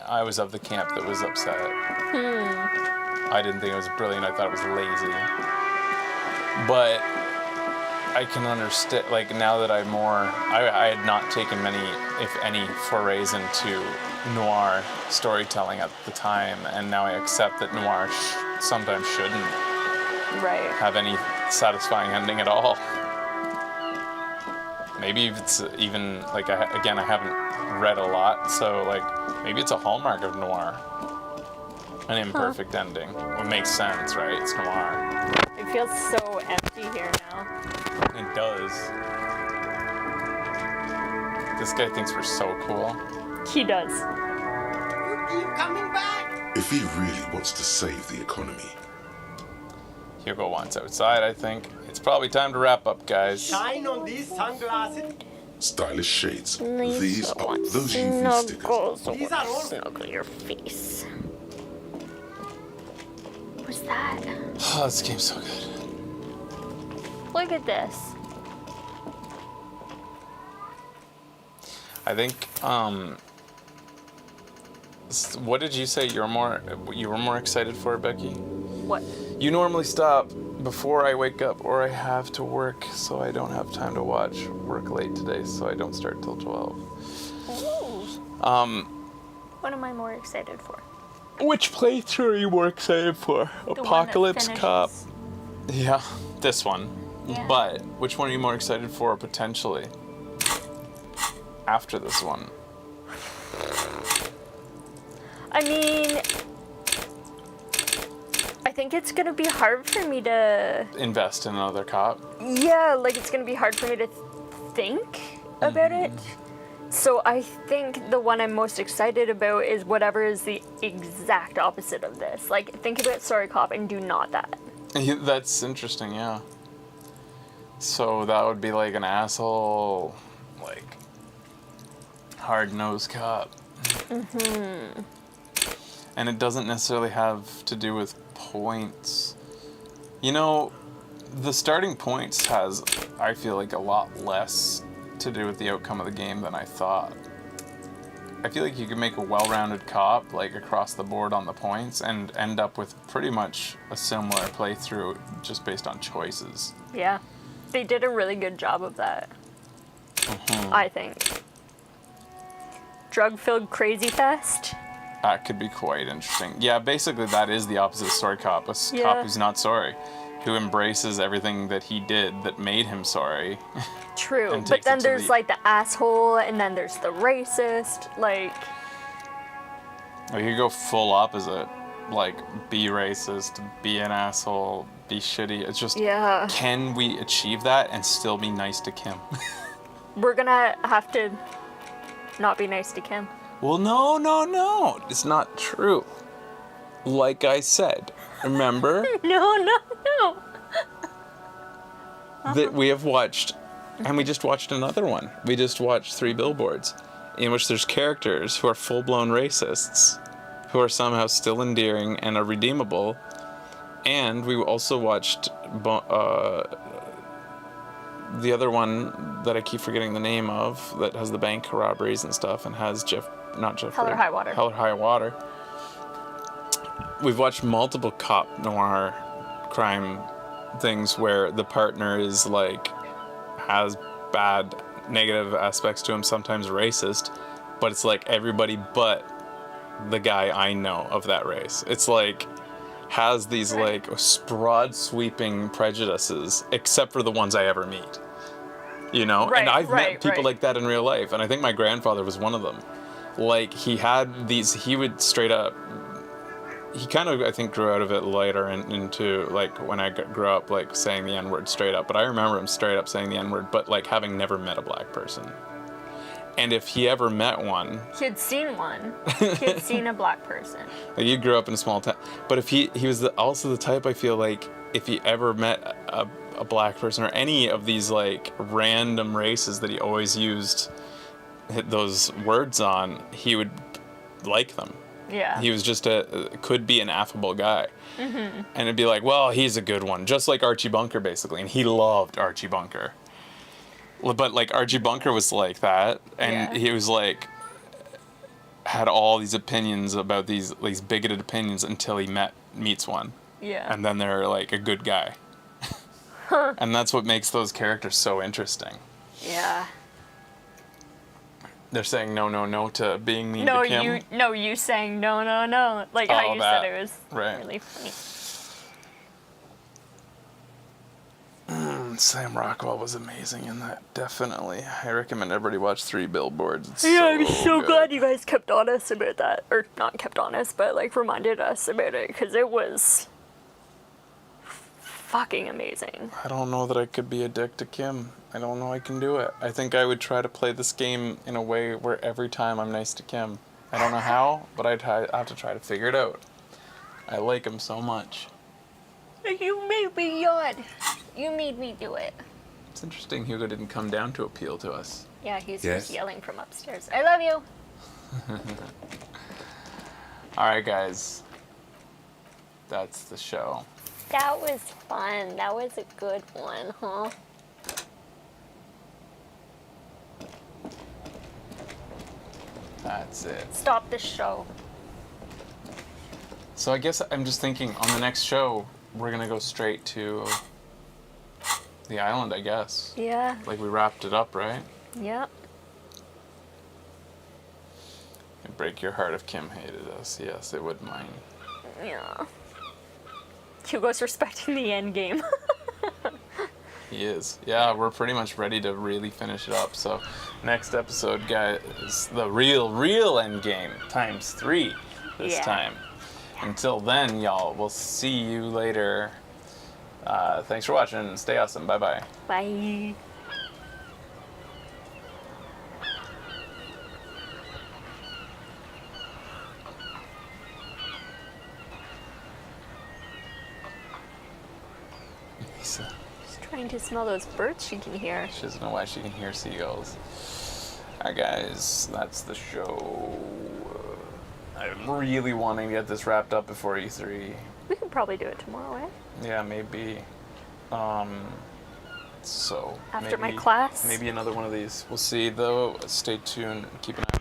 I was of the camp that was upset. I didn't think it was brilliant. I thought it was lazy. But I can understand, like, now that I'm more... I had not taken many, if any, forays into noir storytelling at the time, and now I accept that noir sometimes shouldn't have any satisfying ending at all. Maybe it's even, like, again, I haven't read a lot, so, like, maybe it's a hallmark of noir. An imperfect ending. It makes sense, right? It's noir. It feels so empty here now. It does. This guy thinks we're so cool. He does. You keep coming back. If he really wants to save the economy. Hugo wants outside, I think. It's probably time to wrap up, guys. Shine on these sunglasses. Stylish shades. These are those UV stickers. These are all... Snuggle your face. What's that? Oh, this game's so good. Look at this. I think, what did you say you were more excited for, Becky? What? You normally stop before I wake up or I have to work, so I don't have time to watch. Work late today, so I don't start till 12. Ooh. What am I more excited for? Which playthrough are you more excited for? Apocalypse Cop. Yeah, this one. Yeah. But which one are you more excited for potentially? After this one. I mean, think it's gonna be hard for me to invest in another cop. Yeah, like it's gonna be hard for me to think about it. So I think the one I'm most excited about is whatever is the exact opposite of this. Like, think about Sorry Cop and do not that. That's interesting, yeah. So that would be like an asshole, like, hard-nosed cop. Mm-hmm. And it doesn't necessarily have to do with points. You know, the starting points has, I feel like, a lot less to do with the outcome of the game than I thought. I feel like you could make a well-rounded cop, like, across the board on the points and end up with pretty much a similar playthrough just based on choices. Yeah. They did a really good job of that. I think. Drug-filled crazy fest. That could be quite interesting. Yeah, basically that is the opposite of Sorry Cop. A cop who's not sorry. Who embraces everything that he did that made him sorry. True, but then there's like the asshole, and then there's the racist, like... Well, you could go full opposite. Like, be racist, be an asshole, be shitty. It's just, can we achieve that and still be nice to Kim? We're gonna have to not be nice to Kim. Well, no. It's not true. Like I said, remember? No. That we have watched, and we just watched another one. We just watched 3 Billboards, in which there's characters who are full-blown racists, who are somehow still endearing and are redeemable. And we also watched the other one that I keep forgetting the name of, that has the bank robberies and stuff, and has Hell or High Water. We've watched multiple cop noir crime things where the partner is like, has bad negative aspects to him, sometimes racist, but it's like everybody but the guy I know of that race. It's like, has these like broad sweeping prejudices, except for the ones I ever meet. You know? And I've met people like that in real life, and I think my grandfather was one of them. Like, he had these, he would straight up, he kind of, I think, grew out of it later into, like, when I grew up, like, saying the N-word straight up. But I remember him straight up saying the N-word, but, like, having never met a black person. And if he ever met one... He had seen one. He had seen a black person. Like, he grew up in a small town. But if he was also the type, I feel like, if he ever met a black person or any of these, like, random races that he always used those words on, he would like them. Yeah. He was just could be an affable guy. Mm-hmm. And it'd be like, well, he's a good one. Just like Archie Bunker, basically. And he loved Archie Bunker. But, like, Archie Bunker was like that. And he was, like, had all these opinions about these bigoted opinions until he meets one. Yeah. And then they're, like, a good guy. And that's what makes those characters so interesting. Yeah. They're saying no to being mean to Kim. You saying no. Like how you said it was really funny. Sam Rockwell was amazing in that, definitely. I recommend everybody watch 3 Billboards. It's I'm so glad you guys kept on us about that. Or not kept on us, but like reminded us about it, because it was fucking amazing. I don't know that I could be a dick to Kim. I don't know I can do it. I think I would try to play this game in a way where every time I'm nice to Kim. I don't know how, but I'd have to try to figure it out. I like him so much. You made me yawn. You made me do it. It's interesting Hugo didn't come down to appeal to us. Yeah, he's just yelling from upstairs. I love you. Alright, guys. That's the show. That was fun. That was a good one, huh? That's it. Stop the show. So I guess I'm just thinking on the next show, we're going to go straight to the island, I guess. Yeah. Like we wrapped it up, right? Yep. It'd break your heart if Kim hated us. Yes, it would mine. Yeah. Hugo's respecting the end game. He is. Yeah, we're pretty much ready to really finish it up. So next episode, guys, is the real end game times 3 this time. Until then, y'all, we'll see you later. Thanks for watching. Stay awesome. Bye-bye. Bye. She's trying to smell those birds she can hear. She doesn't know why she can hear seagulls. Alright guys, that's the show. I'm really wanting to get this wrapped up before E3. We could probably do it tomorrow, eh? Yeah, maybe. So after maybe, my class? Maybe another one of these. We'll see though. Stay tuned. Keep an eye